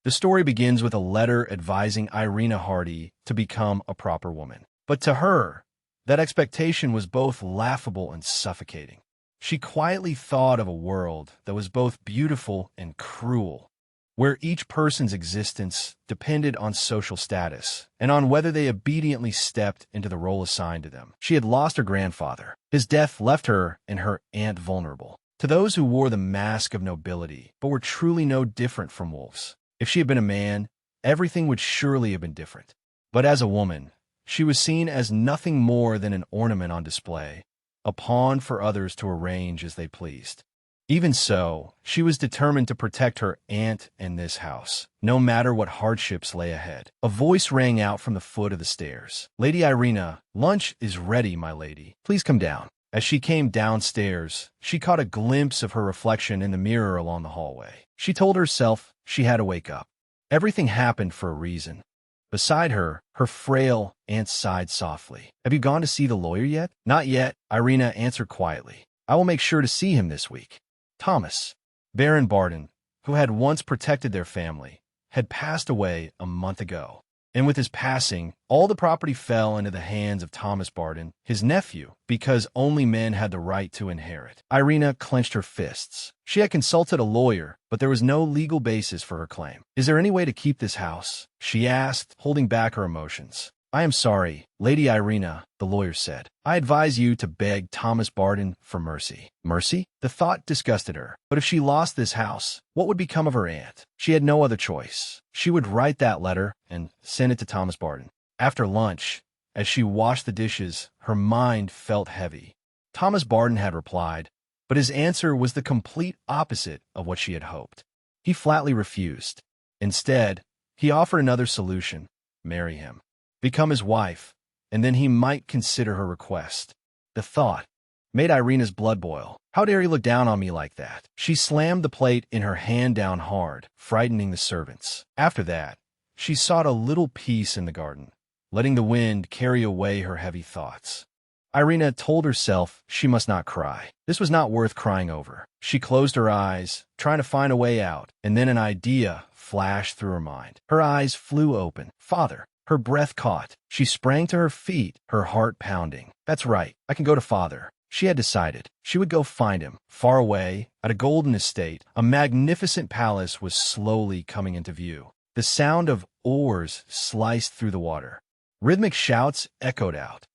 The story begins with a letter advising Irina Hardy to become a proper woman. But to her, that expectation was both laughable and suffocating. She quietly thought of a world that was both beautiful and cruel, where each person's existence depended on social status and on whether they obediently stepped into the role assigned to them. She had lost her grandfather. His death left her and her aunt vulnerable to those who wore the mask of nobility but were truly no different from wolves. If she had been a man, everything would surely have been different. But as a woman, she was seen as nothing more than an ornament on display, a pawn for others to arrange as they pleased. Even so, she was determined to protect her aunt and this house, no matter what hardships lay ahead. A voice rang out from the foot of the stairs. "Lady Irina, lunch is ready, my lady. Please come down." As she came downstairs, she caught a glimpse of her reflection in the mirror along the hallway. She told herself she had to wake up. Everything happened for a reason. Beside her, her frail aunt sighed softly. "Have you gone to see the lawyer yet?" "Not yet," Irina answered quietly. "I will make sure to see him this week." Thomas, Baron Barden, who had once protected their family, had passed away a month ago. And with his passing, all the property fell into the hands of Thomas Barden, his nephew, because only men had the right to inherit. Irina clenched her fists. She had consulted a lawyer, but there was no legal basis for her claim. "Is there any way to keep this house?" she asked, holding back her emotions. "I am sorry, Lady Irina," the lawyer said. "I advise you to beg Thomas Barden for mercy." Mercy? The thought disgusted her. But if she lost this house, what would become of her aunt? She had no other choice. She would write that letter and send it to Thomas Barden. After lunch, as she washed the dishes, her mind felt heavy. Thomas Barden had replied, but his answer was the complete opposite of what she had hoped. He flatly refused. Instead, he offered another solution: marry him, become his wife, and then he might consider her request. The thought made Irina's blood boil. How dare he look down on me like that? She slammed the plate in her hand down hard, frightening the servants. After that, she sought a little peace in the garden, letting the wind carry away her heavy thoughts. Irina told herself she must not cry. This was not worth crying over. She closed her eyes, trying to find a way out, and then an idea flashed through her mind. Her eyes flew open. "Father." Her breath caught. She sprang to her feet, her heart pounding. "That's right. I can go to Father." She had decided. She would go find him. Far away, at a golden estate, a magnificent palace was slowly coming into view. The sound of oars sliced through the water. Rhythmic shouts echoed out.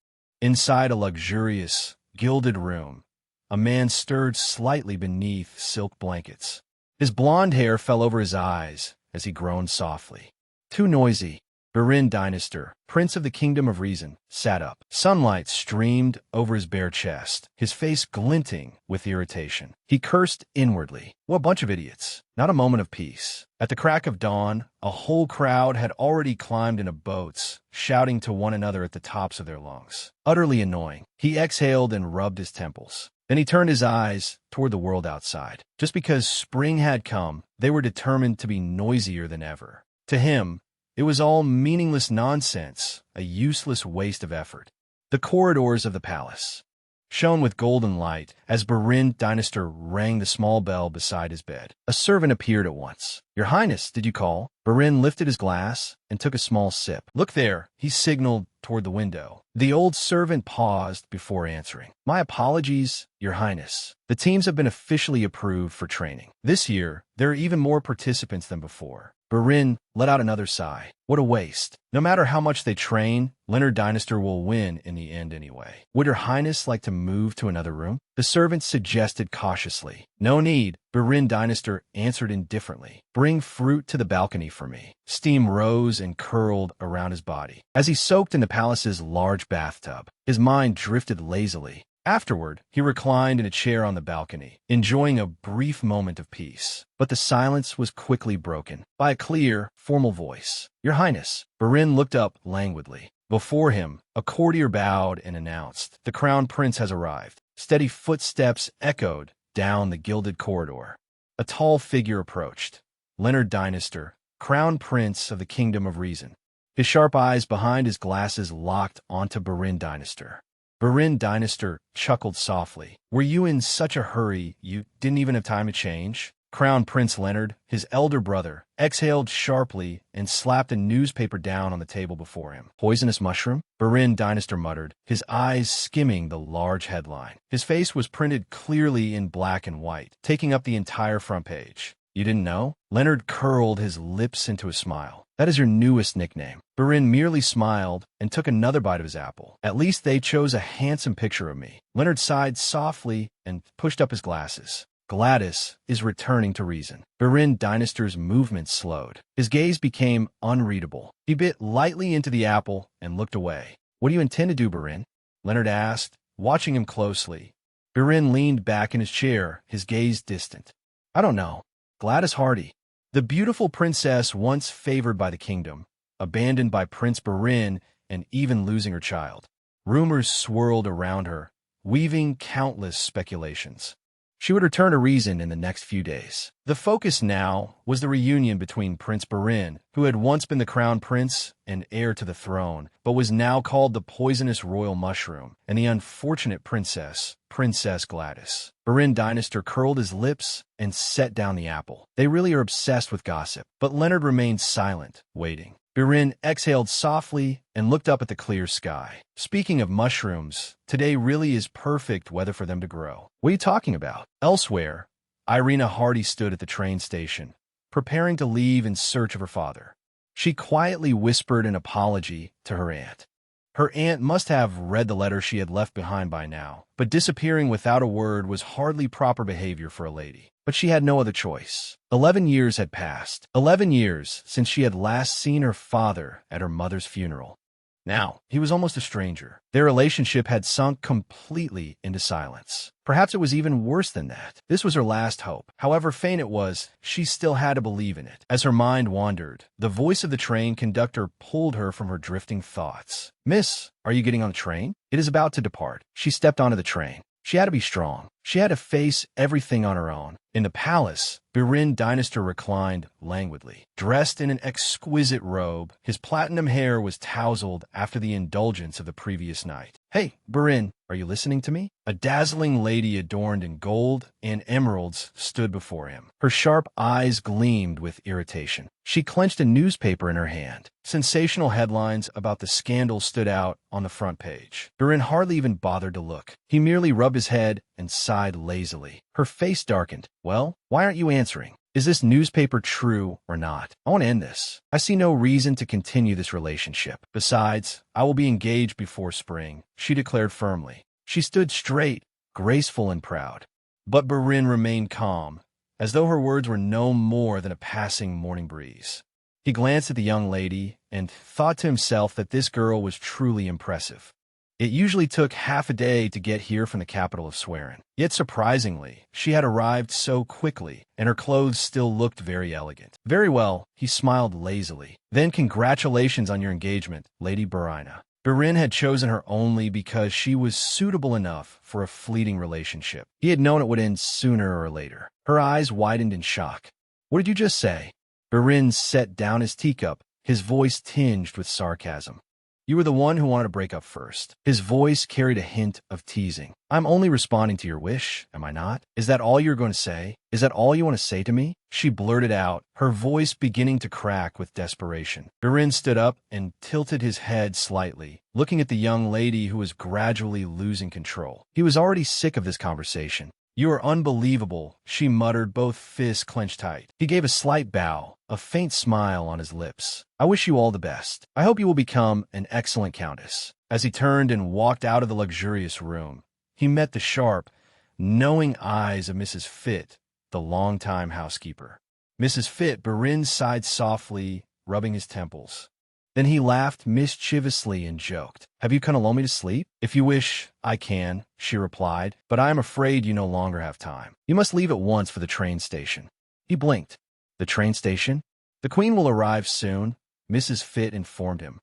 Inside a luxurious, gilded room, a man stirred slightly beneath silk blankets. His blonde hair fell over his eyes as he groaned softly. "Too noisy." Barin Dynastor, Prince of the Kingdom of Reason, sat up. Sunlight streamed over his bare chest, his face glinting with irritation. He cursed inwardly. What a bunch of idiots. Not a moment of peace. At the crack of dawn, a whole crowd had already climbed into boats, shouting to one another at the tops of their lungs. Utterly annoying. He exhaled and rubbed his temples. Then he turned his eyes toward the world outside. Just because spring had come, they were determined to be noisier than ever. To him, it was all meaningless nonsense, a useless waste of effort. The corridors of the palace shone with golden light as Barin Dynastor rang the small bell beside his bed. A servant appeared at once. "Your Highness, did you call?" Barin lifted his glass and took a small sip. "Look there," he signaled toward the window. The old servant paused before answering. "My apologies, Your Highness. The teams have been officially approved for training. This year, there are even more participants than before." Barin let out another sigh. What a waste. No matter how much they train, Leonard Dynastor will win in the end anyway. "Would Her Highness like to move to another room?" the servant suggested cautiously. "No need," Barin Dynastor answered indifferently. "Bring fruit to the balcony for me." Steam rose and curled around his body. As he soaked in the palace's large bathtub, his mind drifted lazily. Afterward, he reclined in a chair on the balcony, enjoying a brief moment of peace. But the silence was quickly broken by a clear, formal voice. "Your Highness." Barin looked up languidly. Before him, a courtier bowed and announced, "The Crown Prince has arrived." Steady footsteps echoed down the gilded corridor. A tall figure approached. Leonard Dynastor, Crown Prince of the Kingdom of Reason. His sharp eyes behind his glasses locked onto Barin Dynastor. Barin Dynastor chuckled softly. "Were you in such a hurry you didn't even have time to change?" Crown Prince Leonard, his elder brother, exhaled sharply and slapped a newspaper down on the table before him. Poisonous mushroom? Barin Dynastor muttered, his eyes skimming the large headline. His face was printed clearly in black and white, taking up the entire front page. You didn't know? Leonard curled his lips into a smile. That is your newest nickname. Barin merely smiled and took another bite of his apple. At least they chose a handsome picture of me. Leonard sighed softly and pushed up his glasses. Gladys is returning to reason. Barin Dynastor's movement slowed. His gaze became unreadable. He bit lightly into the apple and looked away. What do you intend to do, Barin? Leonard asked, watching him closely. Barin leaned back in his chair, his gaze distant. I don't know. Gladys Hardy, the beautiful princess once favored by the kingdom, abandoned by Prince Barin and even losing her child. Rumors swirled around her, weaving countless speculations. She would return to reason in the next few days. The focus now was the reunion between Prince Barin, who had once been the crown prince and heir to the throne, but was now called the poisonous royal mushroom, and the unfortunate princess, Princess Gladys. Barin Dynastor curled his lips and set down the apple. They really are obsessed with gossip, but Leonard remained silent, waiting. Barin exhaled softly and looked up at the clear sky. Speaking of mushrooms, today really is perfect weather for them to grow. What are you talking about? Elsewhere, Irina Hardy stood at the train station, preparing to leave in search of her father. She quietly whispered an apology to her aunt. Her aunt must have read the letter she had left behind by now, but disappearing without a word was hardly proper behavior for a lady. But she had no other choice. 11 years had passed. 11 years since she had last seen her father at her mother's funeral. Now, he was almost a stranger. Their relationship had sunk completely into silence. Perhaps it was even worse than that. This was her last hope. However faint it was, she still had to believe in it. As her mind wandered, the voice of the train conductor pulled her from her drifting thoughts. Miss, are you getting on the train? It is about to depart. She stepped onto the train. She had to be strong. She had to face everything on her own. In the palace, Barin Dynastor reclined languidly. Dressed in an exquisite robe, his platinum hair was tousled after the indulgence of the previous night. Hey, Barin, are you listening to me? A dazzling lady adorned in gold and emeralds stood before him. Her sharp eyes gleamed with irritation. She clenched a newspaper in her hand. Sensational headlines about the scandal stood out on the front page. Barin hardly even bothered to look. He merely rubbed his head and sighed lazily. Her face darkened. Well, why aren't you answering? Is this newspaper true or not? I want to end this. I see no reason to continue this relationship. Besides, I will be engaged before spring, she declared firmly. She stood straight, graceful and proud. But Barin remained calm, as though her words were no more than a passing morning breeze. He glanced at the young lady and thought to himself that this girl was truly impressive. It usually took half a day to get here from the capital of Swerin. Yet surprisingly, she had arrived so quickly, and her clothes still looked very elegant. Very well, he smiled lazily. Then congratulations on your engagement, Lady Barina. Barin had chosen her only because she was suitable enough for a fleeting relationship. He had known it would end sooner or later. Her eyes widened in shock. What did you just say? Barin set down his teacup, his voice tinged with sarcasm. You were the one who wanted to break up first. His voice carried a hint of teasing. I'm only responding to your wish, am I not? Is that all you're going to say? Is that all you want to say to me? She blurted out, her voice beginning to crack with desperation. Barin stood up and tilted his head slightly, looking at the young lady who was gradually losing control. He was already sick of this conversation. You are unbelievable, she muttered, both fists clenched tight. He gave a slight bow, a faint smile on his lips. I wish you all the best. I hope you will become an excellent countess. As he turned and walked out of the luxurious room, he met the sharp, knowing eyes of Mrs. Fitt, the longtime housekeeper. Mrs. Fitt, Barin sighed softly, rubbing his temples. Then he laughed mischievously and joked. Have you come to lull me to sleep? If you wish, I can, she replied, but I am afraid you no longer have time. You must leave at once for the train station. He blinked. The train station? The Queen will arrive soon, Mrs. Fitt informed him.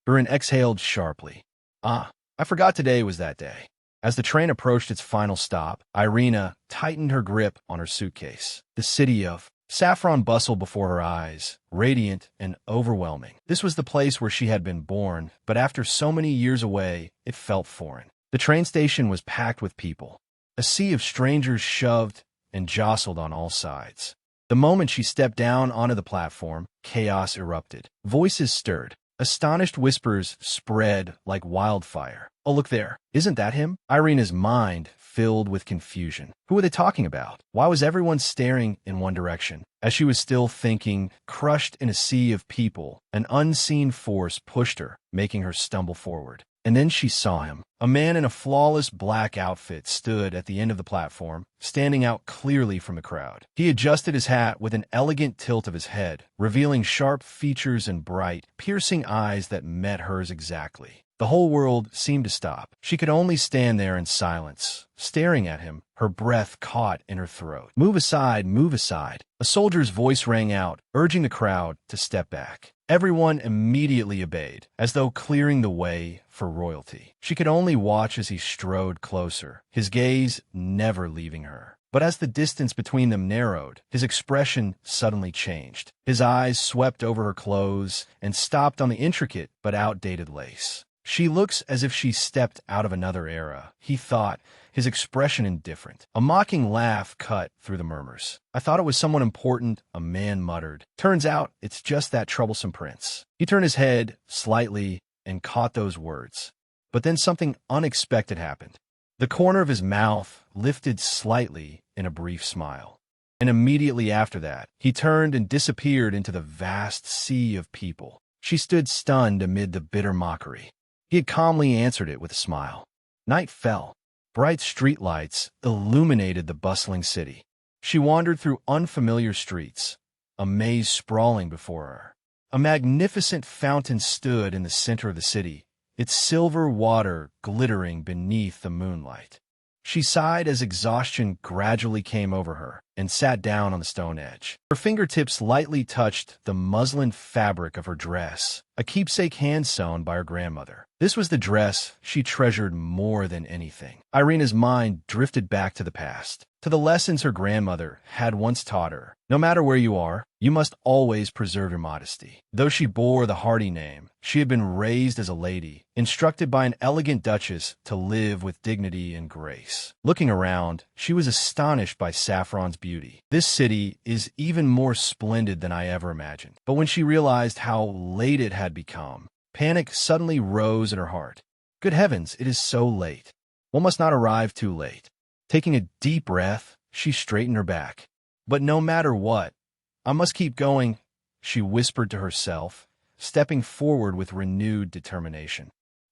Barin exhaled sharply. Ah, I forgot today was that day. As the train approached its final stop, Irina tightened her grip on her suitcase. The city of saffron bustled before her eyes, radiant and overwhelming. This was the place where she had been born, but after so many years away, it felt foreign. The train station was packed with people. A sea of strangers shoved and jostled on all sides. The moment she stepped down onto the platform, chaos erupted. Voices stirred. Astonished whispers spread like wildfire. "Oh, look there. Isn't that him?" Irina's mind filled with confusion. Who were they talking about? Why was everyone staring in one direction? As she was still thinking, crushed in a sea of people, an unseen force pushed her, making her stumble forward. And then she saw him. A man in a flawless black outfit stood at the end of the platform, standing out clearly from the crowd. He adjusted his hat with an elegant tilt of his head, revealing sharp features and bright, piercing eyes that met hers exactly. The whole world seemed to stop. She could only stand there in silence, staring at him, her breath caught in her throat. "Move aside, move aside." A soldier's voice rang out, urging the crowd to step back. Everyone immediately obeyed, as though clearing the way for royalty. She could only watch as he strode closer, his gaze never leaving her. But as the distance between them narrowed, his expression suddenly changed. His eyes swept over her clothes and stopped on the intricate but outdated lace. "She looks as if she stepped out of another era," he thought, his expression indifferent. A mocking laugh cut through the murmurs. "I thought it was someone important," a man muttered. "Turns out it's just that troublesome prince." He turned his head slightly and caught those words. But then something unexpected happened. The corner of his mouth lifted slightly in a brief smile. And immediately after that, he turned and disappeared into the vast sea of people. She stood stunned amid the bitter mockery. He had calmly answered it with a smile. Night fell. Bright streetlights illuminated the bustling city. She wandered through unfamiliar streets, a maze sprawling before her. A magnificent fountain stood in the center of the city, its silver water glittering beneath the moonlight. She sighed as exhaustion gradually came over her and sat down on the stone edge. Her fingertips lightly touched the muslin fabric of her dress, a keepsake hand-sewn by her grandmother. This was the dress she treasured more than anything. Irina's mind drifted back to the past, to the lessons her grandmother had once taught her. No matter where you are, you must always preserve your modesty. Though she bore the Hardy name, she had been raised as a lady, instructed by an elegant duchess to live with dignity and grace. Looking around, she was astonished by Saffron's beauty. This city is even more splendid than I ever imagined. But when she realized how late it had become, panic suddenly rose in her heart. Good heavens, it is so late. One must not arrive too late. Taking a deep breath, she straightened her back. But no matter what, I must keep going, she whispered to herself, stepping forward with renewed determination.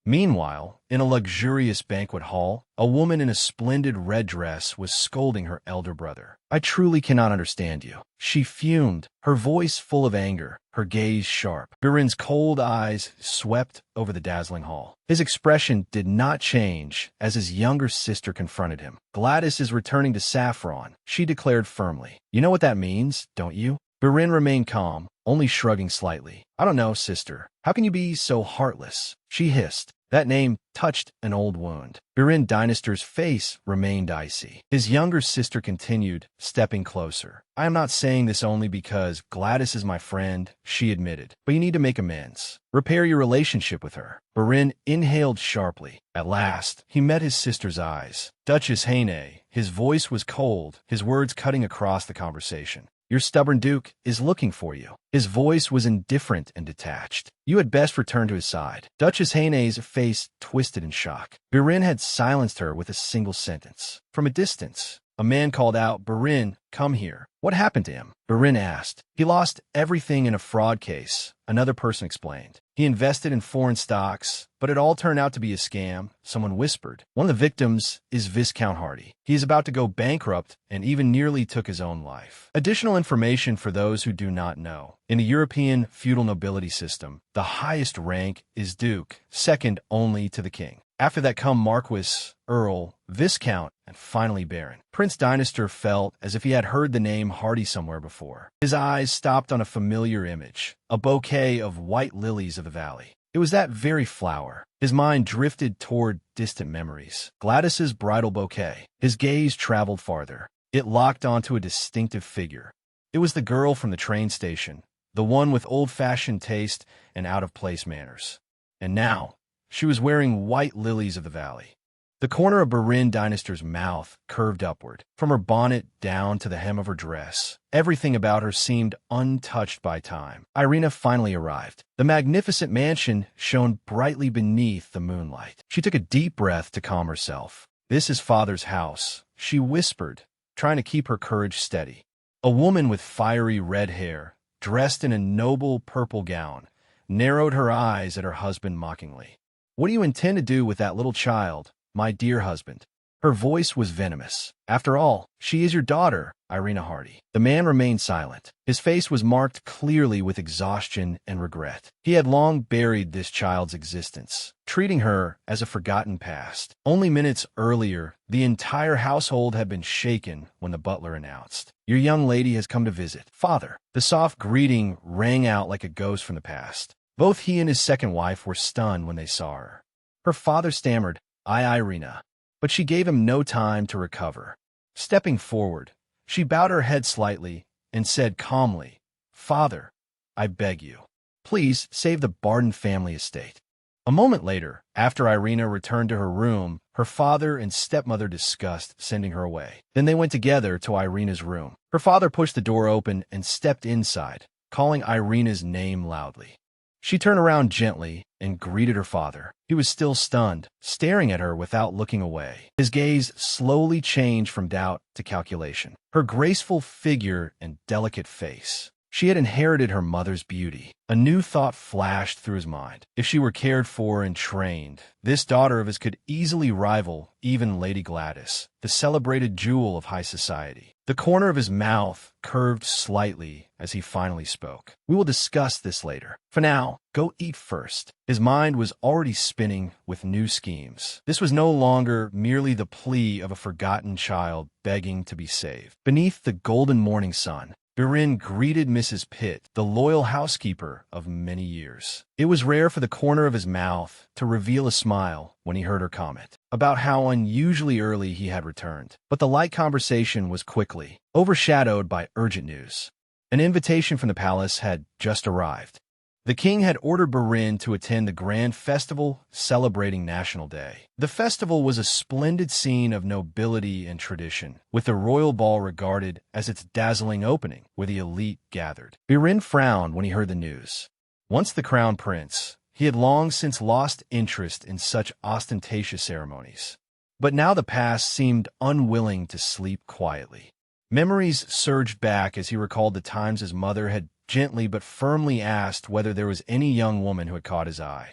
Meanwhile, in a luxurious banquet hall, a woman in a splendid red dress was scolding her elder brother. "I truly cannot understand you." She fumed, her voice full of anger, her gaze sharp. Birin's cold eyes swept over the dazzling hall. His expression did not change as his younger sister confronted him. "Gladys is returning to Saffron," she declared firmly. "You know what that means, don't you?" Birin remained calm, only shrugging slightly. "I don't know, sister. How can you be so heartless?" she hissed. That name touched an old wound. Birin Dynaster's face remained icy. His younger sister continued, stepping closer. "I am not saying this only because Gladys is my friend," she admitted, "but you need to make amends. Repair your relationship with her." Birin inhaled sharply. At last, he met his sister's eyes. "Duchess Haine," his voice was cold, his words cutting across the conversation. "Your stubborn duke is looking for you." His voice was indifferent and detached. "You had best return to his side." Duchess Haine's face twisted in shock. Birin had silenced her with a single sentence. From a distance, a man called out, "Birin, come here." "What happened to him?" Birin asked. "He lost everything in a fraud case," another person explained. "He invested in foreign stocks, but it all turned out to be a scam," someone whispered. "One of the victims is Viscount Hardy. He is about to go bankrupt and even nearly took his own life." Additional information for those who do not know. In the European feudal nobility system, the highest rank is duke, second only to the king. After that come Marquis, Earl, Viscount, and finally Baron. Prince Dynaster felt as if he had heard the name Hardy somewhere before. His eyes stopped on a familiar image, a bouquet of white lilies of the valley. It was that very flower. His mind drifted toward distant memories. Gladys's bridal bouquet. His gaze traveled farther. It locked onto a distinctive figure. It was the girl from the train station, the one with old-fashioned taste and out-of-place manners. And now, she was wearing white lilies of the valley. The corner of Barin Dynaster's mouth curved upward, from her bonnet down to the hem of her dress. Everything about her seemed untouched by time. Irina finally arrived. The magnificent mansion shone brightly beneath the moonlight. She took a deep breath to calm herself. "This is Father's house," she whispered, trying to keep her courage steady. A woman with fiery red hair, dressed in a noble purple gown, narrowed her eyes at her husband mockingly. "What do you intend to do with that little child, my dear husband?" Her voice was venomous. "After all, she is your daughter, Irina Hardy." The man remained silent. His face was marked clearly with exhaustion and regret. He had long buried this child's existence, treating her as a forgotten past. Only minutes earlier, the entire household had been shaken when the butler announced, "Your young lady has come to visit, Father." The soft greeting rang out like a ghost from the past. Both he and his second wife were stunned when they saw her. Her father stammered, "I, Irina." But she gave him no time to recover. Stepping forward, she bowed her head slightly and said calmly, "Father, I beg you, please save the Barden family estate." A moment later, after Irina returned to her room, her father and stepmother discussed sending her away. Then they went together to Irina's room. Her father pushed the door open and stepped inside, calling Irina's name loudly. She turned around gently and greeted her father. He was still stunned, staring at her without looking away. His gaze slowly changed from doubt to calculation. Her graceful figure and delicate face. She had inherited her mother's beauty. A new thought flashed through his mind. If she were cared for and trained, this daughter of his could easily rival even Lady Gladys, the celebrated jewel of high society. The corner of his mouth curved slightly as he finally spoke. "We will discuss this later. For now, go eat first." His mind was already spinning with new schemes. This was no longer merely the plea of a forgotten child begging to be saved. Beneath the golden morning sun, Barin greeted Mrs. Pitt, the loyal housekeeper of many years. It was rare for the corner of his mouth to reveal a smile when he heard her comment about how unusually early he had returned. But the light conversation was quickly overshadowed by urgent news. An invitation from the palace had just arrived. The king had ordered Barin to attend the grand festival celebrating National Day. The festival was a splendid scene of nobility and tradition, with the royal ball regarded as its dazzling opening, where the elite gathered. Barin frowned when he heard the news. Once the crown prince, he had long since lost interest in such ostentatious ceremonies. But now the past seemed unwilling to sleep quietly. Memories surged back as he recalled the times his mother had gently but firmly asked whether there was any young woman who had caught his eye.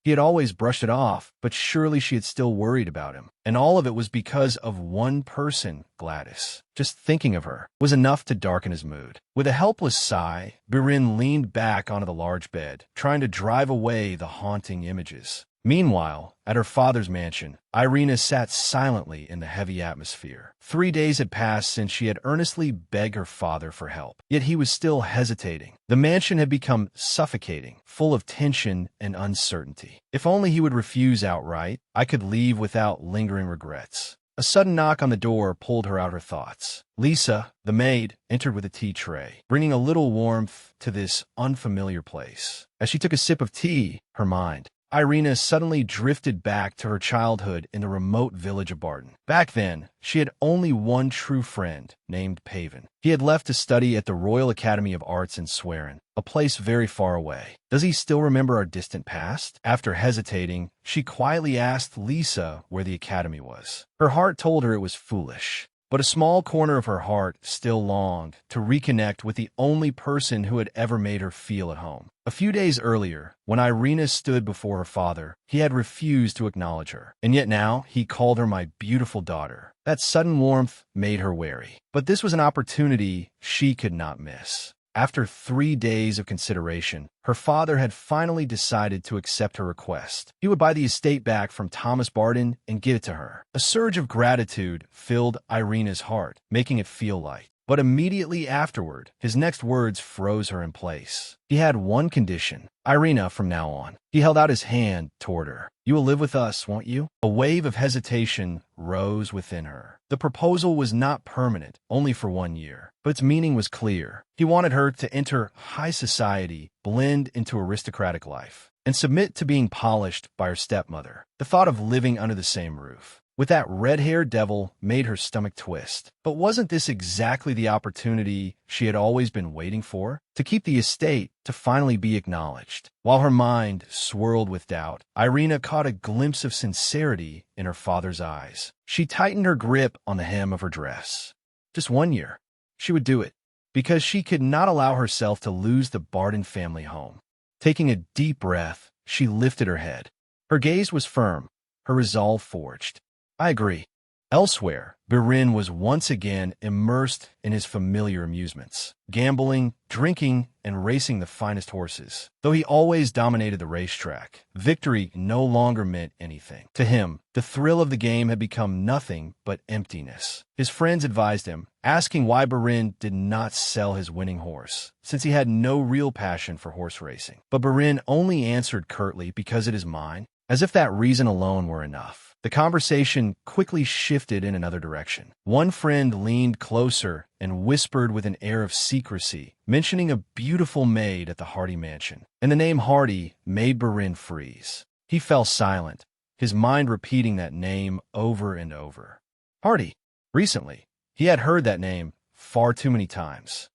He had always brushed it off, but surely she had still worried about him. And all of it was because of one person, Gladys. Just thinking of her was enough to darken his mood. With a helpless sigh, Barin leaned back onto the large bed, trying to drive away the haunting images. Meanwhile, at her father's mansion, Irina sat silently in the heavy atmosphere. 3 days had passed since she had earnestly begged her father for help, yet he was still hesitating. The mansion had become suffocating, full of tension and uncertainty. If only he would refuse outright, I could leave without lingering regrets. A sudden knock on the door pulled her out of her thoughts. Lisa, the maid, entered with a tea tray, bringing a little warmth to this unfamiliar place. As she took a sip of tea, her mind, Irina suddenly drifted back to her childhood in the remote village of Barden. Back then, she had only one true friend, named Pavan. He had left to study at the Royal Academy of Arts in Swerin, a place very far away. "Does he still remember our distant past?" After hesitating, she quietly asked Lisa where the academy was. Her heart told her it was foolish, but a small corner of her heart still longed to reconnect with the only person who had ever made her feel at home. A few days earlier, when Irina stood before her father, he had refused to acknowledge her, and yet now he called her my beautiful daughter. That sudden warmth made her wary, but this was an opportunity she could not miss. After 3 days of consideration, her father had finally decided to accept her request. He would buy the estate back from Thomas Barden and give it to her. A surge of gratitude filled Irina's heart, making it feel light. But immediately afterward, his next words froze her in place. He had one condition: Irina from now on. He held out his hand toward her. "You will live with us, won't you?" A wave of hesitation rose within her. The proposal was not permanent, only for 1 year, but its meaning was clear. He wanted her to enter high society, blend into aristocratic life, and submit to being polished by her stepmother. The thought of living under the same roof, with that red-haired devil made her stomach twist. But wasn't this exactly the opportunity she had always been waiting for? To keep the estate, to finally be acknowledged. While her mind swirled with doubt, Irina caught a glimpse of sincerity in her father's eyes. She tightened her grip on the hem of her dress. Just 1 year. She would do it, because she could not allow herself to lose the Barden family home. Taking a deep breath, she lifted her head. Her gaze was firm, her resolve forged. I agree. Elsewhere, Birin was once again immersed in his familiar amusements, gambling, drinking, and racing the finest horses. Though he always dominated the racetrack, victory no longer meant anything. To him, the thrill of the game had become nothing but emptiness. His friends advised him, asking why Birin did not sell his winning horse, since he had no real passion for horse racing. But Birin only answered curtly, because it is mine, as if that reason alone were enough. The conversation quickly shifted in another direction. One friend leaned closer and whispered with an air of secrecy, mentioning a beautiful maid at the Hardy mansion. And the name Hardy made Birin freeze. He fell silent, his mind repeating that name over and over. Hardy. Recently, he had heard that name far too many times.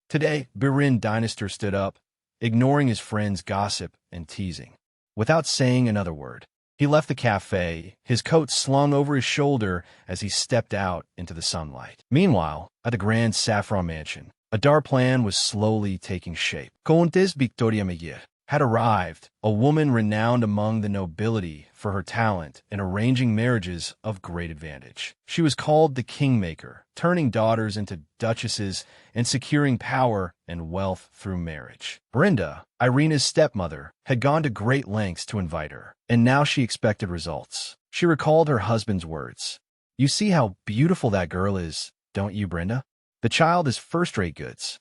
Today, Birin Dynastor stood up, ignoring his friend's gossip and teasing. Without saying another word, he left the cafe, his coat slung over his shoulder as he stepped out into the sunlight. Meanwhile, at the Grand Saffron Mansion, a dark plan was slowly taking shape. Countess Victoria Meyer had arrived, a woman renowned among the nobility for her talent in arranging marriages of great advantage. She was called the Kingmaker, turning daughters into duchesses and securing power and wealth through marriage. Brenda, Irina's stepmother, had gone to great lengths to invite her, and now she expected results. She recalled her husband's words. "You see how beautiful that girl is, don't you, Brenda? The child is first-rate goods."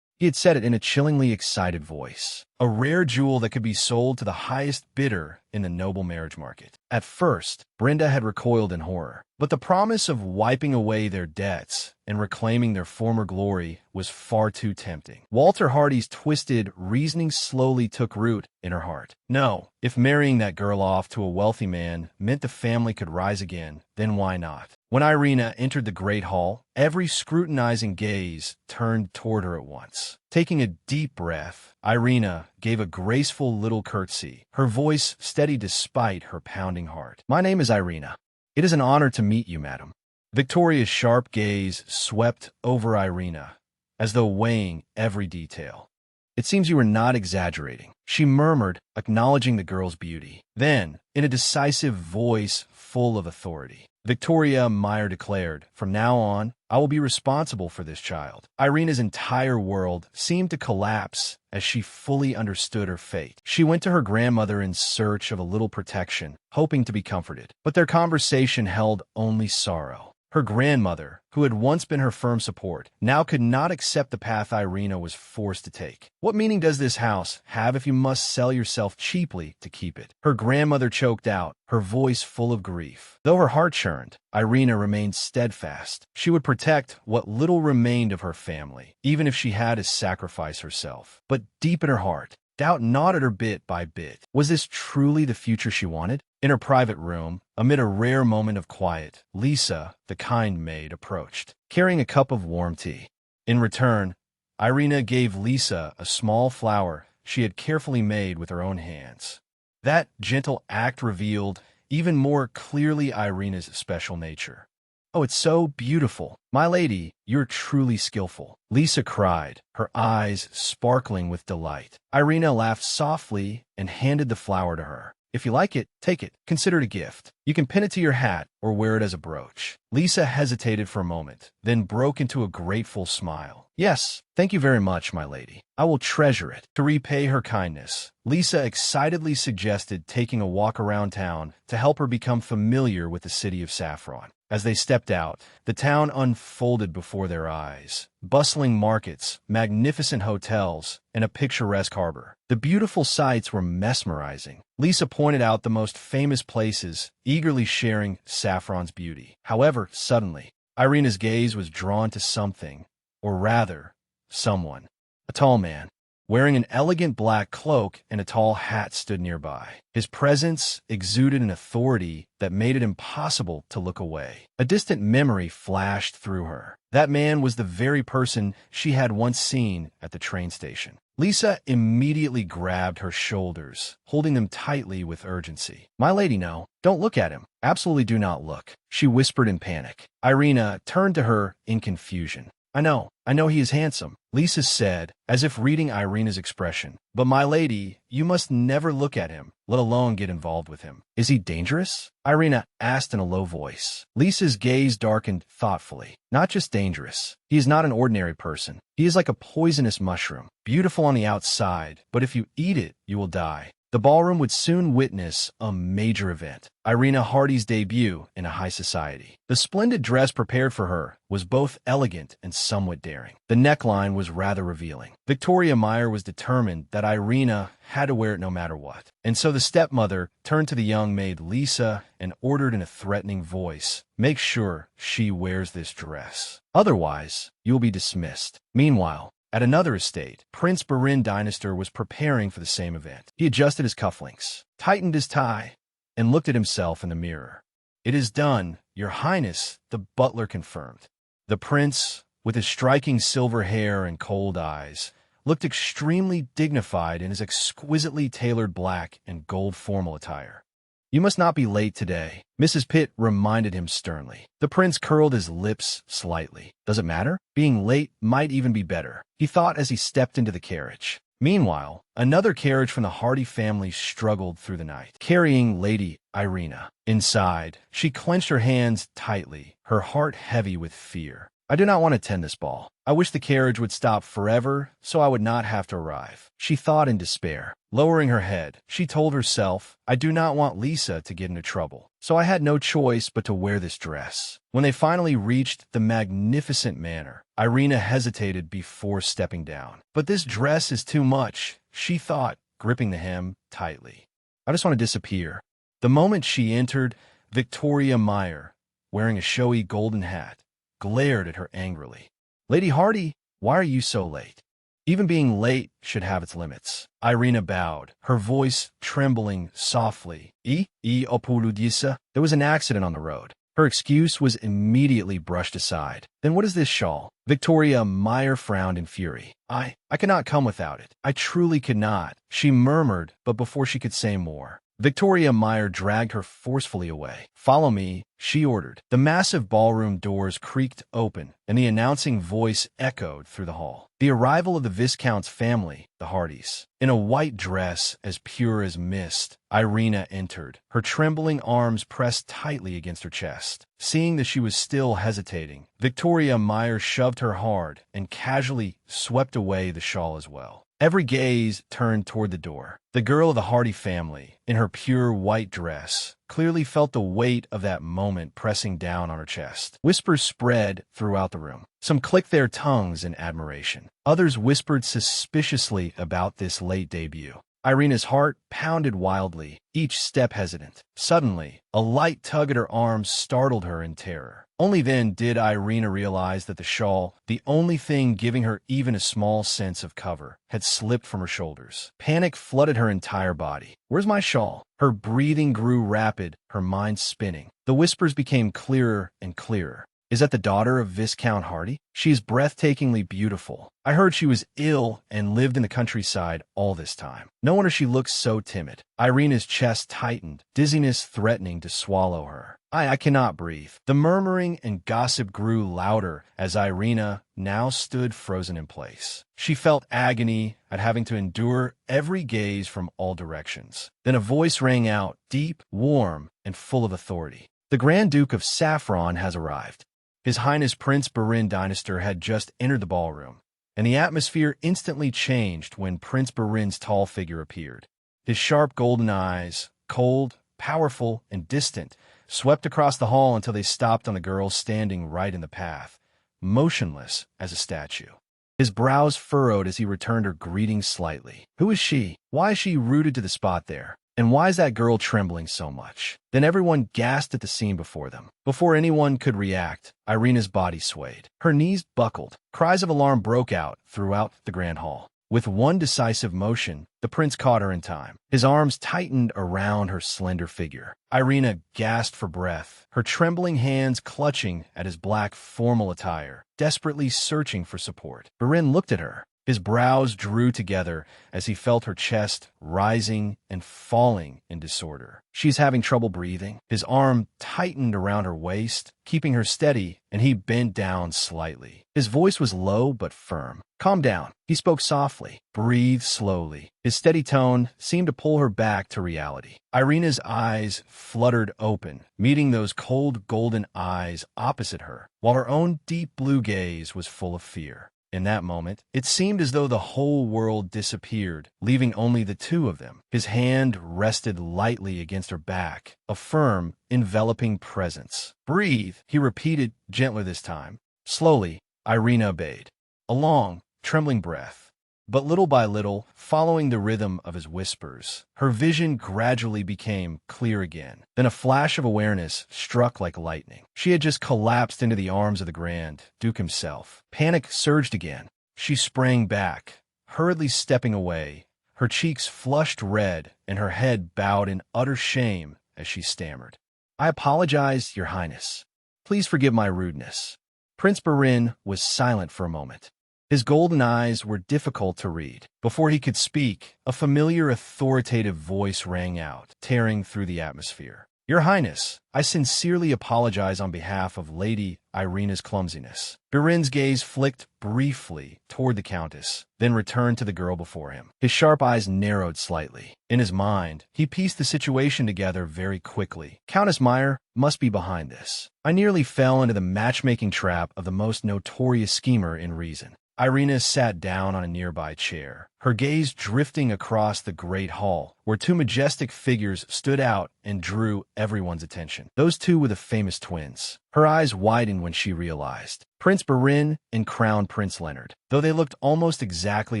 He had said it in a chillingly excited voice, a rare jewel that could be sold to the highest bidder in the noble marriage market. At first, Brenda had recoiled in horror, but the promise of wiping away their debts and reclaiming their former glory was far too tempting. Walter Hardy's twisted reasoning slowly took root in her heart. No, if marrying that girl off to a wealthy man meant the family could rise again, then why not? When Irina entered the great hall, every scrutinizing gaze turned toward her at once. Taking a deep breath, Irina gave a graceful little curtsy, her voice steady despite her pounding heart. "My name is Irina. It is an honor to meet you, madam." Victoria's sharp gaze swept over Irina, as though weighing every detail. "It seems you are not exaggerating," she murmured, acknowledging the girl's beauty. Then, in a decisive voice full of authority, Victoria Meyer declared, "From now on, I will be responsible for this child." Irina's entire world seemed to collapse as she fully understood her fate. She went to her grandmother in search of a little protection, hoping to be comforted. But their conversation held only sorrow. Her grandmother, who had once been her firm support, now could not accept the path Irina was forced to take. "What meaning does this house have if you must sell yourself cheaply to keep it?" Her grandmother choked out, her voice full of grief. Though her heart churned, Irina remained steadfast. She would protect what little remained of her family, even if she had to sacrifice herself. But deep in her heart, doubt gnawed at her bit by bit. Was this truly the future she wanted? In her private room, amid a rare moment of quiet, Lisa, the kind maid, approached, carrying a cup of warm tea. In return, Irina gave Lisa a small flower she had carefully made with her own hands. That gentle act revealed even more clearly Irina's special nature. "Oh, it's so beautiful. My lady, you're truly skillful," Lisa cried, her eyes sparkling with delight. Irina laughed softly and handed the flower to her. "If you like it, take it. Consider it a gift. You can pin it to your hat or wear it as a brooch." Lisa hesitated for a moment, then broke into a grateful smile. "Yes, thank you very much, my lady. I will treasure it." To repay her kindness, Lisa excitedly suggested taking a walk around town to help her become familiar with the city of Saffron. As they stepped out, the town unfolded before their eyes. Bustling markets, magnificent hotels, and a picturesque harbor. The beautiful sights were mesmerizing. Lisa pointed out the most famous places, eagerly sharing Saffron's beauty. However, suddenly, Irina's gaze was drawn to something, or rather, someone. A tall man, wearing an elegant black cloak and a tall hat, stood nearby. His presence exuded an authority that made it impossible to look away. A distant memory flashed through her. That man was the very person she had once seen at the train station. Lisa immediately grabbed her shoulders, holding them tightly with urgency. "My lady, no. Don't look at him. Absolutely do not look," she whispered in panic. Irina turned to her in confusion. I know he is handsome," Lisa said, as if reading Irina's expression. "But my lady, you must never look at him, let alone get involved with him." "Is he dangerous?" Irina asked in a low voice. Lisa's gaze darkened thoughtfully. "Not just dangerous. He is not an ordinary person. He is like a poisonous mushroom, beautiful on the outside, but if you eat it, you will die." The ballroom would soon witness a major event, Irina Hardy's debut in a high society. The splendid dress prepared for her was both elegant and somewhat daring. The neckline was rather revealing. Victoria Meyer was determined that Irina had to wear it no matter what. And so the stepmother turned to the young maid Lisa and ordered in a threatening voice, "Make sure she wears this dress. Otherwise, you will be dismissed." Meanwhile, at another estate, Prince Barin Dynastor was preparing for the same event. He adjusted his cufflinks, tightened his tie, and looked at himself in the mirror. "It is done, Your Highness," the butler confirmed. The prince, with his striking silver hair and cold eyes, looked extremely dignified in his exquisitely tailored black and gold formal attire. "You must not be late today," Mrs. Pitt reminded him sternly. The prince curled his lips slightly. "Does it matter? Being late might even be better," he thought as he stepped into the carriage. Meanwhile, another carriage from the Hardy family struggled through the night, carrying Lady Irina. Inside, she clenched her hands tightly, her heart heavy with fear. "I do not want to attend this ball. I wish the carriage would stop forever so I would not have to arrive," she thought in despair. Lowering her head, she told herself, "I do not want Lisa to get into trouble, so I had no choice but to wear this dress." When they finally reached the magnificent manor, Irina hesitated before stepping down. "But this dress is too much," she thought, gripping the hem tightly. "I just want to disappear." The moment she entered, Victoria Meyer, wearing a showy golden hat, glared at her angrily. "Lady Hardy, why are you so late?" "Even being late should have its limits." Irina bowed, her voice trembling softly. Opuludisa. There was an accident on the road." Her excuse was immediately brushed aside. "Then what is this shawl?" Victoria Meyer frowned in fury. I cannot come without it. I truly could not," she murmured, but before she could say more, Victoria Meyer dragged her forcefully away. "Follow me," she ordered. The massive ballroom doors creaked open, and the announcing voice echoed through the hall. The arrival of the Viscount's family, the Hardys. In a white dress as pure as mist, Irina entered, her trembling arms pressed tightly against her chest. Seeing that she was still hesitating, Victoria Meyer shoved her hard and casually swept away the shawl as well. Every gaze turned toward the door. The girl of the Hardy family, in her pure white dress, clearly felt the weight of that moment pressing down on her chest. Whispers spread throughout the room. Some clicked their tongues in admiration. Others whispered suspiciously about this late debut. Irina's heart pounded wildly, each step hesitant. Suddenly, a light tug at her arm startled her in terror. Only then did Irina realize that the shawl, the only thing giving her even a small sense of cover, had slipped from her shoulders. Panic flooded her entire body. "Where's my shawl?" Her breathing grew rapid, her mind spinning. The whispers became clearer and clearer. "Is that the daughter of Viscount Hardy? She is breathtakingly beautiful. I heard she was ill and lived in the countryside all this time. No wonder she looks so timid." Irina's chest tightened, dizziness threatening to swallow her. I cannot breathe." The murmuring and gossip grew louder as Irina now stood frozen in place. She felt agony at having to endure every gaze from all directions. Then a voice rang out, deep, warm, and full of authority. "The Grand Duke of Saffron has arrived." His Highness Prince Barin Dynastor had just entered the ballroom, and the atmosphere instantly changed when Prince Barin's tall figure appeared. His sharp golden eyes, cold, powerful, and distant, swept across the hall until they stopped on the girl standing right in the path, motionless as a statue. His brows furrowed as he returned her greeting slightly. Who is she? Why is she rooted to the spot there? And why is that girl trembling so much? Then everyone gasped at the scene before them. Before anyone could react, Irina's body swayed. Her knees buckled. Cries of alarm broke out throughout the grand hall. With one decisive motion, the prince caught her in time. His arms tightened around her slender figure. Irina gasped for breath, her trembling hands clutching at his black formal attire, desperately searching for support. Barin looked at her. His brows drew together as he felt her chest rising and falling in disorder. She's having trouble breathing. His arm tightened around her waist, keeping her steady, and he bent down slightly. His voice was low but firm. "Calm down," he spoke softly. "Breathe slowly." His steady tone seemed to pull her back to reality. Irina's eyes fluttered open, meeting those cold golden eyes opposite her, while her own deep blue gaze was full of fear. In that moment, it seemed as though the whole world disappeared, leaving only the two of them. His hand rested lightly against her back, a firm, enveloping presence. "Breathe," he repeated, gentler this time. Slowly, Irina obeyed. A long, trembling breath. But little by little, following the rhythm of his whispers, her vision gradually became clear again. Then a flash of awareness struck like lightning. She had just collapsed into the arms of the Grand Duke himself. Panic surged again. She sprang back, hurriedly stepping away, her cheeks flushed red and her head bowed in utter shame as she stammered. "I apologize, Your Highness. Please forgive my rudeness." Prince Barin was silent for a moment. His golden eyes were difficult to read. Before he could speak, a familiar authoritative voice rang out, tearing through the atmosphere. "Your Highness, I sincerely apologize on behalf of Lady Irina's clumsiness." Barin's gaze flicked briefly toward the Countess, then returned to the girl before him. His sharp eyes narrowed slightly. In his mind, he pieced the situation together very quickly. Countess Meyer must be behind this. I nearly fell into the matchmaking trap of the most notorious schemer in reason. Irina sat down on a nearby chair, her gaze drifting across the great hall, where two majestic figures stood out and drew everyone's attention. Those two were the famous twins. Her eyes widened when she realized. Prince Barin and Crown Prince Leonard. Though they looked almost exactly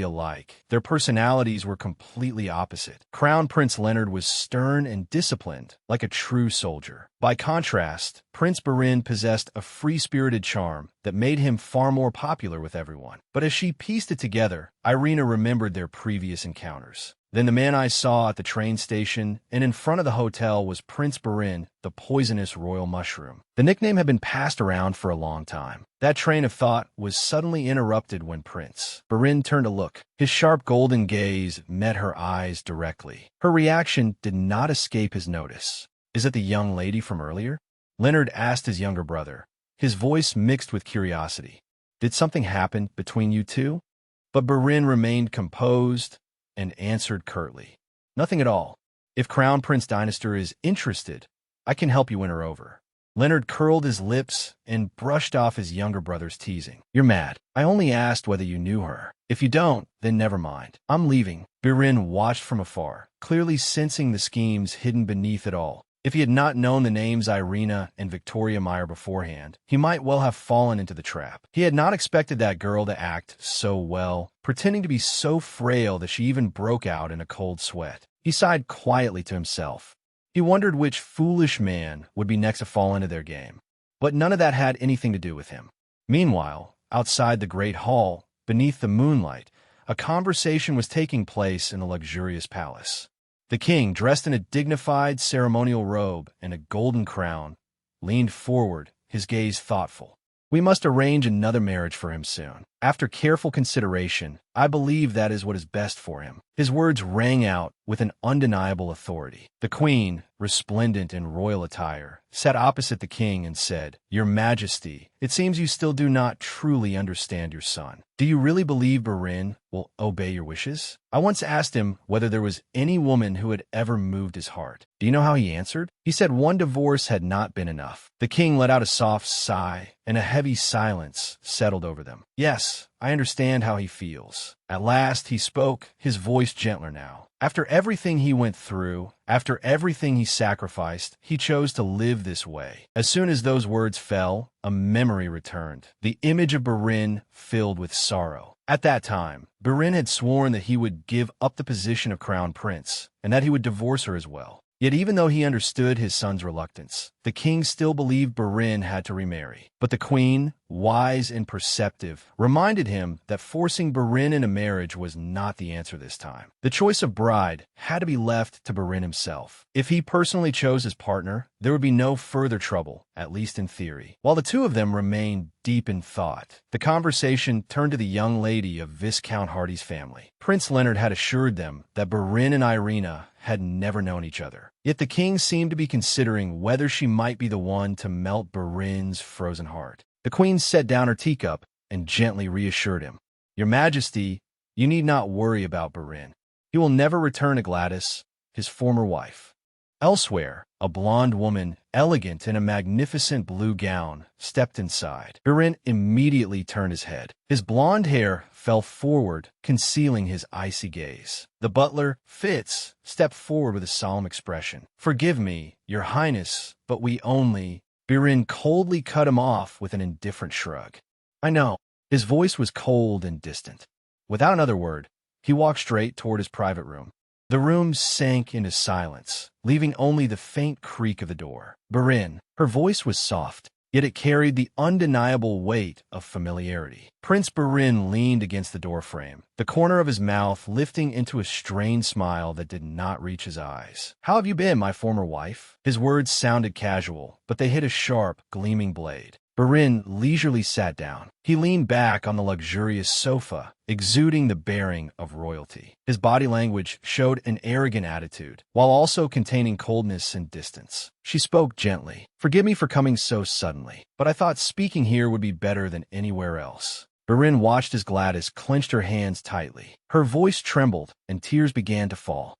alike, their personalities were completely opposite. Crown Prince Leonard was stern and disciplined, like a true soldier. By contrast, Prince Barin possessed a free-spirited charm that made him far more popular with everyone. But as she pieced it together, Irina remembered their previous encounters. Then the man I saw at the train station and in front of the hotel was Prince Barin, the poisonous royal mushroom. The nickname had been passed around for a long time. That train of thought was suddenly interrupted when Prince Barin turned to look. His sharp golden gaze met her eyes directly. Her reaction did not escape his notice. "Is it the young lady from earlier?" Leonard asked his younger brother, his voice mixed with curiosity. "Did something happen between you two?" But Barin remained composed and answered curtly, "Nothing at all. If Crown Prince Dynastor is interested, I can help you win her over." Leonard curled his lips and brushed off his younger brother's teasing. "You're mad. I only asked whether you knew her. If you don't, then never mind. I'm leaving." Barin watched from afar, clearly sensing the schemes hidden beneath it all. If he had not known the names Irina and Victoria Meyer beforehand, he might well have fallen into the trap. He had not expected that girl to act so well, pretending to be so frail that she even broke out in a cold sweat. He sighed quietly to himself. He wondered which foolish man would be next to fall into their game. But none of that had anything to do with him. Meanwhile, outside the great hall, beneath the moonlight, a conversation was taking place in a luxurious palace. The king, dressed in a dignified ceremonial robe and a golden crown, leaned forward, his gaze thoughtful. "We must arrange another marriage for him soon. After careful consideration, I believe that is what is best for him." His words rang out with an undeniable authority. The queen, resplendent in royal attire, sat opposite the king and said, "Your Majesty, it seems you still do not truly understand your son. Do you really believe Barin will obey your wishes?" I once asked him whether there was any woman who had ever moved his heart. Do you know how he answered? He said one divorce had not been enough. The king let out a soft sigh, and a heavy silence settled over them. "Yes, I understand how he feels." At last he spoke, his voice gentler now. After everything he went through, after everything he sacrificed, he chose to live this way. As soon as those words fell, a memory returned. The image of Barin filled with sorrow. At that time, Barin had sworn that he would give up the position of crown prince, and that he would divorce her as well. Yet even though he understood his son's reluctance, the king still believed Barin had to remarry. But the queen, wise and perceptive, reminded him that forcing Barin into marriage was not the answer this time. The choice of bride had to be left to Barin himself. If he personally chose his partner, there would be no further trouble, at least in theory. While the two of them remained deep in thought, the conversation turned to the young lady of Viscount Hardy's family. Prince Leonard had assured them that Barin and Irina had never known each other. Yet the king seemed to be considering whether she might be the one to melt Barin's frozen heart. The queen set down her teacup and gently reassured him. "Your Majesty, you need not worry about Barin. He will never return to Gladys, his former wife." Elsewhere, a blonde woman, elegant in a magnificent blue gown, stepped inside. Barin immediately turned his head. His blonde hair fell forward, concealing his icy gaze. The butler, Fitz, stepped forward with a solemn expression. "Forgive me, Your Highness, but we only—" Barin coldly cut him off with an indifferent shrug. "I know." His voice was cold and distant. Without another word, he walked straight toward his private room. The room sank into silence, leaving only the faint creak of the door. "Barin." Her voice was soft, yet it carried the undeniable weight of familiarity. Prince Barin leaned against the doorframe, the corner of his mouth lifting into a strained smile that did not reach his eyes. "How have you been, my former wife?" His words sounded casual, but they hit a sharp, gleaming blade. Barin leisurely sat down. He leaned back on the luxurious sofa, exuding the bearing of royalty. His body language showed an arrogant attitude, while also containing coldness and distance. She spoke gently. "Forgive me for coming so suddenly, but I thought speaking here would be better than anywhere else." Barin watched as Gladys clenched her hands tightly. Her voice trembled, and tears began to fall.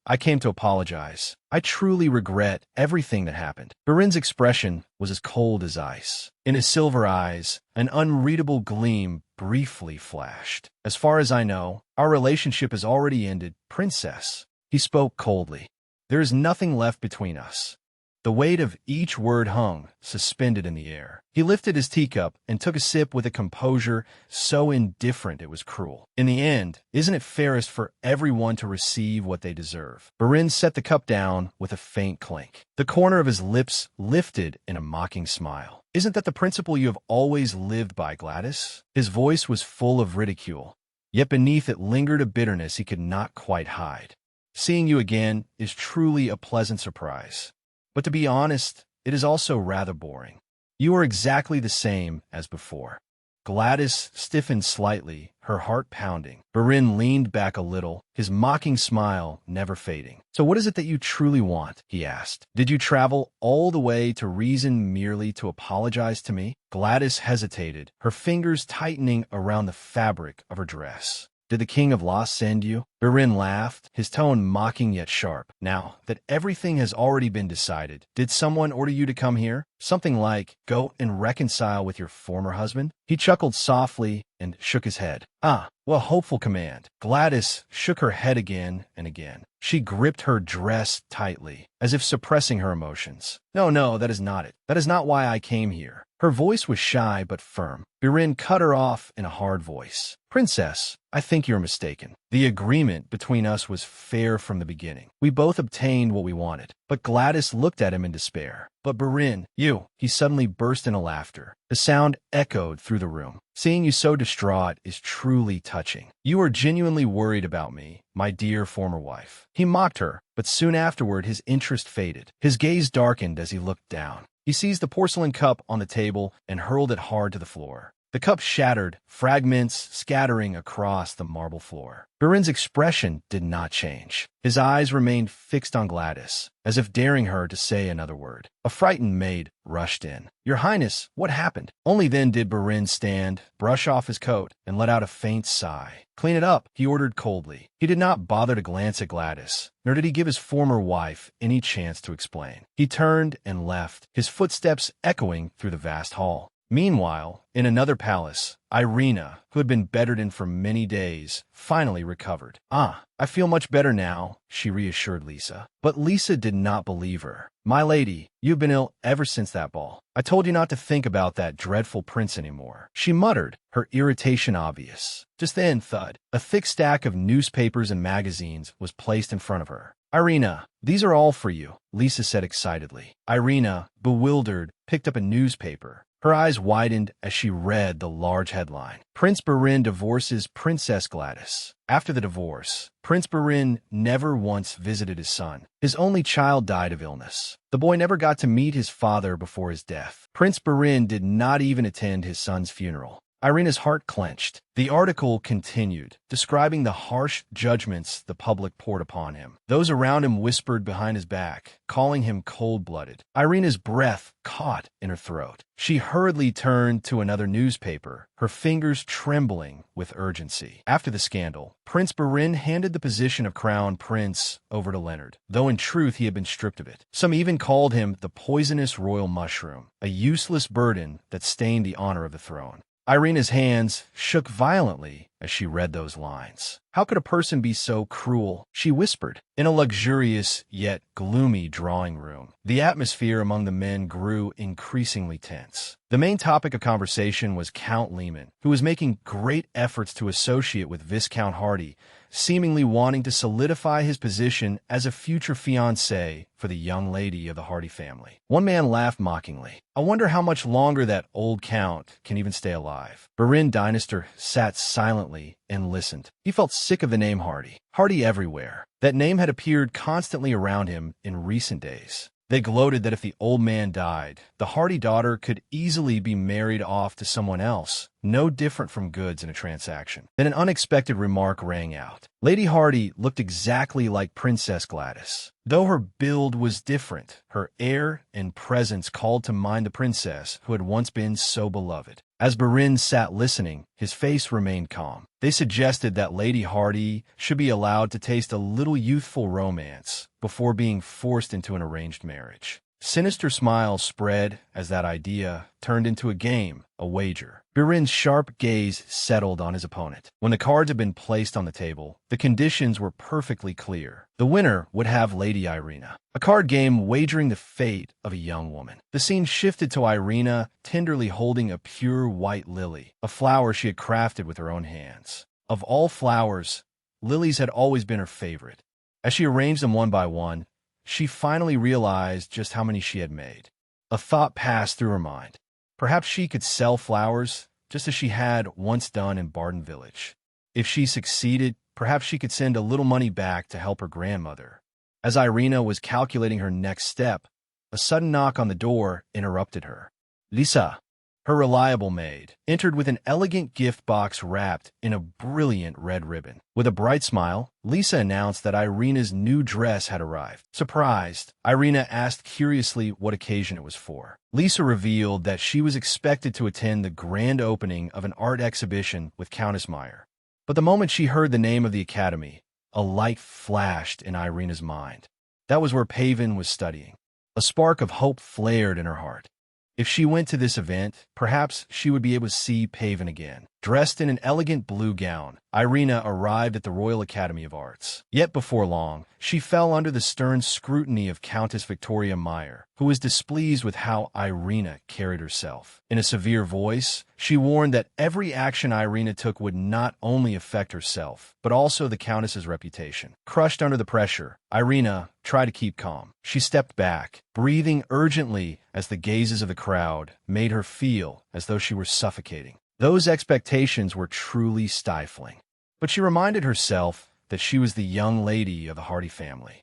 I came to apologize. I truly regret everything that happened." Barin's expression was as cold as ice. In his silver eyes, an unreadable gleam briefly flashed. "As far as I know, our relationship has already ended, Princess." He spoke coldly. "There is nothing left between us." The weight of each word hung, suspended in the air. He lifted his teacup and took a sip with a composure so indifferent it was cruel. "In the end, isn't it fairest for everyone to receive what they deserve?" Barin set the cup down with a faint clink. The corner of his lips lifted in a mocking smile. "Isn't that the principle you have always lived by, Gladys?" His voice was full of ridicule, yet beneath it lingered a bitterness he could not quite hide. "Seeing you again is truly a pleasant surprise. But to be honest, it is also rather boring. You are exactly the same as before." Gladys stiffened slightly, her heart pounding. Barin leaned back a little, his mocking smile never fading. "So what is it that you truly want?" he asked. "Did you travel all the way to Reason merely to apologize to me?" Gladys hesitated, her fingers tightening around the fabric of her dress. "Did the King of Law send you?" Barin laughed, his tone mocking yet sharp. "Now that everything has already been decided, did someone order you to come here? Something like, go and reconcile with your former husband?" He chuckled softly and shook his head. "Ah, what a hopeful command." Gladys shook her head again and again. She gripped her dress tightly, as if suppressing her emotions. No, that is not it. That is not why I came here." Her voice was shy but firm. Barin cut her off in a hard voice. "Princess, I think you're mistaken. The agreement between us was fair from the beginning. We both obtained what we wanted." But Gladys looked at him in despair. "But Barin, you—" He suddenly burst into laughter. The sound echoed through the room. "Seeing you so distraught is truly touching. You are genuinely worried about me, my dear former wife." He mocked her, but soon afterward his interest faded. His gaze darkened as he looked down. He seized the porcelain cup on the table and hurled it hard to the floor. The cup shattered, fragments scattering across the marble floor. Barin's expression did not change. His eyes remained fixed on Gladys, as if daring her to say another word. A frightened maid rushed in. "Your Highness, what happened?" Only then did Barin stand, brush off his coat, and let out a faint sigh. "Clean it up," he ordered coldly. He did not bother to glance at Gladys, nor did he give his former wife any chance to explain. He turned and left, his footsteps echoing through the vast hall. Meanwhile, in another palace, Irina, who had been bedridden for many days, finally recovered. "Ah, I feel much better now," she reassured Lisa. But Lisa did not believe her. "My lady, you've been ill ever since that ball. I told you not to think about that dreadful prince anymore," she muttered, her irritation obvious. Just then, thud, a thick stack of newspapers and magazines was placed in front of her. "Irina, these are all for you," Lisa said excitedly. Irina, bewildered, picked up a newspaper. Her eyes widened as she read the large headline. Prince Barin divorces Princess Gladys. After the divorce, Prince Barin never once visited his son. His only child died of illness. The boy never got to meet his father before his death. Prince Barin did not even attend his son's funeral. Irina's heart clenched. The article continued, describing the harsh judgments the public poured upon him. Those around him whispered behind his back, calling him cold-blooded. Irina's breath caught in her throat. She hurriedly turned to another newspaper, her fingers trembling with urgency. After the scandal, Prince Barin handed the position of crown prince over to Leonard, though in truth he had been stripped of it. Some even called him the poisonous royal mushroom, a useless burden that stained the honor of the throne. Irina's hands shook violently as she read those lines. "How could a person be so cruel?" she whispered. In a luxurious yet gloomy drawing room, the atmosphere among the men grew increasingly tense. The main topic of conversation was Count Lehman, who was making great efforts to associate with Viscount Hardy, seemingly wanting to solidify his position as a future fiancé for the young lady of the Hardy family. One man laughed mockingly. "I wonder how much longer that old count can even stay alive." Barin Dinister sat silently and listened. He felt sick of the name Hardy. Hardy everywhere. That name had appeared constantly around him in recent days. They gloated that if the old man died, the Hardy daughter could easily be married off to someone else, no different from goods in a transaction. Then an unexpected remark rang out. Lady Hardy looked exactly like Princess Gladys. Though her build was different, her air and presence called to mind the princess who had once been so beloved. As Barin sat listening, his face remained calm. They suggested that Lady Hardy should be allowed to taste a little youthful romance before being forced into an arranged marriage. Sinister smiles spread as that idea turned into a game, a wager. Barin's sharp gaze settled on his opponent. When the cards had been placed on the table, the conditions were perfectly clear. The winner would have Lady Irina. A card game wagering the fate of a young woman. The scene shifted to Irina tenderly holding a pure white lily, a flower she had crafted with her own hands. Of all flowers, lilies had always been her favorite. As she arranged them one by one, she finally realized just how many she had made. A thought passed through her mind. Perhaps she could sell flowers, just as she had once done in Barden Village. If she succeeded, perhaps she could send a little money back to help her grandmother. As Irina was calculating her next step, a sudden knock on the door interrupted her. Lisa, her reliable maid, entered with an elegant gift box wrapped in a brilliant red ribbon. With a bright smile, Lisa announced that Irina's new dress had arrived. Surprised, Irina asked curiously what occasion it was for. Lisa revealed that she was expected to attend the grand opening of an art exhibition with Countess Meyer. But the moment she heard the name of the academy, a light flashed in Irina's mind. That was where Pavin was studying. A spark of hope flared in her heart. If she went to this event, perhaps she would be able to see Pavin again. Dressed in an elegant blue gown, Irina arrived at the Royal Academy of Arts. Yet before long, she fell under the stern scrutiny of Countess Victoria Meyer, who was displeased with how Irina carried herself. In a severe voice, she warned that every action Irina took would not only affect herself, but also the Countess's reputation. Crushed under the pressure, Irina tried to keep calm. She stepped back, breathing urgently as the gazes of the crowd made her feel as though she were suffocating. Those expectations were truly stifling. But she reminded herself that she was the young lady of the Hardy family.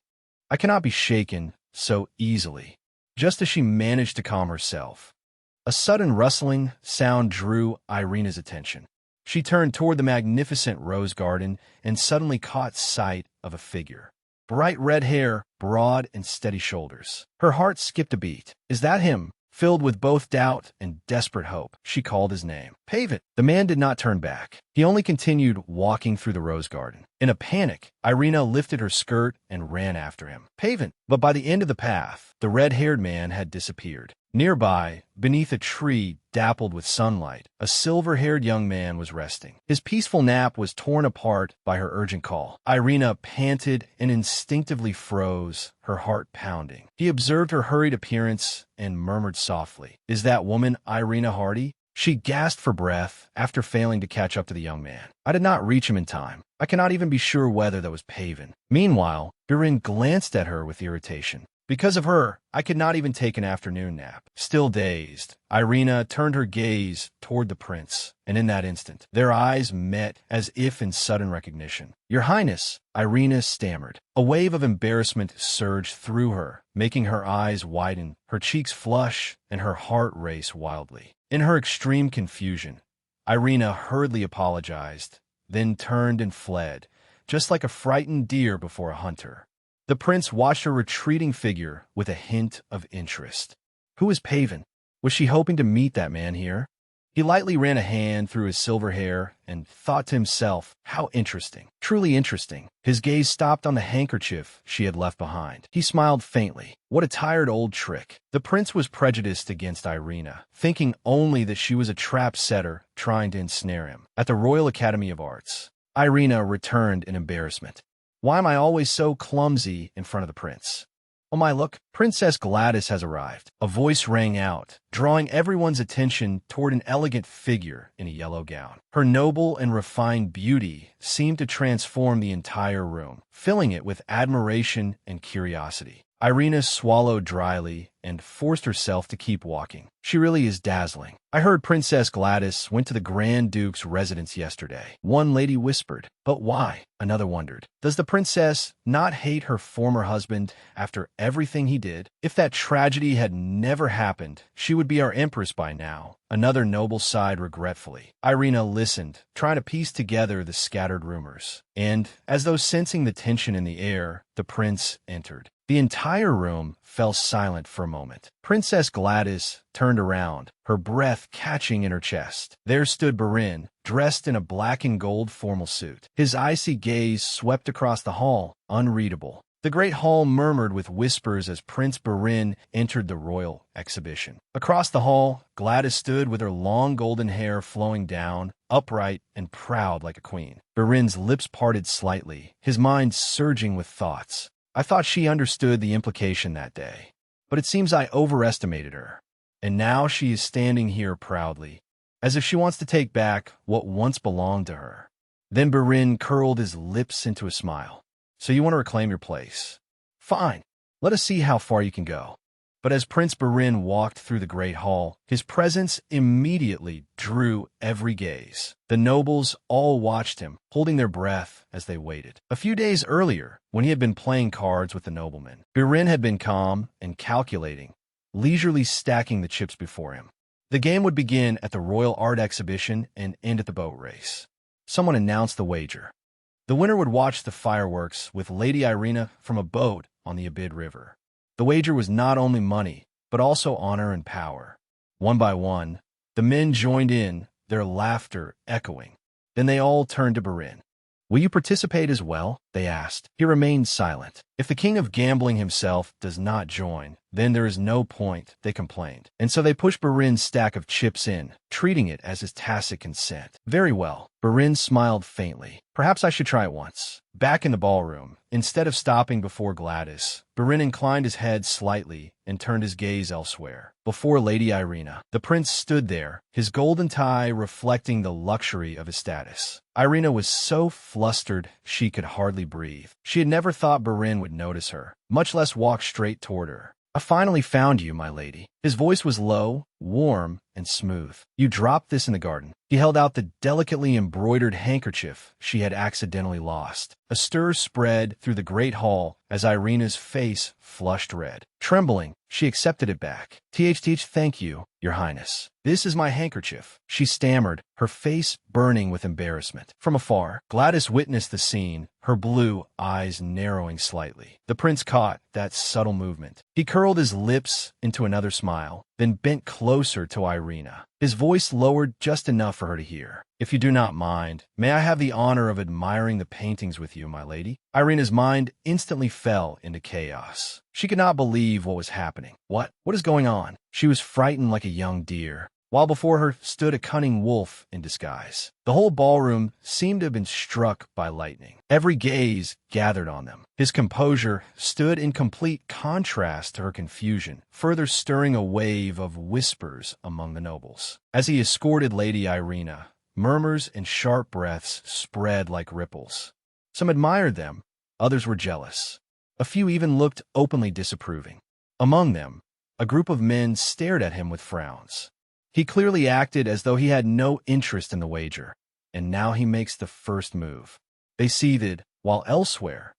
I cannot be shaken so easily. Just as she managed to calm herself, a sudden rustling sound drew Irina's attention. She turned toward the magnificent rose garden and suddenly caught sight of a figure. Bright red hair, broad and steady shoulders. Her heart skipped a beat. Is that him? Filled with both doubt and desperate hope, she called his name. Pavin. The man did not turn back. He He only continued walking through the rose garden. In a panic, Irina lifted her skirt and ran after him. Paven. But by the end of the path, the red-haired man had disappeared. Nearby, beneath a tree dappled with sunlight, a silver-haired young man was resting. His peaceful nap was torn apart by her urgent call. Irina panted and instinctively froze, her heart pounding. He observed her hurried appearance and murmured softly, "Is that woman Irina Hardy?" She gasped for breath after failing to catch up to the young man. "I did not reach him in time. I cannot even be sure whether that was Paven." Meanwhile, Birin glanced at her with irritation. "Because of her, I could not even take an afternoon nap." Still dazed, Irina turned her gaze toward the prince, and in that instant, their eyes met as if in sudden recognition. "Your Highness," Irina stammered. A wave of embarrassment surged through her, making her eyes widen, her cheeks flush, and her heart race wildly. In her extreme confusion, Irina hurriedly apologized, then turned and fled, just like a frightened deer before a hunter. The prince watched her retreating figure with a hint of interest. Who is Paven? Was she hoping to meet that man here? He lightly ran a hand through his silver hair and thought to himself, how interesting, truly interesting. His gaze stopped on the handkerchief she had left behind. He smiled faintly. What a tired old trick. The prince was prejudiced against Irina, thinking only that she was a trap setter trying to ensnare him. At the Royal Academy of Arts, Irina returned in embarrassment. Why am I always so clumsy in front of the prince? Oh my, look, Princess Gladys has arrived. A voice rang out, drawing everyone's attention toward an elegant figure in a yellow gown. Her noble and refined beauty seemed to transform the entire room, filling it with admiration and curiosity. Irina swallowed dryly and forced herself to keep walking. She really is dazzling. I heard Princess Gladys went to the Grand Duke's residence yesterday. One lady whispered. But why? Another wondered. Does the princess not hate her former husband after everything he did? If that tragedy had never happened, she would be our empress by now. Another noble sighed regretfully. Irina listened, trying to piece together the scattered rumors. And, as though sensing the tension in the air, the prince entered. The entire room fell silent for a moment. Princess Gladys turned around, her breath catching in her chest. There stood Birin, dressed in a black and gold formal suit. His icy gaze swept across the hall, unreadable. The great hall murmured with whispers as Prince Birin entered the royal exhibition. Across the hall, Gladys stood with her long golden hair flowing down, upright and proud like a queen. Birin's lips parted slightly, his mind surging with thoughts. I thought she understood the implication that day, but it seems I overestimated her. And now she is standing here proudly, as if she wants to take back what once belonged to her. Then Birin curled his lips into a smile. So you want to reclaim your place? Fine. Let us see how far you can go. But as Prince Birin walked through the great hall, his presence immediately drew every gaze. The nobles all watched him, holding their breath as they waited. A few days earlier, when he had been playing cards with the noblemen, Birin had been calm and calculating, leisurely stacking the chips before him. The game would begin at the Royal Art Exhibition and end at the boat race. Someone announced the wager. The winner would watch the fireworks with Lady Irina from a boat on the Abid River. The wager was not only money, but also honor and power. One by one, the men joined in, their laughter echoing. Then they all turned to Birin. Will you participate as well? They asked. He remained silent. If the king of gambling himself does not join, then there is no point, they complained. And so they pushed Birin's stack of chips in, treating it as his tacit consent. Very well. Birin smiled faintly. Perhaps I should try it once. Back in the ballroom, instead of stopping before Gladys, Birin inclined his head slightly and turned his gaze elsewhere. Before Lady Irina, the prince stood there, his golden tie reflecting the luxury of his status. Irina was so flustered she could hardly breathe. She had never thought Birin would notice her, much less walk straight toward her. I finally found you, my lady. His voice was low, warm, and smooth. You dropped this in the garden. He held out the delicately embroidered handkerchief she had accidentally lost. A stir spread through the great hall as Irina's face flushed red. Trembling, she accepted it back. Thank you, Your Highness. This is my handkerchief, she stammered, her face burning with embarrassment. From afar, Gladys witnessed the scene, her blue eyes narrowing slightly. The prince caught that subtle movement. He curled his lips into another smile. smile, then bent closer to Irina. His voice lowered just enough for her to hear. "If you do not mind, may I have the honor of admiring the paintings with you, my lady?" Irina's mind instantly fell into chaos. She could not believe what was happening. What is going on? She was frightened like a young deer, while before her stood a cunning wolf in disguise. The whole ballroom seemed to have been struck by lightning. Every gaze gathered on them. His composure stood in complete contrast to her confusion, further stirring a wave of whispers among the nobles. As he escorted Lady Irina, murmurs and sharp breaths spread like ripples. Some admired them, others were jealous. A few even looked openly disapproving. Among them, a group of men stared at him with frowns. He clearly acted as though he had no interest in the wager, and now he makes the first move. They seethed, while elsewhere,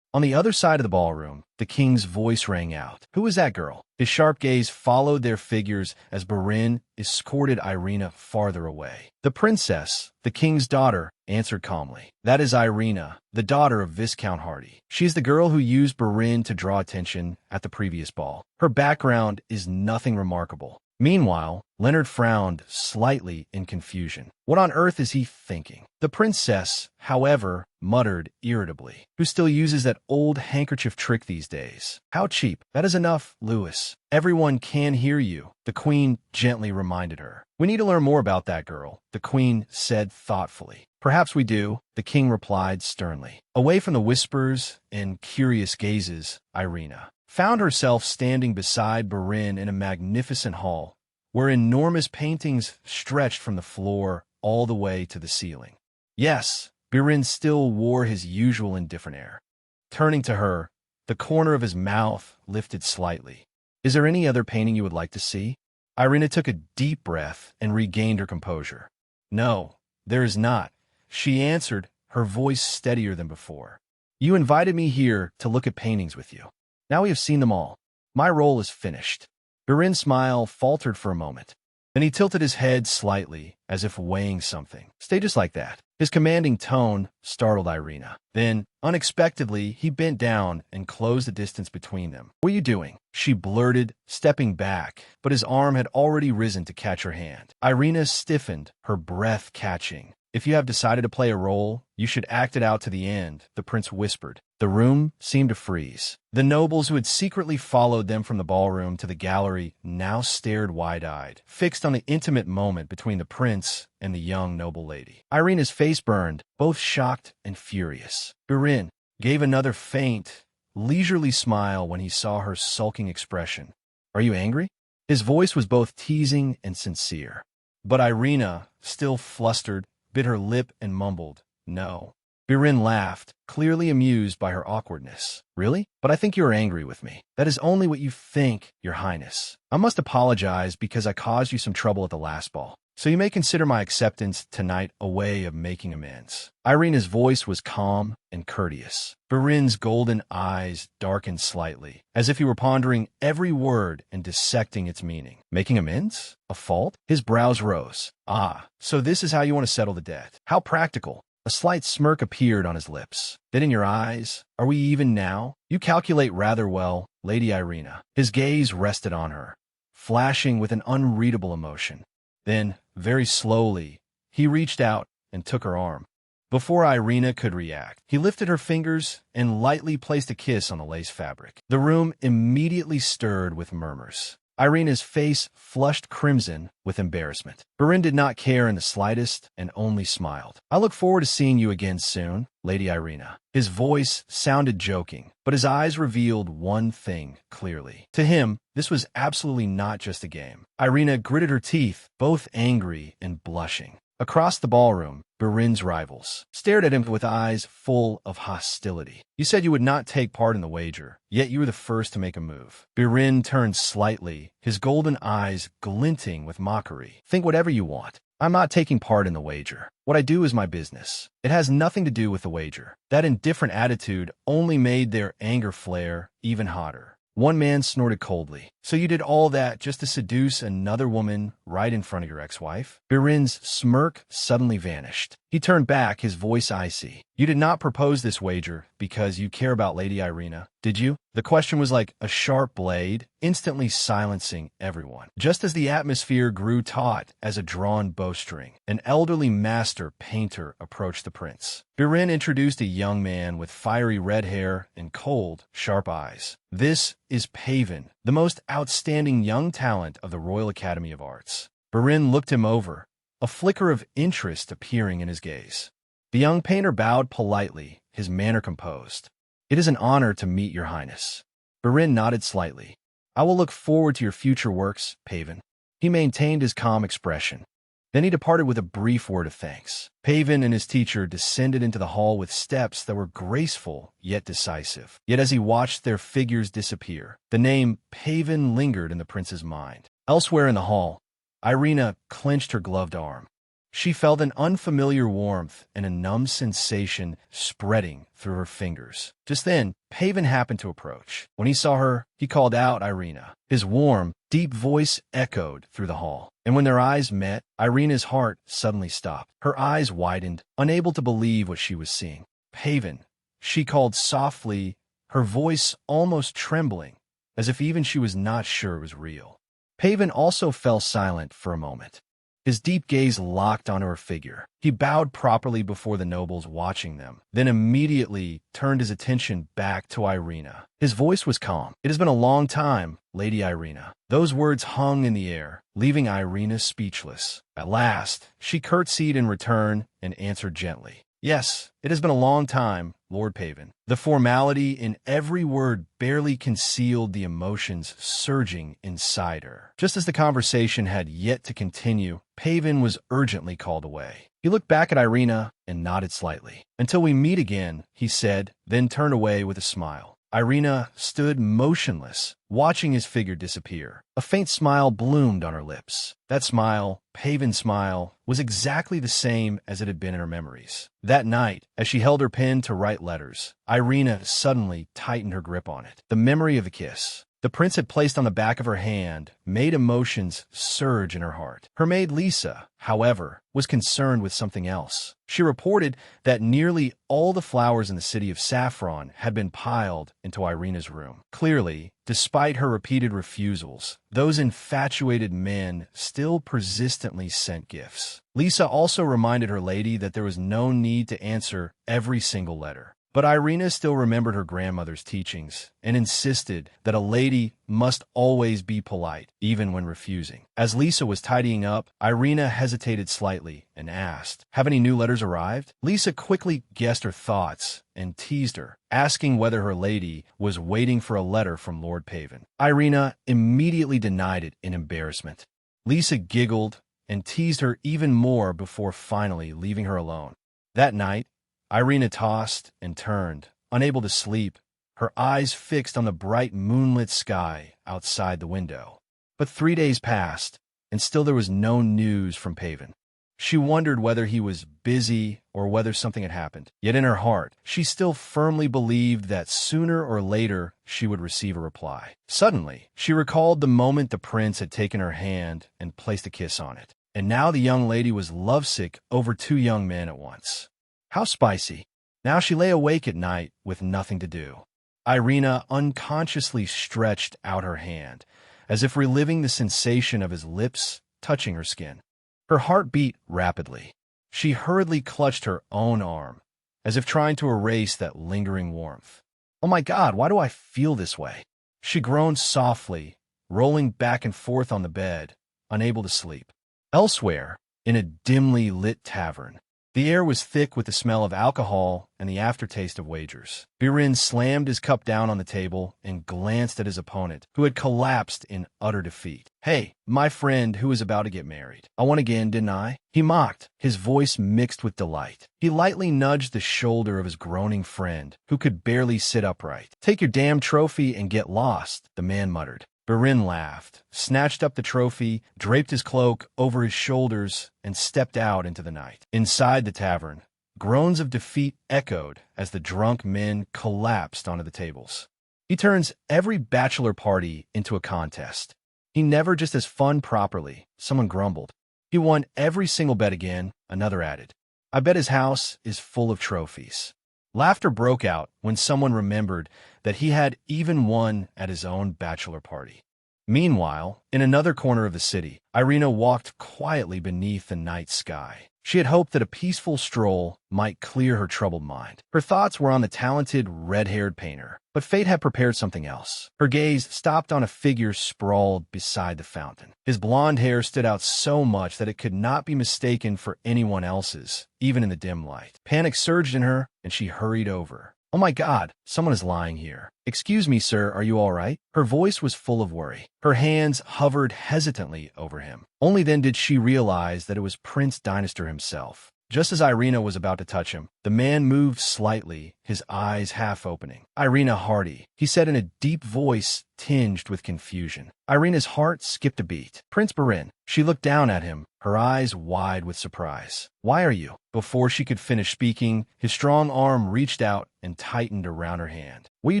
on the other side of the ballroom, the king's voice rang out. "Who is that girl?" His sharp gaze followed their figures as Barin escorted Irina farther away. "The princess, the king's daughter," answered calmly. "That is Irina, the daughter of Viscount Hardy. She is the girl who used Barin to draw attention at the previous ball. Her background is nothing remarkable." Meanwhile, Leonard frowned slightly in confusion. What on earth is he thinking? The princess, however, muttered irritably. "Who still uses that old handkerchief trick these days? How cheap." "That is enough, Louis. Everyone can hear you," the queen gently reminded her. "We need to learn more about that girl," the queen said thoughtfully. "Perhaps we do," the king replied sternly. Away from the whispers and curious gazes, Irina found herself standing beside Barin in a magnificent hall, where enormous paintings stretched from the floor all the way to the ceiling. Yes, Barin still wore his usual indifferent air. Turning to her, the corner of his mouth lifted slightly. "Is there any other painting you would like to see?" Irina took a deep breath and regained her composure. "No, there is not," she answered, her voice steadier than before. "You invited me here to look at paintings with you. Now we have seen them all. My role is finished." Barin's smile faltered for a moment. Then he tilted his head slightly, as if weighing something. "Stay just like that." His commanding tone startled Irina. Then, unexpectedly, he bent down and closed the distance between them. "What are you doing?" she blurted, stepping back, but his arm had already risen to catch her hand. Irina stiffened, her breath catching. "If you have decided to play a role, you should act it out to the end," the prince whispered. The room seemed to freeze. The nobles who had secretly followed them from the ballroom to the gallery now stared wide-eyed, fixed on the intimate moment between the prince and the young noble lady. Irina's face burned, both shocked and furious. Barin gave another faint, leisurely smile when he saw her sulking expression. "Are you angry?" His voice was both teasing and sincere. But Irina, still flustered, bit her lip and mumbled, "No." Barin laughed, clearly amused by her awkwardness. "Really? But I think you are angry with me." "That is only what you think, your highness. I must apologize because I caused you some trouble at the last ball. So you may consider my acceptance tonight a way of making amends." Irina's voice was calm and courteous. Barin's golden eyes darkened slightly, as if he were pondering every word and dissecting its meaning. "Making amends? A fault?" His brows rose. "Ah, so this is how you want to settle the debt. How practical." A slight smirk appeared on his lips. "Then in your eyes, are we even now? You calculate rather well, Lady Irina." His gaze rested on her, flashing with an unreadable emotion. Then, very slowly, he reached out and took her arm. Before Irina could react, he lifted her fingers and lightly placed a kiss on the lace fabric. The room immediately stirred with murmurs. Irina's face flushed crimson with embarrassment. Barin did not care in the slightest and only smiled. "I look forward to seeing you again soon, Lady Irina." His voice sounded joking, but his eyes revealed one thing clearly. To him, this was absolutely not just a game. Irina gritted her teeth, both angry and blushing. Across the ballroom, Barin's rivals stared at him with eyes full of hostility. "You said you would not take part in the wager, yet you were the first to make a move." Barin turned slightly, his golden eyes glinting with mockery. "Think whatever you want. I'm not taking part in the wager. What I do is my business. It has nothing to do with the wager." That indifferent attitude only made their anger flare even hotter. One man snorted coldly. "So you did all that just to seduce another woman right in front of your ex-wife?" Barin's smirk suddenly vanished. He turned back, his voice icy. You did not propose this wager because you care about Lady Irina, did you? The question was like a sharp blade, instantly silencing everyone. Just as the atmosphere grew taut as a drawn bowstring, an elderly master painter approached the prince. Birin introduced a young man with fiery red hair and cold, sharp eyes. This is Pavan, the most outstanding young talent of the Royal Academy of Arts. Birin looked him over, a flicker of interest appearing in his gaze. The young painter bowed politely, his manner composed. It is an honor to meet your highness. Birin nodded slightly. I will look forward to your future works, Pavan. He maintained his calm expression. Then he departed with a brief word of thanks. Pavan and his teacher descended into the hall with steps that were graceful yet decisive. Yet as he watched their figures disappear, the name Pavan lingered in the prince's mind. Elsewhere in the hall, Irina clenched her gloved arm. She felt an unfamiliar warmth and a numb sensation spreading through her fingers. Just then, Pavan happened to approach. When he saw her, he called out Irina. His warm, deep voice echoed through the hall. And when their eyes met, Irina's heart suddenly stopped. Her eyes widened, unable to believe what she was seeing. Pavan, she called softly, her voice almost trembling, as if even she was not sure it was real. Pavan also fell silent for a moment. His deep gaze locked onto her figure. He bowed properly before the nobles watching them, then immediately turned his attention back to Irina. His voice was calm. It has been a long time, Lady Irina. Those words hung in the air, leaving Irina speechless. At last, she curtsied in return and answered gently. Yes, it has been a long time, Lord Pavan. The formality in every word barely concealed the emotions surging inside her. Just as the conversation had yet to continue, Pavan was urgently called away. He looked back at Irina and nodded slightly. Until we meet again, he said, then turned away with a smile. Irina stood motionless, watching his figure disappear. A faint smile bloomed on her lips. That smile, Pavan's smile, was exactly the same as it had been in her memories. That night, as she held her pen to write letters, Irina suddenly tightened her grip on it. The memory of the kiss the prince had placed on the back of her hand made emotions surge in her heart. Her maid Lisa, however, was concerned with something else. She reported that nearly all the flowers in the city of Saffron had been piled into Irina's room. Clearly, despite her repeated refusals, those infatuated men still persistently sent gifts. Lisa also reminded her lady that there was no need to answer every single letter. But Irina still remembered her grandmother's teachings and insisted that a lady must always be polite, even when refusing. As Lisa was tidying up, Irina hesitated slightly and asked, "Have any new letters arrived?" Lisa quickly guessed her thoughts and teased her, asking whether her lady was waiting for a letter from Lord Pavan. Irina immediately denied it in embarrassment. Lisa giggled and teased her even more before finally leaving her alone. That night, Irina tossed and turned, unable to sleep, her eyes fixed on the bright moonlit sky outside the window. But 3 days passed, and still there was no news from Pavan. She wondered whether he was busy or whether something had happened. Yet in her heart, she still firmly believed that sooner or later she would receive a reply. Suddenly, she recalled the moment the prince had taken her hand and placed a kiss on it. And now the young lady was lovesick over 2 young men at once. How spicy. Now she lay awake at night with nothing to do. Irina unconsciously stretched out her hand, as if reliving the sensation of his lips touching her skin. Her heart beat rapidly. She hurriedly clutched her own arm, as if trying to erase that lingering warmth. Oh my God, why do I feel this way? She groaned softly, rolling back and forth on the bed, unable to sleep. Elsewhere, in a dimly lit tavern, the air was thick with the smell of alcohol and the aftertaste of wagers. Birin slammed his cup down on the table and glanced at his opponent, who had collapsed in utter defeat. "Hey, my friend who is about to get married. I won again, didn't I?" He mocked, his voice mixed with delight. He lightly nudged the shoulder of his groaning friend, who could barely sit upright. "Take your damn trophy and get lost," the man muttered. Birin laughed, snatched up the trophy, draped his cloak over his shoulders, and stepped out into the night. Inside the tavern, groans of defeat echoed as the drunk men collapsed onto the tables. He turns every bachelor party into a contest. He never just has fun properly, someone grumbled. He won every single bet again, another added. I bet his house is full of trophies. Laughter broke out when someone remembered that he had even one at his own bachelor party. Meanwhile, in another corner of the city, Irina walked quietly beneath the night sky. She had hoped that a peaceful stroll might clear her troubled mind. Her thoughts were on the talented, red-haired painter, but fate had prepared something else. Her gaze stopped on a figure sprawled beside the fountain. His blonde hair stood out so much that it could not be mistaken for anyone else's, even in the dim light. Panic surged in her, and she hurried over. "Oh my God, someone is lying here. Excuse me, sir, are you all right?" Her voice was full of worry. Her hands hovered hesitantly over him. Only then did she realize that it was Prince Dynastor himself. Just as Irina was about to touch him, the man moved slightly, his eyes half opening. "Irina Hardy," he said in a deep voice tinged with confusion. Irina's heart skipped a beat. "Prince Barin." She looked down at him, her eyes wide with surprise. "Why are you?" Before she could finish speaking, his strong arm reached out and tightened around her hand. "What are you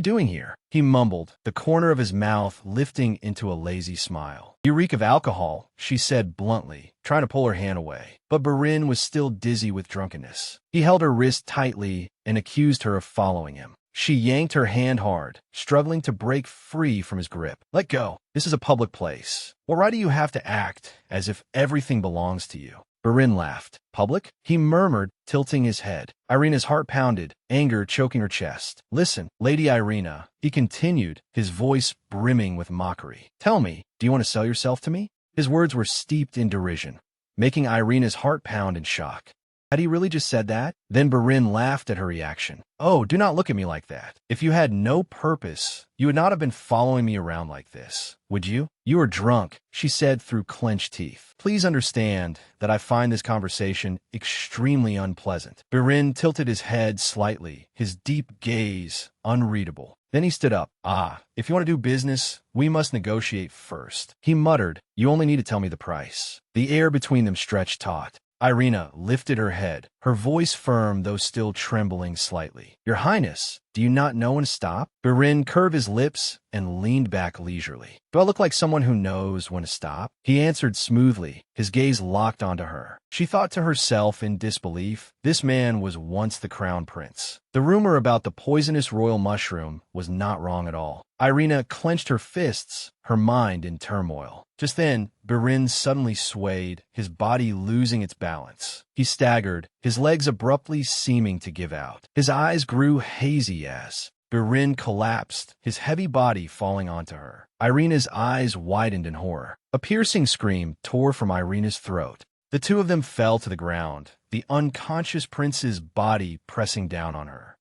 doing here?" he mumbled, the corner of his mouth lifting into a lazy smile. "You reek of alcohol," she said bluntly, trying to pull her hand away. But Barin was still dizzy with drunkenness. He held her wrist tightly and accused her of following him. She yanked her hand hard, struggling to break free from his grip. "Let go. This is a public place. Well, why do you have to act as if everything belongs to you?" Barin laughed. "Public?" he murmured, tilting his head. Irina's heart pounded, anger choking her chest. "Listen, Lady Irina," he continued, his voice brimming with mockery. "Tell me, do you want to sell yourself to me?" His words were steeped in derision, making Irina's heart pound in shock. Had he really just said that? Then Barin laughed at her reaction. "Oh, do not look at me like that. If you had no purpose, you would not have been following me around like this, would you?" "You are drunk," she said through clenched teeth. "Please understand that I find this conversation extremely unpleasant." Barin tilted his head slightly, his deep gaze unreadable. Then he stood up. "Ah, if you want to do business, we must negotiate first," he muttered. "You only need to tell me the price." The air between them stretched taut. Irina lifted her head, her voice firm though still trembling slightly. "Your Highness, do you not know when to stop?" Barin curved his lips and leaned back leisurely. "Do I look like someone who knows when to stop?" He answered smoothly, his gaze locked onto her. She thought to herself in disbelief, this man was once the crown prince. The rumor about the poisonous royal mushroom was not wrong at all. Irina clenched her fists, her mind in turmoil. Just then, Barin suddenly swayed, his body losing its balance. He staggered, his legs abruptly seeming to give out. His eyes grew hazy as Barin collapsed, his heavy body falling onto her. Irina's eyes widened in horror. A piercing scream tore from Irina's throat. The two of them fell to the ground, the unconscious prince's body pressing down on her.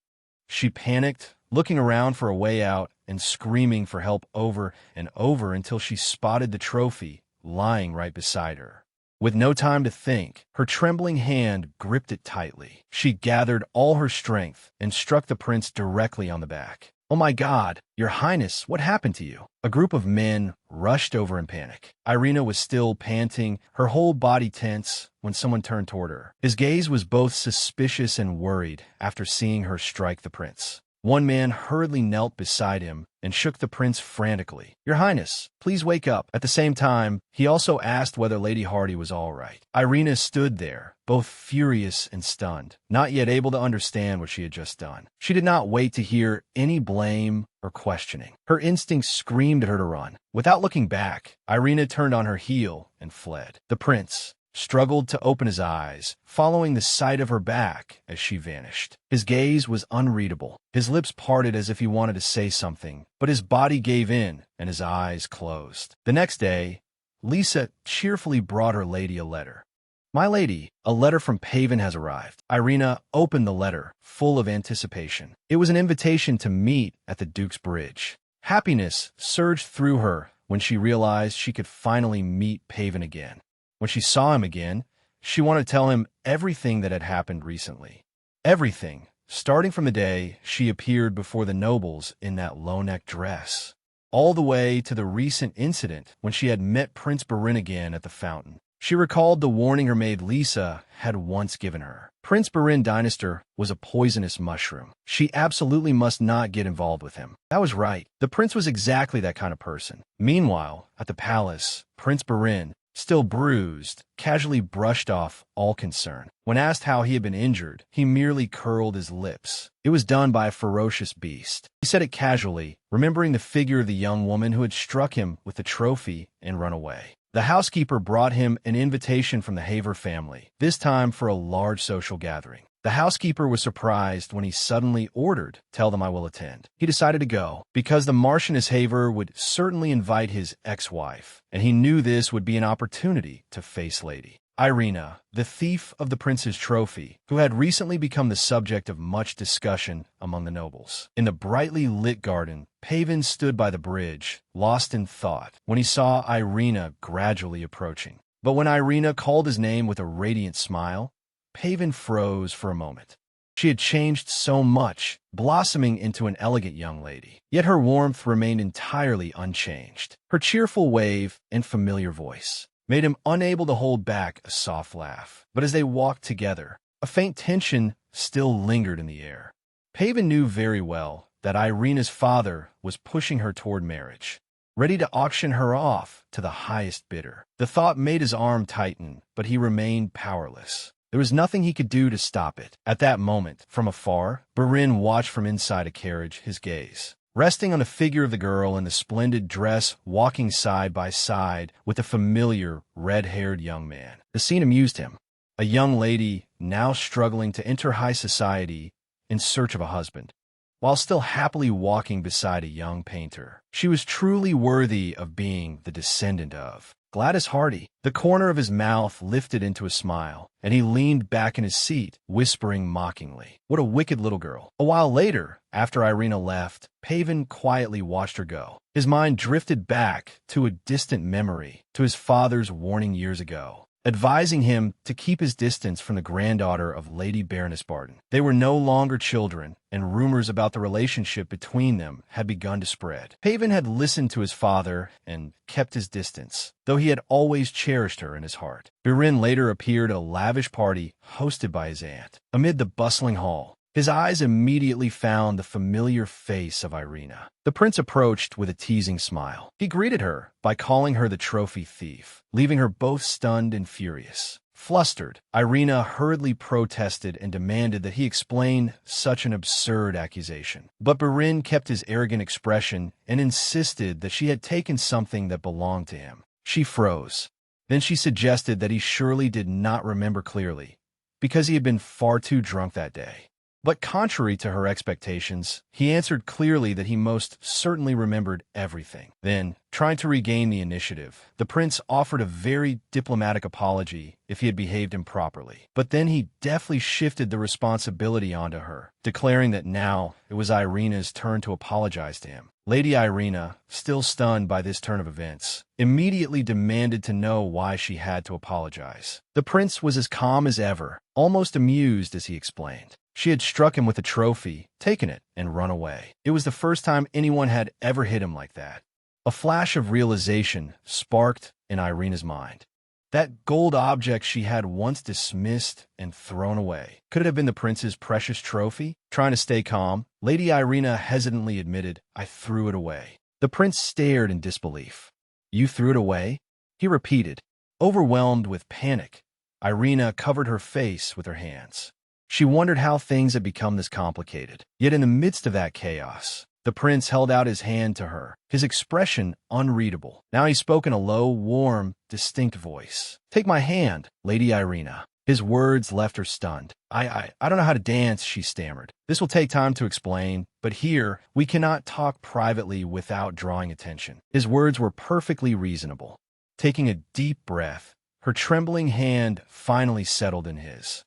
She panicked, looking around for a way out and screaming for help over and over until she spotted the trophy lying right beside her. With no time to think, her trembling hand gripped it tightly. She gathered all her strength and struck the prince directly on the back. "Oh my God, Your Highness, what happened to you?" A group of men rushed over in panic. Irina was still panting, her whole body tense, when someone turned toward her. His gaze was both suspicious and worried after seeing her strike the prince. One man hurriedly knelt beside him and shook the prince frantically. "Your Highness, please wake up." At the same time, he also asked whether Lady Hardy was all right. Irina stood there, both furious and stunned, not yet able to understand what she had just done. She did not wait to hear any blame or questioning. Her instincts screamed at her to run. Without looking back, Irina turned on her heel and fled. The prince struggled to open his eyes, following the sight of her back as she vanished. His gaze was unreadable. His lips parted as if he wanted to say something, but his body gave in and his eyes closed. The next day, Lisa cheerfully brought her lady a letter. "My lady, a letter from Paven has arrived." Irina opened the letter, full of anticipation. It was an invitation to meet at the Duke's Bridge. Happiness surged through her when she realized she could finally meet Paven again. When she saw him again, she wanted to tell him everything that had happened recently. Everything, starting from the day she appeared before the nobles in that low-neck dress, all the way to the recent incident when she had met Prince Barin again at the fountain. She recalled the warning her maid Lisa had once given her. Prince Barin Dynastor was a poisonous mushroom. She absolutely must not get involved with him. That was right. The prince was exactly that kind of person. Meanwhile, at the palace, Prince Barin, still bruised, casually brushed off all concern. When asked how he had been injured, he merely curled his lips. It was done by a ferocious beast. He said it casually, remembering the figure of the young woman who had struck him with the trophy and run away. The housekeeper brought him an invitation from the Haver family, this time for a large social gathering. The housekeeper was surprised when he suddenly ordered, "Tell them I will attend." He decided to go, because the Marchioness Haver would certainly invite his ex-wife, and he knew this would be an opportunity to face Lady Irina, the thief of the prince's trophy, who had recently become the subject of much discussion among the nobles. In the brightly lit garden, Pavin stood by the bridge, lost in thought, when he saw Irina gradually approaching. But when Irina called his name with a radiant smile, Pavin froze for a moment. She had changed so much, blossoming into an elegant young lady. Yet her warmth remained entirely unchanged. Her cheerful wave and familiar voice made him unable to hold back a soft laugh. But as they walked together, a faint tension still lingered in the air. Pavin knew very well that Irina's father was pushing her toward marriage, ready to auction her off to the highest bidder. The thought made his arm tighten, but he remained powerless. There was nothing he could do to stop it. At that moment, from afar, Burin watched from inside a carriage, his gaze resting on the figure of the girl in the splendid dress walking side by side with a familiar, red-haired young man. The scene amused him. A young lady now struggling to enter high society in search of a husband, while still happily walking beside a young painter. She was truly worthy of being the descendant of Gladys Hardy. The corner of his mouth lifted into a smile, and he leaned back in his seat, whispering mockingly, "What a wicked little girl." A while later, after Irina left, Pavin quietly watched her go. His mind drifted back to a distant memory, to his father's warning years ago, advising him to keep his distance from the granddaughter of Lady Baroness Barton. They were no longer children, and rumors about the relationship between them had begun to spread. Pavin had listened to his father and kept his distance, though he had always cherished her in his heart. Burin later appeared at a lavish party hosted by his aunt. Amid the bustling hall, his eyes immediately found the familiar face of Irina. The prince approached with a teasing smile. He greeted her by calling her the trophy thief, leaving her both stunned and furious. Flustered, Irina hurriedly protested and demanded that he explain such an absurd accusation. But Burin kept his arrogant expression and insisted that she had taken something that belonged to him. She froze. Then she suggested that he surely did not remember clearly, because he had been far too drunk that day. But contrary to her expectations, he answered clearly that he most certainly remembered everything. Then, trying to regain the initiative, the prince offered a very diplomatic apology if he had behaved improperly. But then he deftly shifted the responsibility onto her, declaring that now it was Irina's turn to apologize to him. Lady Irina, still stunned by this turn of events, immediately demanded to know why she had to apologize. The prince was as calm as ever, almost amused as he explained. She had struck him with a trophy, taken it, and run away. It was the first time anyone had ever hit him like that. A flash of realization sparked in Irina's mind. That gold object she had once dismissed and thrown away. Could it have been the prince's precious trophy? Trying to stay calm, Lady Irina hesitantly admitted, "I threw it away." The prince stared in disbelief. "You threw it away?" he repeated. Overwhelmed with panic, Irina covered her face with her hands. She wondered how things had become this complicated. Yet in the midst of that chaos, the prince held out his hand to her, his expression unreadable. Now he spoke in a low, warm, distinct voice. "Take my hand, Lady Irina." His words left her stunned. I don't know how to dance," she stammered. "This will take time to explain, but here, we cannot talk privately without drawing attention." His words were perfectly reasonable. Taking a deep breath, her trembling hand finally settled in his.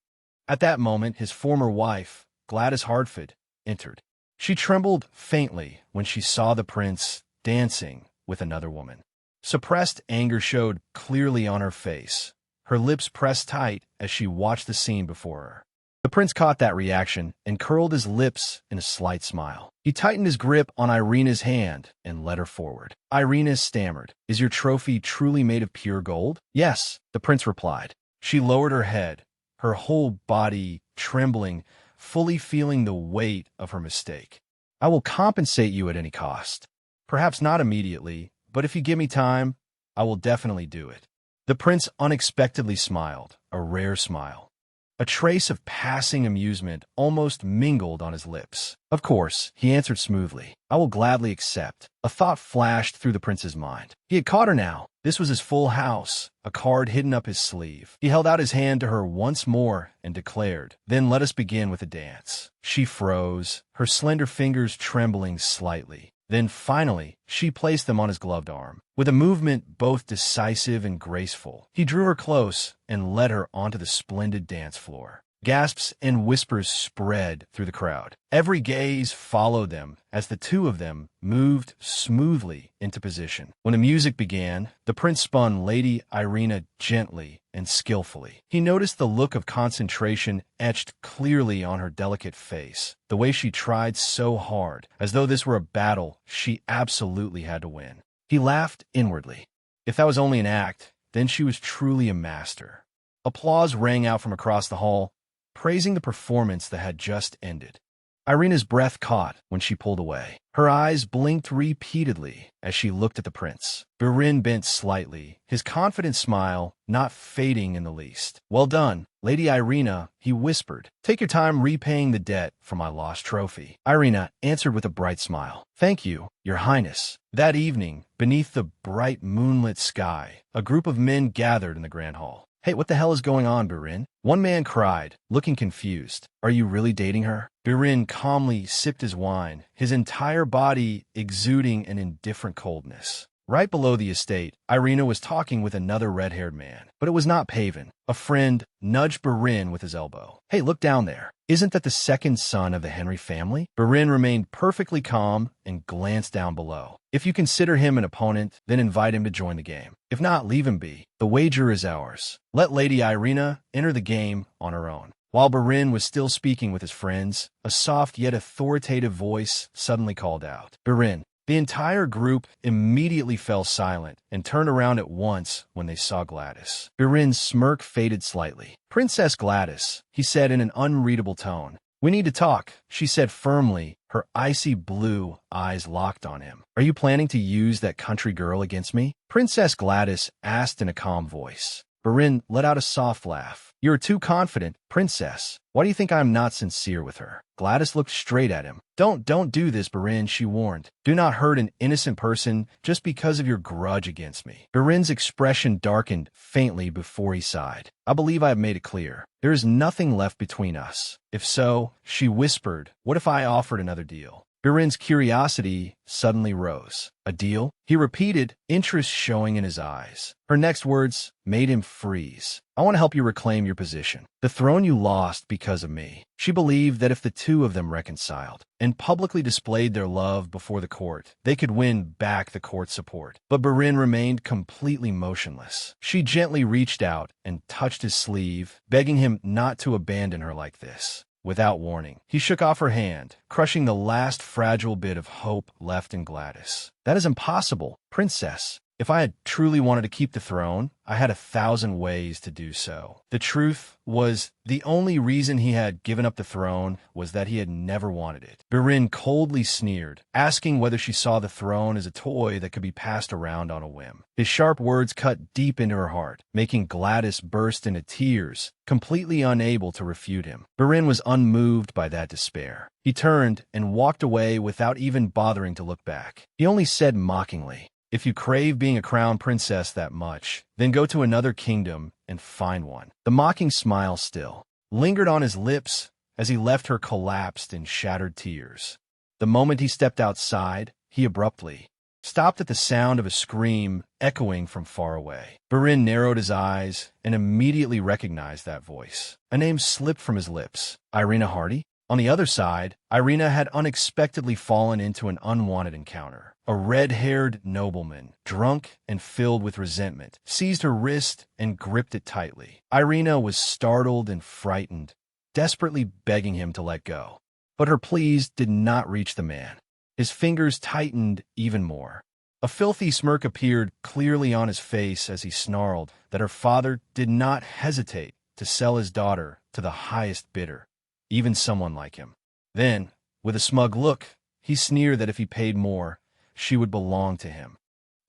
At that moment, his former wife, Gladys Hartford, entered. She trembled faintly when she saw the prince dancing with another woman. Suppressed anger showed clearly on her face. Her lips pressed tight as she watched the scene before her. The prince caught that reaction and curled his lips in a slight smile. He tightened his grip on Irina's hand and led her forward. Irina stammered, "Is your trophy truly made of pure gold?" "Yes," the prince replied. She lowered her head, her whole body trembling, fully feeling the weight of her mistake. "I will compensate you at any cost. Perhaps not immediately, but if you give me time, I will definitely do it." The prince unexpectedly smiled, a rare smile. A trace of passing amusement almost mingled on his lips. Of course, he answered smoothly. I will gladly accept. A thought flashed through the prince's mind. He had caught her now. This was his full house, a card hidden up his sleeve. He held out his hand to her once more and declared, "Then let us begin with a dance." She froze, her slender fingers trembling slightly. Then finally, she placed them on his gloved arm. With a movement both decisive and graceful, he drew her close and led her onto the splendid dance floor. Gasps and whispers spread through the crowd. Every gaze followed them as the two of them moved smoothly into position. When the music began, the prince spun Lady Irina gently and skillfully. He noticed the look of concentration etched clearly on her delicate face, the way she tried so hard, as though this were a battle she absolutely had to win. He laughed inwardly. If that was only an act, then she was truly a master. Applause rang out from across the hall, praising the performance that had just ended. Irina's breath caught when she pulled away. Her eyes blinked repeatedly as she looked at the prince. Birin bent slightly, his confident smile not fading in the least. "Well done, Lady Irina," he whispered. "Take your time repaying the debt for my lost trophy." Irina answered with a bright smile. "Thank you, Your Highness." That evening, beneath the bright moonlit sky, a group of men gathered in the grand hall. "Hey, what the hell is going on, Birin?" One man cried, looking confused. "Are you really dating her?" Birin calmly sipped his wine, his entire body exuding an indifferent coldness. Right below the estate, Irina was talking with another red-haired man. But it was not Pavan. A friend nudged Birin with his elbow. "Hey, look down there. Isn't that the second son of the Henry family?" Birin remained perfectly calm and glanced down below. "If you consider him an opponent, then invite him to join the game. If not, leave him be. The wager is ours. Let Lady Irina enter the game on her own." While Birin was still speaking with his friends, a soft yet authoritative voice suddenly called out, "Birin." The entire group immediately fell silent and turned around at once when they saw Gladys. Birin's smirk faded slightly. "Princess Gladys," he said in an unreadable tone. "We need to talk," she said firmly, her icy blue eyes locked on him. "Are you planning to use that country girl against me?" Princess Gladys asked in a calm voice. Birin let out a soft laugh. "You're too confident, Princess. Why do you think I'm not sincere with her?" Gladys looked straight at him. Don't do this, Birin," she warned. "Do not hurt an innocent person just because of your grudge against me." Birin's expression darkened faintly before he sighed. "I believe I have made it clear. There is nothing left between us. If so," she whispered, "what if I offered another deal?" Birin's curiosity suddenly rose. "A deal?" he repeated, interest showing in his eyes. Her next words made him freeze. "I want to help you reclaim your position. The throne you lost because of me." She believed that if the two of them reconciled and publicly displayed their love before the court, they could win back the court's support. But Birin remained completely motionless. She gently reached out and touched his sleeve, begging him not to abandon her like this. Without warning, he shook off her hand, crushing the last fragile bit of hope left in Gladys. "That is impossible, Princess. If I had truly wanted to keep the throne, I had 1,000 ways to do so." The truth was, the only reason he had given up the throne was that he had never wanted it. Birin coldly sneered, asking whether she saw the throne as a toy that could be passed around on a whim. His sharp words cut deep into her heart, making Gladys burst into tears, completely unable to refute him. Birin was unmoved by that despair. He turned and walked away without even bothering to look back. He only said mockingly, "If you crave being a crown princess that much, then go to another kingdom and find one." The mocking smile still lingered on his lips as he left her collapsed in shattered tears. The moment he stepped outside, he abruptly stopped at the sound of a scream echoing from far away. Birin narrowed his eyes and immediately recognized that voice. A name slipped from his lips. Irina Hardy? On the other side, Irina had unexpectedly fallen into an unwanted encounter. A red-haired nobleman, drunk and filled with resentment, seized her wrist and gripped it tightly. Irina was startled and frightened, desperately begging him to let go. But her pleas did not reach the man. His fingers tightened even more. A filthy smirk appeared clearly on his face as he snarled that her father did not hesitate to sell his daughter to the highest bidder, even someone like him. Then, with a smug look, he sneered that if he paid more, she would belong to him.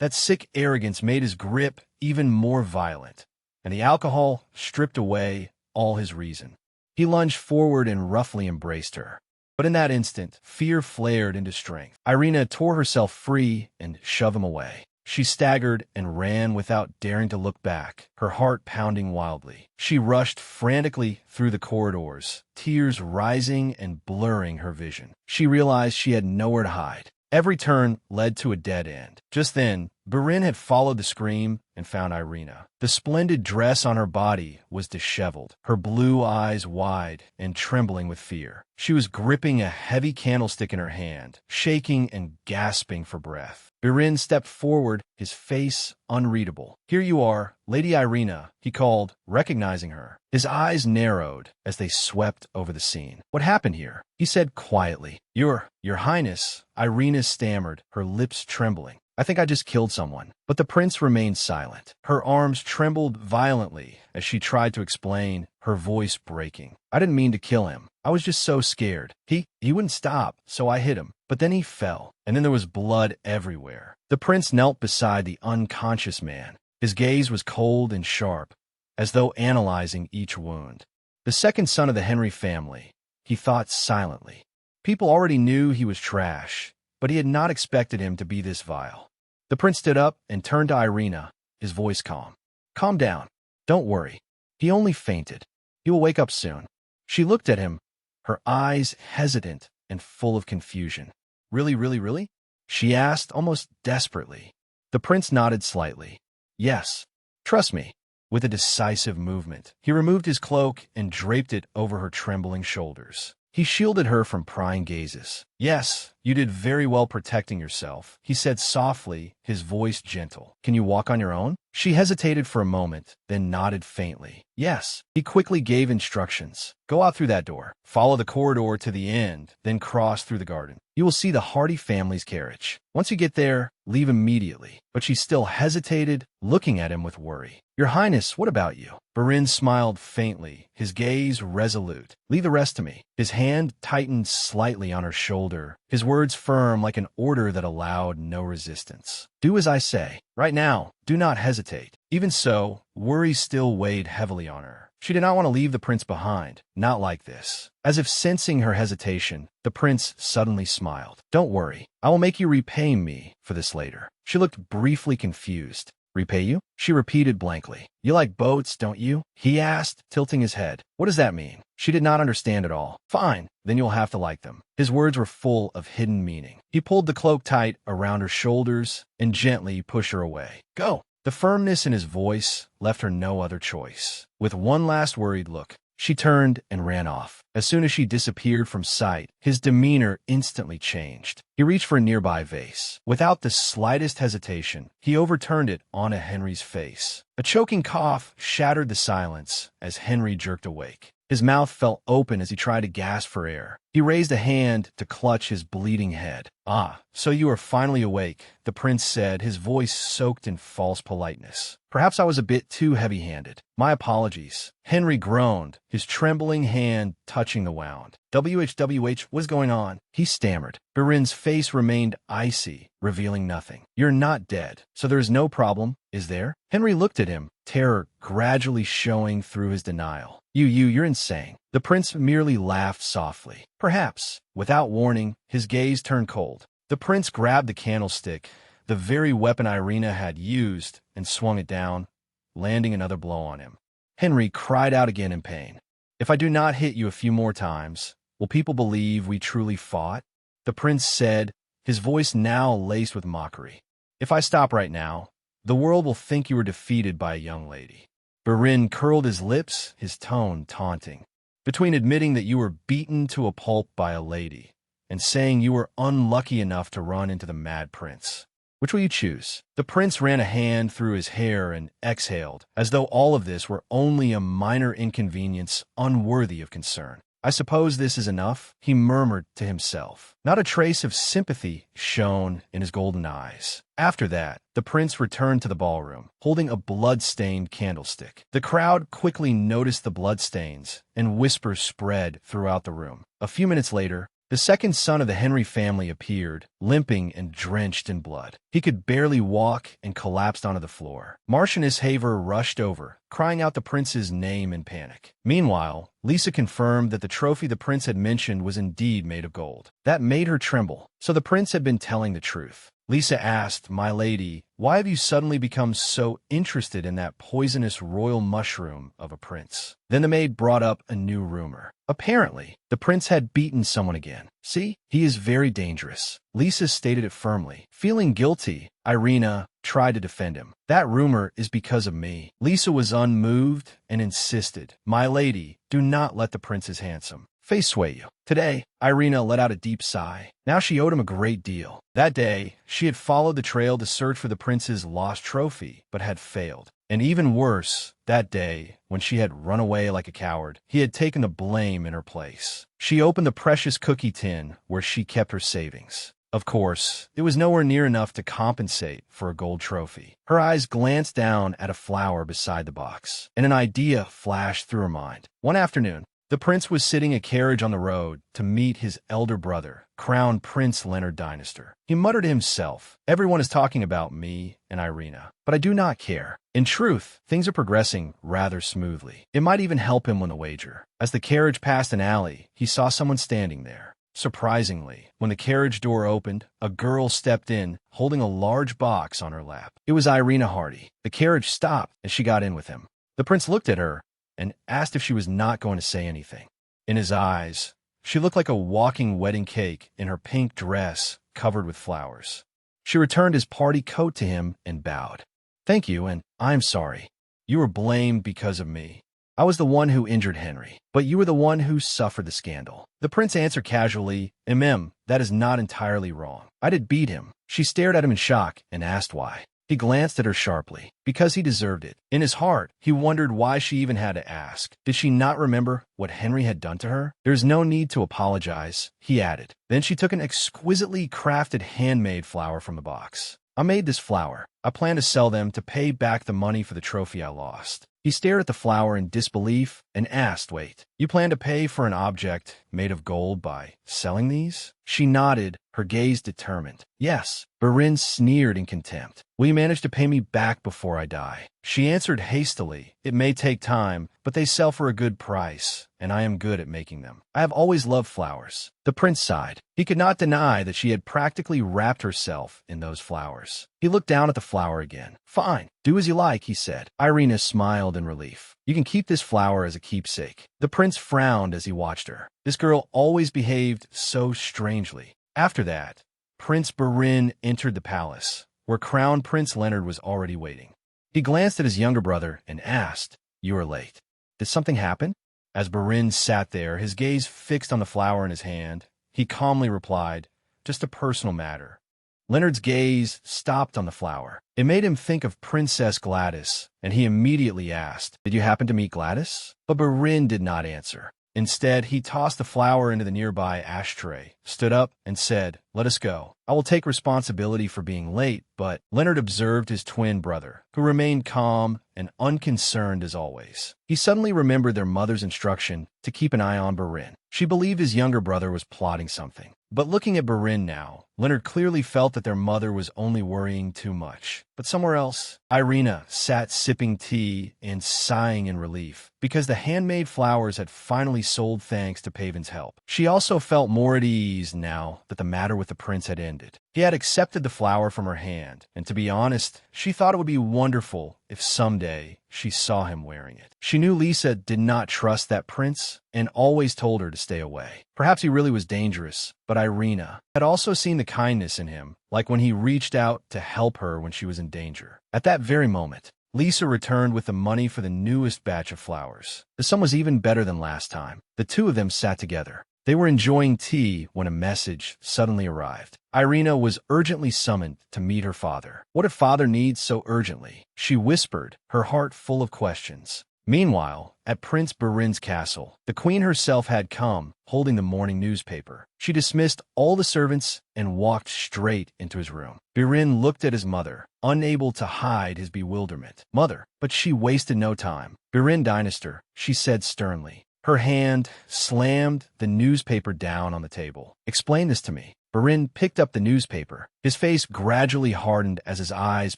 That sick arrogance made his grip even more violent, and the alcohol stripped away all his reason. He lunged forward and roughly embraced her. But in that instant, fear flared into strength. Irina tore herself free and shoved him away. She staggered and ran without daring to look back, her heart pounding wildly. She rushed frantically through the corridors, tears rising and blurring her vision. She realized she had nowhere to hide. Every turn led to a dead end. Just then, Burin had followed the scream and found Irina. The splendid dress on her body was disheveled, her blue eyes wide and trembling with fear. She was gripping a heavy candlestick in her hand, shaking and gasping for breath. Burin stepped forward, his face unreadable. "Here you are, Lady Irina," he called, recognizing her. His eyes narrowed as they swept over the scene. "What happened here?" he said quietly. Your Highness," Irina stammered, her lips trembling. "I think I just killed someone." But the prince remained silent. Her arms trembled violently as she tried to explain, her voice breaking. "I didn't mean to kill him. I was just so scared. He wouldn't stop, so I hit him. But then he fell, and then there was blood everywhere." The prince knelt beside the unconscious man. His gaze was cold and sharp, as though analyzing each wound. The second son of the Henry family, he thought silently. People already knew he was trash, but he had not expected him to be this vile. The prince stood up and turned to Irina, his voice calm. "Calm down. Don't worry. He only fainted. He will wake up soon." She looked at him, her eyes hesitant and full of confusion. Really? She asked almost desperately. The prince nodded slightly. "Yes, trust me." With a decisive movement, he removed his cloak and draped it over her trembling shoulders. He shielded her from prying gazes. "Yes, you did very well protecting yourself," he said softly, his voice gentle. "Can you walk on your own?" She hesitated for a moment, then nodded faintly. "Yes." He quickly gave instructions. "Go out through that door. Follow the corridor to the end, then cross through the garden. You will see the Hardy family's carriage. Once you get there, leave immediately." But she still hesitated, looking at him with worry. "Your Highness, what about you?" Burin smiled faintly, his gaze resolute. "Leave the rest to me." His hand tightened slightly on her shoulder, his words firm like an order that allowed no resistance. "Do as I say. Right now, do not hesitate." Even so, worry still weighed heavily on her. She did not want to leave the prince behind, not like this. As if sensing her hesitation, the prince suddenly smiled. "Don't worry. I will make you repay me for this later." She looked briefly confused. "Repay you?" she repeated blankly. "You like boats, don't you?" he asked, tilting his head. "What does that mean?" She did not understand at all. "Fine, then you'll have to like them." His words were full of hidden meaning. He pulled the cloak tight around her shoulders and gently pushed her away. "Go." The firmness in his voice left her no other choice. With one last worried look, she turned and ran off. As soon as she disappeared from sight, his demeanor instantly changed. He reached for a nearby vase. Without the slightest hesitation, he overturned it onto Henry's face. A choking cough shattered the silence as Henry jerked awake. His mouth fell open as he tried to gasp for air. He raised a hand to clutch his bleeding head. "Ah, so you are finally awake," the prince said, his voice soaked in false politeness. "Perhaps I was a bit too heavy-handed. My apologies." Henry groaned, his trembling hand touching the wound. "WHWH, what's going on?" he stammered. Burin's face remained icy, revealing nothing. "You're not dead, so there is no problem, is there?" Henry looked at him, terror gradually showing through his denial. You're insane." The prince merely laughed softly. "Perhaps." Without warning, his gaze turned cold. The prince grabbed the candlestick, the very weapon Irina had used, and swung it down, landing another blow on him. Henry cried out again in pain. "If I do not hit you a few more times, will people believe we truly fought?" The prince said, his voice now laced with mockery. "If I stop right now, the world will think you were defeated by a young lady." Burin curled his lips, his tone taunting. "Between admitting that you were beaten to a pulp by a lady and saying you were unlucky enough to run into the mad prince, which will you choose?" The prince ran a hand through his hair and exhaled, as though all of this were only a minor inconvenience unworthy of concern. "I suppose this is enough," he murmured to himself. Not a trace of sympathy shone in his golden eyes. After that, the prince returned to the ballroom, holding a blood-stained candlestick. The crowd quickly noticed the bloodstains, and whispers spread throughout the room. A few minutes later, The second son of the Henry family appeared, limping and drenched in blood. He could barely walk and collapsed onto the floor. Marchioness Haver rushed over, crying out the prince's name in panic. Meanwhile, Lisa confirmed that the trophy the prince had mentioned was indeed made of gold. That made her tremble. So the prince had been telling the truth. Lisa asked, "My lady, why have you suddenly become so interested in that poisonous royal mushroom of a prince?" Then the maid brought up a new rumor. Apparently, the prince had beaten someone again. "See, he is very dangerous." Lisa stated it firmly. Feeling guilty, Irina tried to defend him. "That rumor is because of me." Lisa was unmoved and insisted, "My lady, do not let the prince's handsome face sway you." Today, Irina let out a deep sigh. Now she owed him a great deal. That day, she had followed the trail to search for the prince's lost trophy, but had failed. And even worse, that day, when she had run away like a coward, he had taken the blame in her place. She opened the precious cookie tin where she kept her savings. Of course, it was nowhere near enough to compensate for a gold trophy. Her eyes glanced down at a flower beside the box, and an idea flashed through her mind. One afternoon, the prince was sitting in a carriage on the road to meet his elder brother, Crown Prince Leonard Dinister. He muttered to himself, "Everyone is talking about me and Irina, but I do not care. In truth, things are progressing rather smoothly. It might even help him win the wager." As the carriage passed an alley, he saw someone standing there. Surprisingly, when the carriage door opened, a girl stepped in, holding a large box on her lap. It was Irina Hardy. The carriage stopped as she got in with him. The prince looked at her and asked if she was not going to say anything. In his eyes, she looked like a walking wedding cake in her pink dress covered with flowers. She returned his party coat to him and bowed. "Thank you, and I'm sorry. You were blamed because of me. I was the one who injured Henry, but you were the one who suffered the scandal." The prince answered casually, That is not entirely wrong. I did beat him." She stared at him in shock and asked why. He glanced at her sharply. Because he deserved it. In his heart, he wondered why she even had to ask. Did she not remember what Henry had done to her? "There's no need to apologize," he added. Then she took an exquisitely crafted handmade flower from the box. "I made this flower. I plan to sell them to pay back the money for the trophy I lost." He stared at the flower in disbelief and asked, "Wait, you plan to pay for an object made of gold by selling these?" She nodded, her gaze determined. "Yes." Barin sneered in contempt. "Will you manage to pay me back before I die?" She answered hastily, "It may take time, but they sell for a good price, and I am good at making them. I have always loved flowers." The prince sighed. He could not deny that she had practically wrapped herself in those flowers. He looked down at the flower again. "Fine, do as you like," he said. Irina smiled in relief. "You can keep this flower as a keepsake." The prince frowned as he watched her. This girl always behaved so strangely. After that, Prince Barin entered the palace, where Crown Prince Leonard was already waiting. He glanced at his younger brother and asked, "You are late. Did something happen?" As Barin sat there, his gaze fixed on the flower in his hand, he calmly replied, "Just a personal matter." Leonard's gaze stopped on the flower. It made him think of Princess Gladys, and he immediately asked, "Did you happen to meet Gladys?" But Barin did not answer. Instead, he tossed the flower into the nearby ashtray, stood up, and said, "Let us go. I will take responsibility for being late," but Leonard observed his twin brother, who remained calm and unconcerned as always. He suddenly remembered their mother's instruction to keep an eye on Barin. She believed his younger brother was plotting something. But looking at Barin now, Leonard clearly felt that their mother was only worrying too much. But somewhere else, Irina sat sipping tea and sighing in relief, because the handmade flowers had finally sold thanks to Pavin's help. She also felt more at ease now that the matter with the prince had ended. He had accepted the flower from her hand, and to be honest, she thought it would be wonderful if someday she saw him wearing it. She knew Lisa did not trust that prince and always told her to stay away. Perhaps he really was dangerous, but Irina had also seen the kindness in him, like when he reached out to help her when she was in danger. At that very moment, Lisa returned with the money for the newest batch of flowers. The sum was even better than last time. The two of them sat together. They were enjoying tea when a message suddenly arrived. Irina was urgently summoned to meet her father. What did father need so urgently? She whispered, her heart full of questions. Meanwhile, at Prince Barin's castle, the queen herself had come, holding the morning newspaper. She dismissed all the servants and walked straight into his room. Barin looked at his mother, unable to hide his bewilderment. "Mother," but she wasted no time. "Barin Dinister," she said sternly, Her hand slammed the newspaper down on the table. "Explain this to me." Barin picked up the newspaper. His face gradually hardened as his eyes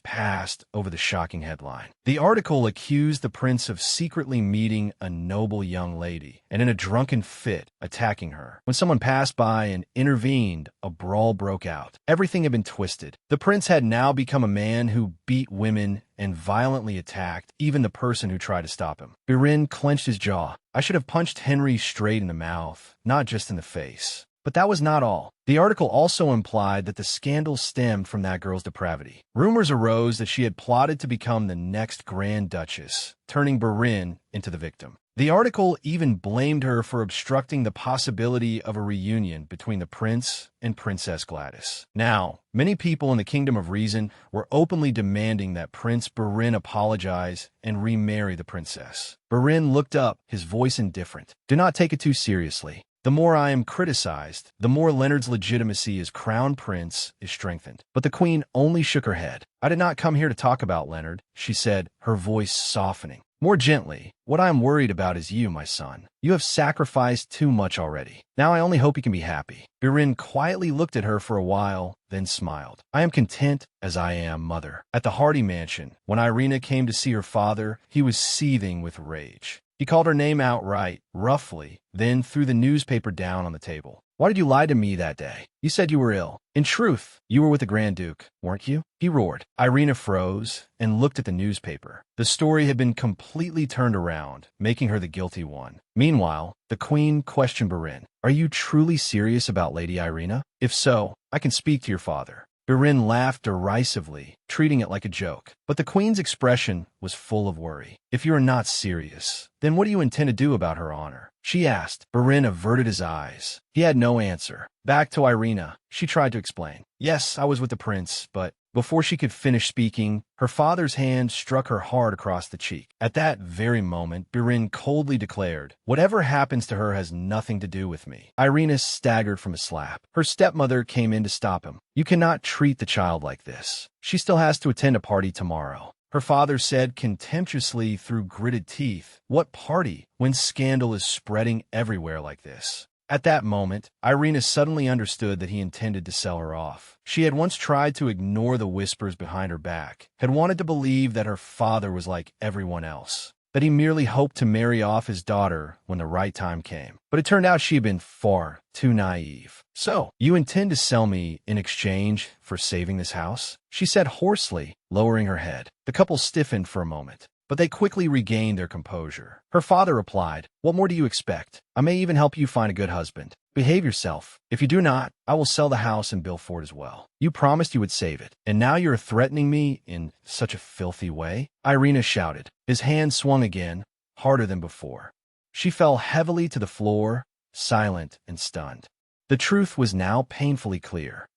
passed over the shocking headline. The article accused the prince of secretly meeting a noble young lady and in a drunken fit attacking her. When someone passed by and intervened, a brawl broke out. Everything had been twisted. The prince had now become a man who beat women and violently attacked even the person who tried to stop him. Barin clenched his jaw. "I should have punched Henry straight in the mouth, not just in the face." But that was not all. The article also implied that the scandal stemmed from that girl's depravity. Rumors arose that she had plotted to become the next Grand Duchess, turning Barin into the victim. The article even blamed her for obstructing the possibility of a reunion between the prince and Princess Gladys. Now, many people in the Kingdom of Reason were openly demanding that Prince Barin apologize and remarry the princess. Barin looked up, his voice indifferent. "Do not take it too seriously. The more I am criticized, the more Leonard's legitimacy as crown prince is strengthened." But the queen only shook her head. "I did not come here to talk about Leonard," she said, her voice softening. More gently, "What I am worried about is you, my son. You have sacrificed too much already. Now I only hope you can be happy." Barin quietly looked at her for a while, then smiled. "I am content as I am, mother." At the Hardy mansion, when Irina came to see her father, he was seething with rage. He called her name outright, roughly, then threw the newspaper down on the table. "Why did you lie to me that day? You said you were ill. In truth, you were with the Grand Duke, weren't you?" he roared. Irina froze and looked at the newspaper. The story had been completely turned around, making her the guilty one. Meanwhile, the queen questioned Barin. "Are you truly serious about Lady Irina? If so, I can speak to your father." Barin laughed derisively, treating it like a joke. But the queen's expression was full of worry. "If you are not serious, then what do you intend to do about her honor?" she asked. Barin averted his eyes. He had no answer. Back to Irina, she tried to explain. "Yes, I was with the prince, but..." Before she could finish speaking, her father's hand struck her hard across the cheek. At that very moment, Barin coldly declared, "Whatever happens to her has nothing to do with me." Irina staggered from a slap. Her stepmother came in to stop him. "You cannot treat the child like this. She still has to attend a party tomorrow." Her father said contemptuously through gritted teeth, "What party, when scandal is spreading everywhere like this?" At that moment, Irina suddenly understood that he intended to sell her off. She had once tried to ignore the whispers behind her back, had wanted to believe that her father was like everyone else, that he merely hoped to marry off his daughter when the right time came. But it turned out she had been far too naive. "So, you intend to sell me in exchange for saving this house?" she said hoarsely, lowering her head. The couple stiffened for a moment, but they quickly regained their composure. Her father replied, "What more do you expect? I may even help you find a good husband. Behave yourself. If you do not, I will sell the house and bill for it as well. You promised you would save it, and now you're threatening me in such a filthy way?" Irina shouted. His hand swung again, harder than before. She fell heavily to the floor, silent and stunned. The truth was now painfully clear.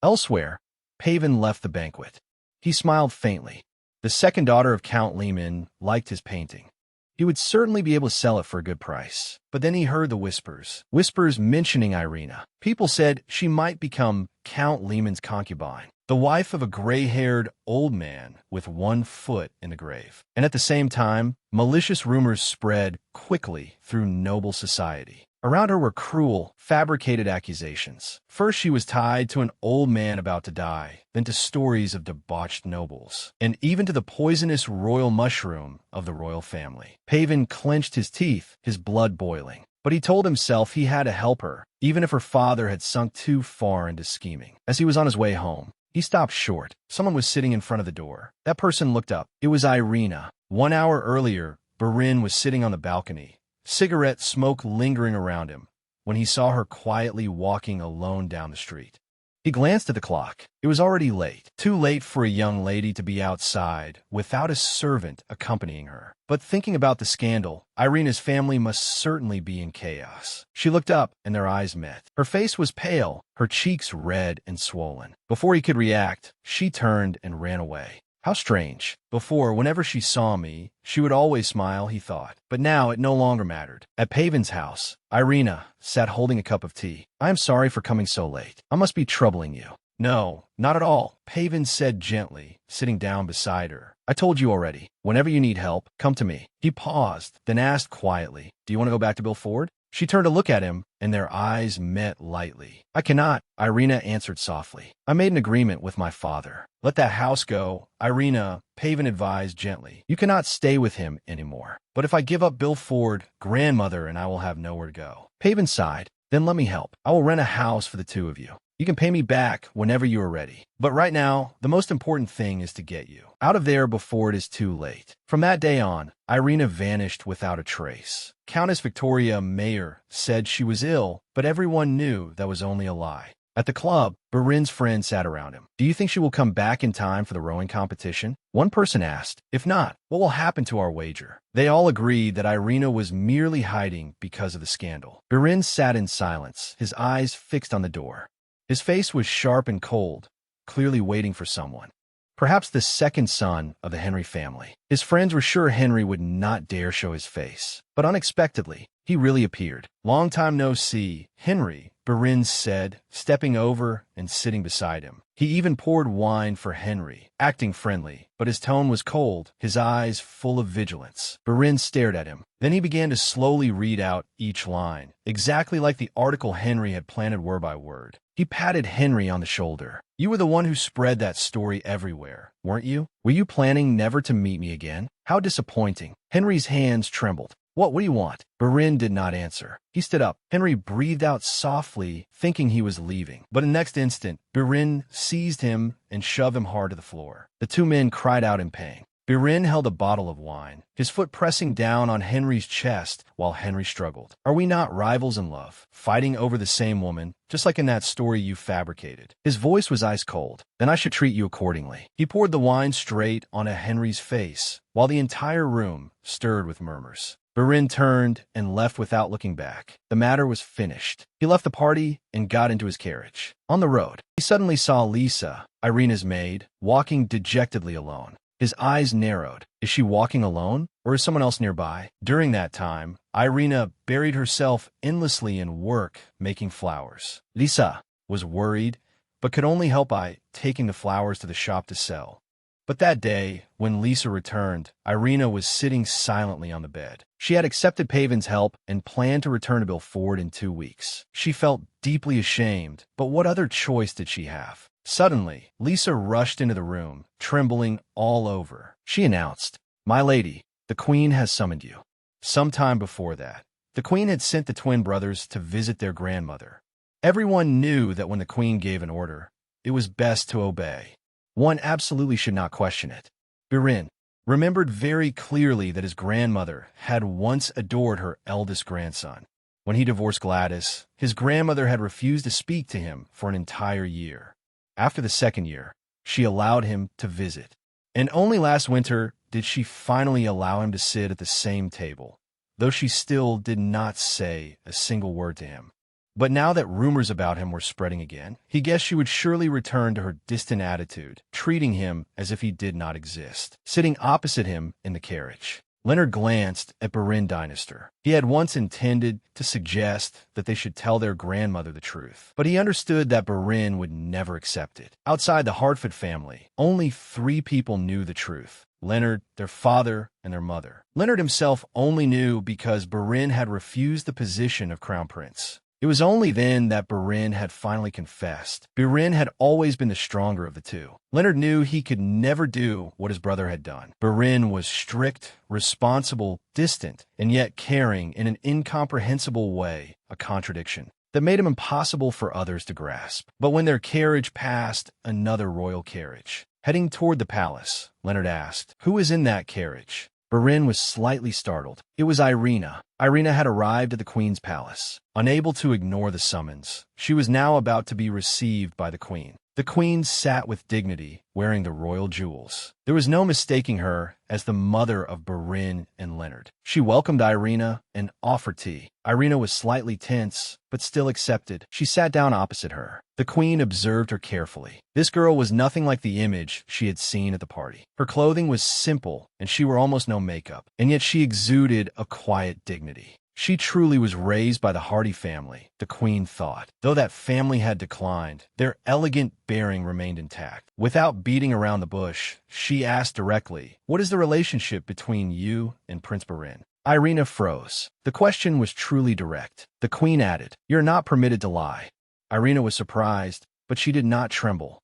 Elsewhere, Pavin left the banquet. He smiled faintly. The second daughter of Count Lehman liked his painting. He would certainly be able to sell it for a good price. But then he heard the whispers mentioning Irina. People said she might become Count Lehman's concubine, the wife of a gray-haired old man with one foot in the grave. And at the same time, malicious rumors spread quickly through noble society. Around her were cruel, fabricated accusations. First, she was tied to an old man about to die, then to stories of debauched nobles, and even to the poisonous royal mushroom of the royal family. Pavin clenched his teeth, his blood boiling. But he told himself he had to help her, even if her father had sunk too far into scheming. As he was on his way home, he stopped short. Someone was sitting in front of the door. That person looked up. It was Irina. 1 hour earlier, Barin was sitting on the balcony, cigarette smoke lingering around him, when he saw her quietly walking alone down the street. He glanced at the clock. It was already late, too late for a young lady to be outside without a servant accompanying her. But thinking about the scandal, Irina's family must certainly be in chaos. She looked up, and their eyes met. Her face was pale, her cheeks red and swollen. Before he could react, she turned and ran away. How strange. Before, whenever she saw me, she would always smile, he thought. But now it no longer mattered. At Pavin's house, Irina sat holding a cup of tea. "I am sorry for coming so late. I must be troubling you." "No, not at all," Pavin said gently, sitting down beside her. I told you already. Whenever you need help, come to me. He paused, then asked quietly, do you want to go back to Bill Ford? She turned to look at him, and their eyes met lightly. I cannot, Irina answered softly. I made an agreement with my father. Let that house go, Irina, Pavan advised gently. You cannot stay with him anymore. But if I give up Bill Ford, grandmother and I will have nowhere to go. Pavan sighed. Then let me help. I will rent a house for the two of you. You can pay me back whenever you are ready. But right now, the most important thing is to get you out of there before it is too late. From that day on, Irina vanished without a trace. Countess Victoria Mayer said she was ill, but everyone knew that was only a lie. At the club, Barin's friend sat around him. Do you think she will come back in time for the rowing competition? One person asked. If not, what will happen to our wager? They all agreed that Irina was merely hiding because of the scandal. Barin sat in silence, his eyes fixed on the door. His face was sharp and cold, clearly waiting for someone. Perhaps the second son of the Henry family. His friends were sure Henry would not dare show his face. But unexpectedly, he really appeared. Long time no see, Henry, Barin said, stepping over and sitting beside him. He even poured wine for Henry, acting friendly, but his tone was cold, his eyes full of vigilance. Barin stared at him. Then he began to slowly read out each line, exactly like the article Henry had planted word by word. He patted Henry on the shoulder. You were the one who spread that story everywhere, weren't you? Were you planning never to meet me again? How disappointing. Henry's hands trembled. What do you want? Barin did not answer. He stood up. Henry breathed out softly, thinking he was leaving. But in the next instant, Barin seized him and shoved him hard to the floor. The two men cried out in pain. Barin held a bottle of wine, his foot pressing down on Henry's chest while Henry struggled. Are we not rivals in love, fighting over the same woman, just like in that story you fabricated? His voice was ice cold. Then I should treat you accordingly. He poured the wine straight onto Henry's face, while the entire room stirred with murmurs. Barin turned and left without looking back. The matter was finished. He left the party and got into his carriage. On the road, he suddenly saw Lisa, Irina's maid, walking dejectedly alone. His eyes narrowed. Is she walking alone, or is someone else nearby? During that time, Irina buried herself endlessly in work, making flowers. Lisa was worried, but could only help by taking the flowers to the shop to sell. But that day, when Lisa returned, Irina was sitting silently on the bed. She had accepted Pavan's help and planned to return to Bill Ford in 2 weeks. She felt deeply ashamed, but what other choice did she have? Suddenly, Lisa rushed into the room, trembling all over. She announced, My lady, the Queen has summoned you. Sometime before that, the Queen had sent the twin brothers to visit their grandmother. Everyone knew that when the Queen gave an order, it was best to obey. One absolutely should not question it. Barin remembered very clearly that his grandmother had once adored her eldest grandson. When he divorced Gladys, his grandmother had refused to speak to him for an entire year. After the second year, she allowed him to visit. And only last winter did she finally allow him to sit at the same table, though she still did not say a single word to him. But now that rumors about him were spreading again, he guessed she would surely return to her distant attitude, treating him as if he did not exist. Sitting opposite him in the carriage, Leonard glanced at Barin Dinister. He had once intended to suggest that they should tell their grandmother the truth, but he understood that Barin would never accept it. Outside the Hartford family, only 3 people knew the truth: Leonard, their father, and their mother. Leonard himself only knew because Barin had refused the position of crown prince. It was only then that Barin had finally confessed. Barin had always been the stronger of the two. Leonard knew he could never do what his brother had done. Barin was strict, responsible, distant, and yet caring in an incomprehensible way, a contradiction that made him impossible for others to grasp. But when their carriage passed another royal carriage, heading toward the palace, Leonard asked, "Who is in that carriage?" Barin was slightly startled. It was Irina. Irina had arrived at the Queen's palace. Unable to ignore the summons, she was now about to be received by the Queen. The Queen sat with dignity, wearing the royal jewels. There was no mistaking her as the mother of Barin and Leonard. She welcomed Irina and offered tea. Irina was slightly tense, but still accepted. She sat down opposite her. The Queen observed her carefully. This girl was nothing like the image she had seen at the party. Her clothing was simple, and she wore almost no makeup, and yet she exuded a quiet dignity. She truly was raised by the Hardy family, the queen thought. Though that family had declined, their elegant bearing remained intact. Without beating around the bush, she asked directly, "What is the relationship between you and Prince Barin?" Irina froze. The question was truly direct. The queen added, "You're not permitted to lie." Irina was surprised, but she did not tremble.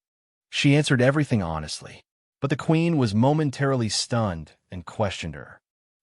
She answered everything honestly. But the queen was momentarily stunned and questioned her.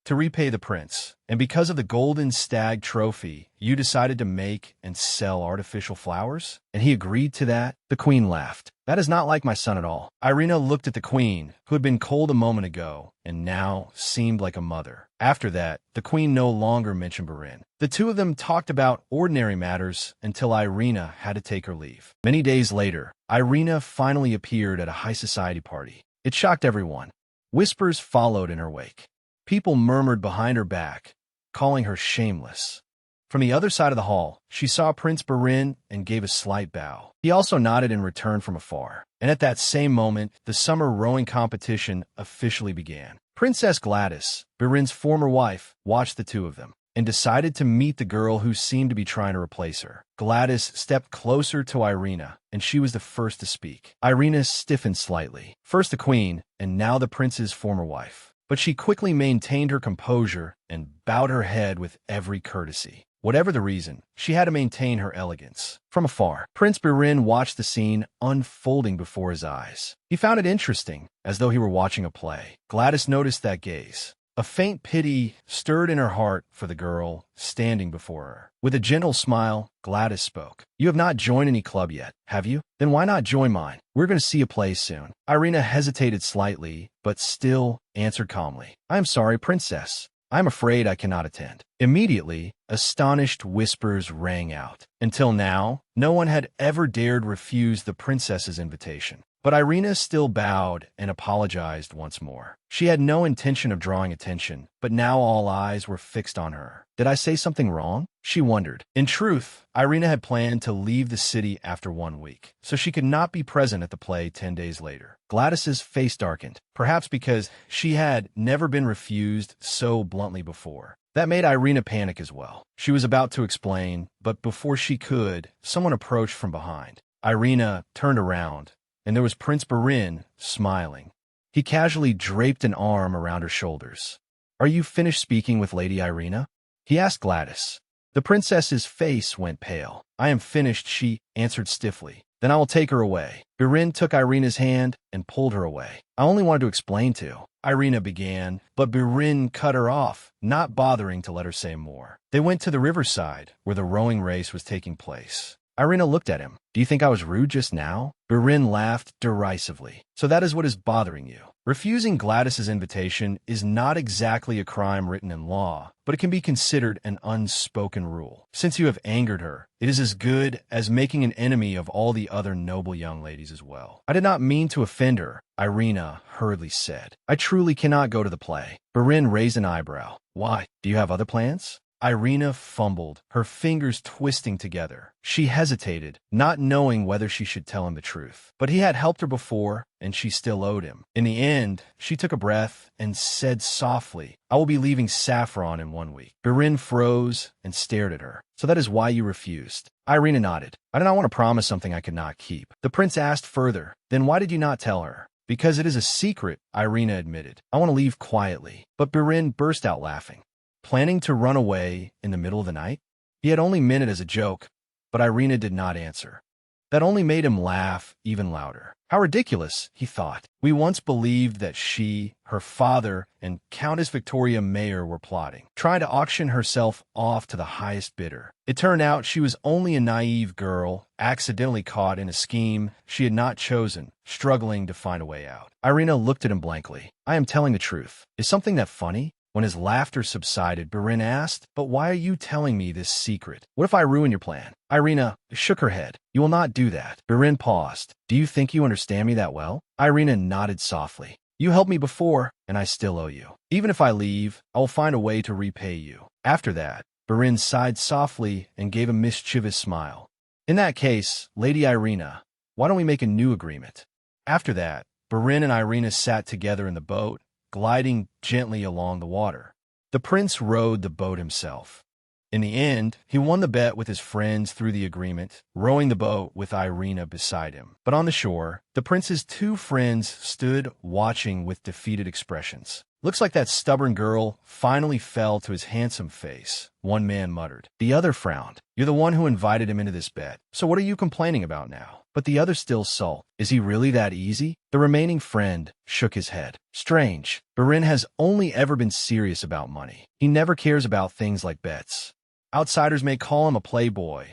"To repay the prince, and because of the golden stag trophy, you decided to make and sell artificial flowers? And he agreed to that?" The queen laughed. "That is not like my son at all." Irina looked at the queen, who had been cold a moment ago, and now seemed like a mother. After that, the queen no longer mentioned Barin. The two of them talked about ordinary matters until Irina had to take her leave. Many days later, Irina finally appeared at a high society party. It shocked everyone. Whispers followed in her wake. People murmured behind her back, calling her shameless. From the other side of the hall, she saw Prince Barin and gave a slight bow. He also nodded in return from afar. And at that same moment, the summer rowing competition officially began. Princess Gladys, Barin's former wife, watched the two of them and decided to meet the girl who seemed to be trying to replace her. Gladys stepped closer to Irina, and she was the first to speak. Irina stiffened slightly. First the queen, and now the prince's former wife. But she quickly maintained her composure and bowed her head with every courtesy. Whatever the reason, she had to maintain her elegance. From afar, Prince Barin watched the scene unfolding before his eyes. He found it interesting, as though he were watching a play. Gladys noticed that gaze. A faint pity stirred in her heart for the girl standing before her. With a gentle smile, Gladys spoke. "You have not joined any club yet, have you? Then why not join mine? We're going to see a play soon." Irina hesitated slightly, but still answered calmly. "I am sorry, princess. I am afraid I cannot attend." Immediately, astonished whispers rang out. Until now, no one had ever dared refuse the princess's invitation. But Irina still bowed and apologized once more. She had no intention of drawing attention, but now all eyes were fixed on her. Did I say something wrong? She wondered. In truth, Irina had planned to leave the city after 1 week, so she could not be present at the play 10 days later. Gladys's face darkened, perhaps because she had never been refused so bluntly before. That made Irina panic as well. She was about to explain, but before she could, someone approached from behind. Irina turned around, and there was Prince Barin, smiling. He casually draped an arm around her shoulders. "Are you finished speaking with Lady Irina?" he asked Gladys. The princess's face went pale. "I am finished," she answered stiffly. "Then I will take her away." Barin took Irina's hand and pulled her away. "I only wanted to explain to," Irina began, but Barin cut her off, not bothering to let her say more. They went to the riverside, where the rowing race was taking place. Irina looked at him. "Do you think I was rude just now?" Barin laughed derisively. "So that is what is bothering you." Refusing Gladys's invitation is not exactly a crime written in law, but it can be considered an unspoken rule. Since you have angered her, it is as good as making an enemy of all the other noble young ladies as well. "I did not mean to offend her," Irina hurriedly said. "I truly cannot go to the play." Barin raised an eyebrow. "Why? Do you have other plans?" Irina fumbled, her fingers twisting together. She hesitated, not knowing whether she should tell him the truth. But he had helped her before, and she still owed him. In the end, she took a breath and said softly, "I will be leaving Saffron in 1 week." Barin froze and stared at her. "So that is why you refused?" Irina nodded. "I did not want to promise something I could not keep." The prince asked further, "Then why did you not tell her?" "Because it is a secret," Irina admitted. "I want to leave quietly." But Barin burst out laughing. Planning to run away in the middle of the night? He had only meant it as a joke, but Irina did not answer. That only made him laugh even louder. How ridiculous, he thought. We once believed that she, her father, and Countess Victoria Mayer were plotting, trying to auction herself off to the highest bidder. It turned out she was only a naive girl, accidentally caught in a scheme she had not chosen, struggling to find a way out. Irina looked at him blankly. "I am telling the truth. Is something that funny?" When his laughter subsided, Barin asked, "But why are you telling me this secret? What if I ruin your plan?" Irina shook her head. "You will not do that." Barin paused. "Do you think you understand me that well?" Irina nodded softly. "You helped me before, and I still owe you. Even if I leave, I will find a way to repay you." After that, Barin sighed softly and gave a mischievous smile. "In that case, Lady Irina, why don't we make a new agreement?" After that, Barin and Irina sat together in the boat, gliding gently along the water. The prince rowed the boat himself. In the end, he won the bet with his friends through the agreement, rowing the boat with Irina beside him. But on the shore, the prince's two friends stood watching with defeated expressions. "Looks like that stubborn girl finally fell to his handsome face," one man muttered. The other frowned. "You're the one who invited him into this bet, so what are you complaining about now?" But the other still sulked. "Is he really that easy?" The remaining friend shook his head. "Strange. Barin has only ever been serious about money. He never cares about things like bets. Outsiders may call him a playboy,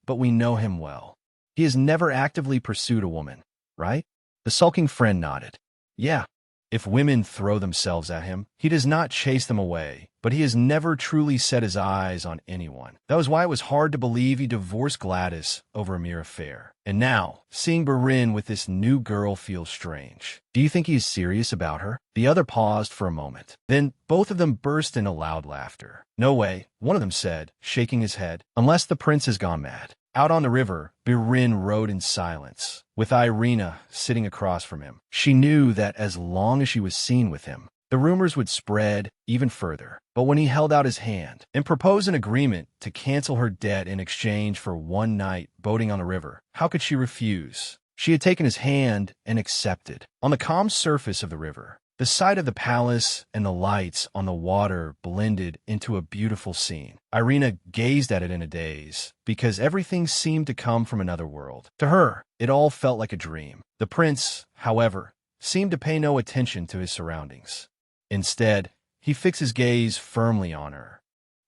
but we know him well. He has never actively pursued a woman, right?" The sulking friend nodded. "Yeah. If women throw themselves at him, he does not chase them away, but he has never truly set his eyes on anyone. That was why it was hard to believe he divorced Gladys over a mere affair. And now, seeing Barin with this new girl feels strange. Do you think he is serious about her?" The other paused for a moment. Then both of them burst into loud laughter. "No way," one of them said, shaking his head, "unless the prince has gone mad." Out on the river, Barin rowed in silence, with Irina sitting across from him. She knew that as long as she was seen with him, the rumors would spread even further. But when he held out his hand and proposed an agreement to cancel her debt in exchange for one night boating on the river, how could she refuse? She had taken his hand and accepted. On the calm surface of the river, the sight of the palace and the lights on the water blended into a beautiful scene. Irina gazed at it in a daze, because everything seemed to come from another world. To her, it all felt like a dream. The prince, however, seemed to pay no attention to his surroundings. Instead, he fixed his gaze firmly on her.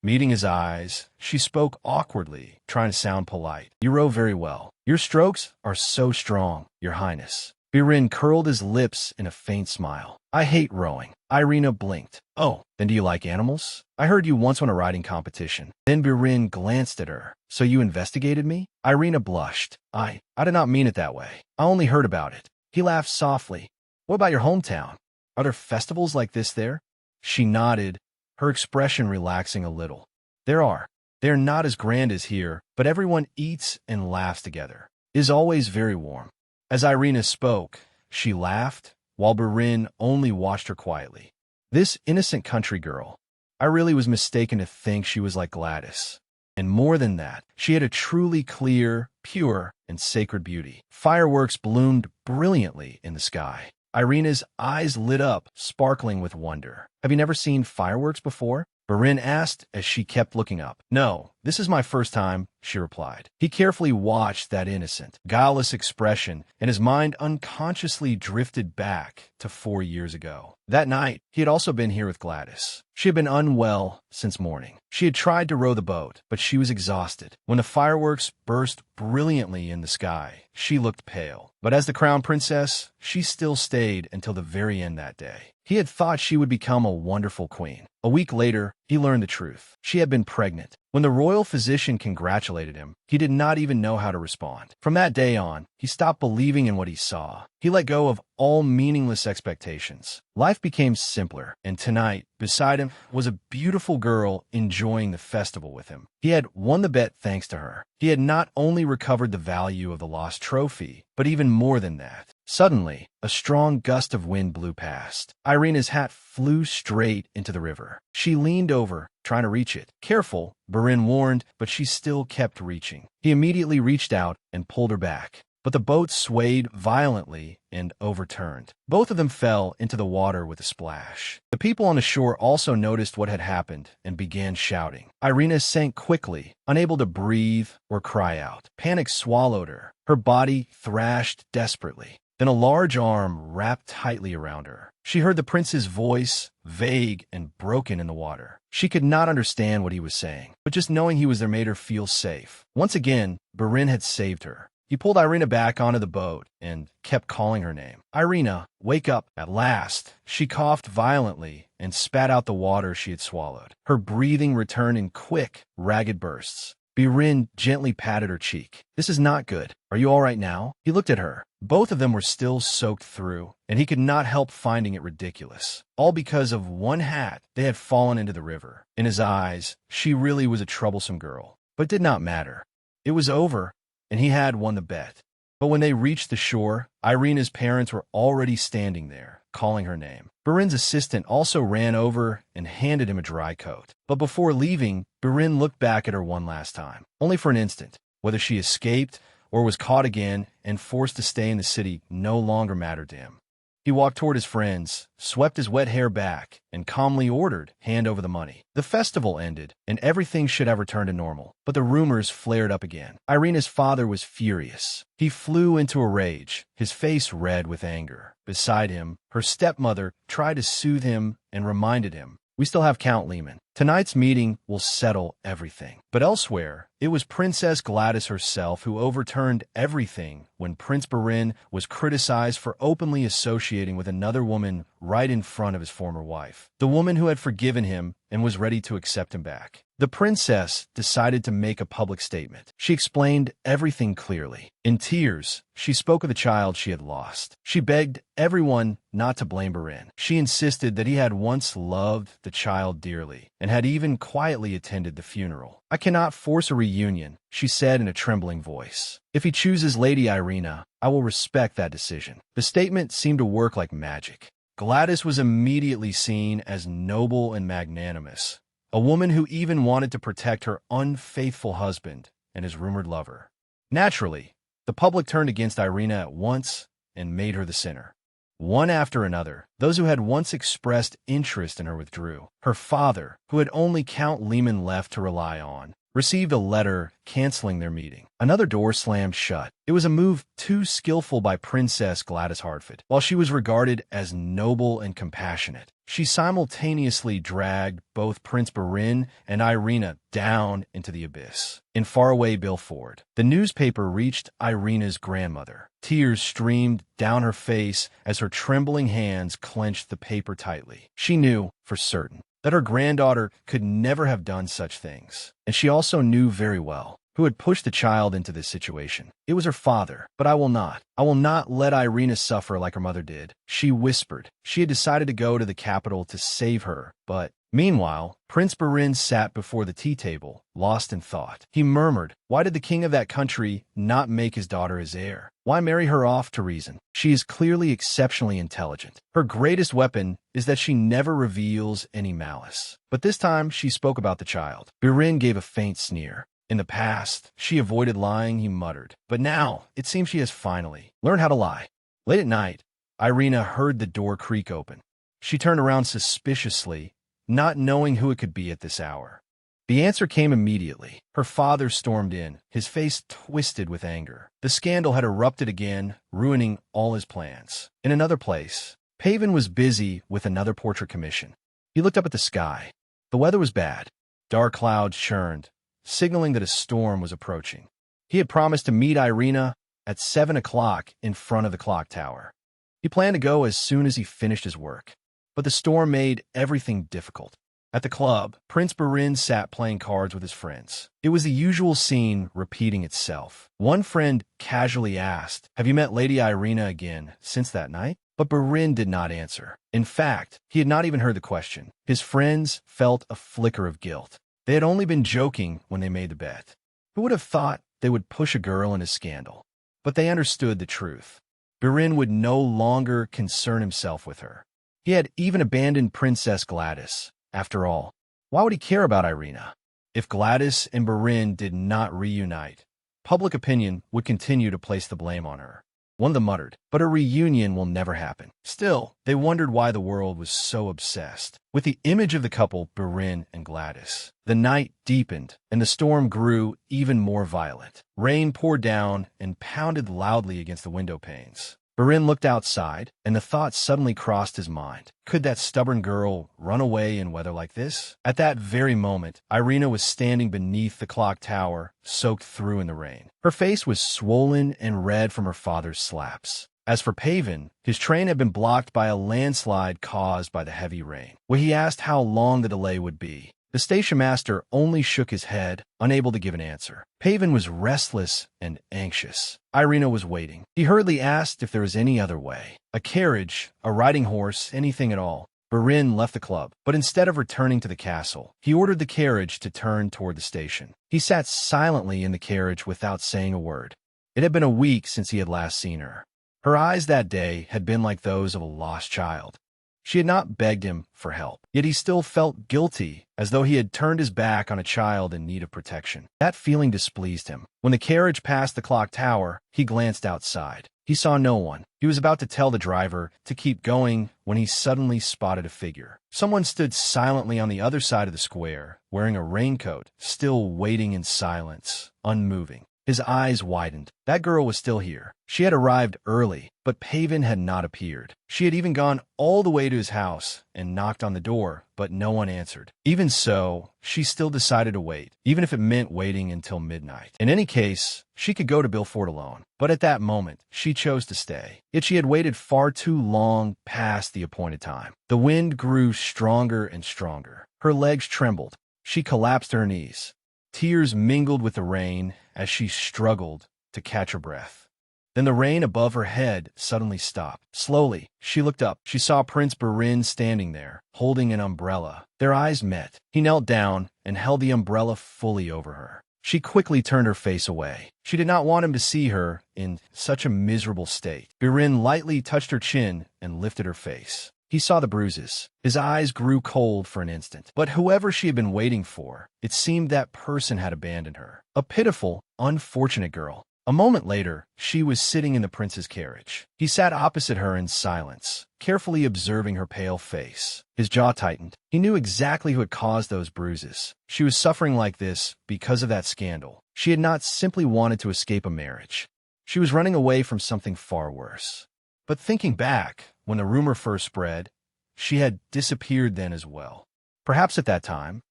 Meeting his eyes, she spoke awkwardly, trying to sound polite. "You row very well. Your strokes are so strong, Your Highness." Barin curled his lips in a faint smile. "I hate rowing." Irina blinked. "Oh, then do you like animals? I heard you once won a riding competition." Then Barin glanced at her. "So you investigated me?" Irina blushed. I did not mean it that way. I only heard about it." He laughed softly. "What about your hometown? Are there festivals like this there?" She nodded, her expression relaxing a little. "There are. They are not as grand as here, but everyone eats and laughs together. It is always very warm." As Irina spoke, she laughed, while Barin only watched her quietly. This innocent country girl, I really was mistaken to think she was like Gladys. And more than that, she had a truly clear, pure, and sacred beauty. Fireworks bloomed brilliantly in the sky. Irina's eyes lit up, sparkling with wonder. "Have you never seen fireworks before?" Barin asked as she kept looking up. "No, this is my first time," she replied. He carefully watched that innocent, guileless expression, and his mind unconsciously drifted back to 4 years ago. That night, he had also been here with Gladys. She had been unwell since morning. She had tried to row the boat, but she was exhausted. When the fireworks burst brilliantly in the sky, she looked pale. But as the crown princess, she still stayed until the very end that day. He had thought she would become a wonderful queen. A week later, he learned the truth. She had been pregnant. When the royal physician congratulated him, he did not even know how to respond. From that day on, he stopped believing in what he saw. He let go of all meaningless expectations. Life became simpler, and tonight, beside him, was a beautiful girl enjoying the festival with him. He had won the bet thanks to her. He had not only recovered the value of the lost trophy, but even more than that. Suddenly, a strong gust of wind blew past. Irina's hat flew straight into the river. She leaned over, trying to reach it. "Careful," Barin warned, but she still kept reaching. He immediately reached out and pulled her back. But the boat swayed violently and overturned. Both of them fell into the water with a splash. The people on the shore also noticed what had happened and began shouting. Irina sank quickly, unable to breathe or cry out. Panic swallowed her. Her body thrashed desperately. Then a large arm wrapped tightly around her. She heard the prince's voice, vague and broken in the water. She could not understand what he was saying, but just knowing he was there made her feel safe. Once again, Barin had saved her. He pulled Irina back onto the boat and kept calling her name. "Irina, wake up." At last, she coughed violently and spat out the water she had swallowed. Her breathing returned in quick, ragged bursts. Barin gently patted her cheek. "This is not good. Are you all right now?" He looked at her. Both of them were still soaked through, and he could not help finding it ridiculous. All because of one hat they had fallen into the river. In his eyes, she really was a troublesome girl. But it did not matter. It was over, and he had won the bet. But when they reached the shore, Irina's parents were already standing there, calling her name. Barin's assistant also ran over and handed him a dry coat. But before leaving, Barin looked back at her one last time, only for an instant. Whether she escaped or was caught again and forced to stay in the city no longer mattered to him. He walked toward his friends, swept his wet hair back, and calmly ordered, "Hand over the money." The festival ended, and everything should have returned to normal. But the rumors flared up again. Irina's father was furious. He flew into a rage, his face red with anger. Beside him, her stepmother tried to soothe him and reminded him, "We still have Count Lehman. Tonight's meeting will settle everything." But elsewhere, it was Princess Gladys herself who overturned everything when Prince Barin was criticized for openly associating with another woman right in front of his former wife, the woman who had forgiven him and was ready to accept him back. The princess decided to make a public statement. She explained everything clearly. In tears, she spoke of the child she had lost. She begged everyone not to blame Barin. She insisted that he had once loved the child dearly and had even quietly attended the funeral. "I cannot force a reunion," she said in a trembling voice. "If he chooses Lady Irina, I will respect that decision." The statement seemed to work like magic. Gladys was immediately seen as noble and magnanimous, a woman who even wanted to protect her unfaithful husband and his rumored lover. Naturally, the public turned against Irina at once and made her the sinner. One after another, those who had once expressed interest in her withdrew. Her father, who had only Count Lehman left to rely on, received a letter canceling their meeting. Another door slammed shut. It was a move too skillful by Princess Gladys Hartford. While she was regarded as noble and compassionate, she simultaneously dragged both Prince Barin and Irina down into the abyss. In faraway Bilford, the newspaper reached Irina's grandmother. Tears streamed down her face as her trembling hands clenched the paper tightly. She knew, for certain, that her granddaughter could never have done such things. And she also knew very well who had pushed the child into this situation. It was her father. "But I will not. I will not let Irina suffer like her mother did," she whispered. She had decided to go to the capital to save her, but meanwhile, Prince Barin sat before the tea table, lost in thought. He murmured, "Why did the king of that country not make his daughter his heir? Why marry her off to reason? She is clearly exceptionally intelligent. Her greatest weapon is that she never reveals any malice." But this time she spoke about the child. Barin gave a faint sneer. "In the past, she avoided lying," he muttered. "But now, it seems she has finally learned how to lie." Late at night, Irina heard the door creak open. She turned around suspiciously, not knowing who it could be at this hour. The answer came immediately. Her father stormed in, his face twisted with anger. The scandal had erupted again, ruining all his plans. In another place, Paven was busy with another portrait commission. He looked up at the sky. The weather was bad. Dark clouds churned, signaling that a storm was approaching. He had promised to meet Irina at 7 o'clock in front of the clock tower. He planned to go as soon as he finished his work. But the storm made everything difficult. At the club, Prince Barin sat playing cards with his friends. It was the usual scene repeating itself. One friend casually asked, "Have you met Lady Irina again since that night?" But Barin did not answer. In fact, he had not even heard the question. His friends felt a flicker of guilt. They had only been joking when they made the bet. Who would have thought they would push a girl in a scandal? But they understood the truth. Barin would no longer concern himself with her. He had even abandoned Princess Gladys. After all, why would he care about Irina? If Gladys and Barin did not reunite, public opinion would continue to place the blame on her. One of them muttered, "But a reunion will never happen." Still, they wondered why the world was so obsessed with the image of the couple, Barin and Gladys. The night deepened, and the storm grew even more violent. Rain poured down and pounded loudly against the window panes. Barin looked outside, and the thought suddenly crossed his mind. Could that stubborn girl run away in weather like this? At that very moment, Irina was standing beneath the clock tower, soaked through in the rain. Her face was swollen and red from her father's slaps. As for Paven, his train had been blocked by a landslide caused by the heavy rain. When he asked how long the delay would be, the station master only shook his head, unable to give an answer. Paven was restless and anxious. Irina was waiting. He hurriedly asked if there was any other way. A carriage, a riding horse, anything at all. Barin left the club, but instead of returning to the castle, he ordered the carriage to turn toward the station. He sat silently in the carriage without saying a word. It had been a week since he had last seen her. Her eyes that day had been like those of a lost child. She had not begged him for help, yet he still felt guilty, as though he had turned his back on a child in need of protection. That feeling displeased him. When the carriage passed the clock tower, he glanced outside. He saw no one. He was about to tell the driver to keep going when he suddenly spotted a figure. Someone stood silently on the other side of the square, wearing a raincoat, still waiting in silence, unmoving. His eyes widened. That girl was still here. She had arrived early, but Pavin had not appeared. She had even gone all the way to his house and knocked on the door, but no one answered. Even so, she still decided to wait, even if it meant waiting until midnight. In any case, she could go to Bilford alone. But at that moment, she chose to stay. Yet she had waited far too long past the appointed time. The wind grew stronger and stronger. Her legs trembled. She collapsed to her knees. Tears mingled with the rain as she struggled to catch her breath. Then the rain above her head suddenly stopped. Slowly, she looked up. She saw Prince Burin standing there, holding an umbrella. Their eyes met. He knelt down and held the umbrella fully over her. She quickly turned her face away. She did not want him to see her in such a miserable state. Burin lightly touched her chin and lifted her face. He saw the bruises. His eyes grew cold for an instant. But whoever she had been waiting for, it seemed that person had abandoned her. A pitiful, unfortunate girl. A moment later, she was sitting in the prince's carriage. He sat opposite her in silence, carefully observing her pale face. His jaw tightened. He knew exactly who had caused those bruises. She was suffering like this because of that scandal. She had not simply wanted to escape a marriage. She was running away from something far worse. But thinking back, when the rumor first spread, she had disappeared then as well. Perhaps at that time,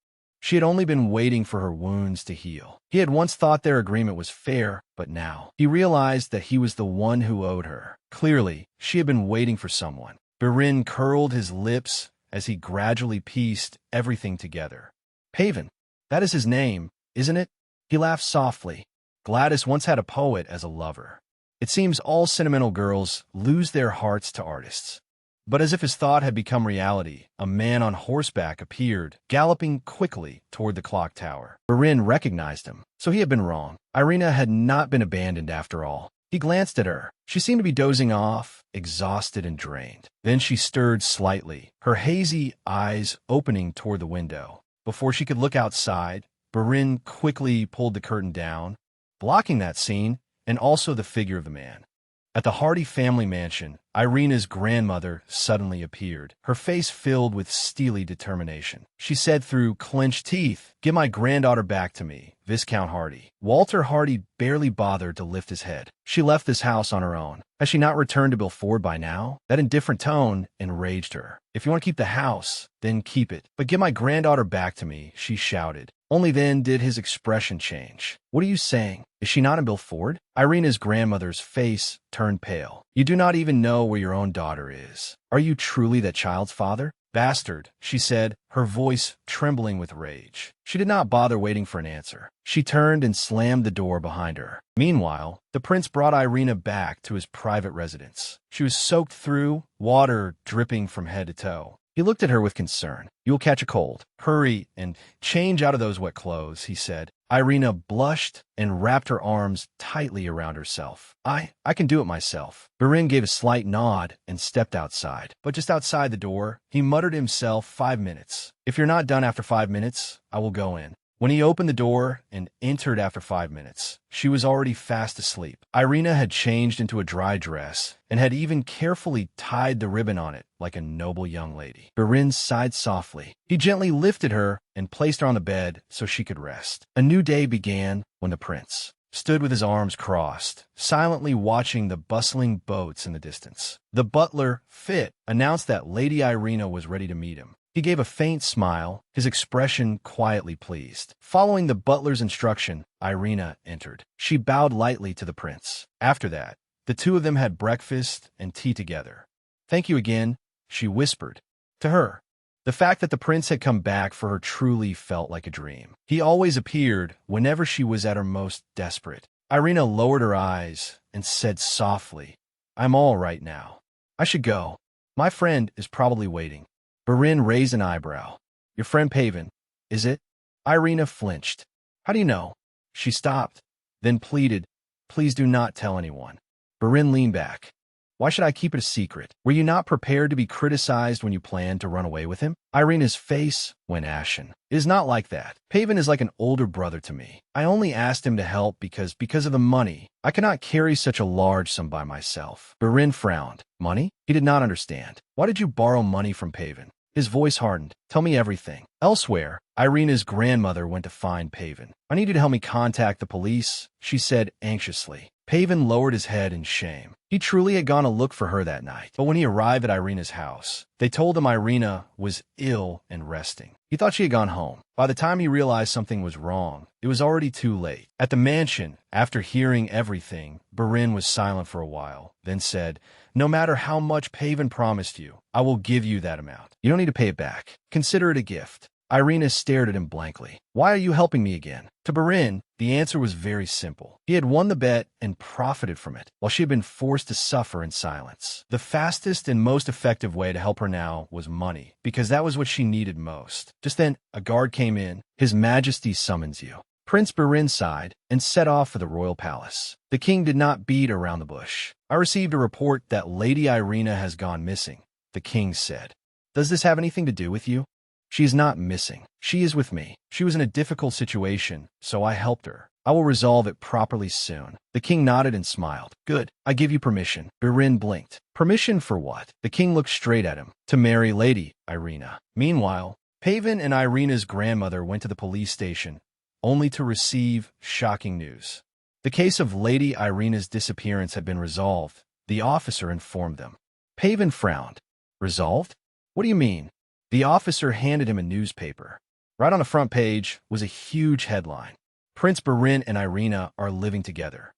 she had only been waiting for her wounds to heal. He had once thought their agreement was fair, but now he realized that he was the one who owed her. Clearly, she had been waiting for someone. Burin curled his lips as he gradually pieced everything together. Pavin, that is his name, isn't it? He laughed softly. Gladys once had a poet as a lover. It seems all sentimental girls lose their hearts to artists. But as if his thought had become reality, a man on horseback appeared, galloping quickly toward the clock tower. Burin recognized him, so he had been wrong. Irina had not been abandoned after all. He glanced at her. She seemed to be dozing off, exhausted and drained. Then she stirred slightly, her hazy eyes opening toward the window. Before she could look outside, Burin quickly pulled the curtain down, blocking that scene and also the figure of the man. At the Hardy family mansion, Irina's grandmother suddenly appeared, her face filled with steely determination. She said through clenched teeth, "Give my granddaughter back to me, Viscount Hardy." Walter Hardy barely bothered to lift his head. She left this house on her own. Has she not returned to Bilford by now? That indifferent tone enraged her. "If you want to keep the house, then keep it. But give my granddaughter back to me," she shouted. Only then did his expression change. "What are you saying? Is she not in Bilford?" Irina's grandmother's face turned pale. "You do not even know where your own daughter is. Are you truly that child's father?" "Bastard," she said, her voice trembling with rage. She did not bother waiting for an answer. She turned and slammed the door behind her. Meanwhile, the prince brought Irina back to his private residence. She was soaked through, water dripping from head to toe. He looked at her with concern. "You will catch a cold. Hurry and change out of those wet clothes," he said. Irina blushed and wrapped her arms tightly around herself. I can do it myself." Burin gave a slight nod and stepped outside. But just outside the door, he muttered to himself, 5 minutes. "If you're not done after 5 minutes, I will go in." When he opened the door and entered after 5 minutes, she was already fast asleep. Irina had changed into a dry dress and had even carefully tied the ribbon on it like a noble young lady. Burin sighed softly. He gently lifted her and placed her on the bed so she could rest. A new day began when the prince stood with his arms crossed, silently watching the bustling boats in the distance. The butler, Fit, announced that Lady Irina was ready to meet him. He gave a faint smile, his expression quietly pleased. Following the butler's instruction, Irina entered. She bowed lightly to the prince. After that, the two of them had breakfast and tea together. "Thank you again," she whispered. To her, the fact that the prince had come back for her truly felt like a dream. He always appeared whenever she was at her most desperate. Irina lowered her eyes and said softly, "I'm all right now. I should go. My friend is probably waiting." Burin raised an eyebrow. "Your friend Pavin, is it?" Irina flinched. "How do you know?" She stopped, then pleaded, "Please do not tell anyone." Burin leaned back. Why should I keep it a secret? Were you not prepared to be criticized when you planned to run away with him? Irina's face went ashen. It is not like that. Pavan is like an older brother to me. I only asked him to help because of the money. I cannot carry such a large sum by myself. Barin frowned. Money? He did not understand. Why did you borrow money from Pavan? His voice hardened. Tell me everything. Elsewhere, Irina's grandmother went to find Pavan. I need you to help me contact the police, she said anxiously. Pavan lowered his head in shame. He truly had gone to look for her that night. But when he arrived at Irina's house, they told him Irina was ill and resting. He thought she had gone home. By the time he realized something was wrong, it was already too late. At the mansion, after hearing everything, Barin was silent for a while, then said, "No matter how much Pavan promised you, I will give you that amount. You don't need to pay it back. Consider it a gift." Irina stared at him blankly. "Why are you helping me again?" To Barin, the answer was very simple. He had won the bet and profited from it, while she had been forced to suffer in silence. The fastest and most effective way to help her now was money, because that was what she needed most. Just then, a guard came in. "His Majesty summons you." Prince Barin sighed and set off for the royal palace. The king did not beat around the bush. "I received a report that Lady Irina has gone missing," the king said. "Does this have anything to do with you?" "She is not missing. She is with me. She was in a difficult situation, so I helped her. I will resolve it properly soon." The king nodded and smiled. "Good. I give you permission." Barin blinked. "Permission for what?" The king looked straight at him. "To marry Lady Irina." Meanwhile, Pavan and Irina's grandmother went to the police station, only to receive shocking news. The case of Lady Irina's disappearance had been resolved, the officer informed them. Pavan frowned. "Resolved? What do you mean?" The officer handed him a newspaper. Right on the front page was a huge headline. "Prince Barin and Irina are living together."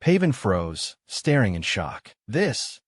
Pavan froze, staring in shock.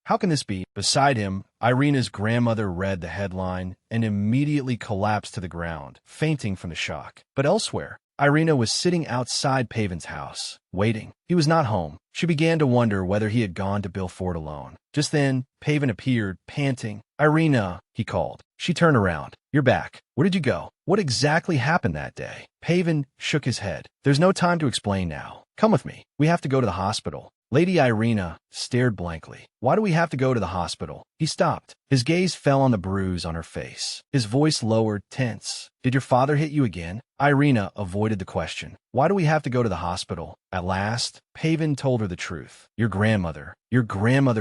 How can this be? Beside him, Irina's grandmother read the headline and immediately collapsed to the ground, fainting from the shock. But elsewhere, Irina was sitting outside Pavan's house, waiting. He was not home. She began to wonder whether he had gone to Belfort alone. Just then, Pavan appeared, panting. "Irina," he called. She turned around. "You're back. Where did you go? What exactly happened that day?" Pavan shook his head. "There's no time to explain now. Come with me. We have to go to the hospital." Lady Irina stared blankly. "Why do we have to go to the hospital?" He stopped. His gaze fell on the bruise on her face. His voice lowered, tense. "Did your father hit you again?" Irina avoided the question. "Why do we have to go to the hospital?" At last, Pavan told her the truth. Your grandmother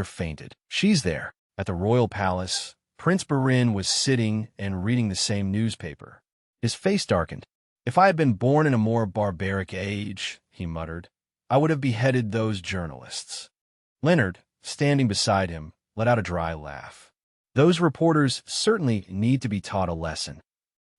fainted. She's there." At the royal palace, Prince Barin was sitting and reading the same newspaper. His face darkened. "If I had been born in a more barbaric age," he muttered, "I would have beheaded those journalists." Leonard, standing beside him, let out a dry laugh. "Those reporters certainly need to be taught a lesson."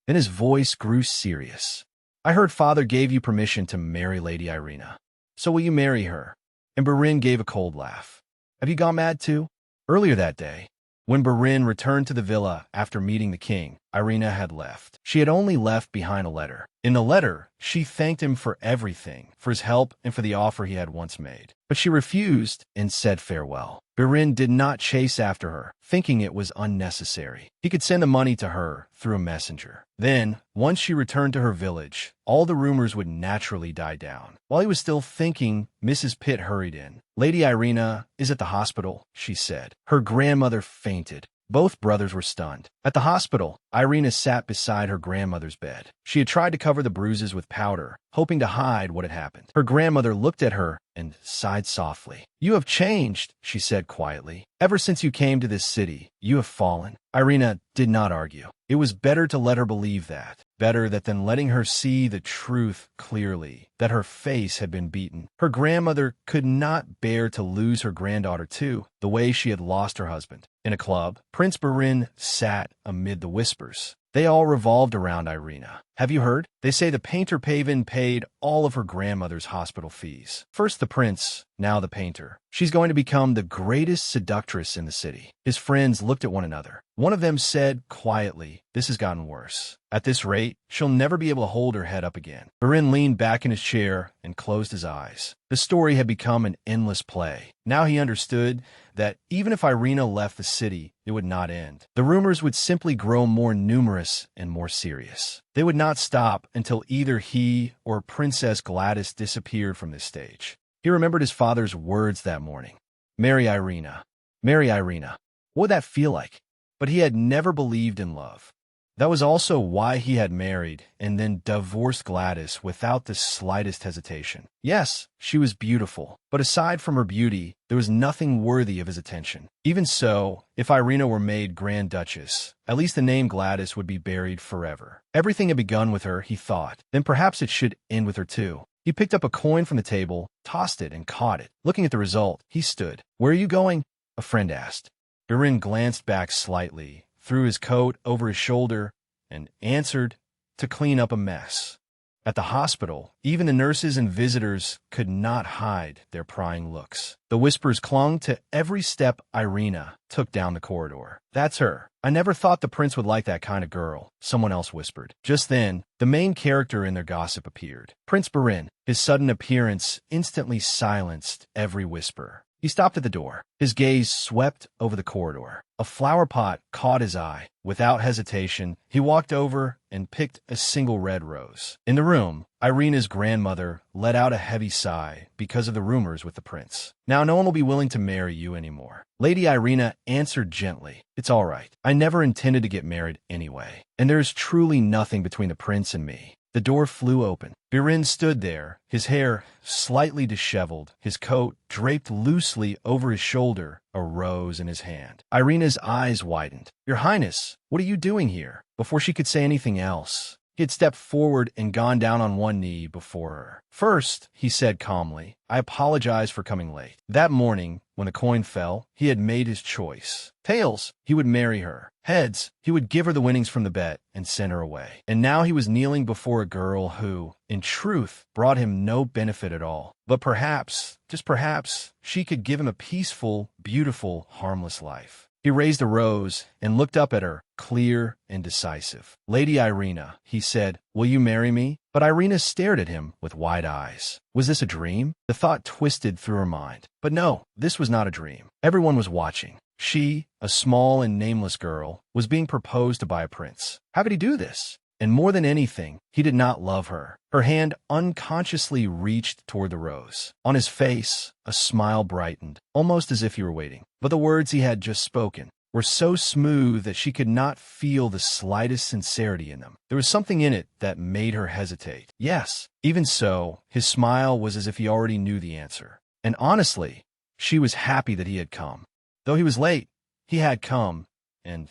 Then his voice grew serious. "I heard father gave you permission to marry Lady Irina. So will you marry her?" And Barin gave a cold laugh. "Have you gone mad too?" Earlier that day, when Barin returned to the villa after meeting the king, Irina had left. She had only left behind a letter. In the letter, she thanked him for everything, for his help and for the offer he had once made. But she refused and said farewell. Barin did not chase after her, thinking it was unnecessary. He could send the money to her through a messenger. Then, once she returned to her village, all the rumors would naturally die down. While he was still thinking, Mrs. Pitt hurried in. "Lady Irina is at the hospital," she said. Her grandmother fainted. Both brothers were stunned. At the hospital, Irina sat beside her grandmother's bed. She had tried to cover the bruises with powder, hoping to hide what had happened. Her grandmother looked at her and sighed softly. "You have changed," she said quietly. "Ever since you came to this city, you have fallen." Irina did not argue. It was better to let her believe that. Better that than letting her see the truth clearly, that her face had been beaten. Her grandmother could not bear to lose her granddaughter too, the way she had lost her husband. In a club, Prince Barin sat amid the whispers. They all revolved around Irina. "Have you heard? They say the painter Pavan paid all of her grandmother's hospital fees. First the prince, now the painter. She's going to become the greatest seductress in the city." His friends looked at one another. One of them said quietly, "This has gotten worse. At this rate, she'll never be able to hold her head up again." Barin leaned back in his chair and closed his eyes. The story had become an endless play. Now he understood that even if Irina left the city, it would not end. The rumors would simply grow more numerous and more serious. They would not stop until either he or Princess Gladys disappeared from this stage. He remembered his father's words that morning. "Marry Irina." Marry Irina. What would that feel like? But he had never believed in love. That was also why he had married and then divorced Gladys without the slightest hesitation. Yes, she was beautiful, but aside from her beauty, there was nothing worthy of his attention. Even so, if Irina were made Grand Duchess, at least the name Gladys would be buried forever. Everything had begun with her, he thought. Then perhaps it should end with her too. He picked up a coin from the table, tossed it, and caught it. Looking at the result, he stood. "Where are you going?" a friend asked. Birin glanced back slightly, threw his coat over his shoulder, and answered, "To clean up a mess." At the hospital, even the nurses and visitors could not hide their prying looks. The whispers clung to every step Irina took down the corridor. "That's her. I never thought the prince would like that kind of girl," someone else whispered. Just then, the main character in their gossip appeared. Prince Birin. His sudden appearance instantly silenced every whisper. He stopped at the door. His gaze swept over the corridor. A flower pot caught his eye. Without hesitation, he walked over and picked a single red rose. In the room, Irina's grandmother let out a heavy sigh because of the rumors with the prince. "Now no one will be willing to marry you anymore." Lady Irina answered gently, "It's all right. I never intended to get married anyway. And there is truly nothing between the prince and me." The door flew open. Birin stood there, his hair slightly disheveled, his coat draped loosely over his shoulder, a rose in his hand. Irina's eyes widened. "Your Highness, what are you doing here?" Before she could say anything else, he had stepped forward and gone down on one knee before her. "First," he said calmly, "I apologize for coming late." That morning, when the coin fell, he had made his choice. Tails, he would marry her. Heads, he would give her the winnings from the bet and send her away. And now he was kneeling before a girl who, in truth, brought him no benefit at all. But perhaps, just perhaps, she could give him a peaceful, beautiful, harmless life. He raised a rose and looked up at her, clear and decisive. "Lady Irina," he said, "will you marry me?" But Irina stared at him with wide eyes. Was this a dream? The thought twisted through her mind. But no, this was not a dream. Everyone was watching. She, a small and nameless girl, was being proposed to by a prince. How could he do this? And more than anything, he did not love her. Her hand unconsciously reached toward the rose. On his face, a smile brightened, almost as if he were waiting. But the words he had just spoken were so smooth that she could not feel the slightest sincerity in them. There was something in it that made her hesitate. Yes, even so, his smile was as if he already knew the answer. And honestly, she was happy that he had come. Though he was late, he had come, and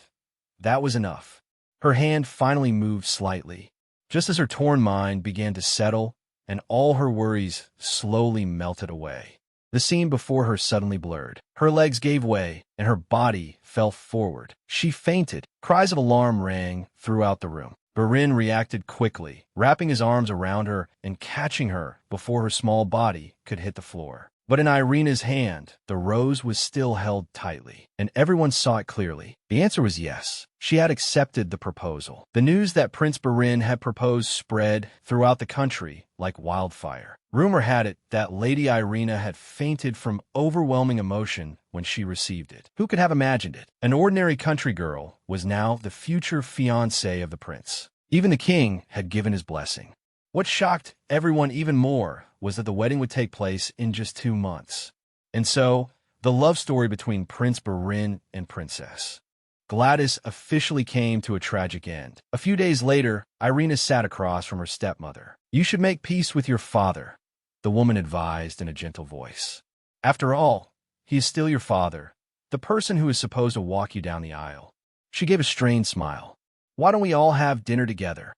that was enough. Her hand finally moved slightly, just as her torn mind began to settle and all her worries slowly melted away. The scene before her suddenly blurred. Her legs gave way, and her body fell forward. She fainted. Cries of alarm rang throughout the room. Birin reacted quickly, wrapping his arms around her and catching her before her small body could hit the floor. But in Irina's hand, the rose was still held tightly, and everyone saw it clearly. The answer was yes. She had accepted the proposal. The news that Prince Birin had proposed spread throughout the country like wildfire. Rumor had it that Lady Irina had fainted from overwhelming emotion when she received it. Who could have imagined it? An ordinary country girl was now the future fiancée of the prince. Even the king had given his blessing. What shocked everyone even more was that the wedding would take place in just 2 months. And so, the love story between Prince Birin and Princess Gladys officially came to a tragic end. A few days later, Irina sat across from her stepmother. "You should make peace with your father," the woman advised in a gentle voice. "After all, he is still your father, the person who is supposed to walk you down the aisle." She gave a strained smile. "Why don't we all have dinner together?"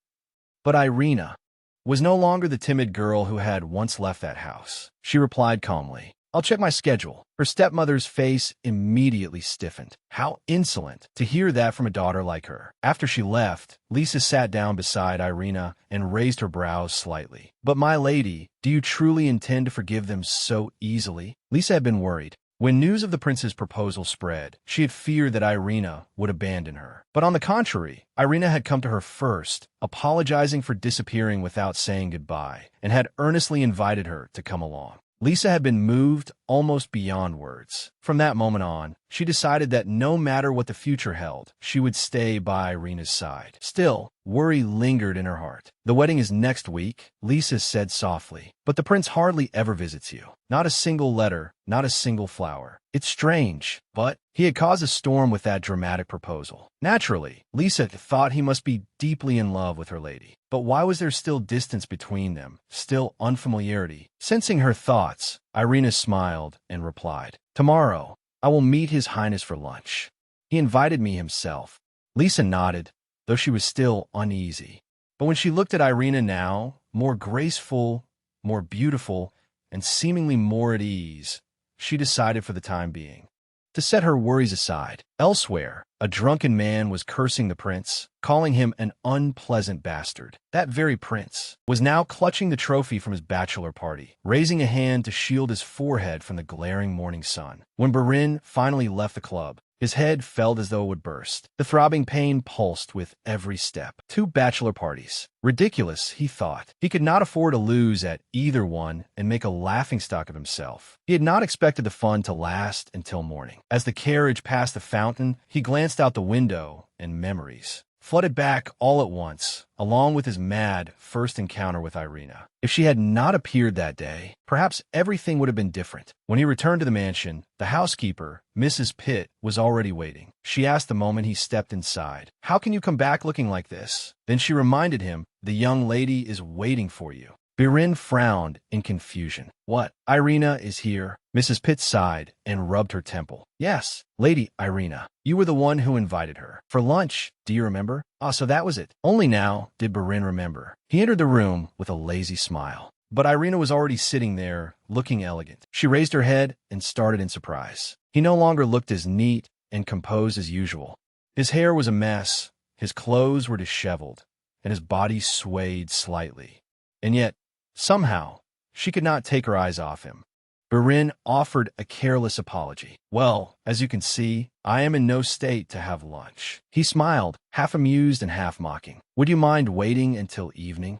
But Irina was no longer the timid girl who had once left that house. She replied calmly, "I'll check my schedule." Her stepmother's face immediately stiffened. How insolent to hear that from a daughter like her. After she left, Lisa sat down beside Irina and raised her brows slightly. "But my lady, do you truly intend to forgive them so easily?" Lisa had been worried. When news of the prince's proposal spread, she had feared that Irina would abandon her. But on the contrary, Irina had come to her first, apologizing for disappearing without saying goodbye, and had earnestly invited her to come along. Lisa had been moved almost beyond words. From that moment on, she decided that no matter what the future held, she would stay by Irina's side. Still, worry lingered in her heart. "The wedding is next week," Lisa said softly, "but the prince hardly ever visits you. Not a single letter, not a single flower. It's strange." But he had caused a storm with that dramatic proposal. Naturally, Lisa thought he must be deeply in love with her lady. But why was there still distance between them, still unfamiliarity? Sensing her thoughts, Irina smiled and replied, "Tomorrow, I will meet His Highness for lunch. He invited me himself." Lisa nodded, though she was still uneasy. But when she looked at Irina now, more graceful, more beautiful, and seemingly more at ease, she decided for the time being to set her worries aside. Elsewhere, a drunken man was cursing the prince, calling him an unpleasant bastard. That very prince was now clutching the trophy from his bachelor party, raising a hand to shield his forehead from the glaring morning sun. When Barin finally left the club, his head felt as though it would burst. The throbbing pain pulsed with every step. 2 bachelor parties. Ridiculous, he thought. He could not afford to lose at either one and make a laughingstock of himself. He had not expected the fun to last until morning. As the carriage passed the fountain, he glanced out the window, and memories flooded back all at once, along with his mad first encounter with Irina. If she had not appeared that day, perhaps everything would have been different. When he returned to the mansion, the housekeeper, Mrs. Pitt, was already waiting. She asked the moment he stepped inside, "How can you come back looking like this?" Then she reminded him, "The young lady is waiting for you." Birin frowned in confusion. "What? Irina is here?" Mrs. Pitt sighed and rubbed her temple. "Yes, Lady Irina. You were the one who invited her. For lunch, do you remember?" "Ah, so that was it." Only now did Birin remember. He entered the room with a lazy smile. But Irina was already sitting there, looking elegant. She raised her head and started in surprise. He no longer looked as neat and composed as usual. His hair was a mess, his clothes were disheveled, and his body swayed slightly. And yet, somehow, she could not take her eyes off him. Birin offered a careless apology. "Well, as you can see, I am in no state to have lunch." He smiled, half amused and half mocking. "Would you mind waiting until evening?"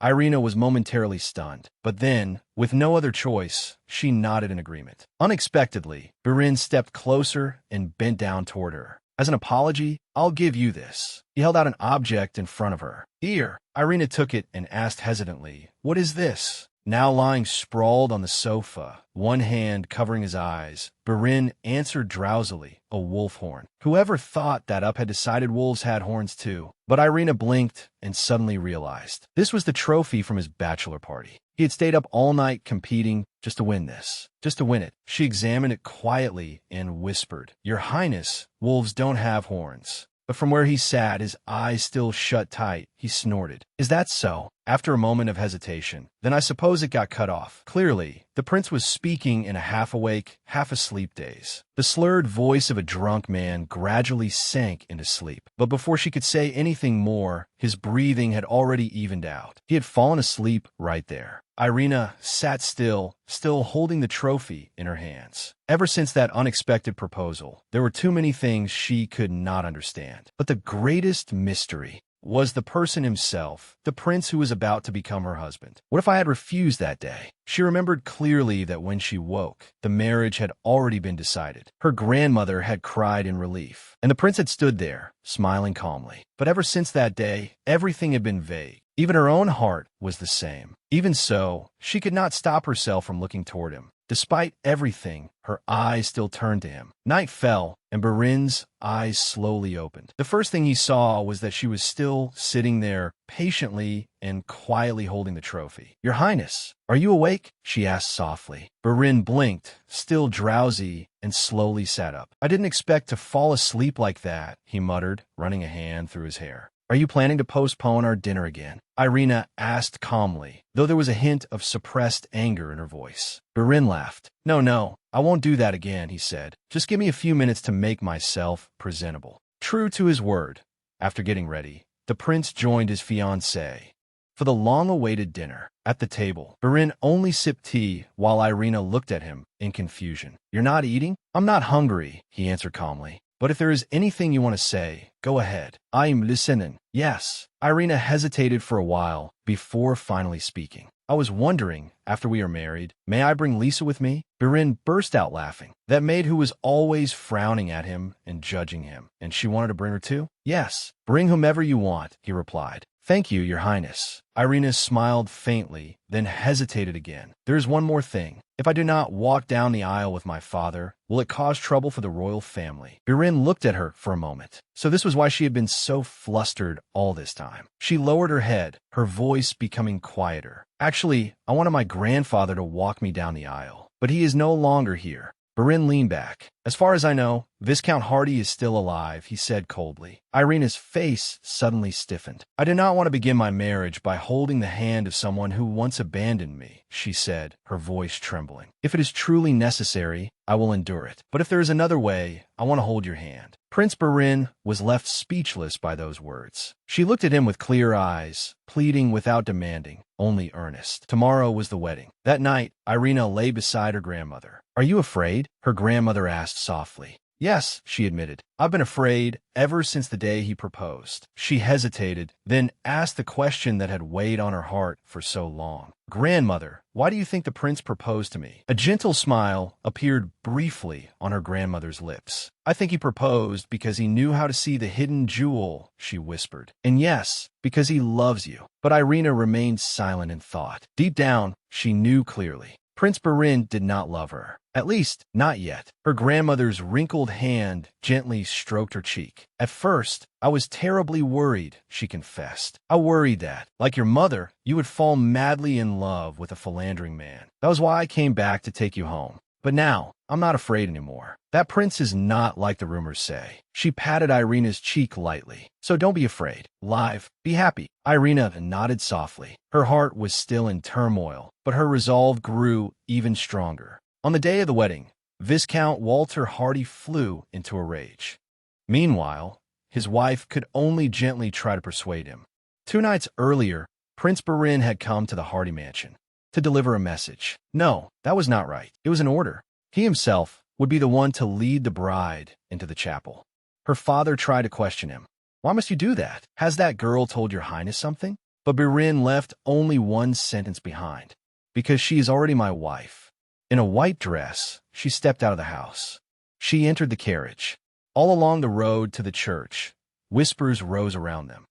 Irina was momentarily stunned, but then, with no other choice, she nodded in agreement. Unexpectedly, Birin stepped closer and bent down toward her. "As an apology, I'll give you this." He held out an object in front of her. "Here." Irina took it and asked hesitantly, "What is this?" Now lying sprawled on the sofa, one hand covering his eyes, Birin answered drowsily, "A wolf horn." Whoever thought that up had decided wolves had horns too? But Irina blinked and suddenly realized. This was the trophy from his bachelor party. He had stayed up all night competing just to win this, just to win it. She examined it quietly and whispered, "Your Highness, wolves don't have horns." But from where he sat, his eyes still shut tight, he snorted. "Is that so?" After a moment of hesitation, "Then I suppose it got cut off." Clearly, the prince was speaking in a half-awake, half-asleep daze. The slurred voice of a drunk man gradually sank into sleep. But before she could say anything more, his breathing had already evened out. He had fallen asleep right there. Irina sat still holding the trophy in her hands. Ever since that unexpected proposal, there were too many things she could not understand. But the greatest mystery was the person himself, the prince who was about to become her husband. What if I had refused that day? She remembered clearly that when she woke, the marriage had already been decided. Her grandmother had cried in relief, and the prince had stood there, smiling calmly. But ever since that day, everything had been vague. Even her own heart was the same. Even so, she could not stop herself from looking toward him. Despite everything, her eyes still turned to him. Night fell, and Birin's eyes slowly opened. The first thing he saw was that she was still sitting there, patiently and quietly holding the trophy. "Your Highness, are you awake?" she asked softly. Birin blinked, still drowsy, and slowly sat up. "I didn't expect to fall asleep like that," he muttered, running a hand through his hair. "Are you planning to postpone our dinner again?" Irina asked calmly, though there was a hint of suppressed anger in her voice. Birin laughed. No, I won't do that again," he said. "Just give me a few minutes to make myself presentable." True to his word, after getting ready, the prince joined his fiancée for the long-awaited dinner. At the table, Birin only sipped tea while Irina looked at him in confusion. "You're not eating?" "I'm not hungry," he answered calmly. "But if there is anything you want to say, go ahead. I'm listening." "Yes." Irina hesitated for a while before finally speaking. I was wondering, after we are married, may I bring Lisa with me? Birin burst out laughing. That maid who was always frowning at him and judging him, and she wanted to bring her too? Yes, bring whomever you want, he replied. Thank you, Your Highness. Irina smiled faintly, then hesitated again. There is one more thing. If I do not walk down the aisle with my father, will it cause trouble for the royal family? Birin looked at her for a moment. So this was why she had been so flustered all this time. She lowered her head, her voice becoming quieter. Actually, I wanted my grandfather to walk me down the aisle, but he is no longer here. Birin leaned back. As far as I know, Viscount Hardy is still alive, he said coldly. Irina's face suddenly stiffened. I do not want to begin my marriage by holding the hand of someone who once abandoned me, she said, her voice trembling. If it is truly necessary, I will endure it. But if there is another way, I want to hold your hand. Prince Birin was left speechless by those words. She looked at him with clear eyes, pleading without demanding, only earnest. Tomorrow was the wedding. That night, Irina lay beside her grandmother. Are you afraid? Her grandmother asked softly. Yes, she admitted. I've been afraid ever since the day he proposed. She hesitated, then asked the question that had weighed on her heart for so long. Grandmother, why do you think the prince proposed to me? A gentle smile appeared briefly on her grandmother's lips. I think he proposed because he knew how to see the hidden jewel, she whispered. And yes, because he loves you. But Irina remained silent in thought. Deep down, she knew clearly. Prince Birin did not love her. At least, not yet. Her grandmother's wrinkled hand gently stroked her cheek. At first, I was terribly worried, she confessed. I worried that, like your mother, you would fall madly in love with a philandering man. That was why I came back to take you home. But now, I'm not afraid anymore. That prince is not like the rumors say. She patted Irina's cheek lightly. So don't be afraid. Live. Be happy. Irina nodded softly. Her heart was still in turmoil, but her resolve grew even stronger. On the day of the wedding, Viscount Walter Hardy flew into a rage. Meanwhile, his wife could only gently try to persuade him. 2 nights earlier, Prince Birin had come to the Hardy mansion to deliver a message. No, that was not right. It was an order. He himself would be the one to lead the bride into the chapel. Her father tried to question him. Why must you do that? Has that girl told your highness something? But Birin left only one sentence behind. Because she is already my wife. In a white dress, she stepped out of the house. She entered the carriage. All along the road to the church, whispers rose around them.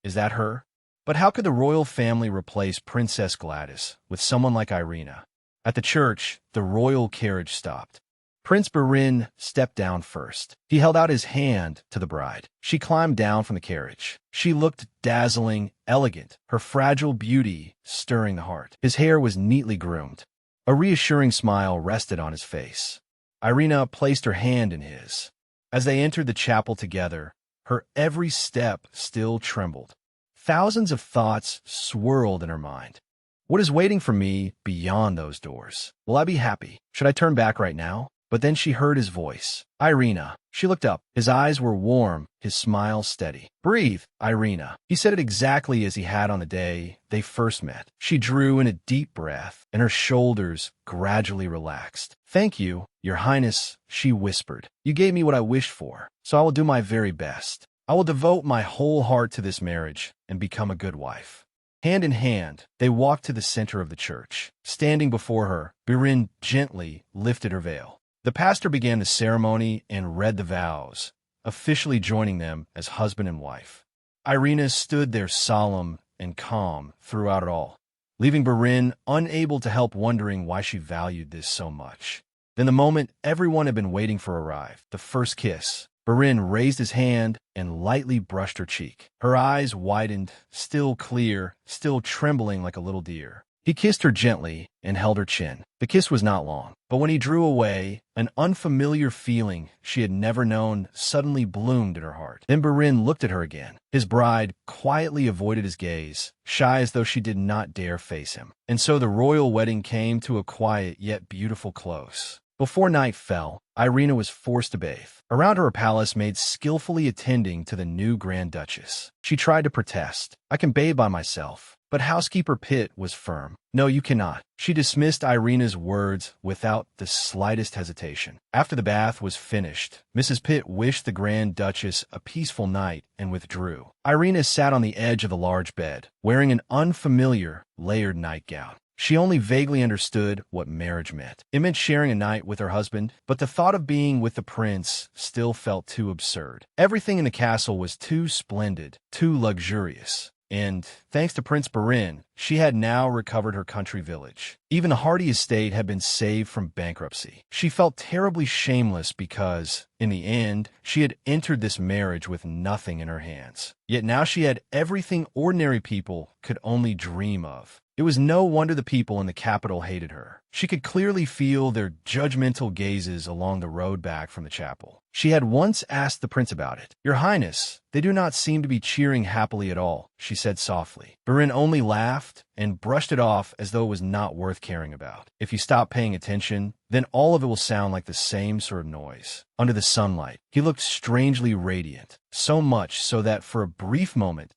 Is that her? But how could the royal family replace Princess Gladys with someone like Irina? At the church, the royal carriage stopped. Prince Birin stepped down first. He held out his hand to the bride. She climbed down from the carriage. She looked dazzling, elegant, her fragile beauty stirring the heart. His hair was neatly groomed. A reassuring smile rested on his face. Irina placed her hand in his. As they entered the chapel together, her every step still trembled. Thousands of thoughts swirled in her mind. What is waiting for me beyond those doors? Will I be happy? Should I turn back right now? But then she heard his voice. Irina. She looked up. His eyes were warm, his smile steady. Breathe, Irina. He said it exactly as he had on the day they first met. She drew in a deep breath, and her shoulders gradually relaxed. Thank you, Your Highness, she whispered. You gave me what I wished for, so I will do my very best. I will devote my whole heart to this marriage and become a good wife. Hand in hand, they walked to the center of the church. Standing before her, Birin gently lifted her veil. The pastor began the ceremony and read the vows, officially joining them as husband and wife. Irina stood there solemn and calm throughout it all, leaving Birin unable to help wondering why she valued this so much. Then the moment everyone had been waiting for arrived, the first kiss. Birin raised his hand and lightly brushed her cheek. Her eyes widened, still clear, still trembling like a little deer. He kissed her gently and held her chin. The kiss was not long, but when he drew away, an unfamiliar feeling she had never known suddenly bloomed in her heart. Then Birin looked at her again. His bride quietly avoided his gaze, shy as though she did not dare face him. And so the royal wedding came to a quiet yet beautiful close. Before night fell, Irina was forced to bathe. Around her, a palace maid skillfully attending to the new Grand Duchess. She tried to protest. I can bathe by myself. But housekeeper Pitt was firm. No, you cannot. She dismissed Irina's words without the slightest hesitation. After the bath was finished, Mrs. Pitt wished the Grand Duchess a peaceful night and withdrew. Irina sat on the edge of the large bed, wearing an unfamiliar, layered nightgown. She only vaguely understood what marriage meant. It meant sharing a night with her husband, but the thought of being with the prince still felt too absurd. Everything in the castle was too splendid, too luxurious. And, thanks to Prince Barin, she had now recovered her country village. Even the Hardy estate had been saved from bankruptcy. She felt terribly shameless because, in the end, she had entered this marriage with nothing in her hands. Yet now she had everything ordinary people could only dream of. It was no wonder the people in the capital hated her. She could clearly feel their judgmental gazes along the road back from the chapel. She had once asked the prince about it. "Your Highness, they do not seem to be cheering happily at all," she said softly. Barin only laughed and brushed it off as though it was not worth caring about. "If you stop paying attention, then all of it will sound like the same sort of noise." Under the sunlight, he looked strangely radiant, so much so that for a brief moment,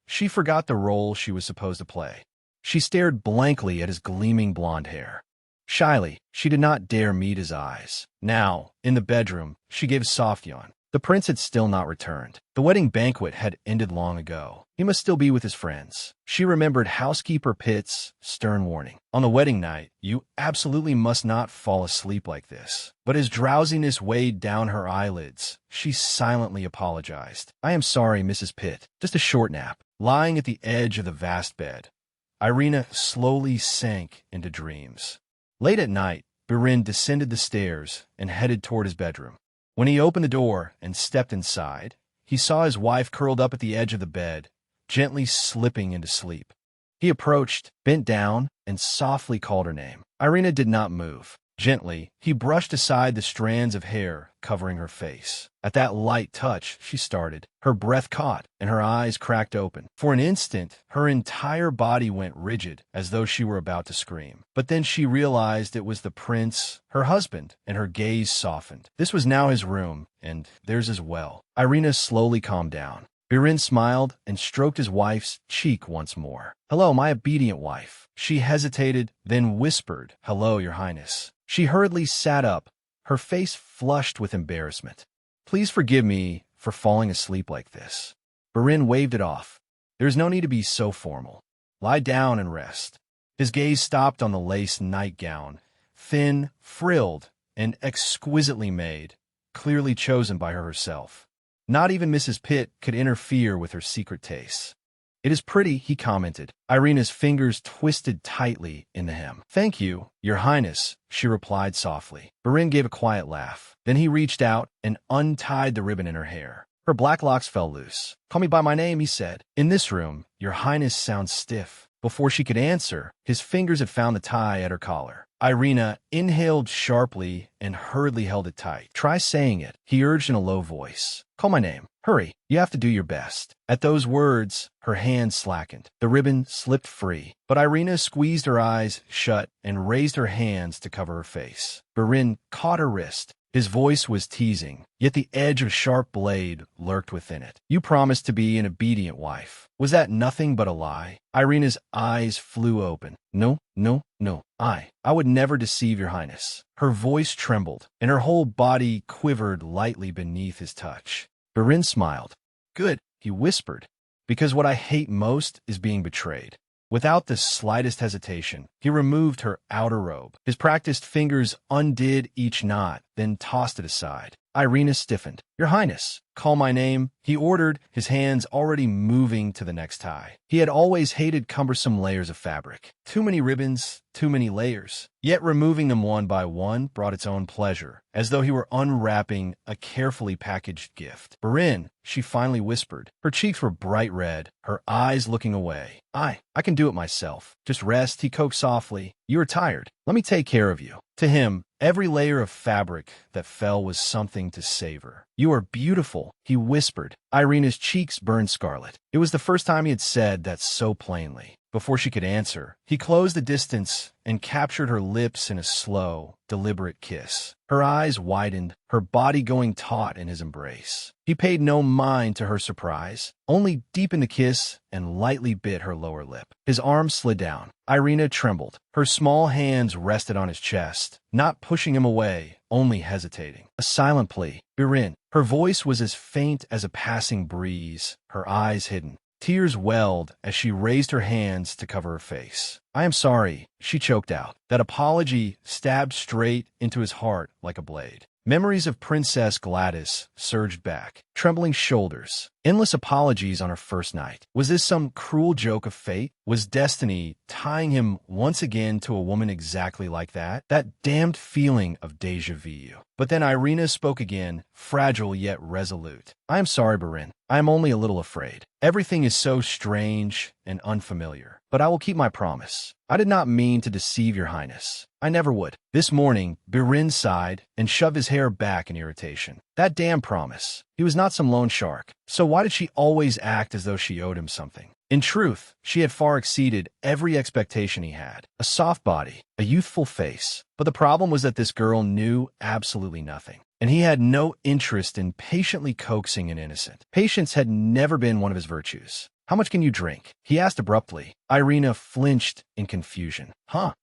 she forgot the role she was supposed to play. She stared blankly at his gleaming blonde hair. Shyly, she did not dare meet his eyes. Now, in the bedroom, she gave a soft yawn. The prince had still not returned. The wedding banquet had ended long ago. He must still be with his friends. She remembered housekeeper Pitt's stern warning. On the wedding night, you absolutely must not fall asleep like this. But as drowsiness weighed down her eyelids, she silently apologized. "I am sorry, Mrs. Pitt. Just a short nap." Lying at the edge of the vast bed, Irina slowly sank into dreams. Late at night, Barin descended the stairs and headed toward his bedroom. When he opened the door and stepped inside, he saw his wife curled up at the edge of the bed, gently slipping into sleep. He approached, bent down, and softly called her name. Irina did not move. Gently, he brushed aside the strands of hair covering her face. At that light touch, she started. Her breath caught, and her eyes cracked open. For an instant, her entire body went rigid, as though she were about to scream. But then she realized it was the prince, her husband, and her gaze softened. This was now his room, and theirs as well. Irina slowly calmed down. Barin smiled and stroked his wife's cheek once more. "Hello, my obedient wife." She hesitated, then whispered, "Hello, Your Highness." She hurriedly sat up, her face flushed with embarrassment. "Please forgive me for falling asleep like this." Barin waved it off. "There is no need to be so formal. Lie down and rest." His gaze stopped on the lace nightgown, thin, frilled, and exquisitely made, clearly chosen by her herself. Not even Mrs. Pitt could interfere with her secret tastes. "It is pretty," he commented. Irina's fingers twisted tightly in the hem. "Thank you, Your Highness," she replied softly. Barin gave a quiet laugh. Then he reached out and untied the ribbon in her hair. Her black locks fell loose. "Call me by my name," he said. "In this room, Your Highness sounds stiff." Before she could answer, his fingers had found the tie at her collar. Irina inhaled sharply and hurriedly held it tight. "Try saying it," he urged in a low voice. "Call my name. Hurry, you have to do your best." At those words, her hand slackened. The ribbon slipped free, but Irina squeezed her eyes shut and raised her hands to cover her face. Barin caught her wrist. His voice was teasing, yet the edge of a sharp blade lurked within it. "You promised to be an obedient wife. Was that nothing but a lie?" Irina's eyes flew open. "No, no, no. I would never deceive Your Highness." Her voice trembled, and her whole body quivered lightly beneath his touch. Barin smiled. "Good," he whispered, "because what I hate most is being betrayed." Without the slightest hesitation, he removed her outer robe. His practiced fingers undid each knot, then tossed it aside. Irina stiffened. "Your Highness, call my name," he ordered, his hands already moving to the next tie. He had always hated cumbersome layers of fabric. Too many ribbons, too many layers. Yet removing them one by one brought its own pleasure, as though he were unwrapping a carefully packaged gift. "Barin," she finally whispered. Her cheeks were bright red, her eyes looking away. I can do it myself. Just rest," he coaxed softly. "You are tired. Let me take care of you." To him, every layer of fabric that fell was something to savor. "You are beautiful," he whispered. Irina's cheeks burned scarlet. It was the first time he had said that so plainly. Before she could answer, he closed the distance and captured her lips in a slow, deliberate kiss. Her eyes widened, her body going taut in his embrace. He paid no mind to her surprise, only deepened the kiss and lightly bit her lower lip. His arm slid down. Irina trembled. Her small hands rested on his chest, not pushing him away, only hesitating. A silent plea. "Barin." Her voice was as faint as a passing breeze, her eyes hidden. Tears welled as she raised her hands to cover her face. "I am sorry," she choked out. That apology stabbed straight into his heart like a blade. Memories of Princess Gladys surged back. Trembling shoulders. Endless apologies on her first night. Was this some cruel joke of fate? Was destiny tying him once again to a woman exactly like that? That damned feeling of déjà vu. But then Irina spoke again, fragile yet resolute. "I am sorry, Barin. I am only a little afraid. Everything is so strange and unfamiliar. But I will keep my promise. I did not mean to deceive your highness. I never would." This morning, Birin sighed and shoved his hair back in irritation. That damn promise. He was not some lone shark. So why did she always act as though she owed him something? In truth, she had far exceeded every expectation he had. A soft body, a youthful face. But the problem was that this girl knew absolutely nothing. And he had no interest in patiently coaxing an innocent. Patience had never been one of his virtues. "How much can you drink?" he asked abruptly. Irina flinched in confusion.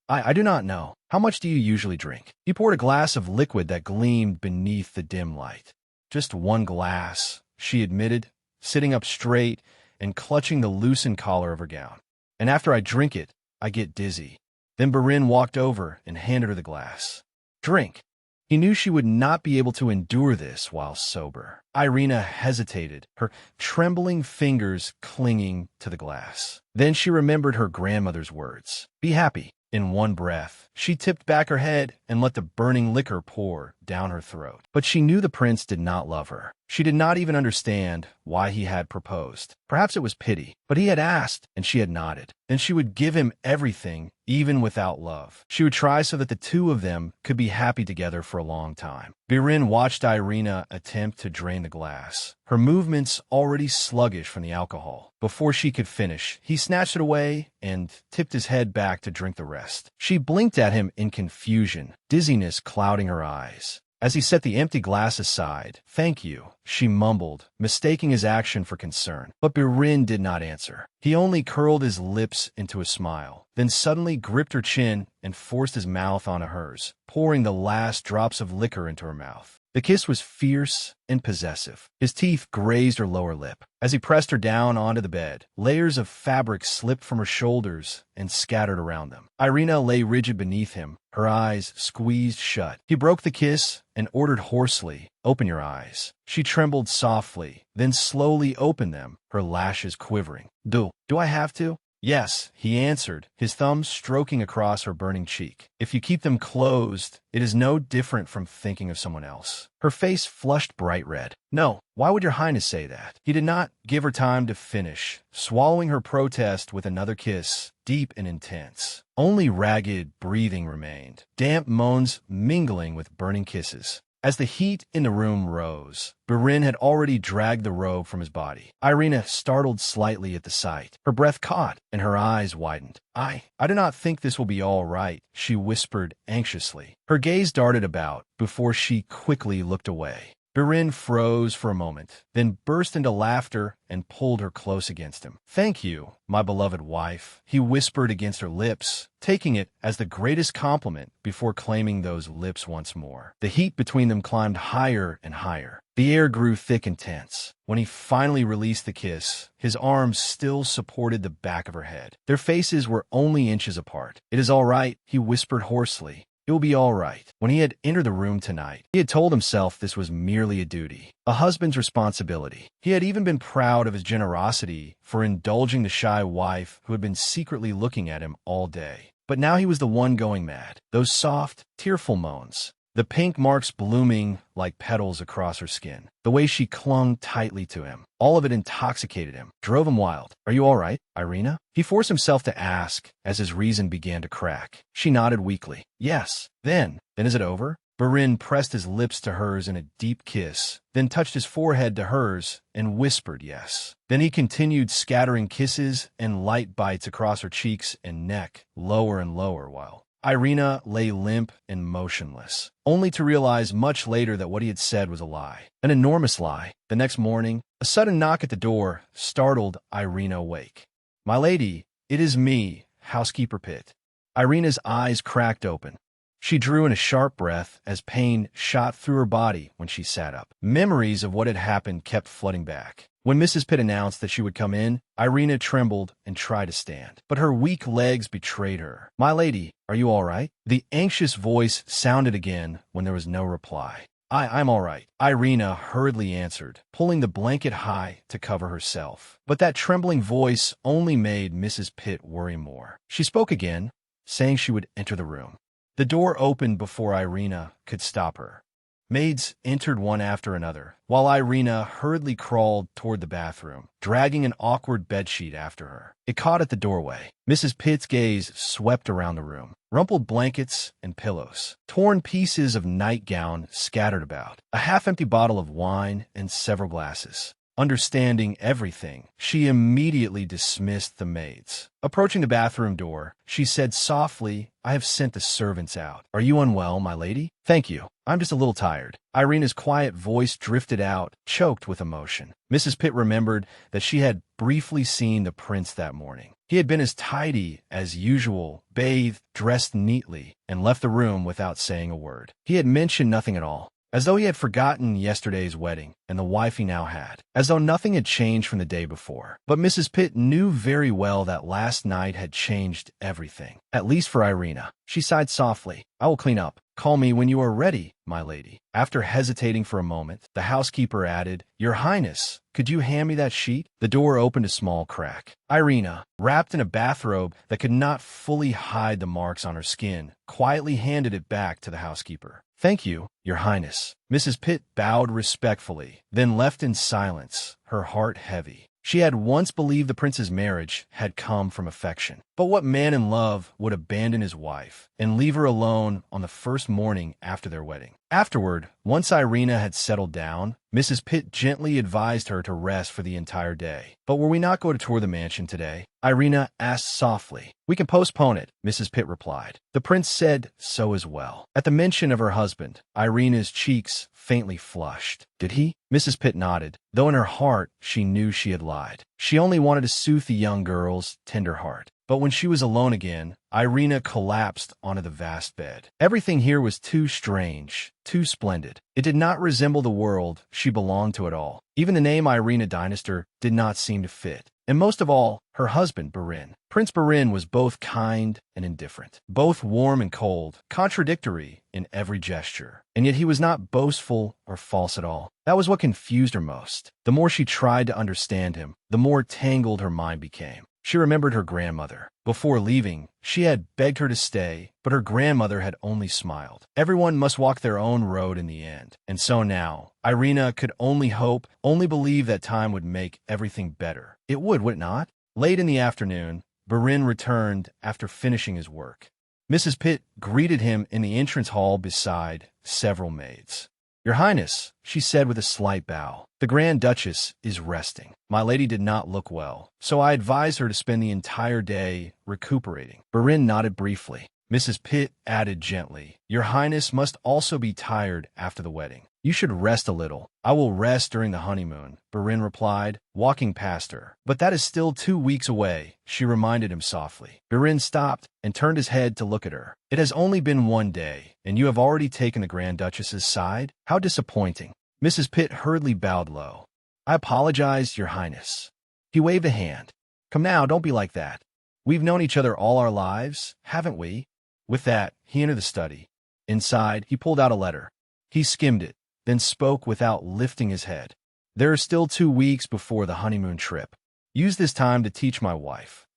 I do not know. How much do you usually drink?" He poured a glass of liquid that gleamed beneath the dim light. "Just one glass," she admitted, sitting up straight and clutching the loosened collar of her gown. "And after I drink it, I get dizzy." Then Barin walked over and handed her the glass. "Drink." He knew she would not be able to endure this while sober. Irina hesitated, her trembling fingers clinging to the glass. Then she remembered her grandmother's words. "Be happy." In one breath, she tipped back her head and let the burning liquor pour down her throat. But she knew the prince did not love her. She did not even understand why he had proposed. Perhaps it was pity, but he had asked, and she had nodded. Then she would give him everything, even without love. She would try so that the two of them could be happy together for a long time. Birin watched Irina attempt to drain the glass, her movements already sluggish from the alcohol. Before she could finish, he snatched it away and tipped his head back to drink the rest. She blinked at him in confusion, dizziness clouding her eyes. As he set the empty glass aside, "Thank you," she mumbled, mistaking his action for concern. But Birin did not answer. He only curled his lips into a smile, then suddenly gripped her chin and forced his mouth onto hers, pouring the last drops of liquor into her mouth. The kiss was fierce and possessive. His teeth grazed her lower lip. As he pressed her down onto the bed, layers of fabric slipped from her shoulders and scattered around them. Irina lay rigid beneath him, her eyes squeezed shut. He broke the kiss and ordered hoarsely, "Open your eyes." She trembled softly, then slowly opened them, her lashes quivering. Do I have to?" "Yes," he answered, his thumb stroking across her burning cheek. "If you keep them closed, it is no different from thinking of someone else." Her face flushed bright red. "No, why would your highness say that?" He did not give her time to finish, swallowing her protest with another kiss, deep and intense. Only ragged breathing remained, damp moans mingling with burning kisses. As the heat in the room rose, Birin had already dragged the robe from his body. Irina startled slightly at the sight. Her breath caught, and her eyes widened. I do not think this will be all right," she whispered anxiously. Her gaze darted about, before she quickly looked away. Birin froze for a moment, then burst into laughter and pulled her close against him. "Thank you, my beloved wife," he whispered against her lips, taking it as the greatest compliment before claiming those lips once more. The heat between them climbed higher and higher. The air grew thick and tense. When he finally released the kiss, his arms still supported the back of her head. Their faces were only inches apart. "It is all right," he whispered hoarsely. "It will be all right." When he had entered the room tonight, he had told himself this was merely a duty, a husband's responsibility. He had even been proud of his generosity for indulging the shy wife who had been secretly looking at him all day. But now he was the one going mad. Those soft, tearful moans, the pink marks blooming like petals across her skin, the way she clung tightly to him, all of it intoxicated him, drove him wild. "Are you all right, Irina?" He forced himself to ask as his reason began to crack. She nodded weakly. "Yes." Then is it over?" Birin pressed his lips to hers in a deep kiss, then touched his forehead to hers and whispered yes. Then he continued scattering kisses and light bites across her cheeks and neck, lower and lower, while Irina lay limp and motionless, only to realize much later that what he had said was a lie. An enormous lie. The next morning, a sudden knock at the door startled Irina awake. "My lady, it is me, housekeeper Pitt." Irina's eyes cracked open. She drew in a sharp breath as pain shot through her body when she sat up. Memories of what had happened kept flooding back. When Mrs. Pitt announced that she would come in, Irina trembled and tried to stand, but her weak legs betrayed her. "My lady, are you all right?" The anxious voice sounded again when there was no reply. I'm all right," Irina hurriedly answered, pulling the blanket high to cover herself. But that trembling voice only made Mrs. Pitt worry more. She spoke again, saying she would enter the room. The door opened before Irina could stop her. Maids entered one after another, while Irina hurriedly crawled toward the bathroom, dragging an awkward bedsheet after her. It caught at the doorway. Mrs. Pitt's gaze swept around the room. Rumpled blankets and pillows, torn pieces of nightgown scattered about, a half-empty bottle of wine and several glasses. Understanding everything, she immediately dismissed the maids. Approaching the bathroom door, she said softly, "I have sent the servants out. Are you unwell, my lady?" "Thank you. I'm just a little tired." Irina's quiet voice drifted out, choked with emotion. Mrs. Pitt remembered that she had briefly seen the prince that morning. He had been as tidy as usual, bathed, dressed neatly, and left the room without saying a word. He had mentioned nothing at all, as though he had forgotten yesterday's wedding and the wife he now had, as though nothing had changed from the day before. But Mrs. Pitt knew very well that last night had changed everything, at least for Irina. She sighed softly. "I will clean up. Call me when you are ready, my lady." After hesitating for a moment, the housekeeper added, "Your Highness, could you hand me that sheet?" The door opened a small crack. Irina, wrapped in a bathrobe that could not fully hide the marks on her skin, quietly handed it back to the housekeeper. "Thank you, Your Highness." Mrs. Pitt bowed respectfully, then left in silence, her heart heavy. She had once believed the prince's marriage had come from affection. But what man in love would abandon his wife and leave her alone on the first morning after their wedding? Afterward, once Irina had settled down, Mrs. Pitt gently advised her to rest for the entire day. "But will we not go to tour the mansion today?" Irina asked softly. "We can postpone it," Mrs. Pitt replied. The prince said so as well. At the mention of her husband, Irina's cheeks faintly flushed. "Did he?" Mrs. Pitt nodded, though in her heart she knew she had lied. She only wanted to soothe the young girl's tender heart. But when she was alone again, Irina collapsed onto the vast bed. Everything here was too strange, too splendid. It did not resemble the world she belonged to at all. Even the name Irina Dynastor did not seem to fit. And most of all, her husband, Burin. Prince Burin was both kind and indifferent, both warm and cold, contradictory in every gesture. And yet he was not boastful or false at all. That was what confused her most. The more she tried to understand him, the more tangled her mind became. She remembered her grandmother. Before leaving, she had begged her to stay, but her grandmother had only smiled. Everyone must walk their own road in the end. And so now, Irina could only hope, only believe that time would make everything better. It would it not? Late in the afternoon, Burin returned after finishing his work. Mrs. Pitt greeted him in the entrance hall beside several maids. "Your Highness," she said with a slight bow, "the Grand Duchess is resting. My lady did not look well, so I advised her to spend the entire day recuperating." Burin nodded briefly. Mrs. Pitt added gently, "Your Highness must also be tired after the wedding. You should rest a little." "I will rest during the honeymoon," Burin replied, walking past her. "But that is still 2 weeks away," she reminded him softly. Burin stopped and turned his head to look at her. "It has only been 1 day, and you have already taken the Grand Duchess's side? How disappointing." Mrs. Pitt hurriedly bowed low. "I apologize, Your Highness." He waved a hand. "Come now, don't be like that. We've known each other all our lives, haven't we?" With that, he entered the study. Inside, he pulled out a letter. He skimmed it, then spoke without lifting his head. "There are still 2 weeks before the honeymoon trip. Use this time to teach my wife."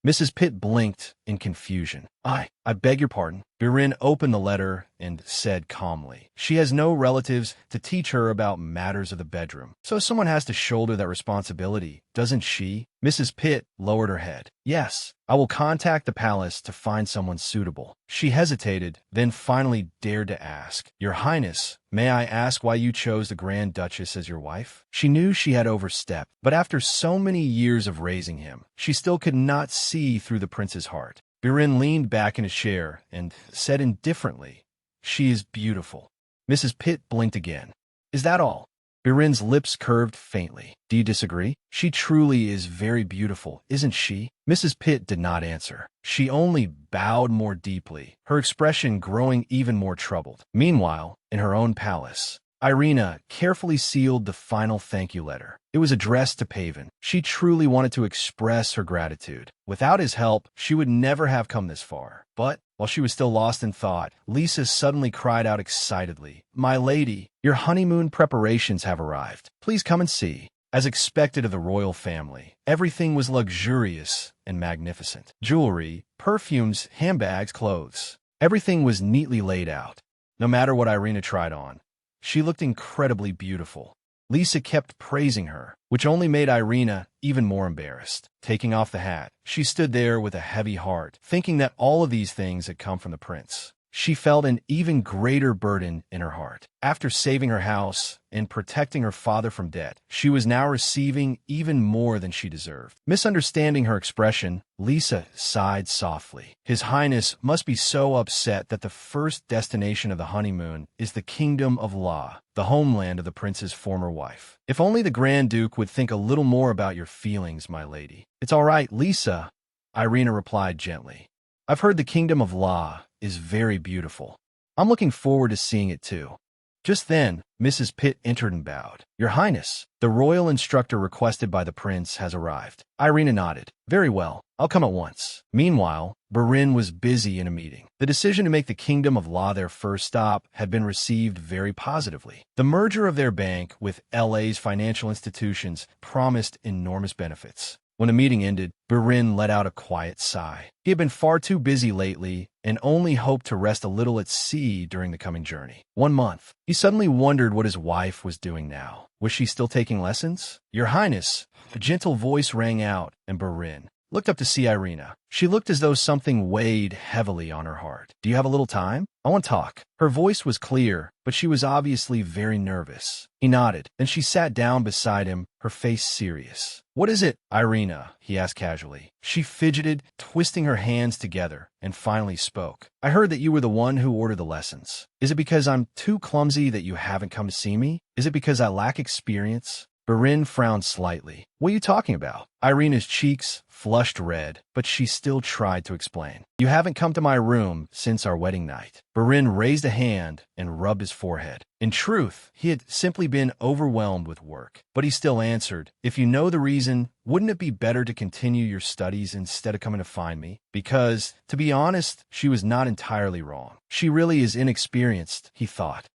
Mrs. Pitt blinked in confusion. I beg your pardon." Burin opened the letter and said calmly, "She has no relatives to teach her about matters of the bedroom, so someone has to shoulder that responsibility, doesn't she?" Mrs. Pitt lowered her head. "Yes, I will contact the palace to find someone suitable." She hesitated, then finally dared to ask, "Your Highness, may I ask why you chose the Grand Duchess as your wife?" She knew she had overstepped, but after so many years of raising him, she still could not see through the prince's heart. Burin leaned back in his chair and said indifferently, "She is beautiful." Mrs. Pitt blinked again. "Is that all?" Burin's lips curved faintly. "Do you disagree? She truly is very beautiful, isn't she?" Mrs. Pitt did not answer. She only bowed more deeply, her expression growing even more troubled. Meanwhile, in her own palace, Irina carefully sealed the final thank you letter. It was addressed to Pavan. She truly wanted to express her gratitude. Without his help, she would never have come this far. But while she was still lost in thought, Lisa suddenly cried out excitedly, "My lady, your honeymoon preparations have arrived. Please come and see." As expected of the royal family, everything was luxurious and magnificent. Jewelry, perfumes, handbags, clothes. Everything was neatly laid out. No matter what Irina tried on, she looked incredibly beautiful. Lisa kept praising her, which only made Irina even more embarrassed. Taking off the hat, she stood there with a heavy heart, thinking that all of these things had come from the prince. She felt an even greater burden in her heart. After saving her house and protecting her father from debt, she was now receiving even more than she deserved. Misunderstanding her expression, Lisa sighed softly. His Highness must be so upset that the first destination of the honeymoon is the Kingdom of La, the homeland of the prince's former wife. If only the Grand Duke would think a little more about your feelings, my lady. It's all right, Lisa, Irina replied gently. I've heard the Kingdom of La is very beautiful. I'm looking forward to seeing it too. Just then, Mrs. Pitt entered and bowed. Your Highness, the royal instructor requested by the prince has arrived. Irina nodded. Very well, I'll come at once. Meanwhile, Burin was busy in a meeting. The decision to make the Kingdom of La their first stop had been received very positively. The merger of their bank with LA's financial institutions promised enormous benefits. When the meeting ended, Burin let out a quiet sigh. He had been far too busy lately and only hoped to rest a little at sea during the coming journey. 1 month. He suddenly wondered what his wife was doing now. Was she still taking lessons? Your Highness, a gentle voice rang out, and Burin looked up to see Irina. She looked as though something weighed heavily on her heart. Do you have a little time? I want to talk. Her voice was clear, but she was obviously very nervous. He nodded, then she sat down beside him, her face serious. What is it, Irina? He asked casually. She fidgeted, twisting her hands together, and finally spoke. I heard that you were the one who ordered the lessons. Is it because I'm too clumsy that you haven't come to see me? Is it because I lack experience? Burin frowned slightly. What are you talking about? Irina's cheeks flushed red, but she still tried to explain. You haven't come to my room since our wedding night. Burin raised a hand and rubbed his forehead. In truth, he had simply been overwhelmed with work. But he still answered, if you know the reason, wouldn't it be better to continue your studies instead of coming to find me? Because, to be honest, she was not entirely wrong. She really is inexperienced, he thought.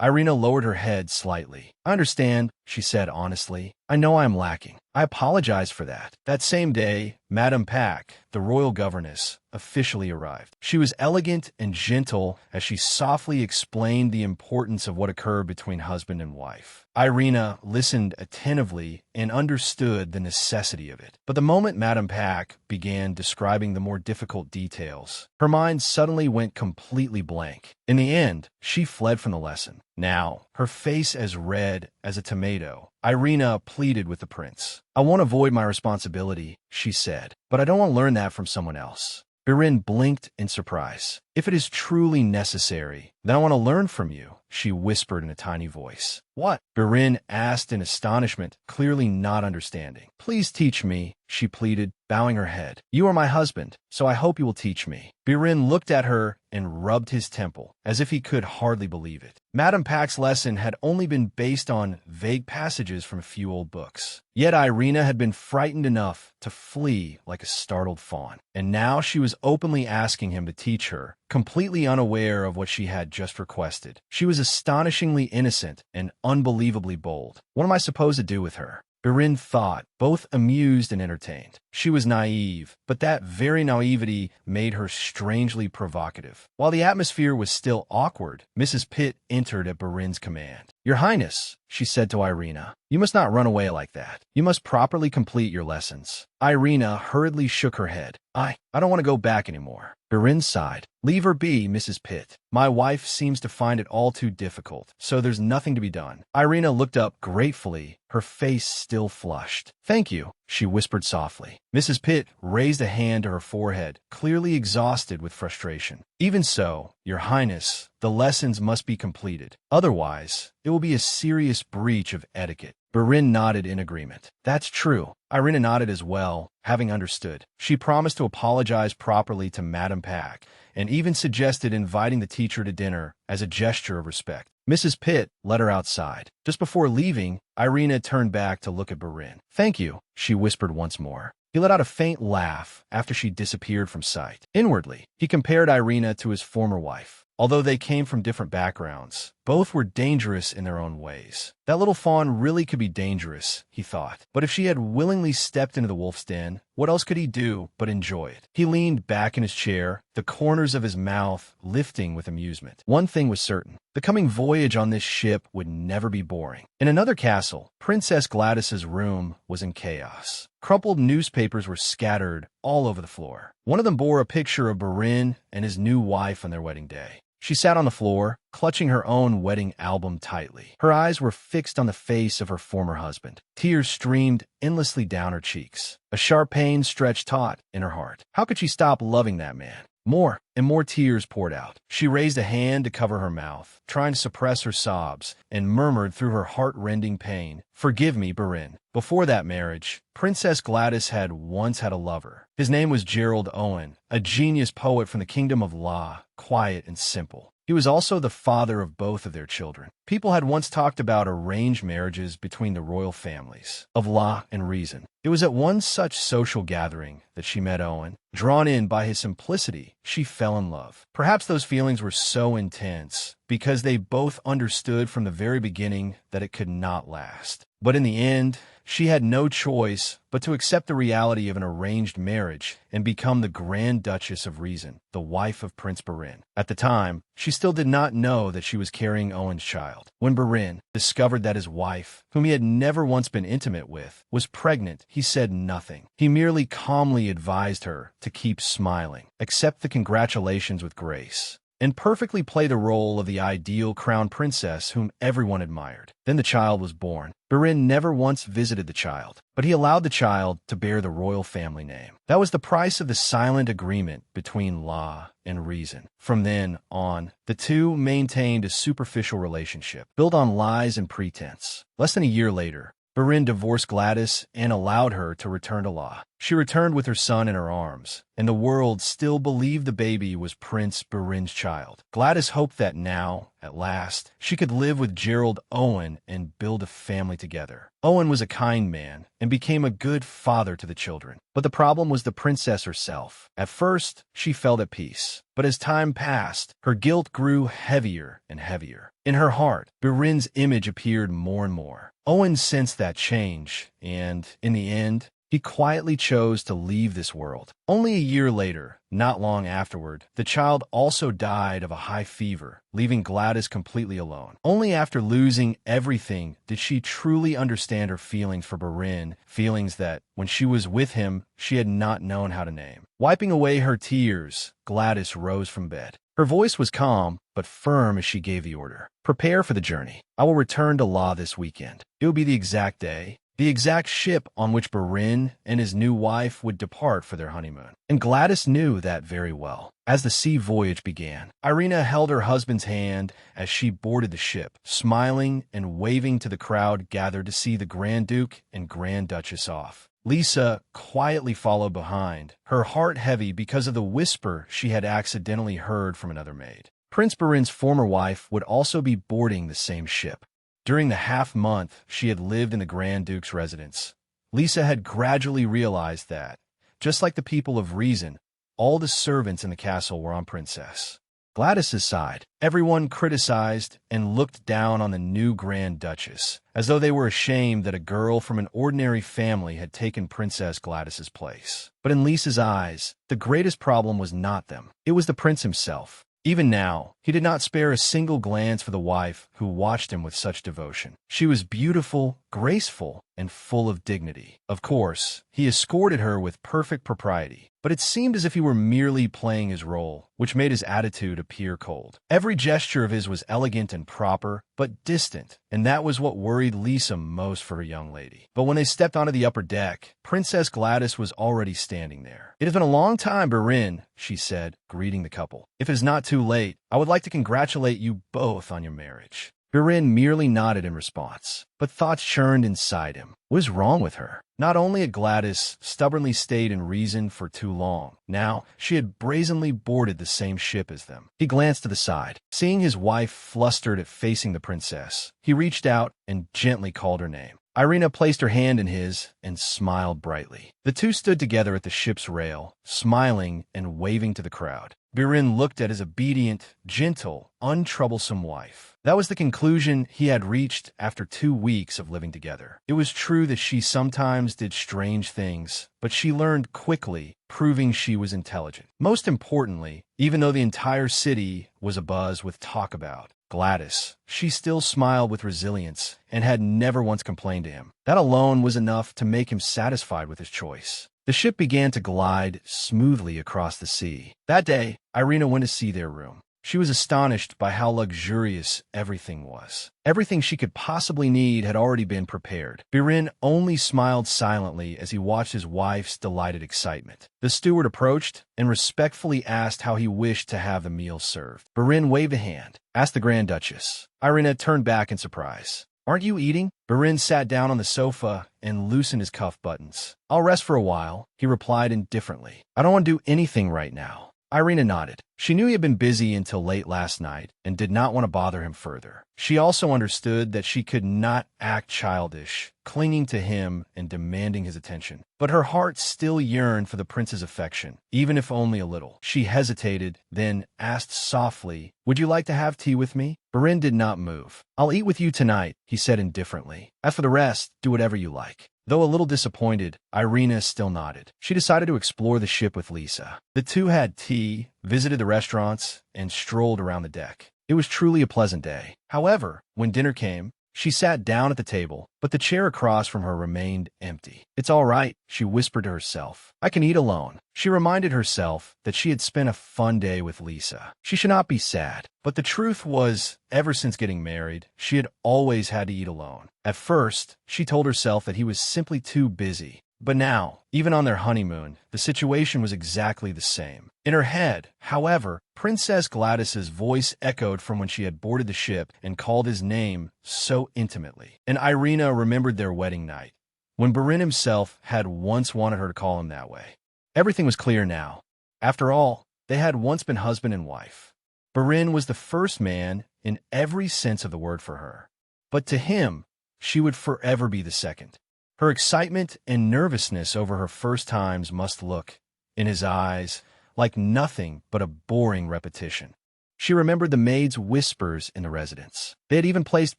Irina lowered her head slightly. I understand, she said honestly. I know I am lacking. I apologize for that. That same day, Madame Pack, the royal governess, officially arrived. She was elegant and gentle as she softly explained the importance of what occurred between husband and wife. Irina listened attentively and understood the necessity of it. But the moment Madame Pack began describing the more difficult details, her mind suddenly went completely blank. In the end, she fled from the lesson. Now, her face as red as a tomato, Irina pleaded with the prince. I won't avoid my responsibility, she said, but I don't want to learn that from someone else. Burin blinked in surprise. If it is truly necessary, then I want to learn from you, she whispered in a tiny voice. What? Burin asked in astonishment, clearly not understanding. Please teach me, she pleaded, bowing her head. You are my husband, so I hope you will teach me. Burin looked at her and rubbed his temple, as if he could hardly believe it. Madame Pack's lesson had only been based on vague passages from a few old books. Yet Irina had been frightened enough to flee like a startled fawn. And now she was openly asking him to teach her, completely unaware of what she had just requested. She was astonishingly innocent and unbelievably bold. What am I supposed to do with her? Burin thought, both amused and entertained. She was naive, but that very naivety made her strangely provocative. While the atmosphere was still awkward, Mrs. Pitt entered at Burin's command. Your Highness, she said to Irina, you must not run away like that. You must properly complete your lessons. Irina hurriedly shook her head. I don't want to go back anymore. Burin sighed. Leave her be, Mrs. Pitt. My wife seems to find it all too difficult, so there's nothing to be done. Irina looked up gratefully, her face still flushed. Thank you, she whispered softly. Mrs. Pitt raised a hand to her forehead, clearly exhausted with frustration. Even so, Your Highness, the lessons must be completed. Otherwise, it will be a serious breach of etiquette. Barin nodded in agreement. That's true. Irina nodded as well, having understood. She promised to apologize properly to Madame Pack, and even suggested inviting the teacher to dinner as a gesture of respect. Mrs. Pitt led her outside. Just before leaving, Irina turned back to look at Barin. Thank you, she whispered once more. He let out a faint laugh after she disappeared from sight. Inwardly, he compared Irina to his former wife. Although they came from different backgrounds, both were dangerous in their own ways. That little fawn really could be dangerous, he thought. But if she had willingly stepped into the wolf's den, what else could he do but enjoy it? He leaned back in his chair, the corners of his mouth lifting with amusement. One thing was certain. The coming voyage on this ship would never be boring. In another castle, Princess Gladys's room was in chaos. Crumpled newspapers were scattered all over the floor. One of them bore a picture of Barin and his new wife on their wedding day. She sat on the floor, clutching her own wedding album tightly. Her eyes were fixed on the face of her former husband. Tears streamed endlessly down her cheeks. A sharp pain stretched taut in her heart. How could she stop loving that man? More and more tears poured out. She raised a hand to cover her mouth, trying to suppress her sobs, and murmured through her heart-rending pain, "Forgive me, Barin. Before that marriage, Princess Gladys had once had a lover. His name was Gerald Owen, a genius poet from the kingdom of La, quiet and simple. He was also the father of both of their children. People had once talked about arranged marriages between the royal families of La and Reason. It was at one such social gathering that she met Owen. Drawn in by his simplicity, she fell in love. Perhaps those feelings were so intense because they both understood from the very beginning that it could not last. But in the end, she had no choice but to accept the reality of an arranged marriage and become the Grand Duchess of Reason, the wife of Prince Barin. At the time, she still did not know that she was carrying Owen's child. When Barin discovered that his wife, whom he had never once been intimate with, was pregnant, he said nothing. He merely calmly advised her to keep smiling, accept the congratulations with grace, and perfectly play the role of the ideal crown princess whom everyone admired. Then the child was born. Barin never once visited the child, but he allowed the child to bear the royal family name. That was the price of the silent agreement between La and Reason. From then on, the two maintained a superficial relationship, built on lies and pretense. Less than a year later, Barin divorced Gladys and allowed her to return to La. She returned with her son in her arms, and the world still believed the baby was Prince Barin's child. Gladys hoped that now, at last, she could live with Gerald Owen and build a family together. Owen was a kind man and became a good father to the children. But the problem was the princess herself. At first, she felt at peace. But as time passed, her guilt grew heavier and heavier. In her heart, Barin's image appeared more and more. Owen sensed that change, and, in the end, he quietly chose to leave this world. Only a year later, not long afterward, the child also died of a high fever, leaving Gladys completely alone. Only after losing everything did she truly understand her feelings for Barin, feelings that, when she was with him, she had not known how to name. Wiping away her tears, Gladys rose from bed. Her voice was calm, but firm as she gave the order. Prepare for the journey. I will return to La this weekend. It will be the exact day, the exact ship on which Barin and his new wife would depart for their honeymoon. And Gladys knew that very well. As the sea voyage began, Irina held her husband's hand as she boarded the ship, smiling and waving to the crowd gathered to see the Grand Duke and Grand Duchess off. Lisa quietly followed behind, her heart heavy because of the whisper she had accidentally heard from another maid. Prince Barin's former wife would also be boarding the same ship. During the half-month she had lived in the Grand Duke's residence, Lisa had gradually realized that, just like the people of Reason, all the servants in the castle were on Princess Gladys's side. Everyone criticized and looked down on the new Grand Duchess, as though they were ashamed that a girl from an ordinary family had taken Princess Gladys's place. But in Lisa's eyes, the greatest problem was not them. It was the prince himself. Even now, he did not spare a single glance for the wife who watched him with such devotion. She was beautiful, graceful, and full of dignity. Of course, he escorted her with perfect propriety, but it seemed as if he were merely playing his role, which made his attitude appear cold. Every gesture of his was elegant and proper, but distant, and that was what worried Lisa most for her young lady. But when they stepped onto the upper deck, Princess Gladys was already standing there. "It has been a long time, Barin," she said, greeting the couple. "If it is not too late, I would like to congratulate you both on your marriage." Birin merely nodded in response, but thoughts churned inside him. What was wrong with her? Not only had Gladys stubbornly stayed in reason for too long, now she had brazenly boarded the same ship as them. He glanced to the side. Seeing his wife flustered at facing the princess, he reached out and gently called her name. Irina placed her hand in his and smiled brightly. The two stood together at the ship's rail, smiling and waving to the crowd. Birin looked at his obedient, gentle, untroublesome wife. That was the conclusion he had reached after 2 weeks of living together. It was true that she sometimes did strange things, but she learned quickly, proving she was intelligent. Most importantly, even though the entire city was abuzz with talk about Gladys, she still smiled with resilience and had never once complained to him. That alone was enough to make him satisfied with his choice. The ship began to glide smoothly across the sea. That day, Irina went to see their room. She was astonished by how luxurious everything was. Everything she could possibly need had already been prepared. Birin only smiled silently as he watched his wife's delighted excitement. The steward approached and respectfully asked how he wished to have the meal served. Birin waved a hand. Asked the Grand Duchess. Irina turned back in surprise. Aren't you eating? Birin sat down on the sofa and loosened his cuff buttons. I'll rest for a while, he replied indifferently. I don't want to do anything right now. Irina nodded. She knew he had been busy until late last night and did not want to bother him further. She also understood that she could not act childish, clinging to him and demanding his attention. But her heart still yearned for the prince's affection, even if only a little. She hesitated, then asked softly, Would you like to have tea with me? Birin did not move. I'll eat with you tonight, he said indifferently. As for the rest, do whatever you like. Though a little disappointed, Irina still nodded. She decided to explore the ship with Lisa. The two had tea, visited the restaurants, and strolled around the deck. It was truly a pleasant day. However, when dinner came, she sat down at the table, but the chair across from her remained empty. It's all right, she whispered to herself. I can eat alone. She reminded herself that she had spent a fun day with Lisa. She should not be sad. But the truth was, ever since getting married, she had always had to eat alone. At first, she told herself that he was simply too busy. But now, even on their honeymoon, the situation was exactly the same. In her head, however, Princess Gladys's voice echoed from when she had boarded the ship and called his name so intimately. And Irina remembered their wedding night, when Birin himself had once wanted her to call him that way. Everything was clear now. After all, they had once been husband and wife. Birin was the first man in every sense of the word for her. But to him, she would forever be the second. Her excitement and nervousness over her first times must look, in his eyes, like nothing but a boring repetition. She remembered the maid's whispers in the residence. They had even placed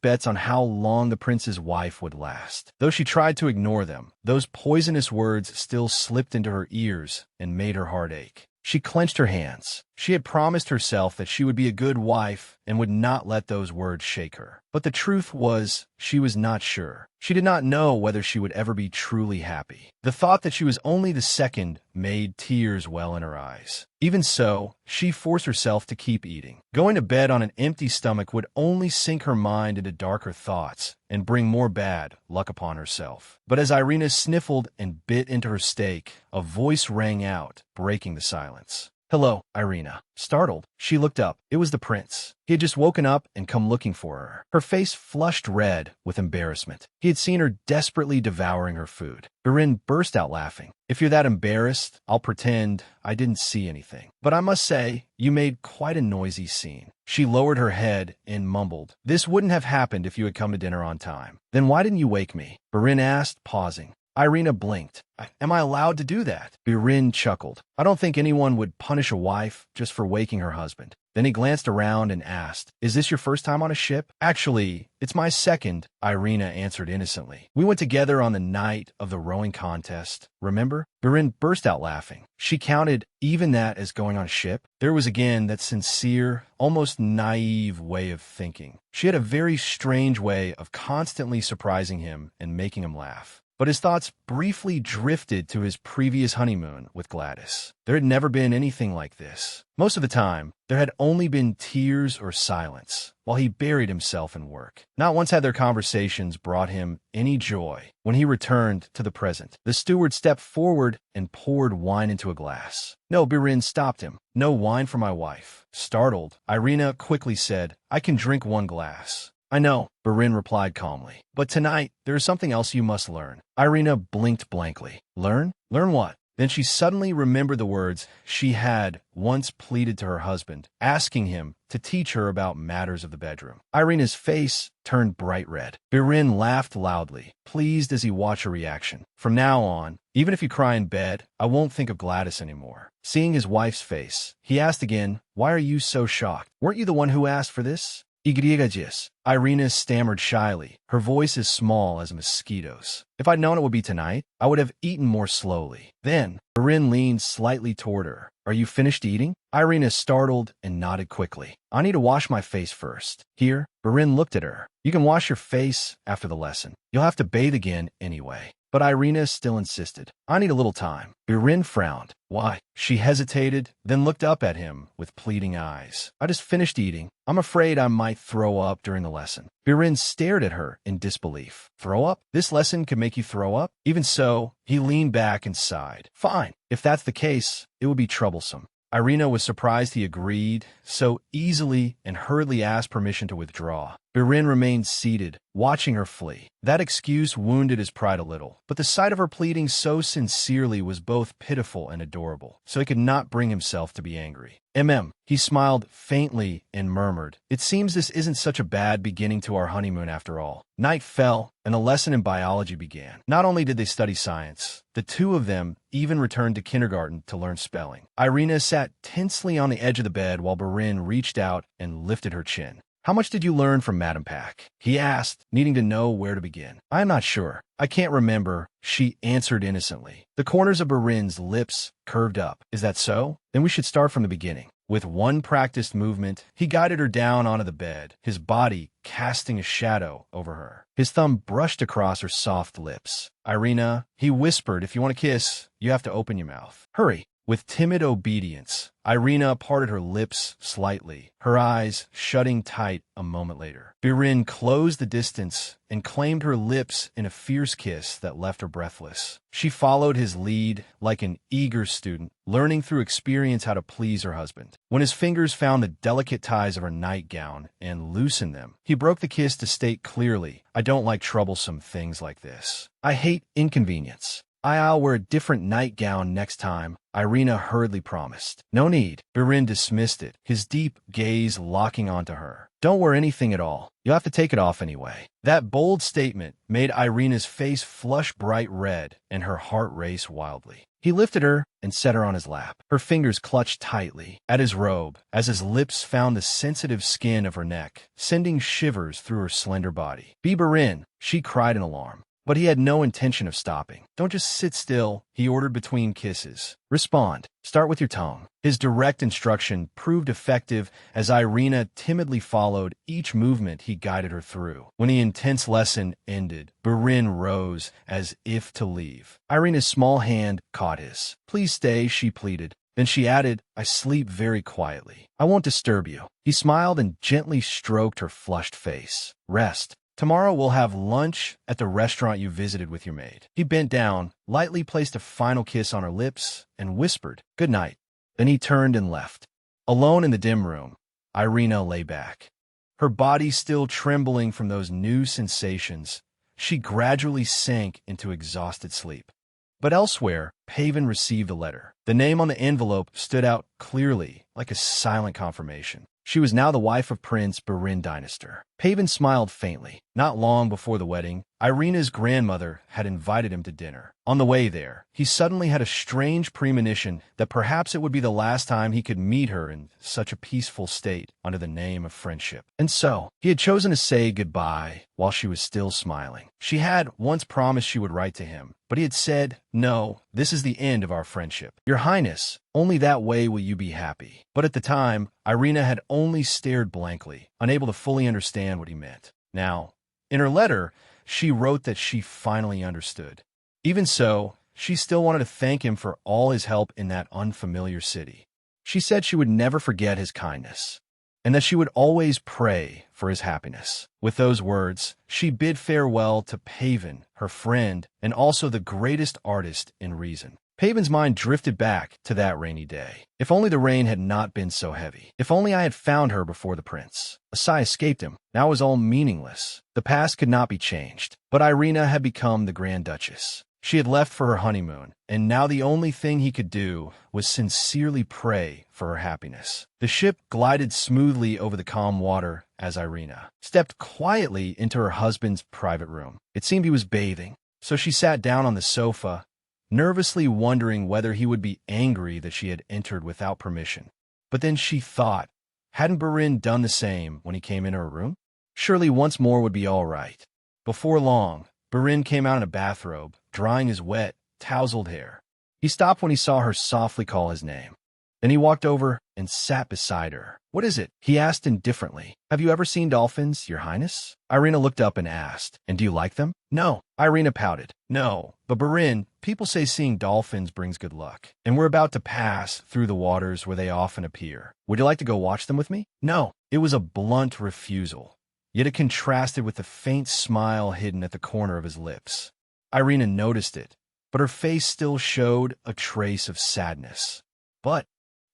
bets on how long the prince's wife would last. Though she tried to ignore them, those poisonous words still slipped into her ears and made her heart ache. She clenched her hands. She had promised herself that she would be a good wife and would not let those words shake her. But the truth was, she was not sure. She did not know whether she would ever be truly happy. The thought that she was only the second made tears well in her eyes. Even so, she forced herself to keep eating. Going to bed on an empty stomach would only sink her mind into darker thoughts and bring more bad luck upon herself. But as Irina sniffled and bit into her steak, a voice rang out, breaking the silence. Hello, Irina. Startled, she looked up. It was the prince. He had just woken up and come looking for her. Her face flushed red with embarrassment. He had seen her desperately devouring her food. Birin burst out laughing. If you're that embarrassed, I'll pretend I didn't see anything. But I must say, you made quite a noisy scene. She lowered her head and mumbled, This wouldn't have happened if you had come to dinner on time. Then why didn't you wake me? Birin asked, pausing. Irina blinked. Am I allowed to do that? Birin chuckled. I don't think anyone would punish a wife just for waking her husband. Then he glanced around and asked, Is this your first time on a ship? Actually, it's my second, Irina answered innocently. We went together on the night of the rowing contest, remember? Birin burst out laughing. She counted even that as going on a ship. There was again that sincere, almost naive way of thinking. She had a very strange way of constantly surprising him and making him laugh. But his thoughts briefly drifted to his previous honeymoon with Gladys. There had never been anything like this. Most of the time, there had only been tears or silence, while he buried himself in work. Not once had their conversations brought him any joy. When he returned to the present, the steward stepped forward and poured wine into a glass. No, Birin stopped him. No wine for my wife. Startled, Irina quickly said, I can drink one glass. I know, Barin replied calmly. But tonight, there is something else you must learn. Irina blinked blankly. Learn? Learn what? Then she suddenly remembered the words she had once pleaded to her husband, asking him to teach her about matters of the bedroom. Irina's face turned bright red. Birin laughed loudly, pleased as he watched her reaction. From now on, even if you cry in bed, I won't think of Gladys anymore. Seeing his wife's face, he asked again, why are you so shocked? Weren't you the one who asked for this? Igriegagis. Irina stammered shyly, her voice as small as a mosquito's. If I'd known it would be tonight, I would have eaten more slowly. Then, Barin leaned slightly toward her. Are you finished eating? Irina startled and nodded quickly. I need to wash my face first. Here, Barin looked at her. You can wash your face after the lesson. You'll have to bathe again anyway. But Irina still insisted. I need a little time. Birin frowned. Why? She hesitated, then looked up at him with pleading eyes. I just finished eating. I'm afraid I might throw up during the lesson. Birin stared at her in disbelief. Throw up? This lesson could make you throw up? Even so, he leaned back and sighed. Fine. If that's the case, it would be troublesome. Irina was surprised he agreed so easily and hurriedly asked permission to withdraw. Birin remained seated, watching her flee. That excuse wounded his pride a little, but the sight of her pleading so sincerely was both pitiful and adorable, so he could not bring himself to be angry. He smiled faintly and murmured, it seems this isn't such a bad beginning to our honeymoon after all. Night fell, and a lesson in biology began. Not only did they study science, the two of them even returned to kindergarten to learn spelling. Irina sat tensely on the edge of the bed while Barin reached out and lifted her chin. How much did you learn from Madame Pack? He asked, needing to know where to begin. I'm not sure. I can't remember, she answered innocently. The corners of Barin's lips curved up. Is that so? Then we should start from the beginning. With one practiced movement, he guided her down onto the bed, his body casting a shadow over her. His thumb brushed across her soft lips. Irina, he whispered, if you want to kiss, you have to open your mouth. Hurry. With timid obedience, Irina parted her lips slightly, her eyes shutting tight a moment later. Birin closed the distance and claimed her lips in a fierce kiss that left her breathless. She followed his lead like an eager student, learning through experience how to please her husband. When his fingers found the delicate ties of her nightgown and loosened them, he broke the kiss to state clearly, I don't like troublesome things like this. I hate inconvenience. I'll wear a different nightgown next time, Irina hurriedly promised. No need. Birin dismissed it, his deep gaze locking onto her. Don't wear anything at all. You'll have to take it off anyway. That bold statement made Irina's face flush bright red and her heart race wildly. He lifted her and set her on his lap. Her fingers clutched tightly at his robe as his lips found the sensitive skin of her neck, sending shivers through her slender body. Be Birin, she cried in alarm. But he had no intention of stopping. Don't just sit still, he ordered between kisses. Respond. Start with your tongue. His direct instruction proved effective as Irina timidly followed each movement he guided her through. When the intense lesson ended, Birin rose as if to leave. Irina's small hand caught his. Please stay, she pleaded. Then she added, I sleep very quietly. I won't disturb you. He smiled and gently stroked her flushed face. Rest. Tomorrow we'll have lunch at the restaurant you visited with your maid. He bent down, lightly placed a final kiss on her lips, and whispered, good night. Then he turned and left. Alone in the dim room, Irina lay back. Her body still trembling from those new sensations, she gradually sank into exhausted sleep. But elsewhere, Pavan received a letter. The name on the envelope stood out clearly, like a silent confirmation. She was now the wife of Prince Birin Dynastor. Pavan smiled faintly. Not long before the wedding, Irina's grandmother had invited him to dinner. On the way there, he suddenly had a strange premonition that perhaps it would be the last time he could meet her in such a peaceful state under the name of friendship. And so, he had chosen to say goodbye while she was still smiling. She had once promised she would write to him, but he had said, no, this is the end of our friendship. Your Highness, only that way will you be happy. But at the time, Irina had only stared blankly, unable to fully understand what he meant. Now, in her letter, she wrote that she finally understood. Even so, she still wanted to thank him for all his help in that unfamiliar city. She said she would never forget his kindness, and that she would always pray for his happiness. With those words, she bid farewell to Pavan, her friend, and also the greatest artist in reason. Paven's mind drifted back to that rainy day. If only the rain had not been so heavy. If only I had found her before the prince. A sigh escaped him. Now it was all meaningless. The past could not be changed. But Irina had become the Grand Duchess. She had left for her honeymoon, and now the only thing he could do was sincerely pray for her happiness. The ship glided smoothly over the calm water as Irina stepped quietly into her husband's private room. It seemed he was bathing, so she sat down on the sofa, nervously wondering whether he would be angry that she had entered without permission. But then she thought, hadn't Barin done the same when he came in her room? Surely once more would be all right. Before long, Barin came out in a bathrobe, drying his wet, tousled hair. He stopped when he saw her softly call his name. Then he walked over and sat beside her. "What is it?" he asked indifferently. "Have you ever seen dolphins, Your Highness?" Irina looked up and asked, "And do you like them?" "No." Irina pouted. "No, but Barin, people say seeing dolphins brings good luck, and we're about to pass through the waters where they often appear. Would you like to go watch them with me?" "No." It was a blunt refusal, yet it contrasted with the faint smile hidden at the corner of his lips. Irina noticed it, but her face still showed a trace of sadness. But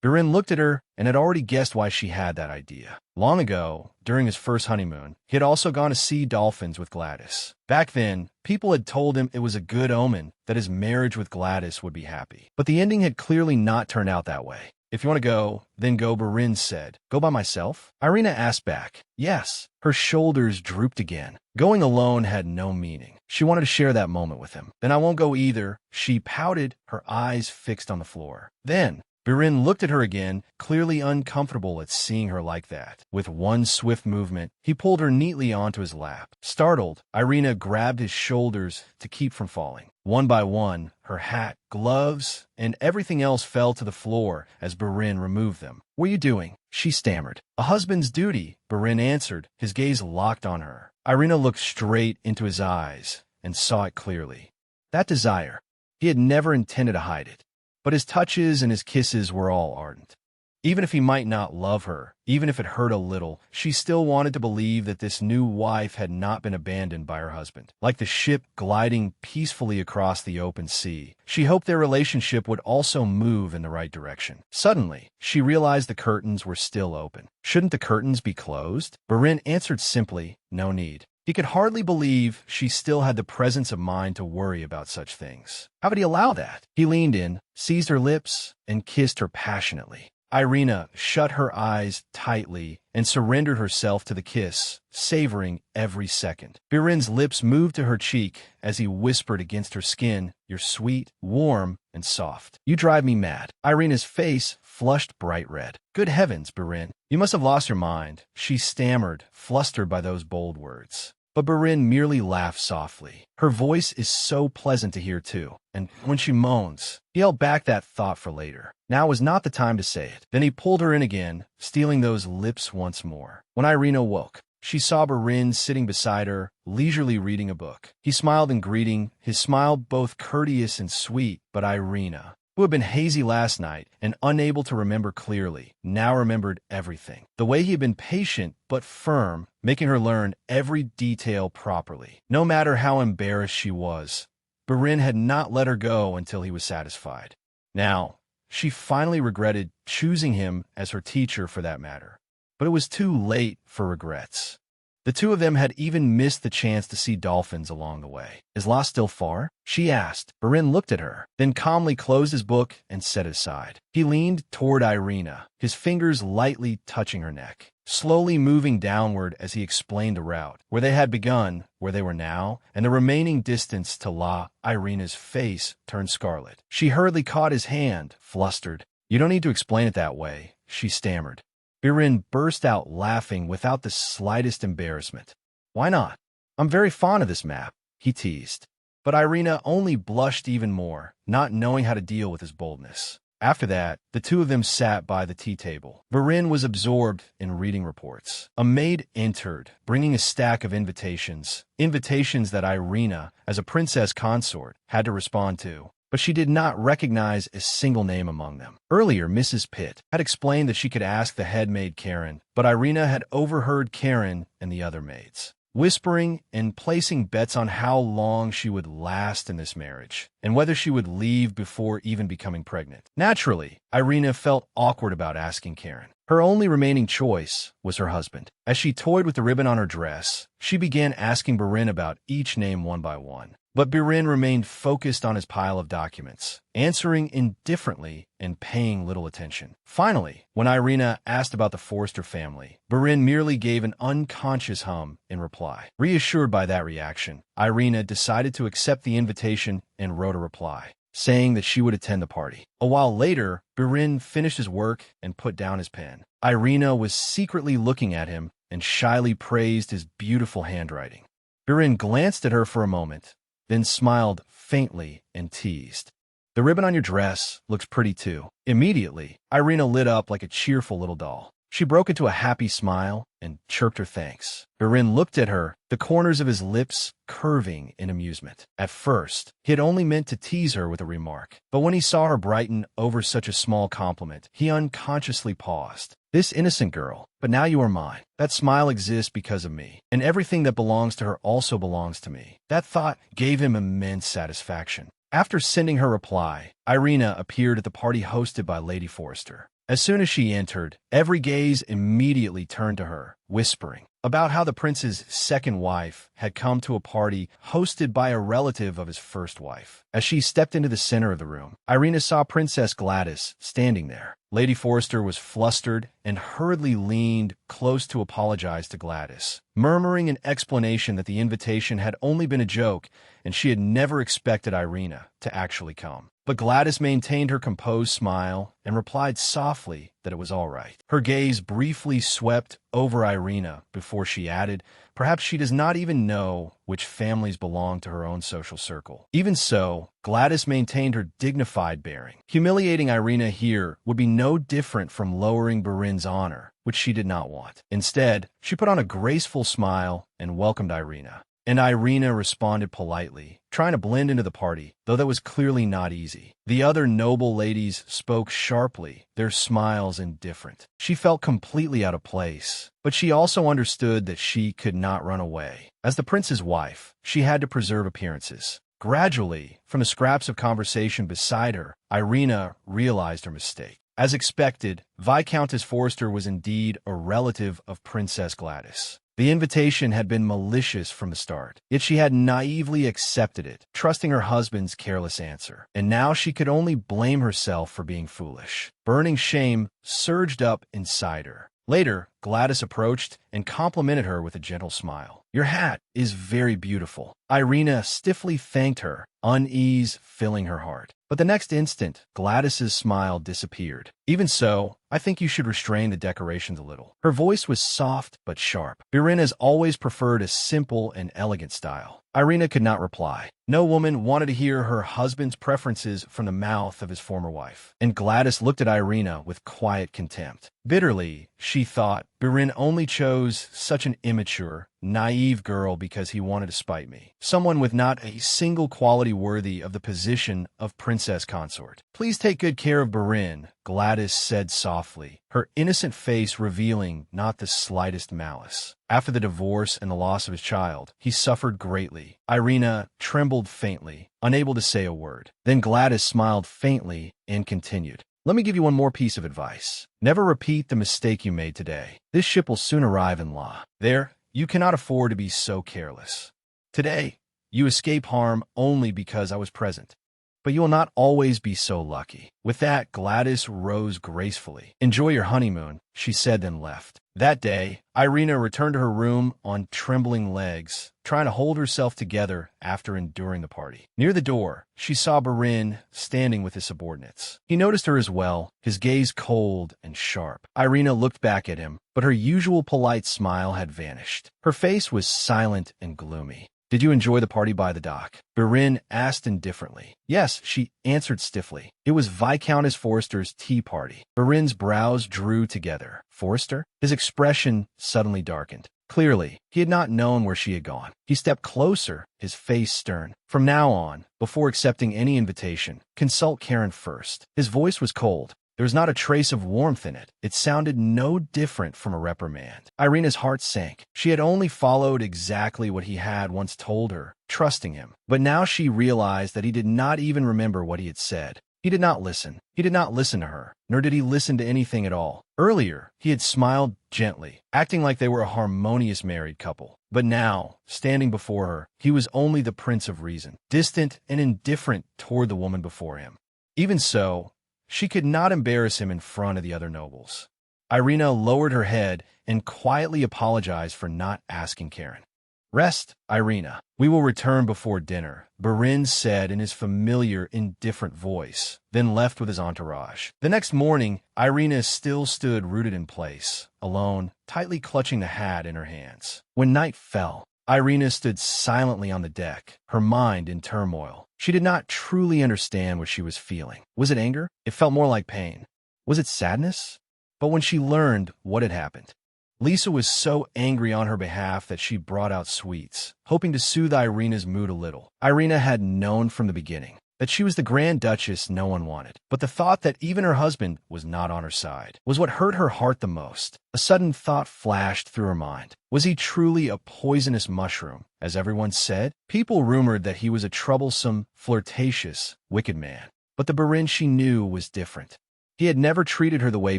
Barin looked at her and had already guessed why she had that idea. Long ago, during his first honeymoon, he had also gone to see dolphins with Gladys. Back then, people had told him it was a good omen that his marriage with Gladys would be happy. But the ending had clearly not turned out that way. "If you want to go, then go," Barin said. "Go by myself?" Irina asked back. "Yes." Her shoulders drooped again. Going alone had no meaning. She wanted to share that moment with him. "Then I won't go either." She pouted, her eyes fixed on the floor. Then Barin looked at her again, clearly uncomfortable at seeing her like that. With one swift movement, he pulled her neatly onto his lap. Startled, Irina grabbed his shoulders to keep from falling. One by one, her hat, gloves, and everything else fell to the floor as Barin removed them. "What are you doing?" she stammered. "A husband's duty," Barin answered, his gaze locked on her. Irina looked straight into his eyes and saw it clearly. That desire. He had never intended to hide it. But his touches and his kisses were all ardent. Even if he might not love her, even if it hurt a little, she still wanted to believe that this new wife had not been abandoned by her husband. Like the ship gliding peacefully across the open sea, she hoped their relationship would also move in the right direction. Suddenly, she realized the curtains were still open. Shouldn't the curtains be closed? Barin answered simply, "No need." He could hardly believe she still had the presence of mind to worry about such things. How could he allow that? He leaned in, seized her lips, and kissed her passionately. Irina shut her eyes tightly and surrendered herself to the kiss, savoring every second. Barin's lips moved to her cheek as he whispered against her skin, "You're sweet, warm, and soft. You drive me mad." Irina's face flushed bright red. "Good heavens, Barin, you must have lost your mind," she stammered, flustered by those bold words. But Barin merely laughed softly. Her voice is so pleasant to hear too, and when she moans, he held back that thought for later. Now was not the time to say it. Then he pulled her in again, stealing those lips once more. When Irina woke, she saw Barin sitting beside her, leisurely reading a book. He smiled in greeting, his smile both courteous and sweet, but Irina, who had been hazy last night and unable to remember clearly, now remembered everything. The way he had been patient but firm, making her learn every detail properly. No matter how embarrassed she was, Barin had not let her go until he was satisfied. Now, she finally regretted choosing him as her teacher for that matter. But it was too late for regrets. The two of them had even missed the chance to see dolphins along the way. "Is La still far?" she asked. Barin looked at her, then calmly closed his book and set it aside. He leaned toward Irina, his fingers lightly touching her neck, slowly moving downward as he explained the route, where they had begun, where they were now, and the remaining distance to La. Irina's face turned scarlet. She hurriedly caught his hand, flustered. "You don't need to explain it that way," she stammered. Barin burst out laughing without the slightest embarrassment. "Why not? I'm very fond of this map," he teased. But Irina only blushed even more, not knowing how to deal with his boldness. After that, the two of them sat by the tea table. Barin was absorbed in reading reports. A maid entered, bringing a stack of invitations that Irina, as a princess consort, had to respond to. But she did not recognize a single name among them. Earlier, Mrs. Pitt had explained that she could ask the head maid Karen, but Irina had overheard Karen and the other maids. whispering and placing bets on how long she would last in this marriage and whether she would leave before even becoming pregnant. Naturally, Irina felt awkward about asking Karen. Her only remaining choice was her husband. As she toyed with the ribbon on her dress, she began asking Birin about each name one by one. But Birin remained focused on his pile of documents, answering indifferently and paying little attention. Finally, when Irina asked about the Forster family, Birin merely gave an unconscious hum in reply. Reassured by that reaction, Irina decided to accept the invitation and wrote a reply, saying that she would attend the party. A while later, Birin finished his work and put down his pen. Irina was secretly looking at him and shyly praised his beautiful handwriting. Birin glanced at her for a moment, then smiled faintly and teased. "The ribbon on your dress looks pretty too." Immediately, Irina lit up like a cheerful little doll. She broke into a happy smile and chirped her thanks. Birin looked at her, the corners of his lips curving in amusement. At first, he had only meant to tease her with a remark, but when he saw her brighten over such a small compliment, he unconsciously paused. "This innocent girl, but now you are mine. That smile exists because of me, and everything that belongs to her also belongs to me." That thought gave him immense satisfaction. After sending her reply, Irina appeared at the party hosted by Lady Forster. As soon as she entered, every gaze immediately turned to her, whispering about how the prince's second wife had come to a party hosted by a relative of his first wife. As she stepped into the center of the room, Irina saw Princess Gladys standing there. Lady Forster was flustered and hurriedly leaned close to apologize to Gladys, murmuring an explanation that the invitation had only been a joke and she had never expected Irina to actually come. But Gladys maintained her composed smile and replied softly that it was all right. Her gaze briefly swept over Irina before she added, "Perhaps she does not even know which families belong to her own social circle." Even so, Gladys maintained her dignified bearing. Humiliating Irina here would be no different from lowering Birin's honor, which she did not want. Instead, she put on a graceful smile and welcomed Irina. And Irina responded politely, trying to blend into the party, though that was clearly not easy. The other noble ladies spoke sharply, their smiles indifferent. She felt completely out of place, but she also understood that she could not run away. As the prince's wife, she had to preserve appearances. Gradually, from the scraps of conversation beside her, Irina realized her mistake. As expected, Viscountess Forster was indeed a relative of Princess Gladys. The invitation had been malicious from the start, yet she had naively accepted it, trusting her husband's careless answer. And now she could only blame herself for being foolish. Burning shame surged up inside her. Later, Gladys approached and complimented her with a gentle smile. "Your hat is very beautiful." Irina stiffly thanked her, unease filling her heart. But the next instant, Gladys's smile disappeared. "Even so, I think you should restrain the decorations a little." Her voice was soft but sharp. Birin has always preferred a simple and elegant style. Irina could not reply. No woman wanted to hear her husband's preferences from the mouth of his former wife. And Gladys looked at Irina with quiet contempt. Bitterly, she thought, Birin only chose such an immature, naive girl because he wanted to spite me. Someone with not a single quality worthy of the position of princess consort. "Please take good care of Birin," Gladys said softly, her innocent face revealing not the slightest malice. After the divorce and the loss of his child, he suffered greatly. Irina trembled faintly, unable to say a word. Then Gladys smiled faintly and continued. "Let me give you one more piece of advice. Never repeat the mistake you made today. This ship will soon arrive in La. There, you cannot afford to be so careless. Today, you escape harm only because I was present. But you will not always be so lucky." With that, Gladys rose gracefully. "Enjoy your honeymoon," she said, then left. That day, Irina returned to her room on trembling legs, trying to hold herself together after enduring the party. Near the door, she saw Birin standing with his subordinates. He noticed her as well, his gaze cold and sharp. Irina looked back at him, but her usual polite smile had vanished. Her face was silent and gloomy. "Did you enjoy the party by the dock?" Birin asked indifferently. "Yes," she answered stiffly. "It was Viscountess Forster's tea party." Birin's brows drew together. Forster? His expression suddenly darkened. Clearly, he had not known where she had gone. He stepped closer, his face stern. "From now on, before accepting any invitation, consult Karen first." His voice was cold, There was not a trace of warmth in it. It sounded no different from a reprimand. Irina's heart sank. She had only followed exactly what he had once told her, trusting him. But now she realized that he did not even remember what he had said. He did not listen. He did not listen to her, nor did he listen to anything at all. Earlier, he had smiled gently, acting like they were a harmonious married couple. But now, standing before her, he was only the Prince of Reason, distant and indifferent toward the woman before him. Even so, she could not embarrass him in front of the other nobles. Irina lowered her head and quietly apologized for not asking Karen. "Rest, Irina. We will return before dinner," Barin said in his familiar, indifferent voice, then left with his entourage. The next morning, Irina still stood rooted in place, alone, tightly clutching the hat in her hands. When night fell, Irina stood silently on the deck, her mind in turmoil. She did not truly understand what she was feeling. Was it anger? It felt more like pain. Was it sadness? But when she learned what had happened, Lisa was so angry on her behalf that she brought out sweets, hoping to soothe Irina's mood a little. Irina had known from the beginning that she was the Grand Duchess no one wanted, but the thought that even her husband was not on her side was what hurt her heart the most. A sudden thought flashed through her mind. Was he truly a poisonous mushroom, as everyone said? People rumored that he was a troublesome, flirtatious, wicked man. But the Barin she knew was different. He had never treated her the way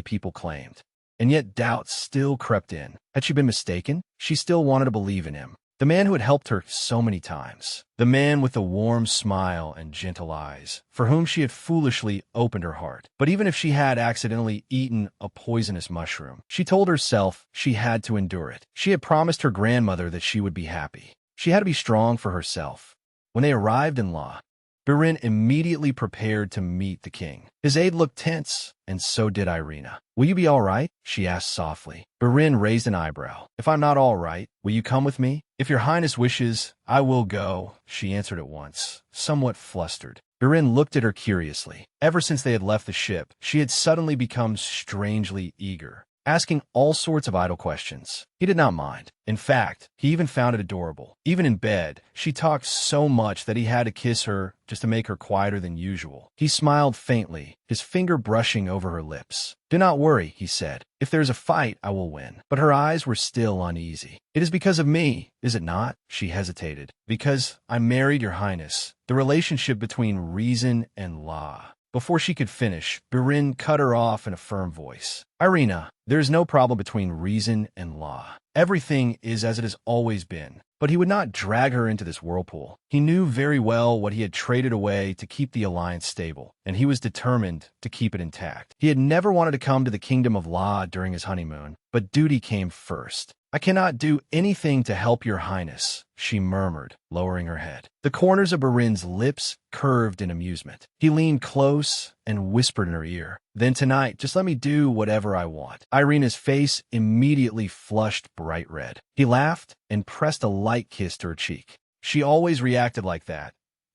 people claimed. And yet doubts still crept in. Had she been mistaken? She still wanted to believe in him. The man who had helped her so many times. The man with the warm smile and gentle eyes, for whom she had foolishly opened her heart. But even if she had accidentally eaten a poisonous mushroom, she told herself she had to endure it. She had promised her grandmother that she would be happy. She had to be strong for herself. When they arrived in La, Barin immediately prepared to meet the king. His aide looked tense, and so did Irina. "Will you be all right?" she asked softly. Barin raised an eyebrow. "If I'm not all right, will you come with me?" "If your highness wishes, I will go," she answered at once, somewhat flustered. Barin looked at her curiously. Ever since they had left the ship, she had suddenly become strangely eager, asking all sorts of idle questions. He did not mind. In fact, he even found it adorable. Even in bed, she talked so much that he had to kiss her just to make her quieter than usual. He smiled faintly, his finger brushing over her lips. "Do not worry," he said. "If there is a fight, I will win." But her eyes were still uneasy. "It is because of me, is it not?" She hesitated. "Because I married your highness." The relationship between reason and law. Before she could finish, Barin cut her off in a firm voice. "Irina, there is no problem between reason and law. Everything is as it has always been." But he would not drag her into this whirlpool. He knew very well what he had traded away to keep the alliance stable, and he was determined to keep it intact. He had never wanted to come to the kingdom of La during his honeymoon, but duty came first. "I cannot do anything to help your highness," she murmured, lowering her head. The corners of Barin's lips curved in amusement. He leaned close and whispered in her ear, "Then tonight, just let me do whatever I want." Irina's face immediately flushed bright red. He laughed and pressed a light kiss to her cheek. She always reacted like that,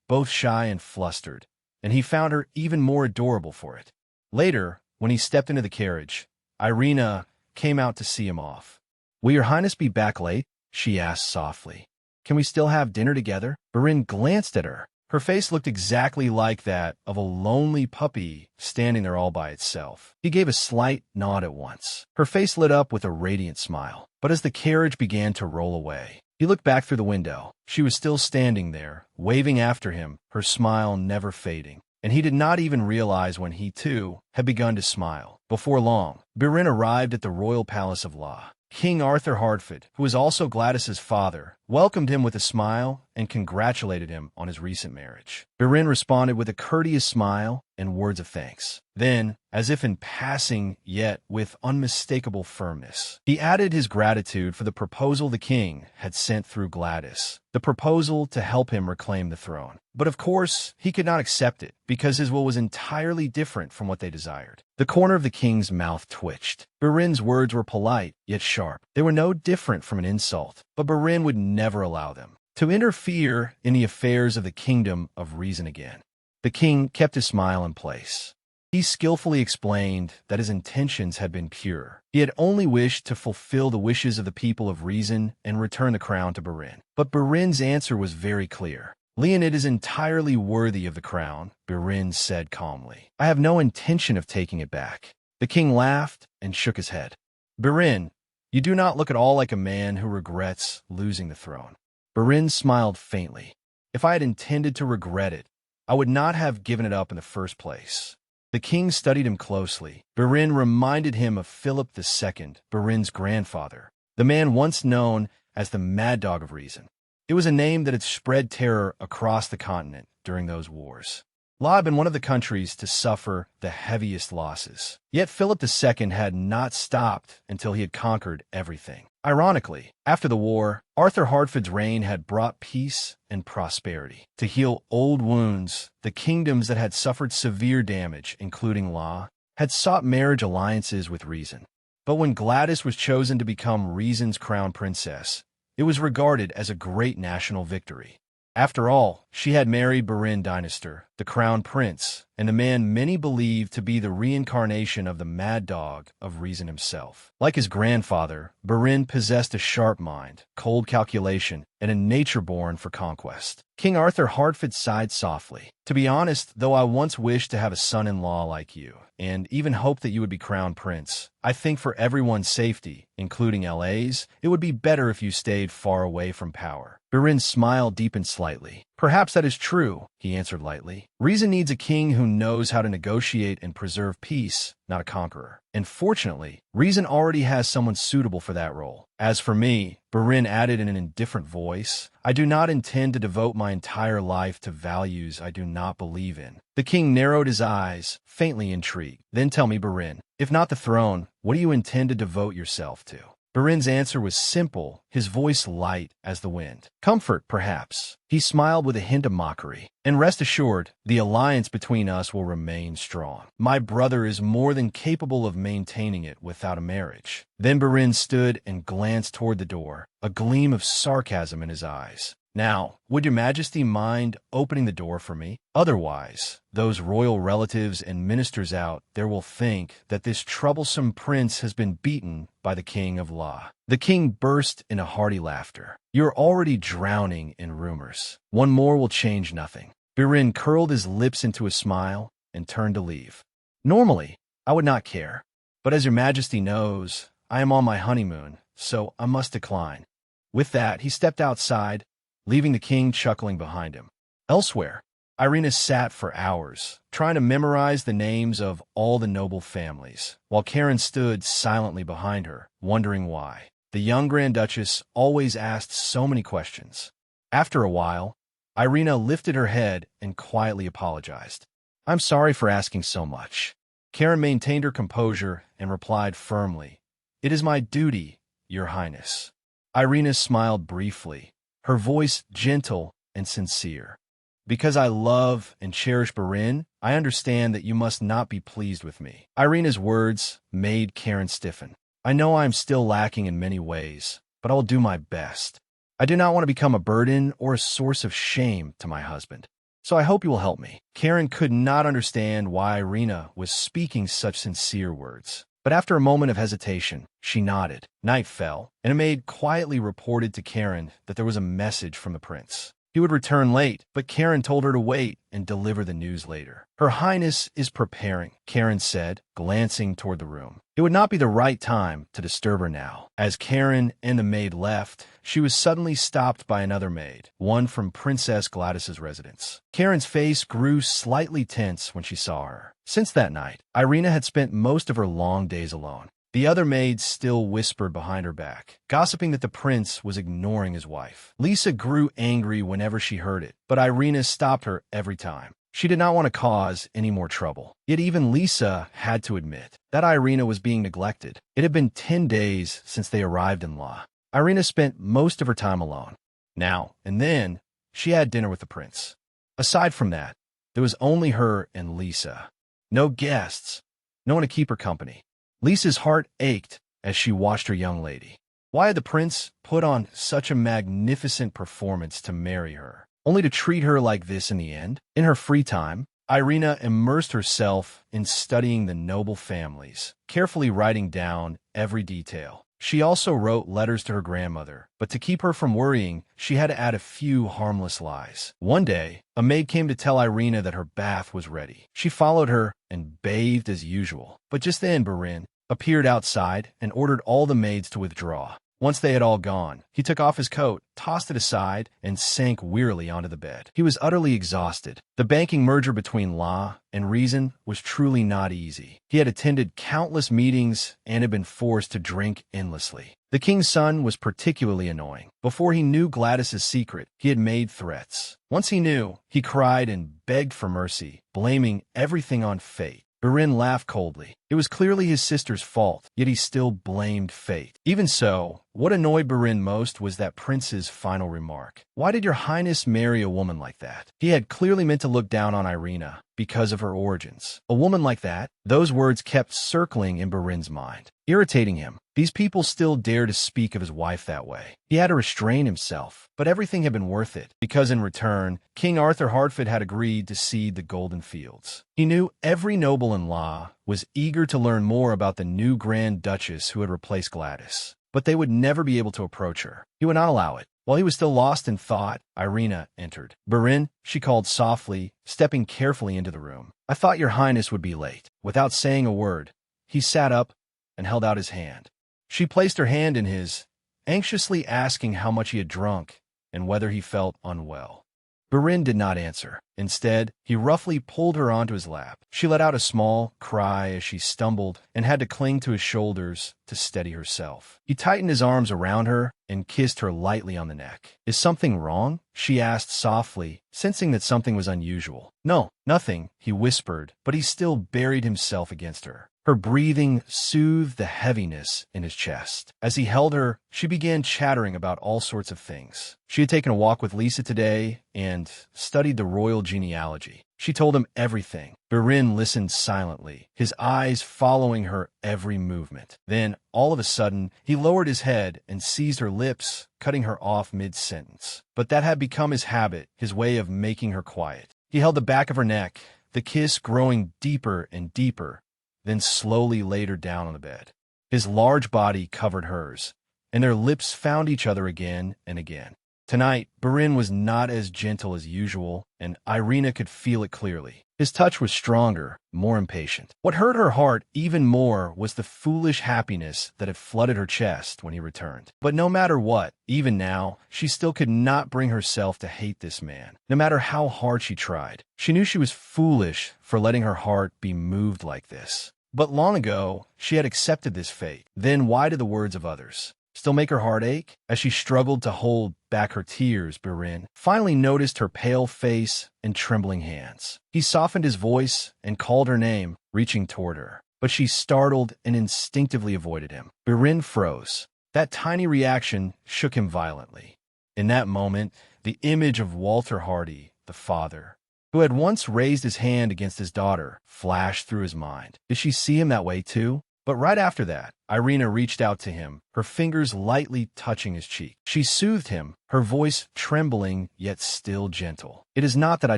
both shy and flustered, and he found her even more adorable for it. Later, when he stepped into the carriage, Irina came out to see him off. "Will your highness be back late?" she asked softly. "Can we still have dinner together?" Barin glanced at her. Her face looked exactly like that of a lonely puppy standing there all by itself. He gave a slight nod at once. Her face lit up with a radiant smile. But as the carriage began to roll away, he looked back through the window. She was still standing there, waving after him, her smile never fading. And he did not even realize when he, too, had begun to smile. Before long, Barin arrived at the royal palace of La. King Arthur Hardfoot, who was also Gladys's father, welcomed him with a smile and congratulated him on his recent marriage. Barin responded with a courteous smile and words of thanks. Then, as if in passing yet with unmistakable firmness, he added his gratitude for the proposal the king had sent through Gladys, the proposal to help him reclaim the throne. But of course, he could not accept it, because his will was entirely different from what they desired. The corner of the king's mouth twitched. Barin's words were polite, yet sharp. They were no different from an insult, but Barin would never allow them to interfere in the affairs of the kingdom of reason again. The king kept his smile in place. He skillfully explained that his intentions had been pure. He had only wished to fulfill the wishes of the people of reason and return the crown to Barin. But Barin's answer was very clear. Leonid is entirely worthy of the crown, Birin said calmly. I have no intention of taking it back. The king laughed and shook his head. Birin, you do not look at all like a man who regrets losing the throne. Birin smiled faintly. If I had intended to regret it, I would not have given it up in the first place. The king studied him closely. Birin reminded him of Philip II, Birin's grandfather, the man once known as the Mad Dog of Reason. It was a name that had spread terror across the continent during those wars. La had been one of the countries to suffer the heaviest losses. Yet Philip II had not stopped until he had conquered everything. Ironically, after the war, Arthur Hardford's reign had brought peace and prosperity. To heal old wounds, the kingdoms that had suffered severe damage, including La, had sought marriage alliances with Reason. But when Gladys was chosen to become Reason's crown princess, it was regarded as a great national victory. After all, she had married Birin Dynastor, the crown prince, and a man many believed to be the reincarnation of the Mad Dog of Reason himself. Like his grandfather, Birin possessed a sharp mind, cold calculation, and a nature born for conquest. King Arthur Hardford sighed softly. To be honest, though I once wished to have a son-in-law like you, and even hoped that you would be crown prince, I think for everyone's safety, including LA's, it would be better if you stayed far away from power. Birin's smile deepened slightly. Perhaps that is true, he answered lightly. Reason needs a king who knows how to negotiate and preserve peace, not a conqueror. And fortunately, Reason already has someone suitable for that role. As for me, Birin added in an indifferent voice, I do not intend to devote my entire life to values I do not believe in. The king narrowed his eyes, faintly intrigued. Then tell me, Birin, if not the throne, what do you intend to devote yourself to? Birin's answer was simple, his voice light as the wind. Comfort, perhaps. He smiled with a hint of mockery. And rest assured, the alliance between us will remain strong. My brother is more than capable of maintaining it without a marriage. Then Birin stood and glanced toward the door, a gleam of sarcasm in his eyes. Now, would your majesty mind opening the door for me? Otherwise, those royal relatives and ministers out there will think that this troublesome prince has been beaten by the king of La. The king burst into hearty laughter. You're already drowning in rumors. One more will change nothing. Birin curled his lips into a smile and turned to leave. Normally, I would not care. But as your majesty knows, I am on my honeymoon, so I must decline. With that, he stepped outside, leaving the king chuckling behind him. Elsewhere, Irina sat for hours, trying to memorize the names of all the noble families, while Karen stood silently behind her, wondering why. The young Grand Duchess always asked so many questions. After a while, Irina lifted her head and quietly apologized. I'm sorry for asking so much. Karen maintained her composure and replied firmly, It is my duty, Your Highness. Irina smiled briefly, her voice gentle and sincere. Because I love and cherish Birin, I understand that you must not be pleased with me. Irina's words made Karen stiffen. I know I am still lacking in many ways, but I will do my best. I do not want to become a burden or a source of shame to my husband. So I hope you will help me. Karen could not understand why Irina was speaking such sincere words. But after a moment of hesitation, she nodded. Night fell, and a maid quietly reported to Karen that there was a message from the prince. He would return late, but Karen told her to wait and deliver the news later. Her Highness is preparing, Karen said, glancing toward the room. It would not be the right time to disturb her now. As Karen and the maid left, she was suddenly stopped by another maid, one from Princess Gladys's residence. Karen's face grew slightly tense when she saw her. Since that night, Irina had spent most of her long days alone. The other maids still whispered behind her back, gossiping that the prince was ignoring his wife. Lisa grew angry whenever she heard it, but Irina stopped her every time. She did not want to cause any more trouble. Yet even Lisa had to admit that Irina was being neglected. It had been 10 days since they arrived in La. Irina spent most of her time alone. Now and then, she had dinner with the prince. Aside from that, there was only her and Lisa. No guests, no one to keep her company. Lisa's heart ached as she watched her young lady. Why had the prince put on such a magnificent performance to marry her, only to treat her like this in the end? In her free time, Irina immersed herself in studying the noble families, carefully writing down every detail. She also wrote letters to her grandmother, but to keep her from worrying, she had to add a few harmless lies. One day, a maid came to tell Irina that her bath was ready. She followed her and bathed as usual. But just then, Barin appeared outside and ordered all the maids to withdraw. Once they had all gone, he took off his coat, tossed it aside, and sank wearily onto the bed. He was utterly exhausted. The banking merger between law and reason was truly not easy. He had attended countless meetings and had been forced to drink endlessly. The king's son was particularly annoying. Before he knew Gladys's secret, he had made threats. Once he knew, he cried and begged for mercy, blaming everything on fate. Barin laughed coldly. It was clearly his sister's fault, yet he still blamed fate. Even so, what annoyed Barin most was that prince's final remark. Why did your highness marry a woman like that? He had clearly meant to look down on Irina because of her origins. A woman like that? Those words kept circling in Barin's mind, irritating him. These people still dare to speak of his wife that way. He had to restrain himself, but everything had been worth it, because in return, King Arthur Hartford had agreed to cede the Golden Fields. He knew every noble in law was eager to learn more about the new Grand Duchess who had replaced Gladys, but they would never be able to approach her. He would not allow it. While he was still lost in thought, Irina entered. "Barin," she called softly, stepping carefully into the room. "I thought your highness would be late." Without saying a word, he sat up and held out his hand. She placed her hand in his, anxiously asking how much he had drunk and whether he felt unwell. Barin did not answer. Instead, he roughly pulled her onto his lap. She let out a small cry as she stumbled and had to cling to his shoulders to steady herself. He tightened his arms around her and kissed her lightly on the neck. "Is something wrong?" she asked softly, sensing that something was unusual. "No, nothing," he whispered, but he still buried himself against her. Her breathing soothed the heaviness in his chest. As he held her, she began chattering about all sorts of things. She had taken a walk with Lisa today and studied the royal genealogy. She told him everything. Barin listened silently, his eyes following her every movement. Then, all of a sudden, he lowered his head and seized her lips, cutting her off mid-sentence. But that had become his habit, his way of making her quiet. He held the back of her neck, the kiss growing deeper and deeper, then slowly laid her down on the bed. His large body covered hers, and their lips found each other again and again. Tonight, Barin was not as gentle as usual, and Irina could feel it clearly. His touch was stronger, more impatient. What hurt her heart even more was the foolish happiness that had flooded her chest when he returned. But no matter what, even now, she still could not bring herself to hate this man, no matter how hard she tried. She knew she was foolish for letting her heart be moved like this. But long ago, she had accepted this fate. Then why did the words of others still make her heart ache? As she struggled to hold back her tears, Barin finally noticed her pale face and trembling hands. He softened his voice and called her name, reaching toward her. But she startled and instinctively avoided him. Barin froze. That tiny reaction shook him violently. In that moment, the image of Walter Hardy, the father, who had once raised his hand against his daughter, flashed through his mind. Did she see him that way too? But right after that, Irina reached out to him, her fingers lightly touching his cheek. She soothed him, her voice trembling yet still gentle. "It is not that I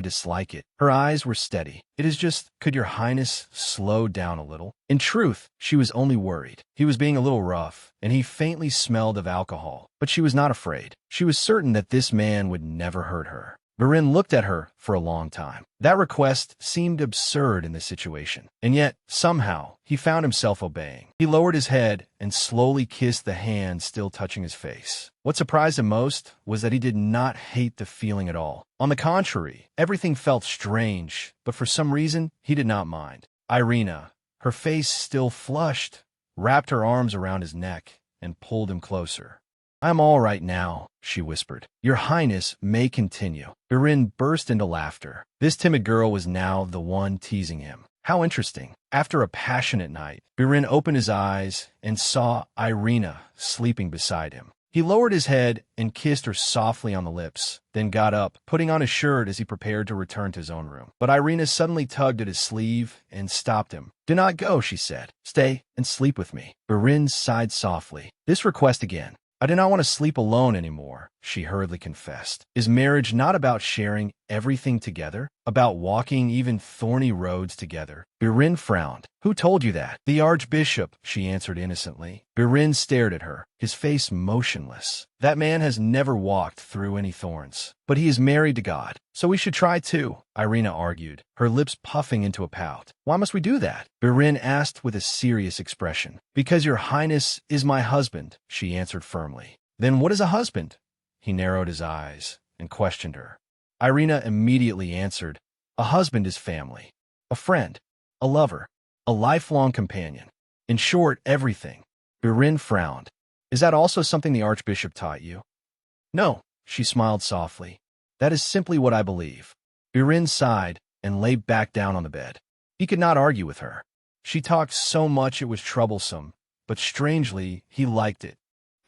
dislike it." Her eyes were steady. "It is just, could your highness slow down a little?" In truth, she was only worried. He was being a little rough, and he faintly smelled of alcohol. But she was not afraid. She was certain that this man would never hurt her. Barin looked at her for a long time. That request seemed absurd in this situation, and yet, somehow, he found himself obeying. He lowered his head and slowly kissed the hand still touching his face. What surprised him most was that he did not hate the feeling at all. On the contrary, everything felt strange, but for some reason, he did not mind. Irina, her face still flushed, wrapped her arms around his neck and pulled him closer. "I'm all right now," she whispered. "Your highness may continue." Barin burst into laughter. This timid girl was now the one teasing him. How interesting. After a passionate night, Barin opened his eyes and saw Irina sleeping beside him. He lowered his head and kissed her softly on the lips, then got up, putting on his shirt as he prepared to return to his own room. But Irina suddenly tugged at his sleeve and stopped him. "Do not go," she said. "Stay and sleep with me." Barin sighed softly. This request again. "I do not want to sleep alone anymore." she hurriedly confessed. Is marriage not about sharing everything together? About walking even thorny roads together? Birin frowned. Who told you that? The Archbishop, she answered innocently. Birin stared at her, his face motionless. That man has never walked through any thorns. But he is married to God, so we should try too, Irina argued, her lips puffing into a pout. Why must we do that? Birin asked with a serious expression. Because your highness is my husband, she answered firmly. Then what is a husband? He narrowed his eyes and questioned her. Irina immediately answered, a husband is family, a friend, a lover, a lifelong companion. In short, everything. Birin frowned. Is that also something the Archbishop taught you? No, she smiled softly. That is simply what I believe. Birin sighed and lay back down on the bed. He could not argue with her. She talked so much it was troublesome, but strangely, he liked it.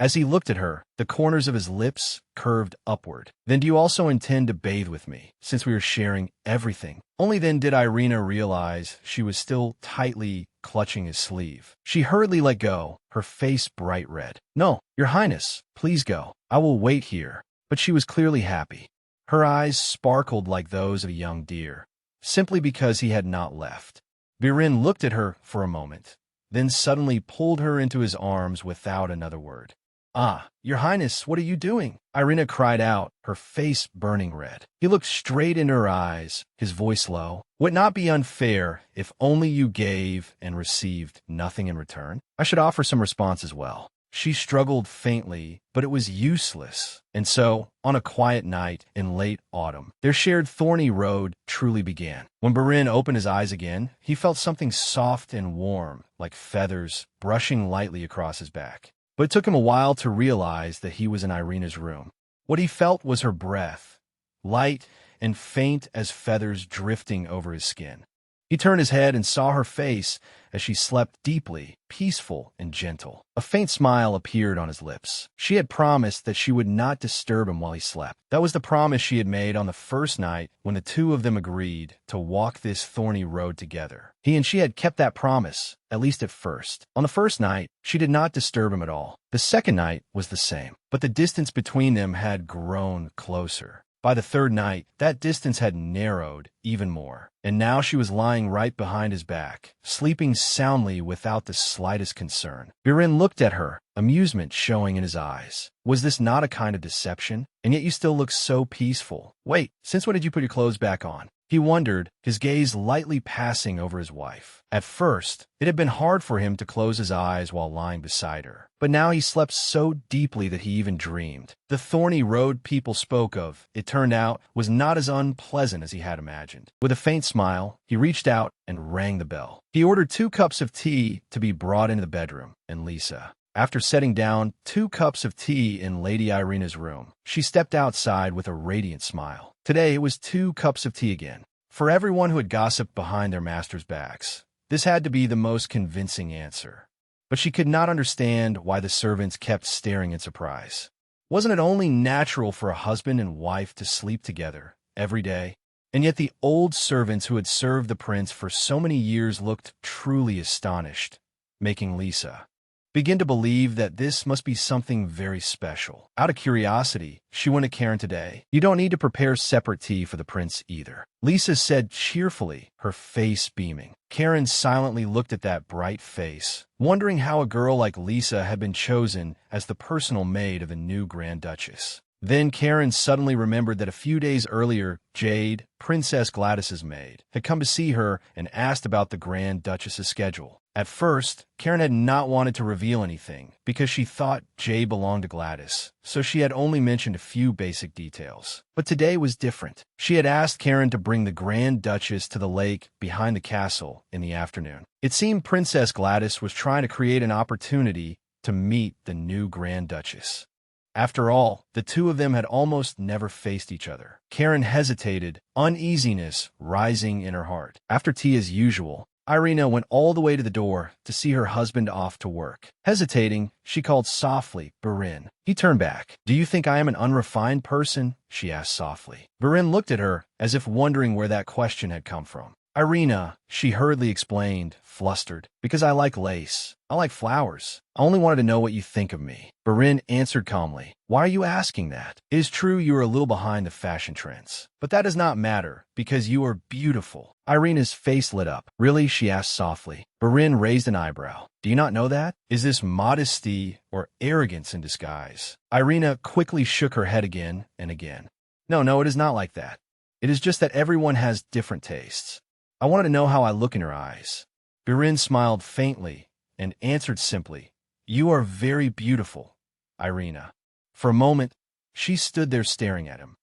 As he looked at her, the corners of his lips curved upward. Then do you also intend to bathe with me, since we are sharing everything? Only then did Irina realize she was still tightly clutching his sleeve. She hurriedly let go, her face bright red. No, your highness, please go. I will wait here. But she was clearly happy. Her eyes sparkled like those of a young deer, simply because he had not left. Birin looked at her for a moment, then suddenly pulled her into his arms without another word. Ah, your highness, what are you doing? Irina cried out, her face burning red. He looked straight into her eyes, his voice low. Would it not be unfair if only you gave and received nothing in return? I should offer some response as well. She struggled faintly, but it was useless. And so, on a quiet night in late autumn, their shared thorny road truly began. When Birin opened his eyes again, he felt something soft and warm, like feathers, brushing lightly across his back. But it took him a while to realize that he was in Irina's room. What he felt was her breath, light and faint as feathers drifting over his skin. He turned his head and saw her face as she slept deeply, peaceful and gentle. A faint smile appeared on his lips. She had promised that she would not disturb him while he slept. That was the promise she had made on the first night when the two of them agreed to walk this thorny road together. He and she had kept that promise, at least at first. On the first night, she did not disturb him at all. The second night was the same, but the distance between them had grown closer. By the third night, that distance had narrowed even more, and now she was lying right behind his back, sleeping soundly without the slightest concern. Birin looked at her, amusement showing in his eyes. Was this not a kind of deception? And yet you still look so peaceful. Wait, since when did you put your clothes back on? He wondered, his gaze lightly passing over his wife. At first, it had been hard for him to close his eyes while lying beside her. But now he slept so deeply that he even dreamed. The thorny road people spoke of, it turned out, was not as unpleasant as he had imagined. With a faint smile, he reached out and rang the bell. He ordered 2 cups of tea to be brought into the bedroom, and Lisa. After setting down 2 cups of tea in Lady Irina's room, she stepped outside with a radiant smile. Today it was 2 cups of tea again. For everyone who had gossiped behind their masters' backs, this had to be the most convincing answer. But she could not understand why the servants kept staring in surprise. Wasn't it only natural for a husband and wife to sleep together every day? And yet the old servants who had served the prince for so many years looked truly astonished, making Lisa begin to believe that this must be something very special. Out of curiosity, she went to Karen today. You don't need to prepare separate tea for the prince either, Lisa said cheerfully, her face beaming. Karen silently looked at that bright face, wondering how a girl like Lisa had been chosen as the personal maid of the new Grand Duchess. Then Karen suddenly remembered that a few days earlier, Jade, Princess Gladys's maid, had come to see her and asked about the Grand Duchess's schedule. At first, Karen had not wanted to reveal anything because she thought Jade belonged to Gladys, so she had only mentioned a few basic details. But today was different. She had asked Karen to bring the Grand Duchess to the lake behind the castle in the afternoon. It seemed Princess Gladys was trying to create an opportunity to meet the new Grand Duchess. After all, the two of them had almost never faced each other. Karen hesitated, uneasiness rising in her heart. After tea as usual, Irina went all the way to the door to see her husband off to work. Hesitating, she called softly, Birin. He turned back. Do you think I am an unrefined person? She asked softly. Birin looked at her as if wondering where that question had come from. Irina, she hurriedly explained, flustered. Because I like lace. I like flowers. I only wanted to know what you think of me. Barin answered calmly. Why are you asking that? It is true you are a little behind the fashion trends. But that does not matter, because you are beautiful. Irina's face lit up. Really? She asked softly. Barin raised an eyebrow. Do you not know that? Is this modesty or arrogance in disguise? Irina quickly shook her head again and again. No, it is not like that. It is just that everyone has different tastes. I wanted to know how I look in her eyes. Barin smiled faintly and answered simply, You are very beautiful, Irina. For a moment, she stood there staring at him.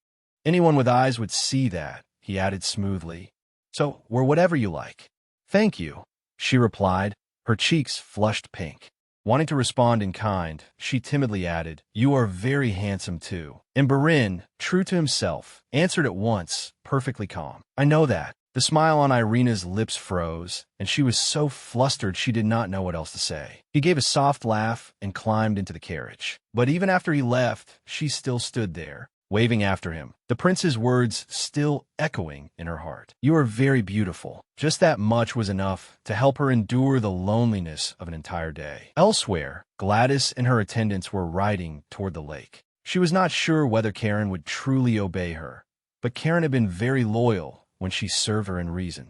Anyone with eyes would see that, he added smoothly. So, wear whatever you like. Thank you, she replied, her cheeks flushed pink. Wanting to respond in kind, she timidly added, You are very handsome too. And Barin, true to himself, answered at once, perfectly calm. I know that. The smile on Irina's lips froze, and she was so flustered she did not know what else to say. He gave a soft laugh and climbed into the carriage. But even after he left, she still stood there, waving after him, the prince's words still echoing in her heart. You are very beautiful. Just that much was enough to help her endure the loneliness of an entire day. Elsewhere, Gladys and her attendants were riding toward the lake. She was not sure whether Karen would truly obey her, but Karen had been very loyal when she served her in reason.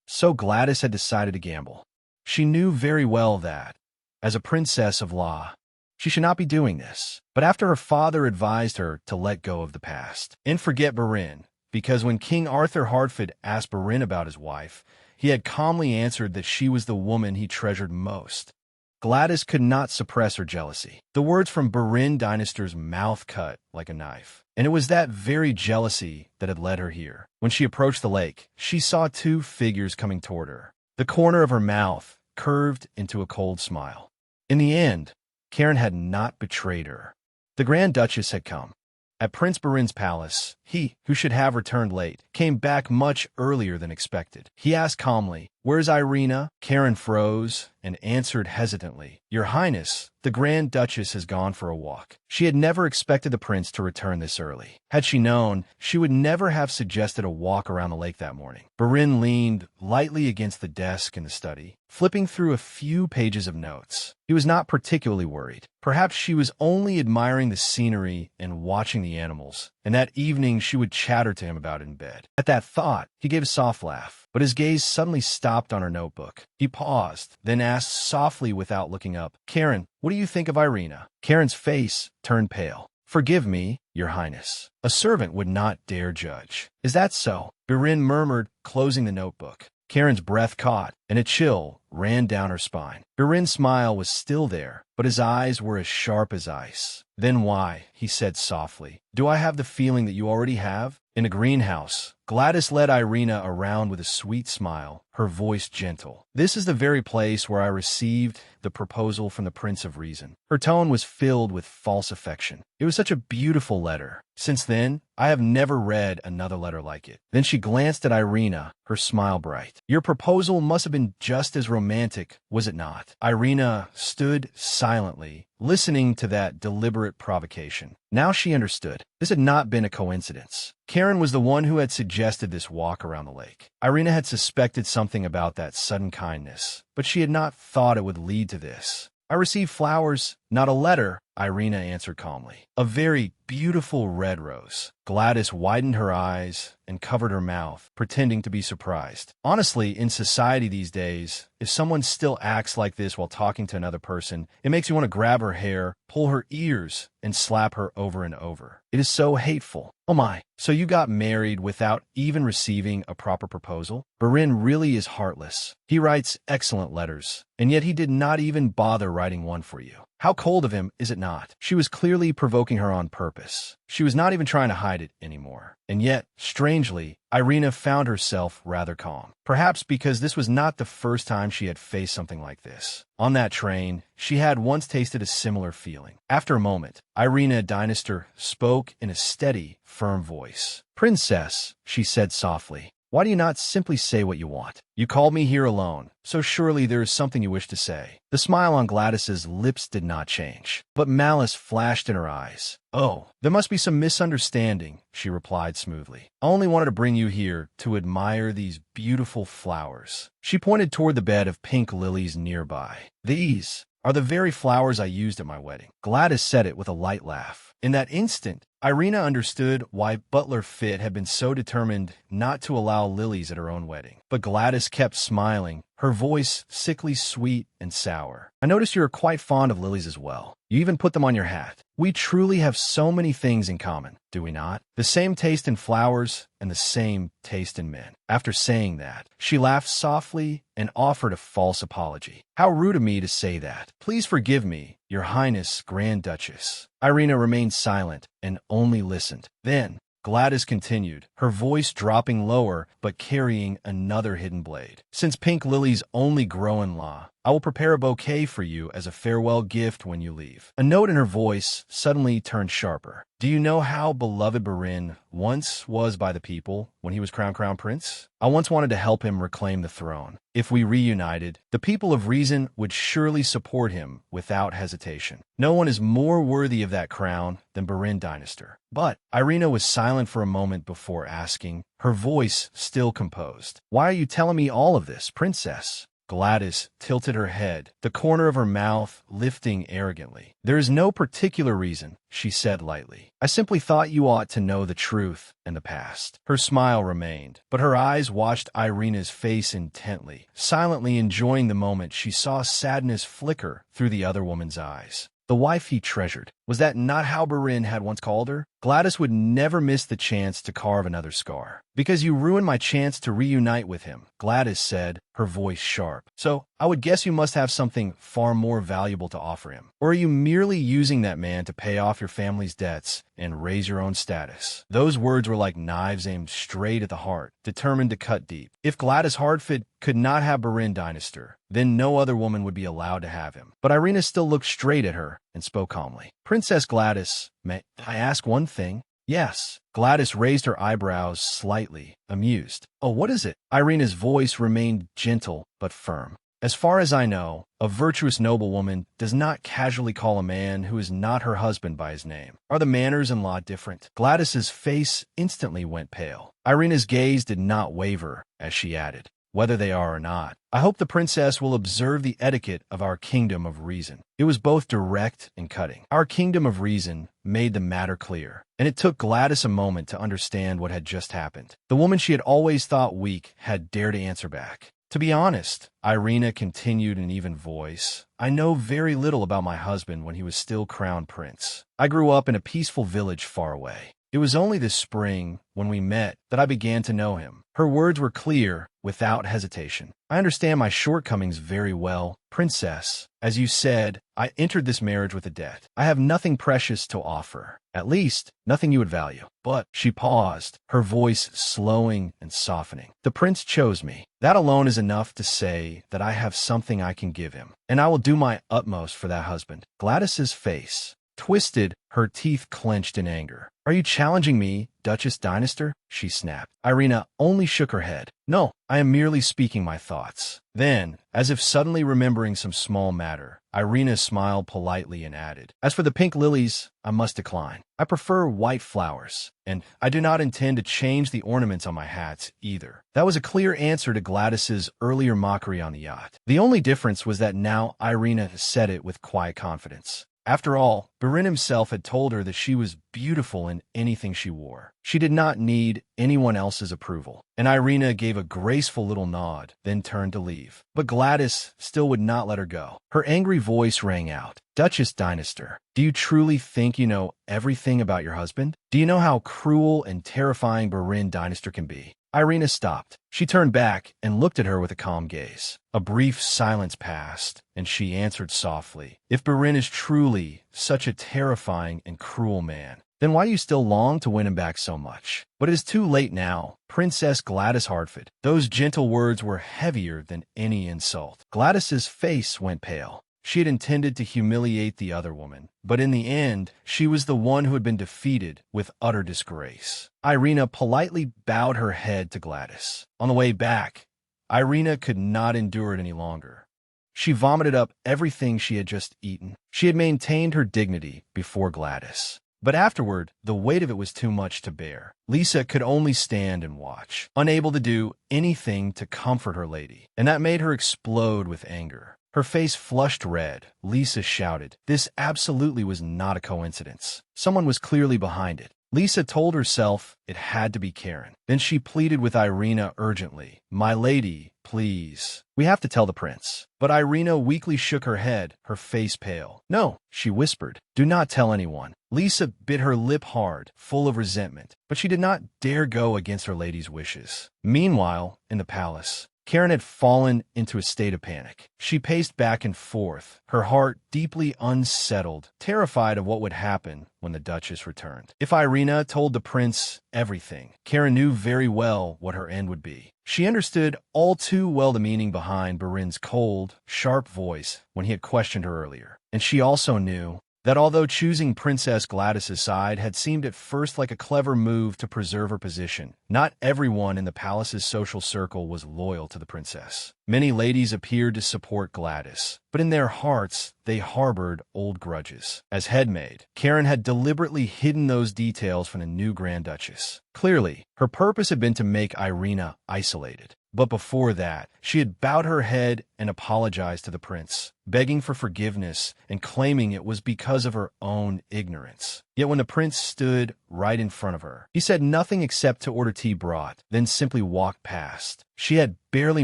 So Gladys had decided to gamble. She knew very well that, as a princess of law, she should not be doing this. But after her father advised her to let go of the past and forget Barin, because when King Arthur Hartford asked Barin about his wife, he had calmly answered that she was the woman he treasured most. Gladys could not suppress her jealousy. The words from Barin Dynaster's mouth cut like a knife. And it was that very jealousy that had led her here. When she approached the lake, she saw two figures coming toward her. The corner of her mouth curved into a cold smile. In the end, Karen had not betrayed her. The Grand Duchess had come. At Prince Barin's palace, he, who should have returned late, came back much earlier than expected. He asked calmly, Where's Irina? Karen froze and answered hesitantly, Your Highness, the Grand Duchess has gone for a walk. She had never expected the prince to return this early. Had she known, she would never have suggested a walk around the lake that morning. Barin leaned lightly against the desk in the study, flipping through a few pages of notes. He was not particularly worried. Perhaps she was only admiring the scenery and watching the animals, and that evening she would chatter to him about it in bed. At that thought, he gave a soft laugh, but his gaze suddenly stopped on her notebook. He paused, then asked softly without looking up, Karen, what do you think of Irina? Karen's face turned pale. Forgive me, Your Highness. A servant would not dare judge. Is that so? Barin murmured, closing the notebook. Karen's breath caught, and a chill ran down her spine. Barin's smile was still there, but his eyes were as sharp as ice. Then why, he said softly, do I have the feeling that you already have? In a greenhouse, Gladys led Irina around with a sweet smile, her voice gentle. This is the very place where I received the proposal from the Prince of Reason. Her tone was filled with false affection. It was such a beautiful letter. Since then, I have never read another letter like it. Then she glanced at Irina, her smile bright. Your proposal must have been just as romantic, was it not? Irina stood silently, listening to that deliberate provocation. Now she understood. This had not been a coincidence. Karen was the one who had suggested this walk around the lake. Irina had suspected something about that sudden kindness, but she had not thought it would lead to this. I received flowers, not a letter, Irina answered calmly. A very beautiful red rose. Gladys widened her eyes and covered her mouth, pretending to be surprised. Honestly, in society these days, if someone still acts like this while talking to another person, it makes you want to grab her hair, pull her ears, and slap her over and over. It is so hateful. Oh my, so you got married without even receiving a proper proposal? Barin really is heartless. He writes excellent letters, and yet he did not even bother writing one for you. How cold of him, is it not? She was clearly provoking her on purpose. She was not even trying to hide it anymore. And yet, strangely, Irina found herself rather calm. Perhaps because this was not the first time she had faced something like this. On that train, she had once tasted a similar feeling. After a moment, Irina Dynaster spoke in a steady, firm voice. Princess, she said softly, Why do you not simply say what you want? You called me here alone, so surely there is something you wish to say. The smile on Gladys's lips did not change, but malice flashed in her eyes. Oh, there must be some misunderstanding, she replied smoothly. I only wanted to bring you here to admire these beautiful flowers. She pointed toward the bed of pink lilies nearby. These are the very flowers I used at my wedding. Gladys said it with a light laugh. In that instant, Irina understood why Butler Fit had been so determined not to allow lilies at her own wedding. But Gladys kept smiling, her voice sickly sweet and sour. I notice you're quite fond of lilies as well. You even put them on your hat. We truly have so many things in common, do we not? The same taste in flowers and the same taste in men. After saying that, she laughed softly and offered a false apology. How rude of me to say that. Please forgive me, Your Highness, Grand Duchess. Irina remained silent and only listened. Then, Gladys continued, her voice dropping lower but carrying another hidden blade. Since pink lilies only grow in La, I will prepare a bouquet for you as a farewell gift when you leave. A note in her voice suddenly turned sharper. Do you know how beloved Barin once was by the people when he was crown prince? I once wanted to help him reclaim the throne. If we reunited, the people of reason would surely support him without hesitation. No one is more worthy of that crown than Barin Dynasty. But Irina was silent for a moment before asking, her voice still composed. Why are you telling me all of this, princess? Gladys tilted her head, the corner of her mouth lifting arrogantly. There is no particular reason, she said lightly. I simply thought you ought to know the truth and the past. Her smile remained, but her eyes watched Irina's face intently. Silently enjoying the moment, she saw sadness flicker through the other woman's eyes. The wife he treasured. Was that not how Barin had once called her? Gladys would never miss the chance to carve another scar. Because you ruined my chance to reunite with him, Gladys said, her voice sharp. So, I would guess you must have something far more valuable to offer him. Or are you merely using that man to pay off your family's debts and raise your own status? Those words were like knives aimed straight at the heart, determined to cut deep. If Gladys Hardfit could not have Barin Dynasty, then no other woman would be allowed to have him. But Irina still looked straight at her and spoke calmly. Princess Gladys, may I ask one thing? Yes. Gladys raised her eyebrows slightly, amused. Oh, what is it? Irina's voice remained gentle but firm. As far as I know, a virtuous noblewoman does not casually call a man who is not her husband by his name. Are the manners in law different? Gladys's face instantly went pale. Irina's gaze did not waver as she added, whether they are or not. I hope the princess will observe the etiquette of our kingdom of reason. It was both direct and cutting. Our kingdom of reason made the matter clear, and it took Gladys a moment to understand what had just happened. The woman she had always thought weak had dared to answer back. To be honest, Irina continued in an even voice, I know very little about my husband when he was still crown prince. I grew up in a peaceful village far away. It was only this spring, when we met, that I began to know him. Her words were clear, without hesitation. I understand my shortcomings very well, princess. As you said, I entered this marriage with a debt. I have nothing precious to offer. At least, nothing you would value. But, she paused, her voice slowing and softening. The prince chose me. That alone is enough to say that I have something I can give him. And I will do my utmost for that husband. Gladys's face twisted, her teeth clenched in anger. Are you challenging me, Duchess Dynasty? She snapped. Irina only shook her head. No, I am merely speaking my thoughts. Then, as if suddenly remembering some small matter, Irina smiled politely and added, as for the pink lilies, I must decline. I prefer white flowers, and I do not intend to change the ornaments on my hats either. That was a clear answer to Gladys's earlier mockery on the yacht. The only difference was that now Irina said it with quiet confidence. After all, Barin himself had told her that she was beautiful in anything she wore. She did not need anyone else's approval. And Irina gave a graceful little nod, then turned to leave. But Gladys still would not let her go. Her angry voice rang out. Duchess Dynasty, do you truly think you know everything about your husband? Do you know how cruel and terrifying Barin Dynasty can be? Irina stopped. She turned back and looked at her with a calm gaze. A brief silence passed, and she answered softly, If Barin is truly such a terrifying and cruel man, then why do you still long to win him back so much? But it is too late now, Princess Gladys Hardfit. Those gentle words were heavier than any insult. Gladys's face went pale. She had intended to humiliate the other woman, but in the end, she was the one who had been defeated with utter disgrace. Irina politely bowed her head to Gladys. On the way back, Irina could not endure it any longer. She vomited up everything she had just eaten. She had maintained her dignity before Gladys, but afterward, the weight of it was too much to bear. Lisa could only stand and watch, unable to do anything to comfort her lady, and that made her explode with anger. Her face flushed red. Lisa shouted. This absolutely was not a coincidence. Someone was clearly behind it. Lisa told herself it had to be Karen. Then she pleaded with Irina urgently. My lady, please. We have to tell the prince. But Irina weakly shook her head, her face pale. No, she whispered. Do not tell anyone. Lisa bit her lip hard, full of resentment, but she did not dare go against her lady's wishes. Meanwhile, in the palace, Karen had fallen into a state of panic. She paced back and forth, her heart deeply unsettled, terrified of what would happen when the Duchess returned. If Irina told the prince everything, Karen knew very well what her end would be. She understood all too well the meaning behind Barin's cold, sharp voice when he had questioned her earlier. And she also knew that although choosing Princess Gladys's side had seemed at first like a clever move to preserve her position, not everyone in the palace's social circle was loyal to the princess. Many ladies appeared to support Gladys, but in their hearts, they harbored old grudges. As headmaid, Karen had deliberately hidden those details from the new Grand Duchess. Clearly, her purpose had been to make Irina isolated. But before that, she had bowed her head and apologized to the prince, begging for forgiveness and claiming it was because of her own ignorance. Yet when the prince stood right in front of her, he said nothing except to order tea brought, then simply walked past. She had barely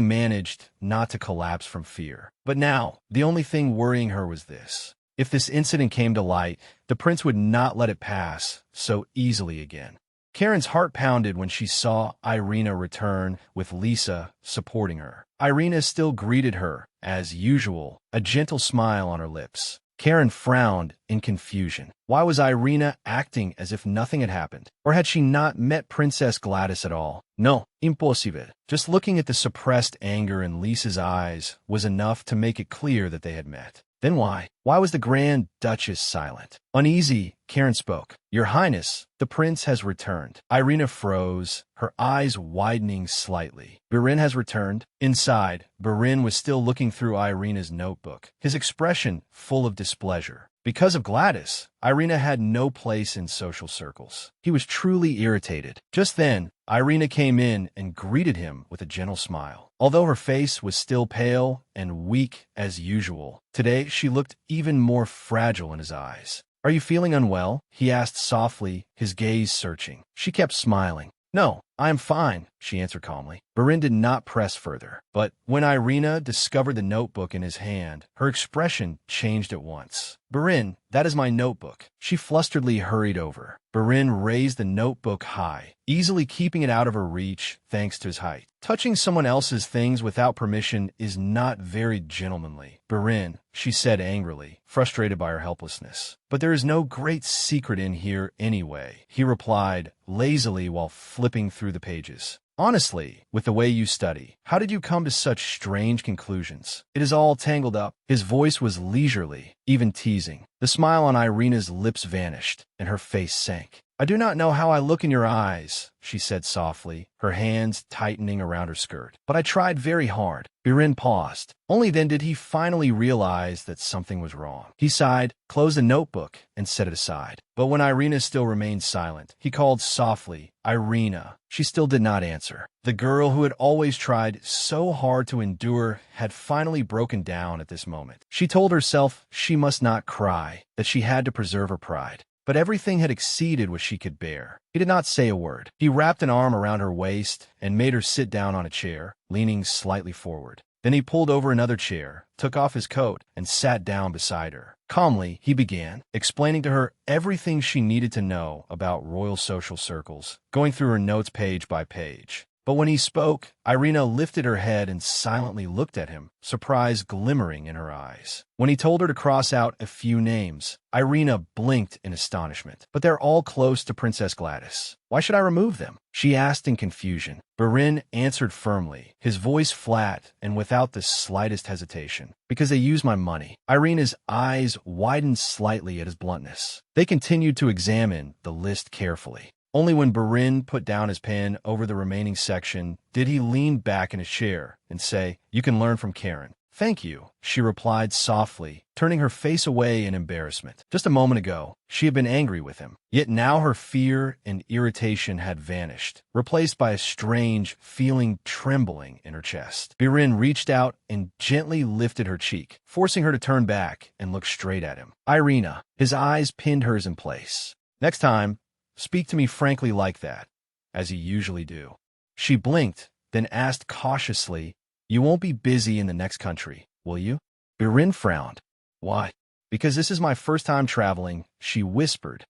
managed not to collapse from fear. But now, the only thing worrying her was this. If this incident came to light, the prince would not let it pass so easily again. Karen's heart pounded when she saw Irina return with Lisa supporting her. Irina still greeted her, as usual, a gentle smile on her lips. Karen frowned in confusion. Why was Irina acting as if nothing had happened? Or had she not met Princess Gladys at all? No, impossible. Just looking at the suppressed anger in Lisa's eyes was enough to make it clear that they had met. Then why? Why was the Grand Duchess silent? Uneasy, Karen spoke. Your Highness, the prince has returned. Irina froze, her eyes widening slightly. Barin has returned. Inside, Barin was still looking through Irina's notebook, his expression full of displeasure. Because of Gladys, Irina had no place in social circles. He was truly irritated. Just then, Irina came in and greeted him with a gentle smile. Although her face was still pale and weak as usual, today she looked even more fragile in his eyes. Are you feeling unwell? He asked softly, his gaze searching. She kept smiling. No, I am fine, she answered calmly. Barin did not press further, but when Irina discovered the notebook in his hand, her expression changed at once. Barin, that is my notebook. She flusteredly hurried over. Barin raised the notebook high, easily keeping it out of her reach thanks to his height. Touching someone else's things without permission is not very gentlemanly. Barin, she said angrily, frustrated by her helplessness. But there is no great secret in here anyway, he replied, lazily while flipping through the pages. Honestly, with the way you study, how did you come to such strange conclusions? It is all tangled up. His voice was leisurely, even teasing. The smile on Irina's lips vanished, and her face sank. I do not know how I look in your eyes, she said softly, her hands tightening around her skirt. But I tried very hard. Barin paused. Only then did he finally realize that something was wrong. He sighed, closed the notebook, and set it aside. But when Irina still remained silent, he called softly, Irina. She still did not answer. The girl who had always tried so hard to endure had finally broken down at this moment. She told herself she must not cry, that she had to preserve her pride. But everything had exceeded what she could bear. He did not say a word. He wrapped an arm around her waist and made her sit down on a chair, leaning slightly forward. Then he pulled over another chair, took off his coat, and sat down beside her. Calmly, he began, explaining to her everything she needed to know about royal social circles, going through her notes page by page. But when he spoke, Irina lifted her head and silently looked at him, surprise glimmering in her eyes. When he told her to cross out a few names, Irina blinked in astonishment. But they're all close to Princess Gladys. Why should I remove them? She asked in confusion. Barin answered firmly, his voice flat and without the slightest hesitation. Because they use my money. Irina's eyes widened slightly at his bluntness. They continued to examine the list carefully. Only when Barin put down his pen over the remaining section did he lean back in his chair and say, "You can learn from Karen." "Thank you," she replied softly, turning her face away in embarrassment. Just a moment ago, she had been angry with him. Yet now her fear and irritation had vanished, replaced by a strange feeling trembling in her chest. Barin reached out and gently lifted her cheek, forcing her to turn back and look straight at him. Irina, his eyes pinned hers in place. "Next time, speak to me frankly like that, as you usually do." She blinked, then asked cautiously, "You won't be busy in the next country, will you?" Barin frowned. "Why?" "Because this is my first time traveling," she whispered.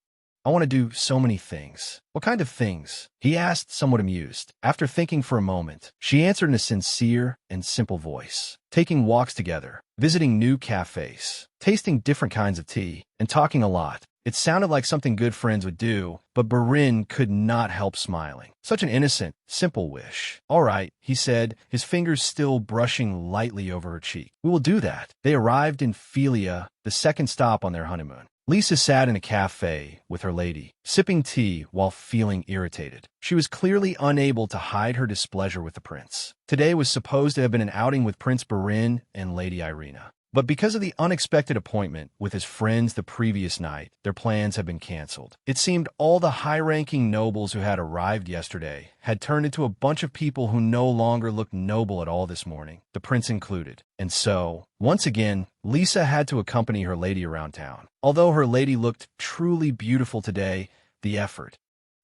"I want to do so many things." "What kind of things?" he asked, somewhat amused. After thinking for a moment, she answered in a sincere and simple voice. "Taking walks together, visiting new cafes, tasting different kinds of tea, and talking a lot." It sounded like something good friends would do, but Barin could not help smiling. Such an innocent, simple wish. "All right," he said, his fingers still brushing lightly over her cheek. "We will do that." They arrived in Philia, the second stop on their honeymoon. Lisa sat in a cafe with her lady, sipping tea while feeling irritated. She was clearly unable to hide her displeasure with the prince. Today was supposed to have been an outing with Prince Barin and Lady Irina. But because of the unexpected appointment with his friends the previous night, their plans had been canceled. It seemed all the high-ranking nobles who had arrived yesterday had turned into a bunch of people who no longer looked noble at all this morning, the prince included. And so, once again, Lisa had to accompany her lady around town. Although her lady looked truly beautiful today, the effort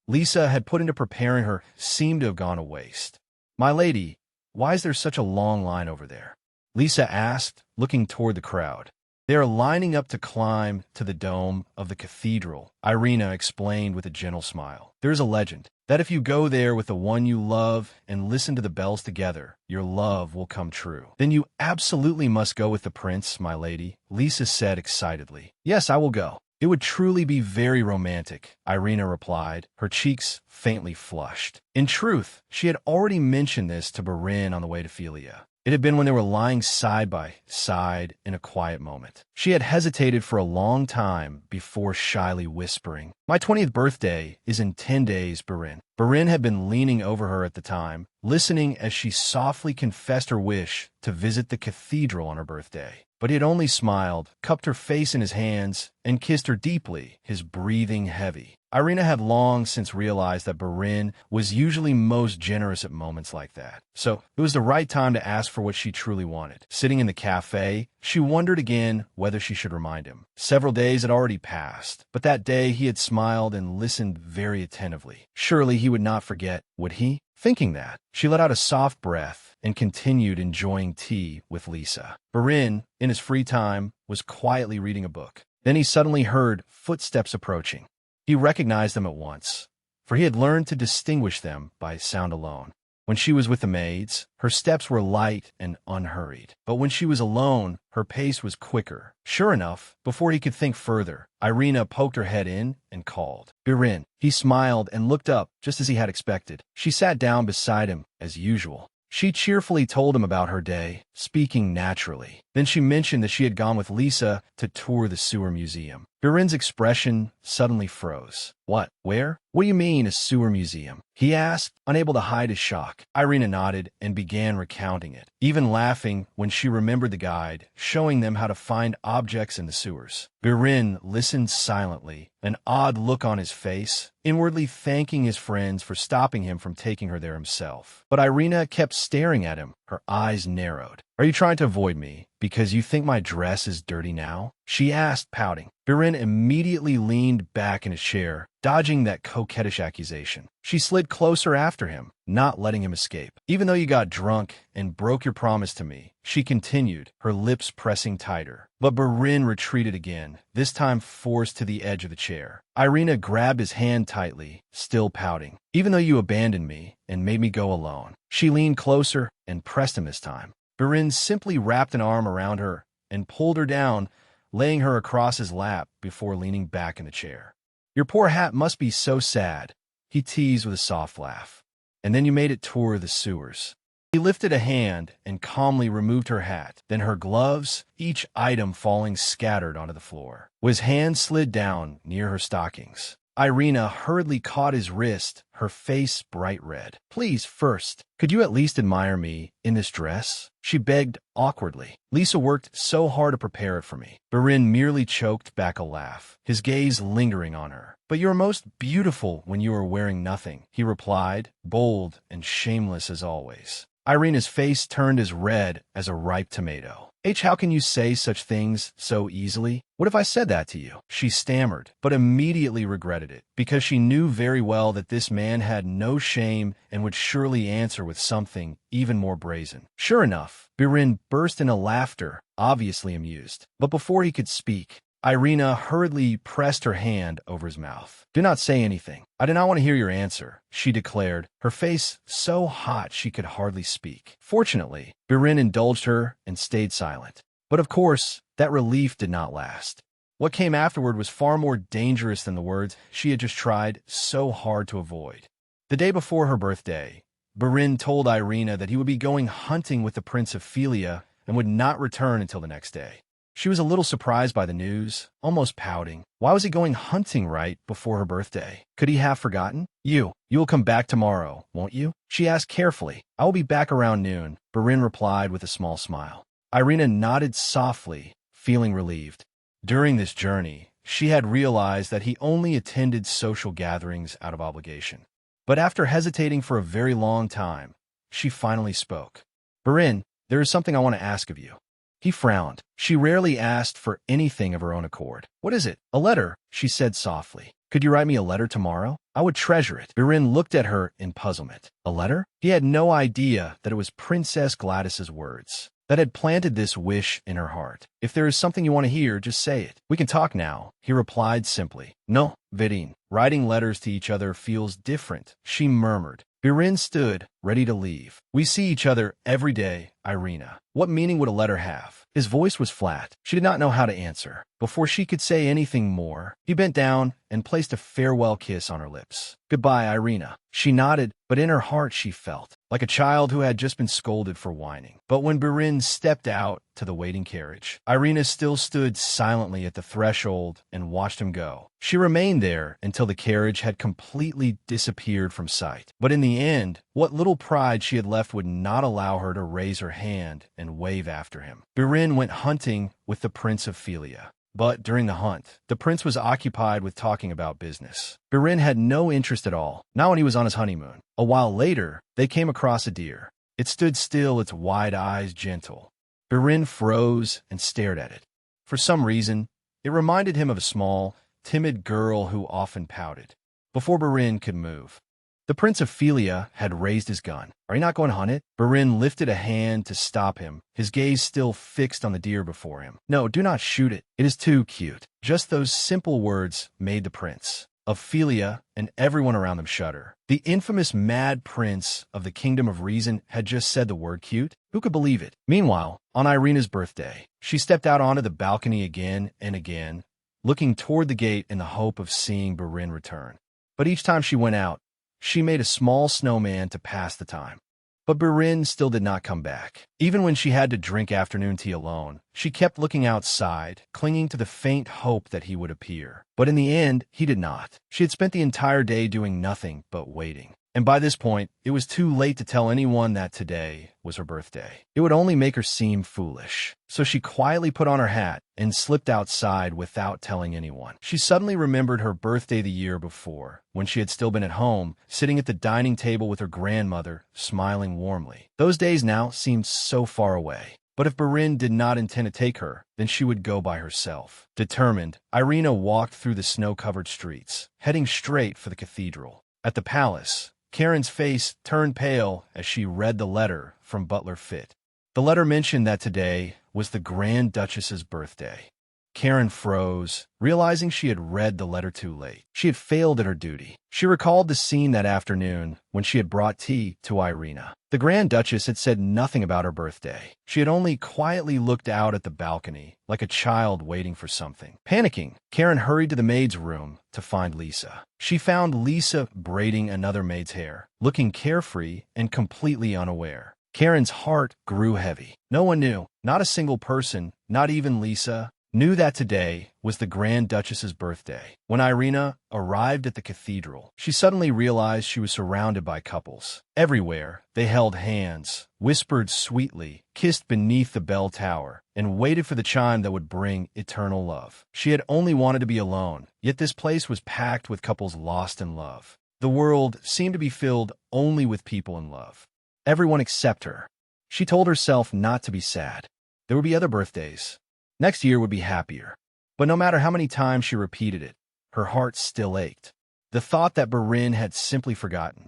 Lisa had put into preparing her seemed to have gone to waste. "My lady, why is there such a long line over there?" Lisa asked, looking toward the crowd. "They are lining up to climb to the dome of the cathedral," Irina explained with a gentle smile. "There is a legend that if you go there with the one you love and listen to the bells together, your love will come true." "Then you absolutely must go with the prince, my lady," Lisa said excitedly. "Yes, I will go." "It would truly be very romantic," Irina replied, her cheeks faintly flushed. In truth, she had already mentioned this to Barin on the way to Philia. It had been when they were lying side by side in a quiet moment. She had hesitated for a long time before shyly whispering, "My 20th birthday is in 10 days, Barin." Barin had been leaning over her at the time, listening as she softly confessed her wish to visit the cathedral on her birthday. But he had only smiled, cupped her face in his hands, and kissed her deeply, his breathing heavy. Irina had long since realized that Barin was usually most generous at moments like that. So it was the right time to ask for what she truly wanted. Sitting in the cafe, she wondered again whether she should remind him. Several days had already passed, but that day he had smiled and listened very attentively. Surely he would not forget, would he? Thinking that, she let out a soft breath and continued enjoying tea with Lisa. Barin, in his free time, was quietly reading a book. Then he suddenly heard footsteps approaching. He recognized them at once, for he had learned to distinguish them by sound alone. When she was with the maids, her steps were light and unhurried. But when she was alone, her pace was quicker. Sure enough, before he could think further, Irina poked her head in and called, "Barin." He smiled and looked up, just as he had expected. She sat down beside him, as usual. She cheerfully told him about her day, speaking naturally. Then she mentioned that she had gone with Lisa to tour the sewer museum. Barin's expression suddenly froze. "What? Where? What do you mean, a sewer museum?" he asked, unable to hide his shock. Irina nodded and began recounting it, even laughing when she remembered the guide, showing them how to find objects in the sewers. Barin listened silently, an odd look on his face, inwardly thanking his friends for stopping him from taking her there himself. But Irina kept staring at him, her eyes narrowed. "Are you trying to avoid me?" Because you think my dress is dirty now? She asked, pouting. Birin immediately leaned back in his chair, dodging that coquettish accusation. She slid closer after him, not letting him escape. Even though you got drunk and broke your promise to me, she continued, her lips pressing tighter. But Birin retreated again, this time forced to the edge of the chair. Irina grabbed his hand tightly, still pouting. Even though you abandoned me and made me go alone. She leaned closer and pressed him this time. Birin simply wrapped an arm around her and pulled her down, laying her across his lap before leaning back in the chair. Your poor hat must be so sad, he teased with a soft laugh. And then you made it tour the sewers. He lifted a hand and calmly removed her hat, then her gloves, each item falling scattered onto the floor. His hand slid down near her stockings. Irina hurriedly caught his wrist, her face bright red. Please, first, could you at least admire me in this dress? She begged awkwardly. Lisa worked so hard to prepare it for me. Birin merely choked back a laugh, his gaze lingering on her. But you are most beautiful when you are wearing nothing, he replied, bold and shameless as always. Irina's face turned as red as a ripe tomato. How can you say such things so easily? What if I said that to you? She stammered, but immediately regretted it, because she knew very well that this man had no shame and would surely answer with something even more brazen. Sure enough, Birin burst into laughter, obviously amused. But before he could speak, Irina hurriedly pressed her hand over his mouth. Do not say anything. I do not want to hear your answer, she declared, her face so hot she could hardly speak. Fortunately, Birin indulged her and stayed silent. But of course, that relief did not last. What came afterward was far more dangerous than the words she had just tried so hard to avoid. The day before her birthday, Birin told Irina that he would be going hunting with the Prince of Philia and would not return until the next day. She was a little surprised by the news, almost pouting. Why was he going hunting right before her birthday? Could he have forgotten? You will come back tomorrow, won't you? She asked carefully. I will be back around noon, Birin replied with a small smile. Irina nodded softly, feeling relieved. During this journey, she had realized that he only attended social gatherings out of obligation. But after hesitating for a very long time, she finally spoke. Birin, there is something I want to ask of you. He frowned. She rarely asked for anything of her own accord. What is it? A letter, she said softly. Could you write me a letter tomorrow? I would treasure it. Birin looked at her in puzzlement. A letter? He had no idea that it was Princess Gladys's words that had planted this wish in her heart. If there is something you want to hear, just say it. We can talk now, he replied simply. No, Virin. Writing letters to each other feels different, she murmured. Birin stood, ready to leave. We see each other every day, Irina. What meaning would a letter have? His voice was flat. She did not know how to answer. Before she could say anything more, he bent down and placed a farewell kiss on her lips. Goodbye, Irina. She nodded, but in her heart she felt like a child who had just been scolded for whining. But when Birin stepped out to the waiting carriage, Irina still stood silently at the threshold and watched him go. She remained there until the carriage had completely disappeared from sight. But in the end, what little pride she had left would not allow her to raise her hand and wave after him. Birin went hunting with the Prince of Philia. But during the hunt, the prince was occupied with talking about business. Birin had no interest at all, not when he was on his honeymoon. A while later, they came across a deer. It stood still, its wide eyes gentle. Birin froze and stared at it. For some reason, it reminded him of a small, timid girl who often pouted. Before Birin could move, the Prince of Philia had raised his gun. Are you not going to hunt it? Birin lifted a hand to stop him, his gaze still fixed on the deer before him. No, do not shoot it. It is too cute. Just those simple words made the Prince of Philia and everyone around them shudder. The infamous Mad Prince of the Kingdom of Reason had just said the word cute. Who could believe it? Meanwhile, on Irina's birthday, she stepped out onto the balcony again and again, looking toward the gate in the hope of seeing Birin return. But each time she went out, she made a small snowman to pass the time. But Birin still did not come back. Even when she had to drink afternoon tea alone, she kept looking outside, clinging to the faint hope that he would appear. But in the end, he did not. She had spent the entire day doing nothing but waiting. And by this point, it was too late to tell anyone that today was her birthday. It would only make her seem foolish. So she quietly put on her hat and slipped outside without telling anyone. She suddenly remembered her birthday the year before, when she had still been at home, sitting at the dining table with her grandmother, smiling warmly. Those days now seemed so far away. But if Barin did not intend to take her, then she would go by herself. Determined, Irina walked through the snow-covered streets, heading straight for the cathedral. At the palace, Karen's face turned pale as she read the letter from Butler Fit. The letter mentioned that today was the Grand Duchess's birthday. Karen froze, realizing she had read the letter too late. She had failed at her duty. She recalled the scene that afternoon when she had brought tea to Irina. The Grand Duchess had said nothing about her birthday. She had only quietly looked out at the balcony, like a child waiting for something. Panicking, Karen hurried to the maid's room to find Lisa. She found Lisa braiding another maid's hair, looking carefree and completely unaware. Karen's heart grew heavy. No one knew, not a single person, not even Lisa, knew that today was the Grand Duchess's birthday. When Irina arrived at the cathedral, she suddenly realized she was surrounded by couples. Everywhere, they held hands, whispered sweetly, kissed beneath the bell tower, and waited for the chime that would bring eternal love. She had only wanted to be alone, yet this place was packed with couples lost in love. The world seemed to be filled only with people in love. Everyone except her. She told herself not to be sad. There would be other birthdays. Next year would be happier. But no matter how many times she repeated it, her heart still ached. The thought that Barin had simply forgotten,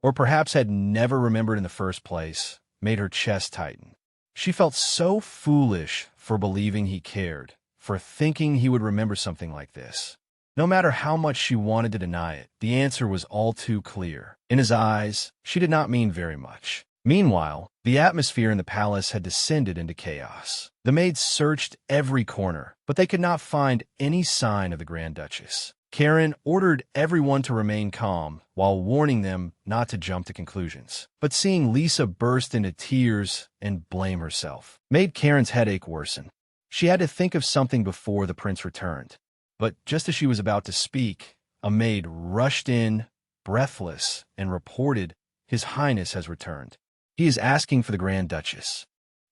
or perhaps had never remembered in the first place, made her chest tighten. She felt so foolish for believing he cared, for thinking he would remember something like this. No matter how much she wanted to deny it, the answer was all too clear. In his eyes, she did not mean very much. Meanwhile, the atmosphere in the palace had descended into chaos. The maids searched every corner, but they could not find any sign of the Grand Duchess. Karen ordered everyone to remain calm while warning them not to jump to conclusions. But seeing Lisa burst into tears and blame herself made Karen's headache worsen. She had to think of something before the prince returned. But just as she was about to speak, a maid rushed in, breathless, and reported, "His Highness has returned. He is asking for the Grand Duchess."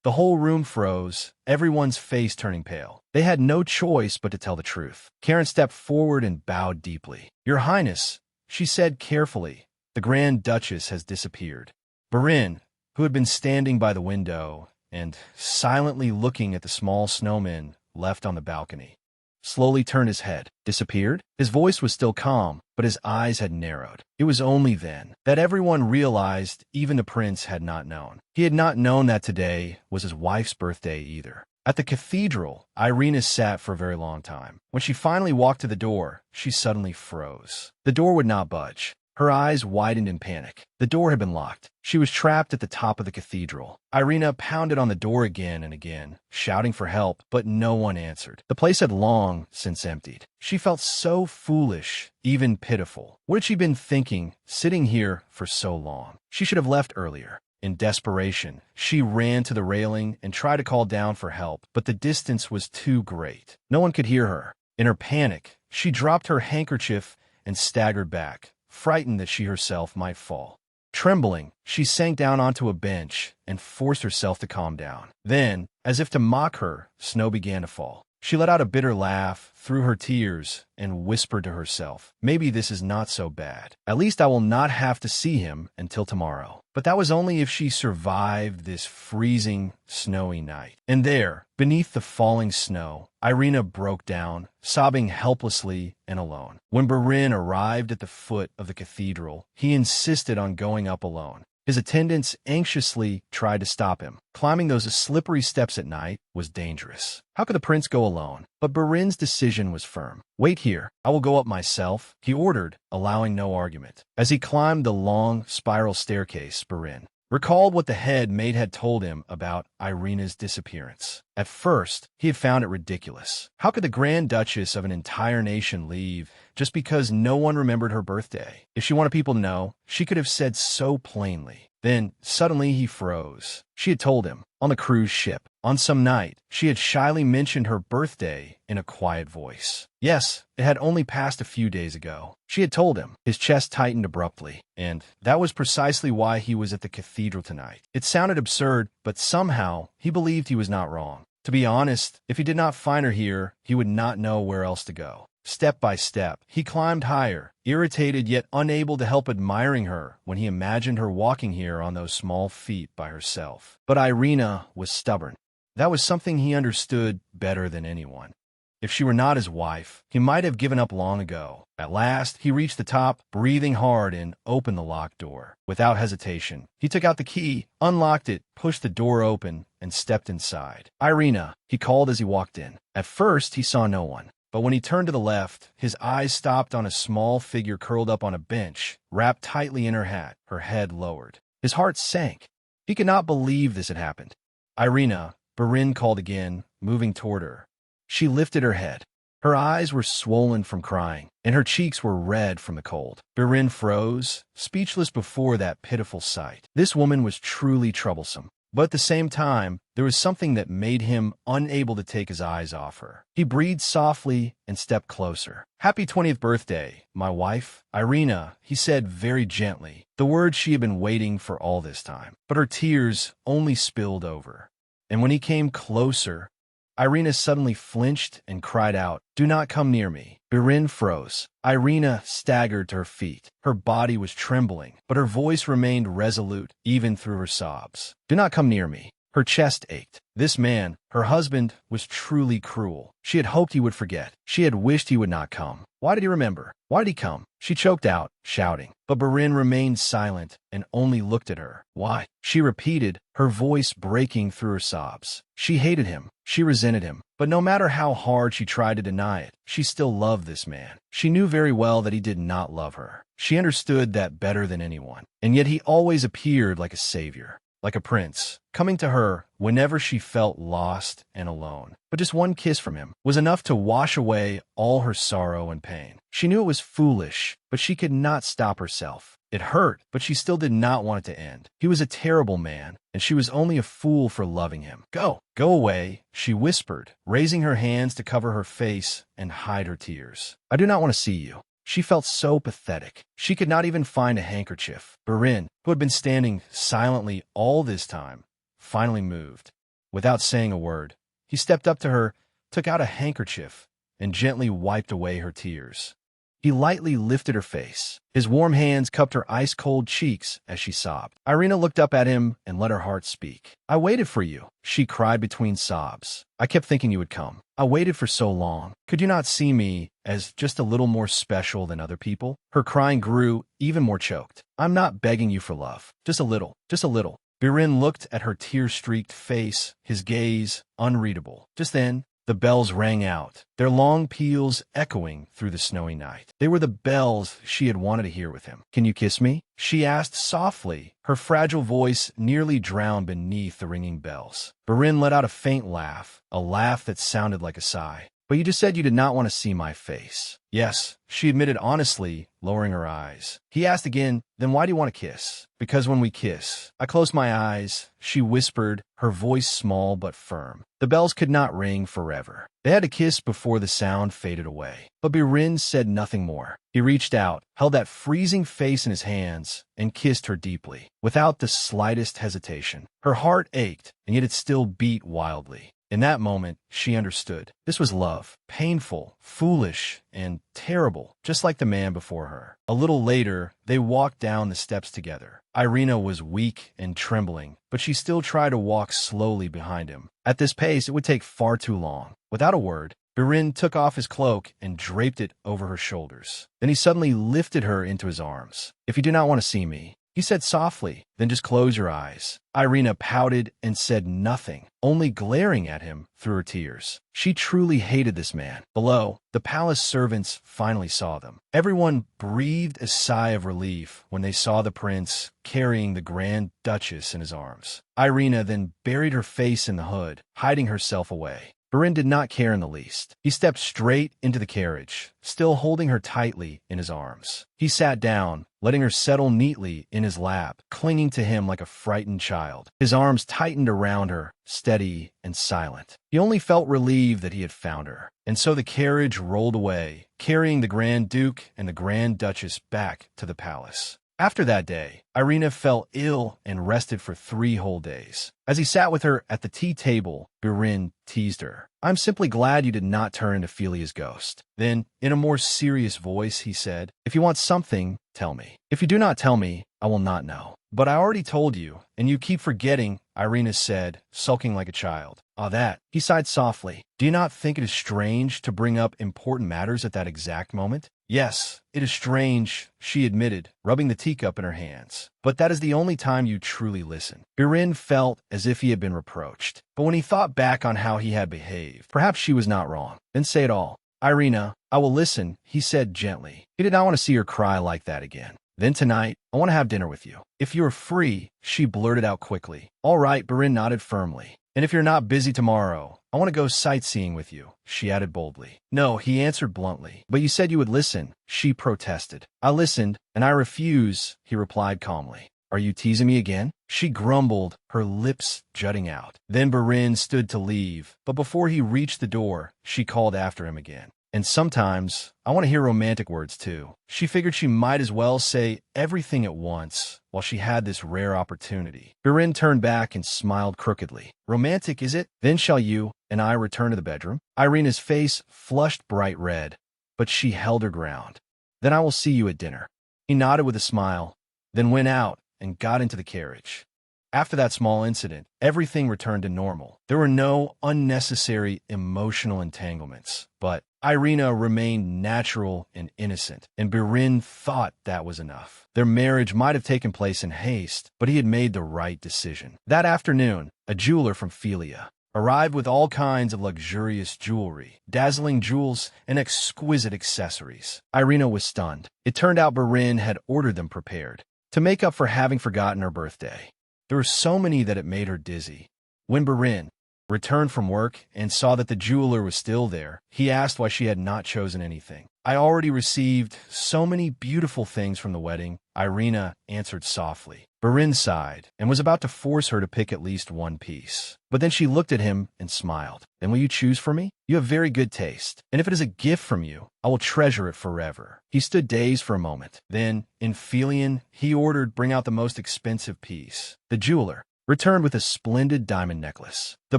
The whole room froze, everyone's face turning pale. They had no choice but to tell the truth. Karen stepped forward and bowed deeply. "Your Highness," she said carefully, "the Grand Duchess has disappeared." Barin, who had been standing by the window and silently looking at the small snowmen left on the balcony, slowly turned his head. Disappeared? His voice was still calm, but his eyes had narrowed. It was only then that everyone realized even the prince had not known. He had not known that today was his wife's birthday either. At the cathedral, Irina sat for a very long time. When she finally walked to the door, she suddenly froze. The door would not budge. Her eyes widened in panic. The door had been locked. She was trapped at the top of the cathedral. Irina pounded on the door again and again, shouting for help, but no one answered. The place had long since emptied. She felt so foolish, even pitiful. What had she been thinking, sitting here for so long? She should have left earlier. In desperation, she ran to the railing and tried to call down for help, but the distance was too great. No one could hear her. In her panic, she dropped her handkerchief and staggered back, frightened that she herself might fall. Trembling, she sank down onto a bench and forced herself to calm down. Then, as if to mock her, snow began to fall. She let out a bitter laugh through her tears and whispered to herself, "Maybe this is not so bad. At least I will not have to see him until tomorrow." But that was only if she survived this freezing, snowy night. And there, beneath the falling snow, Irina broke down, sobbing helplessly and alone. When Barin arrived at the foot of the cathedral, he insisted on going up alone. His attendants anxiously tried to stop him. Climbing those slippery steps at night was dangerous. How could the prince go alone? But Barin's decision was firm. "Wait here. I will go up myself," he ordered, allowing no argument. As he climbed the long, spiral staircase, Barin recalled what the head maid had told him about Irina's disappearance. At first, he had found it ridiculous. How could the Grand Duchess of an entire nation leave just because no one remembered her birthday? If she wanted people to know, she could have said so plainly. Then, suddenly he froze. She had told him, on the cruise ship, on some night, she had shyly mentioned her birthday in a quiet voice. Yes, it had only passed a few days ago. She had told him. His chest tightened abruptly, and that was precisely why he was at the cathedral tonight. It sounded absurd, but somehow he believed he was not wrong. To be honest, if he did not find her here, he would not know where else to go. Step by step, he climbed higher, irritated yet unable to help admiring her when he imagined her walking here on those small feet by herself. But Irina was stubborn. That was something he understood better than anyone. If she were not his wife, he might have given up long ago. At last, he reached the top, breathing hard, and opened the locked door. Without hesitation, he took out the key, unlocked it, pushed the door open, and stepped inside. "Irina," he called as he walked in. At first, he saw no one. But when he turned to the left, his eyes stopped on a small figure curled up on a bench, wrapped tightly in her hat, her head lowered. His heart sank. He could not believe this had happened. "Irina," Barin called again, moving toward her. She lifted her head. Her eyes were swollen from crying, and her cheeks were red from the cold. Barin froze, speechless before that pitiful sight. This woman was truly troublesome. But at the same time, there was something that made him unable to take his eyes off her. He breathed softly and stepped closer. "Happy 20th birthday, my wife, Irina," he said very gently, the words she had been waiting for all this time. But her tears only spilled over. And when he came closer, Irina suddenly flinched and cried out, "Do not come near me." Barin froze. Irina staggered to her feet. Her body was trembling, but her voice remained resolute even through her sobs. "Do not come near me." Her chest ached. This man, her husband, was truly cruel. She had hoped he would forget. She had wished he would not come. Why did he remember? Why did he come? She choked out, shouting. But Barin remained silent and only looked at her. "Why?" she repeated, her voice breaking through her sobs. She hated him. She resented him. But no matter how hard she tried to deny it, she still loved this man. She knew very well that he did not love her. She understood that better than anyone. And yet he always appeared like a savior, like a prince, coming to her whenever she felt lost and alone. But just one kiss from him was enough to wash away all her sorrow and pain. She knew it was foolish, but she could not stop herself. It hurt, but she still did not want it to end. He was a terrible man, and she was only a fool for loving him. Go away," she whispered, raising her hands to cover her face and hide her tears. "I do not want to see you." She felt so pathetic. She could not even find a handkerchief. Barin, who had been standing silently all this time, finally moved. Without saying a word, he stepped up to her, took out a handkerchief, and gently wiped away her tears. He lightly lifted her face. His warm hands cupped her ice-cold cheeks as she sobbed. Irina looked up at him and let her heart speak. "I waited for you," she cried between sobs. "I kept thinking you would come. I waited for so long. Could you not see me as just a little more special than other people?" Her crying grew even more choked. "I'm not begging you for love. Just a little. Just a little." Barin looked at her tear-streaked face, his gaze unreadable. Just then, the bells rang out, their long peals echoing through the snowy night. They were the bells she had wanted to hear with him. "Can you kiss me?" she asked softly, her fragile voice nearly drowned beneath the ringing bells. Barin let out a faint laugh, a laugh that sounded like a sigh. "But you just said you did not want to see my face." "Yes," she admitted honestly, lowering her eyes. He asked again, "Then why do you want to kiss?" "Because when we kiss, I close my eyes," she whispered, her voice small but firm. The bells could not ring forever. They had to kiss before the sound faded away. But Barin said nothing more. He reached out, held that freezing face in his hands, and kissed her deeply, without the slightest hesitation. Her heart ached, and yet it still beat wildly. In that moment, she understood. This was love, painful, foolish, and terrible, just like the man before her. A little later, they walked down the steps together. Irina was weak and trembling, but she still tried to walk slowly behind him. At this pace, it would take far too long. Without a word, Barin took off his cloak and draped it over her shoulders. Then he suddenly lifted her into his arms. "If you do not want to see me," he said softly, "then just close your eyes." Irina pouted and said nothing, only glaring at him through her tears. She truly hated this man. Below, the palace servants finally saw them. Everyone breathed a sigh of relief when they saw the prince carrying the Grand Duchess in his arms. Irina then buried her face in the hood, hiding herself away. Barin did not care in the least. He stepped straight into the carriage, still holding her tightly in his arms. He sat down, letting her settle neatly in his lap, clinging to him like a frightened child. His arms tightened around her, steady and silent. He only felt relieved that he had found her. And so the carriage rolled away, carrying the Grand Duke and the Grand Duchess back to the palace. After that day, Irina fell ill and rested for 3 whole days. As he sat with her at the tea table, Barin teased her. "I'm simply glad you did not turn into Philia's ghost." Then, in a more serious voice, he said, "If you want something, tell me. If you do not tell me, I will not know." "But I already told you, and you keep forgetting," Irina said, sulking like a child. Ah, that. He sighed softly. Do you not think it is strange to bring up important matters at that exact moment? Yes, it is strange, she admitted, rubbing the teacup in her hands. But that is the only time you truly listen. Birin felt as if he had been reproached. But when he thought back on how he had behaved, perhaps she was not wrong. Then say it all. Irina, I will listen, he said gently. He did not want to see her cry like that again. Then tonight, I want to have dinner with you. If you are free, she blurted out quickly. All right, Birin nodded firmly. And if you're not busy tomorrow, I want to go sightseeing with you, she added boldly. No, he answered bluntly. But you said you would listen, she protested. I listened, and I refuse, he replied calmly. Are you teasing me again? She grumbled, her lips jutting out. Then Birin stood to leave, but before he reached the door, she called after him again. And sometimes, I want to hear romantic words too. She figured she might as well say everything at once while she had this rare opportunity. Birin turned back and smiled crookedly. Romantic, is it? Then shall you and I return to the bedroom? Irina's face flushed bright red, but she held her ground. Then I will see you at dinner. He nodded with a smile, then went out and got into the carriage. After that small incident, everything returned to normal. There were no unnecessary emotional entanglements, but Irina remained natural and innocent, and Birin thought that was enough. Their marriage might have taken place in haste, but he had made the right decision. That afternoon, a jeweler from Philia arrived with all kinds of luxurious jewelry, dazzling jewels, and exquisite accessories. Irina was stunned. It turned out Birin had ordered them prepared to make up for having forgotten her birthday. There were so many that it made her dizzy. When Birin returned from work and saw that the jeweler was still there, he asked why she had not chosen anything. I already received so many beautiful things from the wedding, Irina answered softly. Birin sighed and was about to force her to pick at least one piece. But then she looked at him and smiled. Then will you choose for me? You have very good taste, and if it is a gift from you, I will treasure it forever. He stood dazed for a moment. Then, in Philian, he ordered bring out the most expensive piece. The jeweler returned with a splendid diamond necklace. The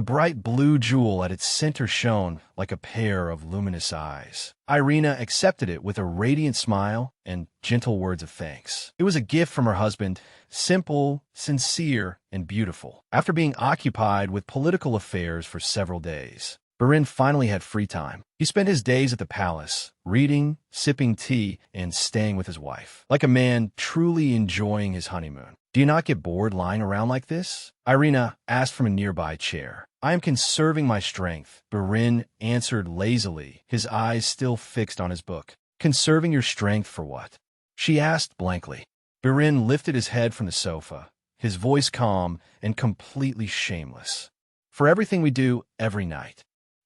bright blue jewel at its center shone like a pair of luminous eyes. Irina accepted it with a radiant smile and gentle words of thanks. It was a gift from her husband, simple, sincere, and beautiful. After being occupied with political affairs for several days, Birin finally had free time. He spent his days at the palace, reading, sipping tea, and staying with his wife, like a man truly enjoying his honeymoon. Do you not get bored lying around like this? Irina asked from a nearby chair. I am conserving my strength, Birin answered lazily, his eyes still fixed on his book. Conserving your strength for what? She asked blankly. Birin lifted his head from the sofa, his voice calm and completely shameless. For everything we do every night.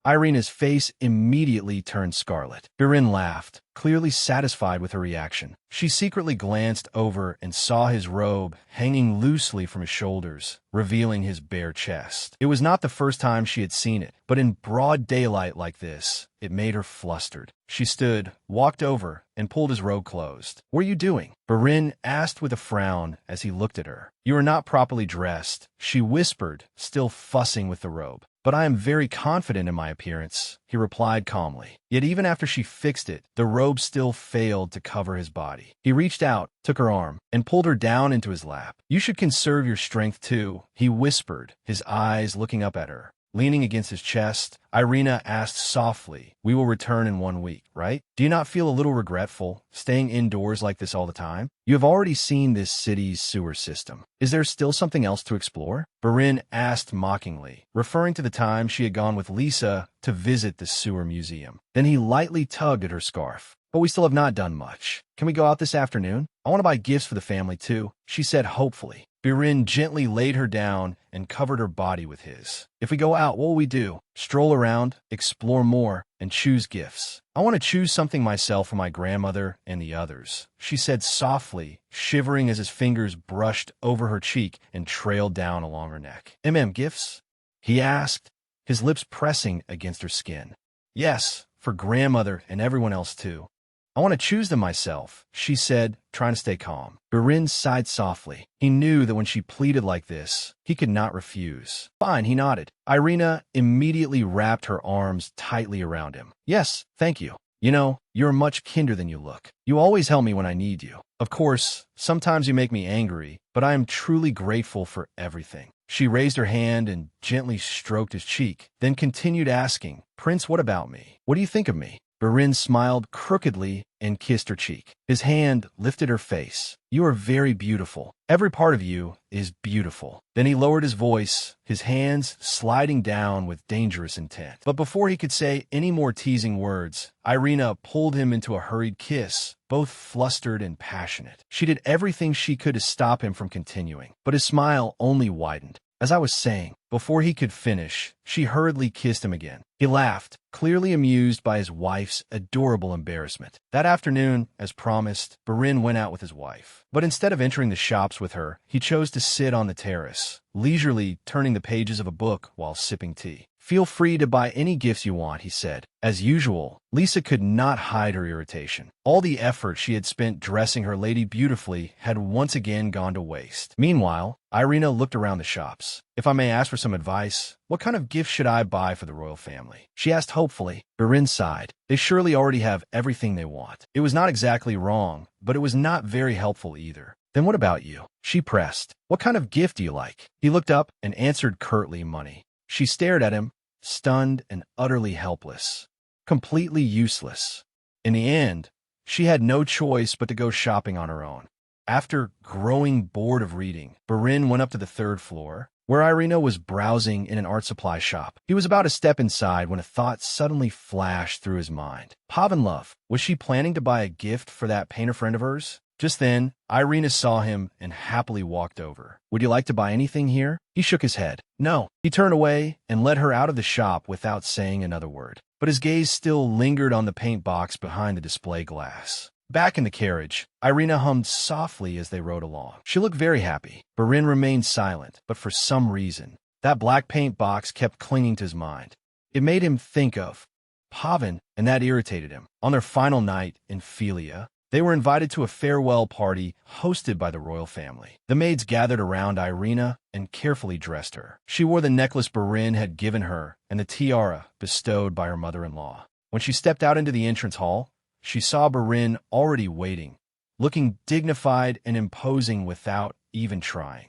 Irina's face immediately turned scarlet. Birin laughed, clearly satisfied with her reaction. She secretly glanced over and saw his robe hanging loosely from his shoulders, revealing his bare chest. It was not the first time she had seen it, but in broad daylight like this, it made her flustered. She stood, walked over, and pulled his robe closed. What are you doing? Birin asked with a frown as he looked at her. You are not properly dressed, she whispered, still fussing with the robe. But I am very confident in my appearance, he replied calmly. Yet even after she fixed it, the robe still failed to cover his body. He reached out, took her arm, and pulled her down into his lap. You should conserve your strength too, he whispered, his eyes looking up at her. Leaning against his chest, Irina asked softly, we will return in 1 week, right? Do you not feel a little regretful, staying indoors like this all the time? You have already seen this city's sewer system. Is there still something else to explore? Birin asked mockingly, referring to the time she had gone with Lisa to visit the sewer museum. Then he lightly tugged at her scarf. But we still have not done much. Can we go out this afternoon? I want to buy gifts for the family too, she said hopefully. Birin gently laid her down and covered her body with his. If we go out, what will we do? Stroll around, explore more, and choose gifts. I want to choose something myself for my grandmother and the others, she said softly, shivering as his fingers brushed over her cheek and trailed down along her neck. Gifts? He asked, his lips pressing against her skin. Yes, for grandmother and everyone else too. I want to choose them myself, she said, trying to stay calm. Birin sighed softly. He knew that when she pleaded like this, he could not refuse. Fine, he nodded. Irina immediately wrapped her arms tightly around him. Yes, thank you. You know, you're much kinder than you look. You always help me when I need you. Of course, sometimes you make me angry, but I am truly grateful for everything. She raised her hand and gently stroked his cheek, then continued asking, "Prince, what about me? What do you think of me?" Barin smiled crookedly and kissed her cheek. His hand lifted her face. "You are very beautiful. Every part of you is beautiful." Then he lowered his voice, his hands sliding down with dangerous intent. But before he could say any more teasing words, Irina pulled him into a hurried kiss, both flustered and passionate. She did everything she could to stop him from continuing, but his smile only widened. As I was saying, before he could finish, she hurriedly kissed him again. He laughed, clearly amused by his wife's adorable embarrassment. That afternoon, as promised, Barin went out with his wife. But instead of entering the shops with her, he chose to sit on the terrace, leisurely turning the pages of a book while sipping tea. "Feel free to buy any gifts you want," he said. As usual, Lisa could not hide her irritation. All the effort she had spent dressing her lady beautifully had once again gone to waste. Meanwhile, Irina looked around the shops. "If I may ask for some advice, what kind of gift should I buy for the royal family?" she asked hopefully. Barin sighed. They surely already have everything they want. It was not exactly wrong, but it was not very helpful either. "Then what about you?" she pressed. "What kind of gift do you like?" He looked up and answered curtly, "Money." She stared at him, stunned and utterly helpless, completely useless. In the end, she had no choice but to go shopping on her own. After growing bored of reading, Barin went up to the third floor, where Irina was browsing in an art supply shop. He was about to step inside when a thought suddenly flashed through his mind. Pavan love, was she planning to buy a gift for that painter friend of hers? Just then, Irina saw him and happily walked over. "Would you like to buy anything here?" He shook his head. "No." He turned away and led her out of the shop without saying another word. But his gaze still lingered on the paint box behind the display glass. Back in the carriage, Irina hummed softly as they rode along. She looked very happy. Barin remained silent, but for some reason, that black paint box kept clinging to his mind. It made him think of Pavan, and that irritated him. On their final night in Philia, they were invited to a farewell party hosted by the royal family. The maids gathered around Irina and carefully dressed her. She wore the necklace Barin had given her and the tiara bestowed by her mother-in-law. When she stepped out into the entrance hall, she saw Barin already waiting, looking dignified and imposing without even trying.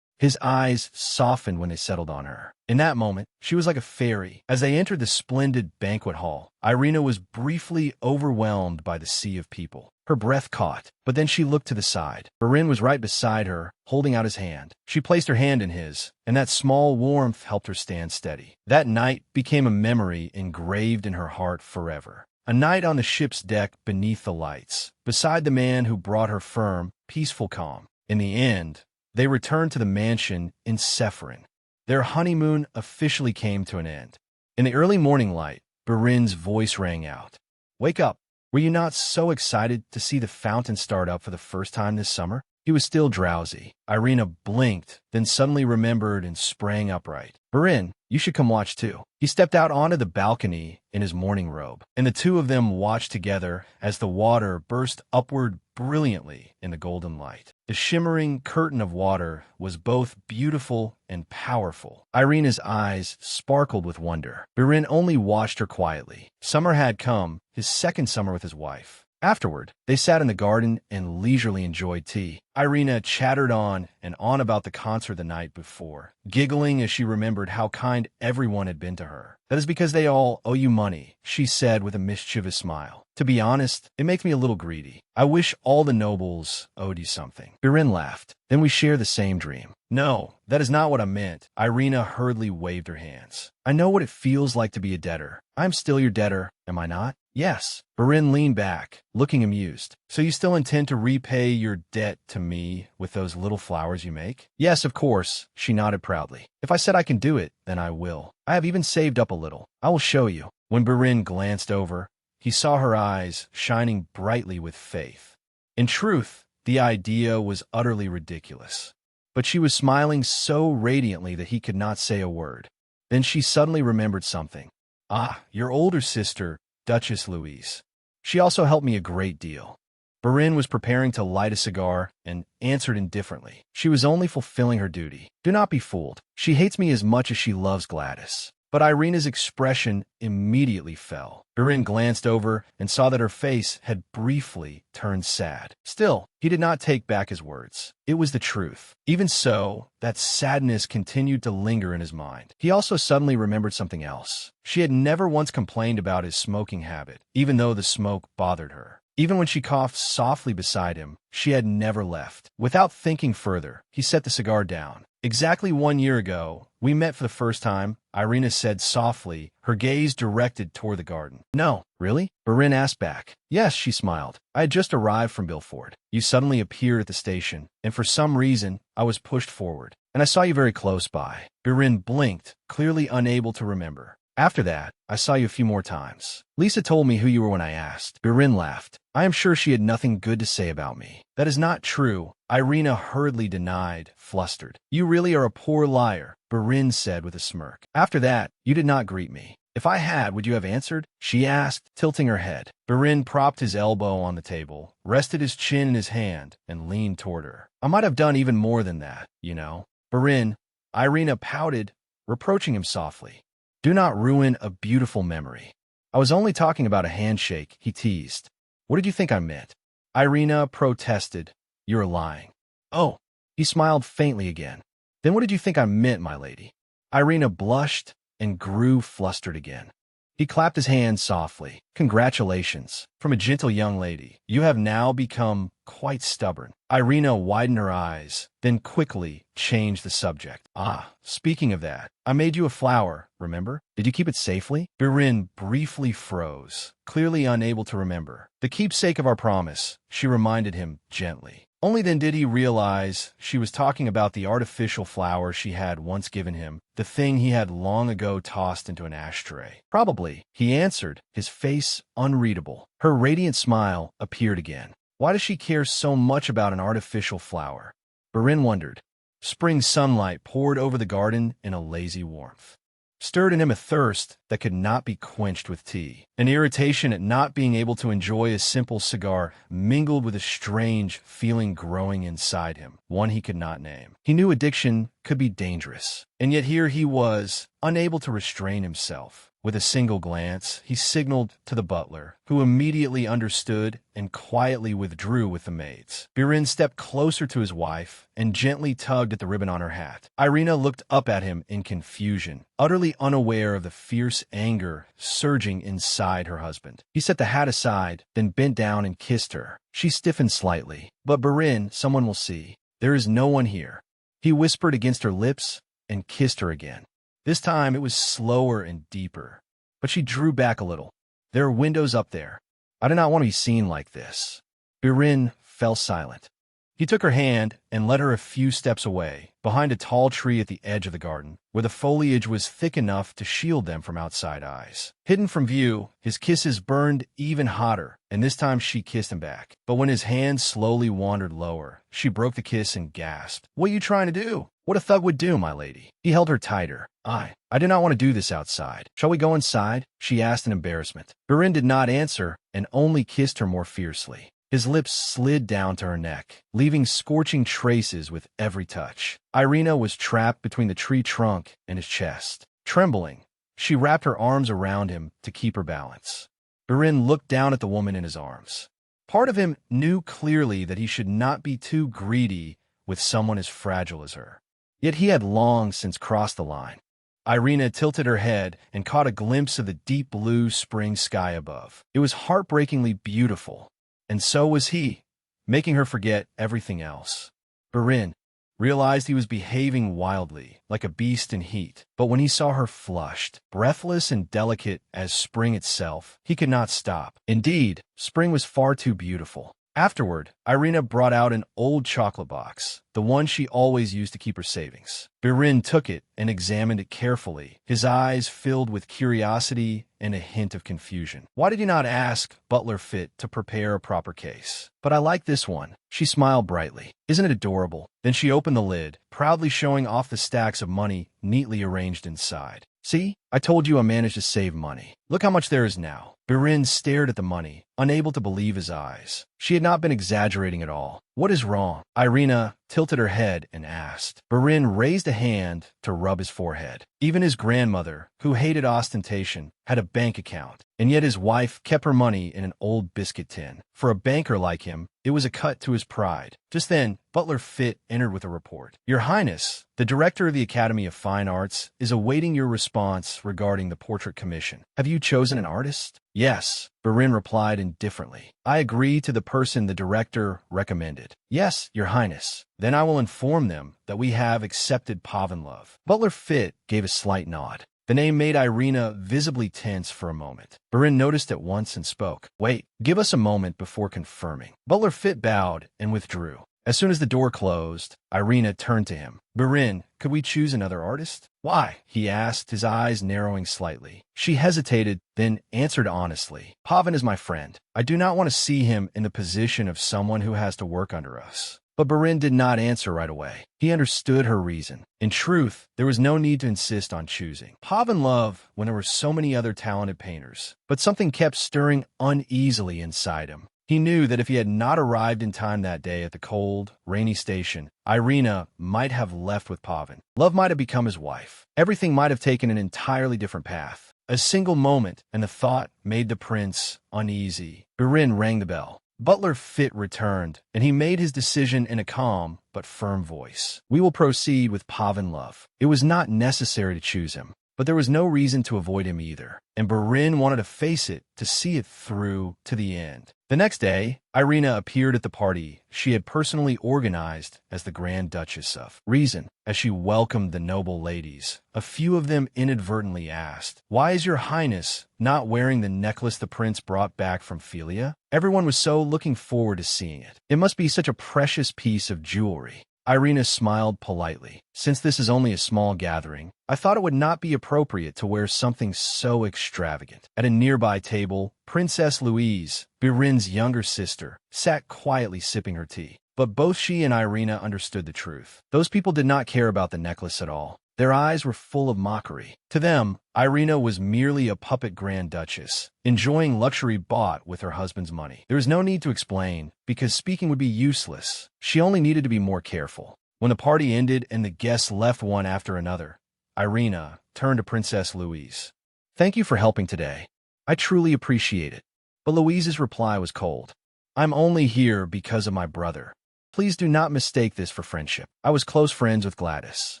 His eyes softened when they settled on her. In that moment, she was like a fairy. As they entered the splendid banquet hall, Irina was briefly overwhelmed by the sea of people. Her breath caught, but then she looked to the side. Barin was right beside her, holding out his hand. She placed her hand in his, and that small warmth helped her stand steady. That night became a memory engraved in her heart forever. A night on the ship's deck beneath the lights, beside the man who brought her firm, peaceful calm. In the end, they returned to the mansion in Sephirin. Their honeymoon officially came to an end. In the early morning light, Barin's voice rang out. "Wake up! Were you not so excited to see the fountain start up for the first time this summer?" He was still drowsy. Irina blinked, then suddenly remembered and sprang upright. "Barin, you should come watch too." He stepped out onto the balcony in his morning robe, and the two of them watched together as the water burst upward brilliantly in the golden light. The shimmering curtain of water was both beautiful and powerful. Irina's eyes sparkled with wonder. Barin only watched her quietly. Summer had come, his second summer with his wife. Afterward, they sat in the garden and leisurely enjoyed tea. Irina chattered on and on about the concert the night before, giggling as she remembered how kind everyone had been to her. "That is because they all owe you money," she said with a mischievous smile. "To be honest, it makes me a little greedy. I wish all the nobles owed you something." Barin laughed. "Then we share the same dream." "No, that is not what I meant." Irina hurriedly waved her hands. "I know what it feels like to be a debtor. I am still your debtor, am I not?" "Yes." Barin leaned back, looking amused. "So you still intend to repay your debt to me with those little flowers you make?" "Yes, of course," she nodded proudly. "If I said I can do it, then I will. I have even saved up a little. I will show you." When Barin glanced over, he saw her eyes shining brightly with faith. In truth, the idea was utterly ridiculous. But she was smiling so radiantly that he could not say a word. Then she suddenly remembered something. "Ah, your older sister, Duchess Louise. She also helped me a great deal." Barin was preparing to light a cigar and answered indifferently. "She was only fulfilling her duty. Do not be fooled. She hates me as much as she loves Gladys." But Irina's expression immediately fell. Birin glanced over and saw that her face had briefly turned sad. Still, he did not take back his words. It was the truth. Even so, that sadness continued to linger in his mind. He also suddenly remembered something else. She had never once complained about his smoking habit, even though the smoke bothered her. Even when she coughed softly beside him, she had never left. Without thinking further, he set the cigar down. Exactly 1 year ago, we met for the first time, Irina said softly, her gaze directed toward the garden. No, really? Birin asked back. Yes, she smiled. I had just arrived from Bilford. You suddenly appeared at the station, and for some reason, I was pushed forward, and I saw you very close by. Birin blinked, clearly unable to remember. After that, I saw you a few more times. Lisa told me who you were when I asked. Birin laughed. I am sure she had nothing good to say about me. That is not true, Irina hurriedly denied, flustered. You really are a poor liar, Birin said with a smirk. After that, you did not greet me. If I had, would you have answered? She asked, tilting her head. Birin propped his elbow on the table, rested his chin in his hand, and leaned toward her. I might have done even more than that, you know. Birin, Irina pouted, reproaching him softly. Do not ruin a beautiful memory. I was only talking about a handshake, he teased. What did you think I meant? Irina protested. You're lying. Oh, he smiled faintly again. Then what did you think I meant, my lady? Irina blushed and grew flustered again. He clapped his hands softly. Congratulations. From a gentle young lady, you have now become quite stubborn. Irina widened her eyes, then quickly changed the subject. Ah, speaking of that, I made you a flower, remember? Did you keep it safely? Birin briefly froze, clearly unable to remember. The keepsake of our promise, she reminded him gently. Only then did he realize she was talking about the artificial flower she had once given him, the thing he had long ago tossed into an ashtray. Probably, he answered, his face unreadable. Her radiant smile appeared again. Why does she care so much about an artificial flower? Birin wondered. Spring sunlight poured over the garden in a lazy warmth, stirred in him a thirst that could not be quenched with tea. An irritation at not being able to enjoy a simple cigar mingled with a strange feeling growing inside him, one he could not name. He knew addiction could be dangerous, and yet here he was, unable to restrain himself. With a single glance, he signaled to the butler, who immediately understood and quietly withdrew with the maids. Birin stepped closer to his wife and gently tugged at the ribbon on her hat. Irina looked up at him in confusion, utterly unaware of the fierce anger surging inside her husband. He set the hat aside, then bent down and kissed her. She stiffened slightly. But Birin, someone will see. There is no one here. He whispered against her lips and kissed her again. This time it was slower and deeper, but she drew back a little. There are windows up there. I do not want to be seen like this. Birin fell silent. He took her hand and led her a few steps away, behind a tall tree at the edge of the garden, where the foliage was thick enough to shield them from outside eyes. Hidden from view, his kisses burned even hotter, and this time she kissed him back. But when his hand slowly wandered lower, she broke the kiss and gasped. What are you trying to do? What a thug would do, my lady. He held her tighter. I do not want to do this outside. Shall we go inside? She asked in embarrassment. Birin did not answer and only kissed her more fiercely. His lips slid down to her neck, leaving scorching traces with every touch. Irina was trapped between the tree trunk and his chest. Trembling, she wrapped her arms around him to keep her balance. Birin looked down at the woman in his arms. Part of him knew clearly that he should not be too greedy with someone as fragile as her. Yet he had long since crossed the line. Irina tilted her head and caught a glimpse of the deep blue spring sky above. It was heartbreakingly beautiful, and so was he, making her forget everything else. Birin realized he was behaving wildly, like a beast in heat, but when he saw her flushed, breathless and delicate as spring itself, he could not stop. Indeed, spring was far too beautiful. Afterward, Irina brought out an old chocolate box, the one she always used to keep her savings. Birin took it and examined it carefully, his eyes filled with curiosity and a hint of confusion. Why did you not ask Butler Fit to prepare a proper case? But I like this one. She smiled brightly. Isn't it adorable? Then she opened the lid, proudly showing off the stacks of money neatly arranged inside. See? I told you I managed to save money. Look how much there is now. Birin stared at the money, unable to believe his eyes. She had not been exaggerating at all. What is wrong? Irina tilted her head and asked. Barin raised a hand to rub his forehead. Even his grandmother, who hated ostentation, had a bank account, and yet his wife kept her money in an old biscuit tin. For a banker like him, it was a cut to his pride. Just then, Butler Fit entered with a report. Your Highness, the director of the Academy of Fine Arts is awaiting your response regarding the portrait commission. Have you chosen an artist? Yes, Barin replied indifferently. I agree to the person the director recommended. Yes, Your Highness. Then I will inform them that we have accepted Pavanlove. Butler Fit gave a slight nod. The name made Irina visibly tense for a moment. Barin noticed at once and spoke. Wait, give us a moment before confirming. Butler Fit bowed and withdrew. As soon as the door closed, Irina turned to him. Barin, could we choose another artist? Why? He asked, his eyes narrowing slightly. She hesitated, then answered honestly. Pavan is my friend. I do not want to see him in the position of someone who has to work under us. But Barin did not answer right away. He understood her reason. In truth, there was no need to insist on choosing Pavanlove when there were so many other talented painters. But something kept stirring uneasily inside him. He knew that if he had not arrived in time that day at the cold, rainy station, Irina might have left with Pavan. Love might have become his wife. Everything might have taken an entirely different path. A single moment, and the thought made the prince uneasy. Barin rang the bell. Butler Fit returned, and he made his decision in a calm but firm voice. We will proceed with Pavanlove. It was not necessary to choose him, but there was no reason to avoid him either, and Barin wanted to face it to see it through to the end. The next day, Irina appeared at the party she had personally organized as the Grand Duchess of Reason. As she welcomed the noble ladies, a few of them inadvertently asked, Why is your Highness not wearing the necklace the prince brought back from Philia? Everyone was so looking forward to seeing it. It must be such a precious piece of jewelry. Irina smiled politely. Since this is only a small gathering, I thought it would not be appropriate to wear something so extravagant. At a nearby table, Princess Louise, Barin's younger sister, sat quietly sipping her tea. But both she and Irina understood the truth. Those people did not care about the necklace at all. Their eyes were full of mockery. To them, Irina was merely a puppet Grand Duchess, enjoying luxury bought with her husband's money. There was no need to explain, because speaking would be useless. She only needed to be more careful. When the party ended and the guests left one after another, Irina turned to Princess Louise. Thank you for helping today. I truly appreciate it. But Louise's reply was cold. I'm only here because of my brother. Please do not mistake this for friendship. I was close friends with Gladys.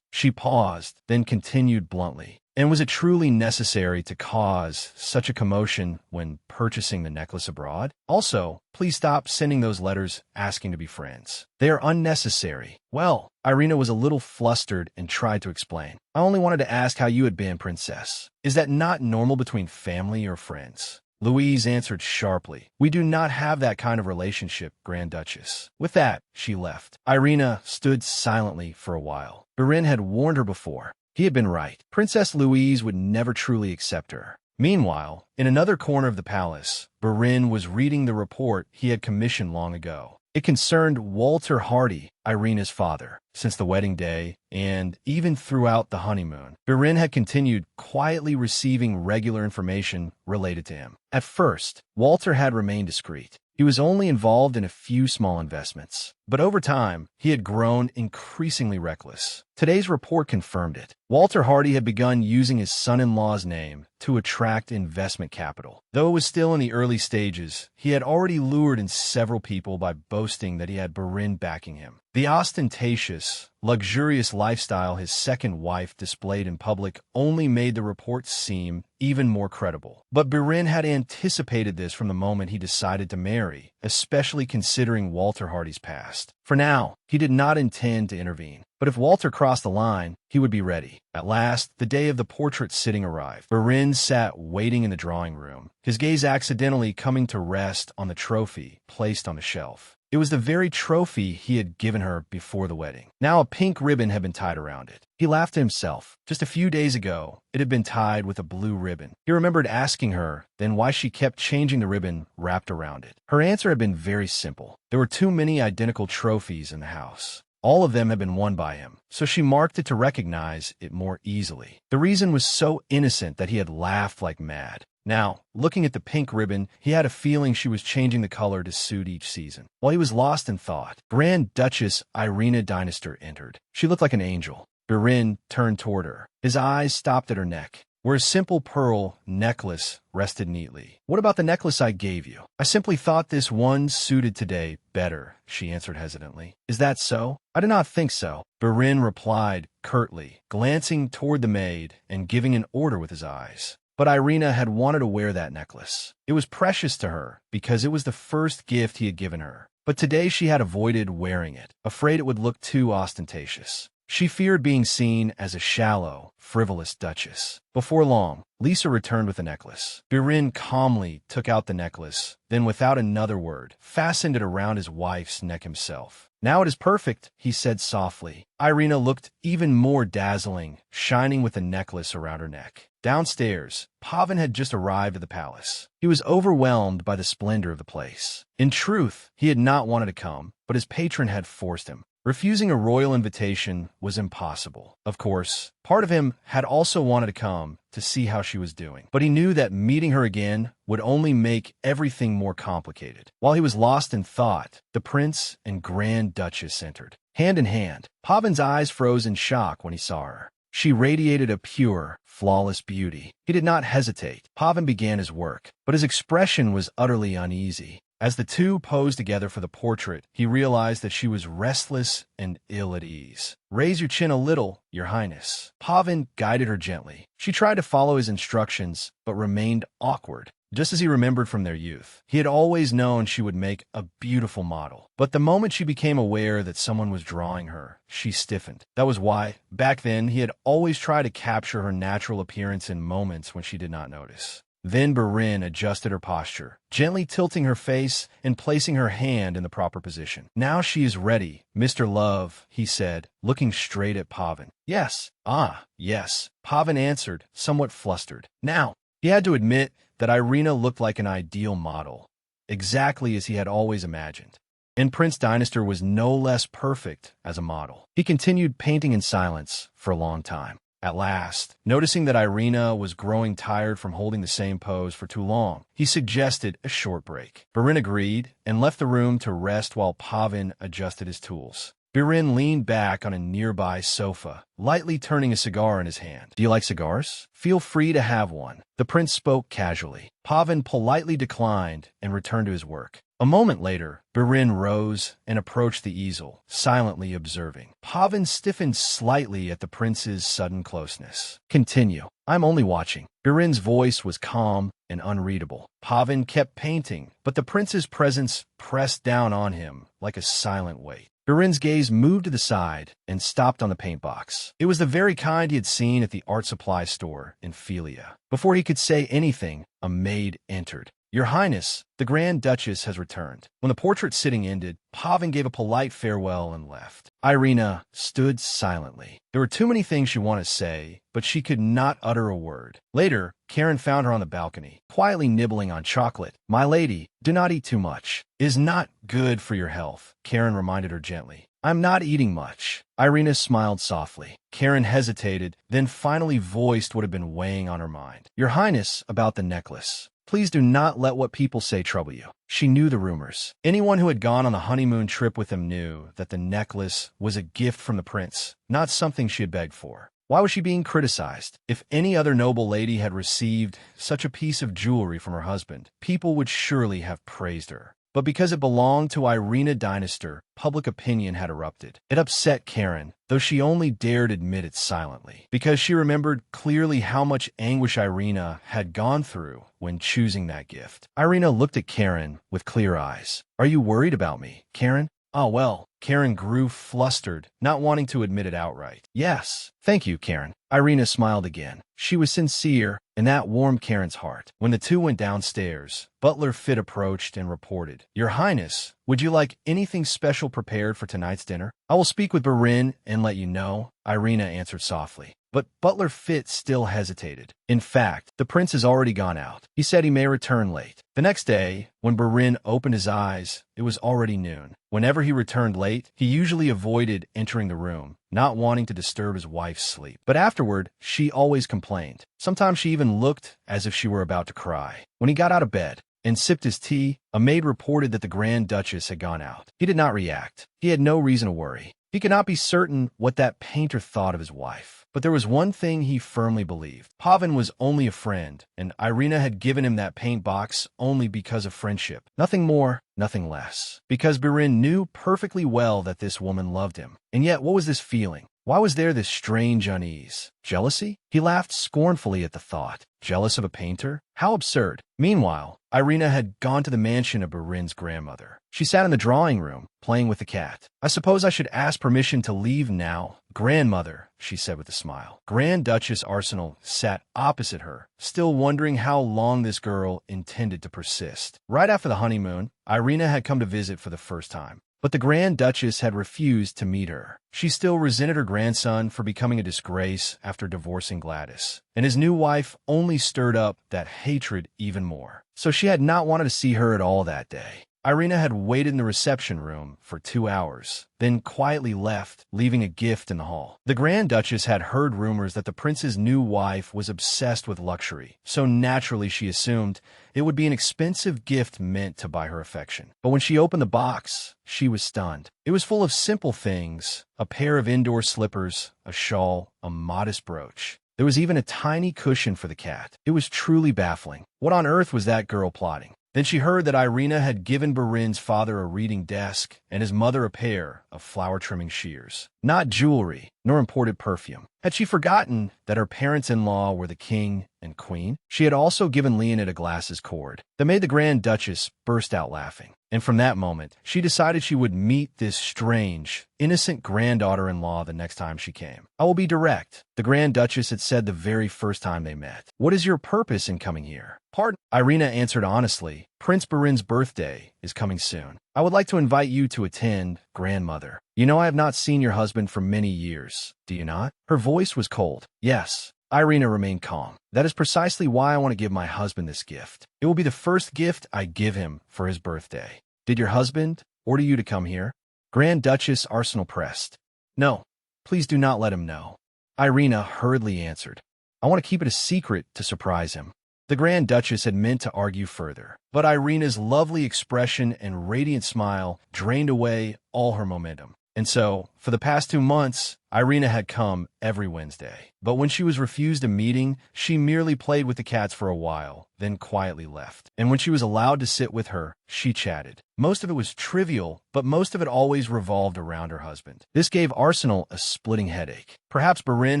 She paused, then continued bluntly. And was it truly necessary to cause such a commotion when purchasing the necklace abroad? Also, please stop sending those letters asking to be friends. They are unnecessary. Well, Irina was a little flustered and tried to explain. I only wanted to ask how you had been, Princess. Is that not normal between family or friends? Louise answered sharply. We do not have that kind of relationship, Grand Duchess. With that, she left. Irina stood silently for a while. Barin had warned her before. He had been right. Princess Louise would never truly accept her. Meanwhile, in another corner of the palace, Barin was reading the report he had commissioned long ago. It concerned Walter Hardy, Irina's father. Since the wedding day, and even throughout the honeymoon, Barin had continued quietly receiving regular information related to him. At first, Walter had remained discreet. He was only involved in a few small investments. But over time, he had grown increasingly reckless. Today's report confirmed it. Walter Hardy had begun using his son-in-law's name to attract investment capital. Though it was still in the early stages, he had already lured in several people by boasting that he had Barin backing him. The ostentatious, luxurious lifestyle his second wife displayed in public only made the report seem even more credible. But Barin had anticipated this from the moment he decided to marry, especially considering Walter Hardy's past. For now, he did not intend to intervene. But if Walter crossed the line, he would be ready. At last, the day of the portrait sitting arrived. Barin sat waiting in the drawing room, his gaze accidentally coming to rest on the trophy placed on the shelf. It was the very trophy he had given her before the wedding. Now a pink ribbon had been tied around it. He laughed to himself. Just a few days ago, it had been tied with a blue ribbon. He remembered asking her then why she kept changing the ribbon wrapped around it. Her answer had been very simple. There were too many identical trophies in the house. All of them had been won by him, so she marked it to recognize it more easily. The reason was so innocent that he had laughed like mad. Now, looking at the pink ribbon, he had a feeling she was changing the color to suit each season. While he was lost in thought, Grand Duchess Irina Dynastor entered. She looked like an angel. Birin turned toward her. His eyes stopped at her neck, where a simple pearl necklace rested neatly. "What about the necklace I gave you?" "I simply thought this one suited today better," she answered hesitantly. "Is that so?" "I do not think so," Birin replied curtly, glancing toward the maid and giving an order with his eyes. But Irina had wanted to wear that necklace. It was precious to her because it was the first gift he had given her. But today she had avoided wearing it, afraid it would look too ostentatious. She feared being seen as a shallow, frivolous duchess. Before long, Lisa returned with the necklace. Birin calmly took out the necklace, then without another word, fastened it around his wife's neck himself. "Now it is perfect," he said softly. Irina looked even more dazzling, shining with the necklace around her neck. Downstairs, Pavan had just arrived at the palace. He was overwhelmed by the splendor of the place. In truth, he had not wanted to come, but his patron had forced him. Refusing a royal invitation was impossible. Of course, part of him had also wanted to come to see how she was doing, but he knew that meeting her again would only make everything more complicated. While he was lost in thought, the prince and Grand Duchess entered. Hand in hand, Pavan's eyes froze in shock when he saw her. She radiated a pure, flawless beauty. He did not hesitate. Pavan began his work, but his expression was utterly uneasy. As the two posed together for the portrait, he realized that she was restless and ill at ease. "Raise your chin a little, Your Highness." Pavan guided her gently. She tried to follow his instructions, but remained awkward, just as he remembered from their youth. He had always known she would make a beautiful model. But the moment she became aware that someone was drawing her, she stiffened. That was why, back then, he had always tried to capture her natural appearance in moments when she did not notice. Then Birin adjusted her posture, gently tilting her face and placing her hand in the proper position. "Now she is ready, Mr. Love," he said, looking straight at Pavan. "Yes." "Ah, yes," Pavan answered, somewhat flustered. Now, he had to admit that Irina looked like an ideal model, exactly as he had always imagined. And Prince Dynastor was no less perfect as a model. He continued painting in silence for a long time. At last, noticing that Irina was growing tired from holding the same pose for too long, he suggested a short break. Birin agreed and left the room to rest while Pavan adjusted his tools. Birin leaned back on a nearby sofa, lightly turning a cigar in his hand. "Do you like cigars? Feel free to have one." The prince spoke casually. Pavan politely declined and returned to his work. A moment later, Birin rose and approached the easel, silently observing. Pavan stiffened slightly at the prince's sudden closeness. "Continue. I'm only watching." Birin's voice was calm and unreadable. Pavan kept painting, but the prince's presence pressed down on him like a silent weight. Birin's gaze moved to the side and stopped on the paint box. It was the very kind he had seen at the art supply store in Philia. Before he could say anything, a maid entered. "Your Highness, the Grand Duchess has returned." When the portrait sitting ended, Pavan gave a polite farewell and left. Irina stood silently. There were too many things she wanted to say, but she could not utter a word. Later, Karen found her on the balcony, quietly nibbling on chocolate. "My lady, do not eat too much. It is not good for your health," Karen reminded her gently. "I'm not eating much." Irina smiled softly. Karen hesitated, then finally voiced what had been weighing on her mind. "Your Highness, about the necklace. Please do not let what people say trouble you." She knew the rumors. Anyone who had gone on the honeymoon trip with him knew that the necklace was a gift from the prince, not something she had begged for. Why was she being criticized? If any other noble lady had received such a piece of jewelry from her husband, people would surely have praised her. But because it belonged to Irina Dynastor, public opinion had erupted. It upset Karen, though she only dared admit it silently, because she remembered clearly how much anguish Irina had gone through when choosing that gift. Irina looked at Karen with clear eyes. "Are you worried about me, Karen?" "Oh, well." Karen grew flustered, not wanting to admit it outright. "Yes." "Thank you, Karen." Irina smiled again. She was sincere, and that warmed Karen's heart. When the two went downstairs, Butler Fit approached and reported, "Your Highness, would you like anything special prepared for tonight's dinner?" "I will speak with Birin and let you know," Irina answered softly. But Butler Fit still hesitated. "In fact, the prince has already gone out. He said he may return late." The next day, when Birin opened his eyes, it was already noon. Whenever he returned late, he usually avoided entering the room, not wanting to disturb his wife's sleep. But afterward, she always complained. Sometimes she even looked as if she were about to cry. When he got out of bed and sipped his tea, a maid reported that the Grand Duchess had gone out. He did not react. He had no reason to worry. He could not be certain what that painter thought of his wife. But there was one thing he firmly believed. Pavan was only a friend, and Irina had given him that paint box only because of friendship. Nothing more, nothing less. Because Birin knew perfectly well that this woman loved him. And yet, what was this feeling? Why was there this strange unease? Jealousy? He laughed scornfully at the thought. Jealous of a painter? How absurd. Meanwhile, Irina had gone to the mansion of Birin's grandmother. She sat in the drawing room, playing with the cat. I suppose I should ask permission to leave now. Grandmother, she said with a smile. Grand Duchess Arsenal sat opposite her, still wondering how long this girl intended to persist. Right after the honeymoon, Irina had come to visit for the first time. But the Grand Duchess had refused to meet her. She still resented her grandson for becoming a disgrace after divorcing Gladys, and his new wife only stirred up that hatred even more. So she had not wanted to see her at all that day. Irina had waited in the reception room for 2 hours, then quietly left, leaving a gift in the hall. The Grand Duchess had heard rumors that the prince's new wife was obsessed with luxury, so naturally she assumed it would be an expensive gift meant to buy her affection. But when she opened the box, she was stunned. It was full of simple things: a pair of indoor slippers, a shawl, a modest brooch. There was even a tiny cushion for the cat. It was truly baffling. What on earth was that girl plotting? Then she heard that Irina had given Birin's father a reading desk and his mother a pair of flower-trimming shears. Not jewelry, nor imported perfume. Had she forgotten that her parents-in-law were the king and queen? She had also given Leonid a glasses cord. That made the Grand Duchess burst out laughing. And from that moment, she decided she would meet this strange, innocent granddaughter-in-law the next time she came. I will be direct, the Grand Duchess had said the very first time they met. What is your purpose in coming here? Pardon? Irina answered honestly. Prince Birin's birthday is coming soon. I would like to invite you to attend, grandmother. You know I have not seen your husband for many years, do you not? Her voice was cold. Yes. Irina remained calm. That is precisely why I want to give my husband this gift. It will be the first gift I give him for his birthday. Did your husband order you to come here? Grand Duchess Arsenal pressed. No, please do not let him know. Irina hurriedly answered. I want to keep it a secret to surprise him. The Grand Duchess had meant to argue further, but Irina's lovely expression and radiant smile drained away all her momentum. And so, for the past 2 months, Irina had come every Wednesday. But when she was refused a meeting, she merely played with the cats for a while, then quietly left. And when she was allowed to sit with her, she chatted. Most of it was trivial, but most of it always revolved around her husband. This gave Arsenal a splitting headache. Perhaps Birin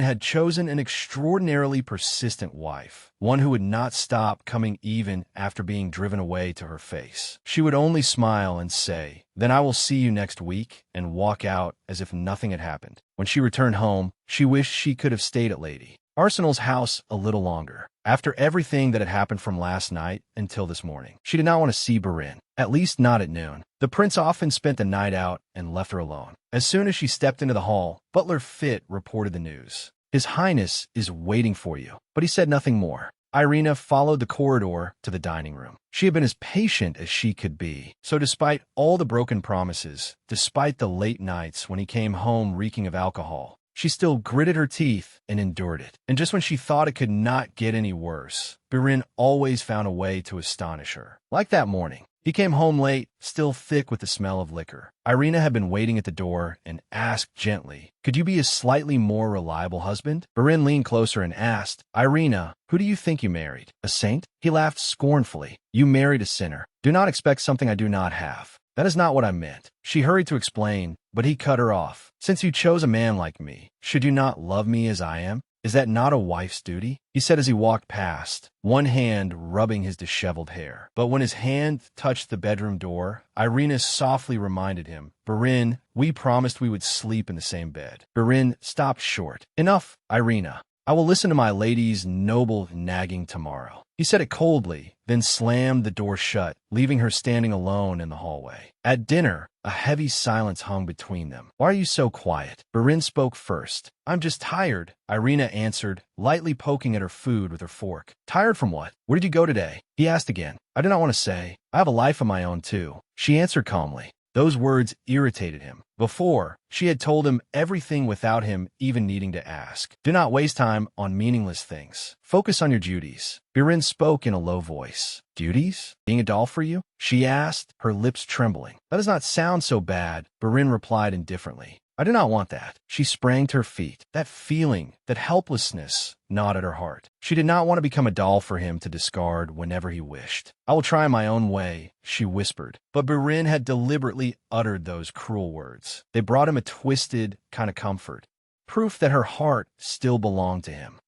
had chosen an extraordinarily persistent wife, one who would not stop coming even after being driven away to her face. She would only smile and say, "Then I will see you next week," and walk out as if nothing had happened. When she returned home, she wished she could have stayed at Lady Arsenal's house a little longer. After everything that had happened from last night until this morning, she did not want to see Birin, at least not at noon. The prince often spent the night out and left her alone. As soon as she stepped into the hall, Butler Fit reported the news. His Highness is waiting for you. But he said nothing more. Irina followed the corridor to the dining room. She had been as patient as she could be. So despite all the broken promises, despite the late nights when he came home reeking of alcohol, she still gritted her teeth and endured it. And just when she thought it could not get any worse, Birin always found a way to astonish her. Like that morning. He came home late, still thick with the smell of liquor. Irina had been waiting at the door and asked gently, "Could you be a slightly more reliable husband?" Birin leaned closer and asked, "Irina, who do you think you married? A saint?" He laughed scornfully. "You married a sinner. Do not expect something I do not have. That is not what I meant." She hurried to explain, but he cut her off. "Since you chose a man like me, should you not love me as I am? Is that not a wife's duty?" He said as he walked past, one hand rubbing his disheveled hair. But when his hand touched the bedroom door, Irina softly reminded him, "Birin, we promised we would sleep in the same bed." Birin stopped short. "Enough, Irina. I will listen to my lady's noble nagging tomorrow." He said it coldly, then slammed the door shut, leaving her standing alone in the hallway. At dinner, a heavy silence hung between them. "Why are you so quiet?" Birin spoke first. "I'm just tired," Irina answered, lightly poking at her food with her fork. "Tired from what? Where did you go today?" He asked again. "I do not want to say. I have a life of my own too," she answered calmly. Those words irritated him. Before, she had told him everything without him even needing to ask. Do not waste time on meaningless things. Focus on your duties. Birin spoke in a low voice. Duties? Being a doll for you? She asked, her lips trembling. That does not sound so bad, Birin replied indifferently. I do not want that. She sprang to her feet. That feeling, that helplessness, gnawed at her heart. She did not want to become a doll for him to discard whenever he wished. I will try my own way, she whispered. But Birin had deliberately uttered those cruel words. They brought him a twisted kind of comfort, proof that her heart still belonged to him.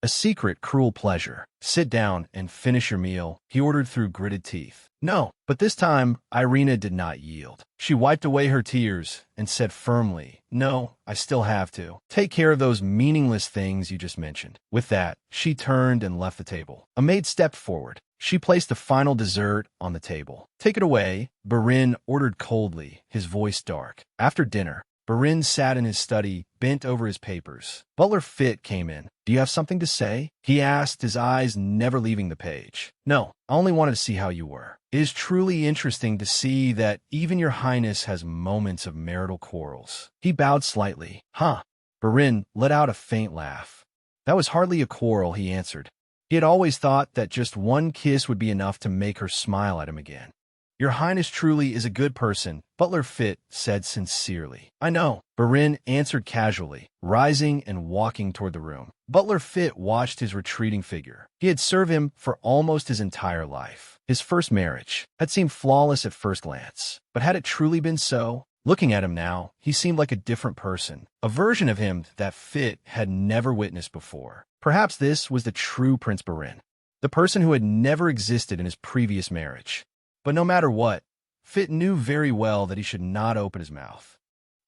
A secret, cruel pleasure. Sit down and finish your meal, he ordered through gritted teeth. No, but this time, Irina did not yield. She wiped away her tears and said firmly, No, I still have to. Take care of those meaningless things you just mentioned. With that, she turned and left the table. A maid stepped forward. She placed the final dessert on the table. Take it away, Birin ordered coldly, his voice dark. After dinner, Birin sat in his study, bent over his papers. Butler Fit came in. Do you have something to say? He asked, his eyes never leaving the page. No, I only wanted to see how you were. It is truly interesting to see that even your highness has moments of marital quarrels. He bowed slightly. Huh. Birin let out a faint laugh. That was hardly a quarrel, he answered. He had always thought that just one kiss would be enough to make her smile at him again. Your highness truly is a good person, Butler Fit said sincerely. I know, Birin answered casually, rising and walking toward the room. Butler Fit watched his retreating figure. He had served him for almost his entire life. His first marriage had seemed flawless at first glance. But had it truly been so? Looking at him now, he seemed like a different person, a version of him that Fit had never witnessed before. Perhaps this was the true Prince Birin, the person who had never existed in his previous marriage. But no matter what, Fit knew very well that he should not open his mouth.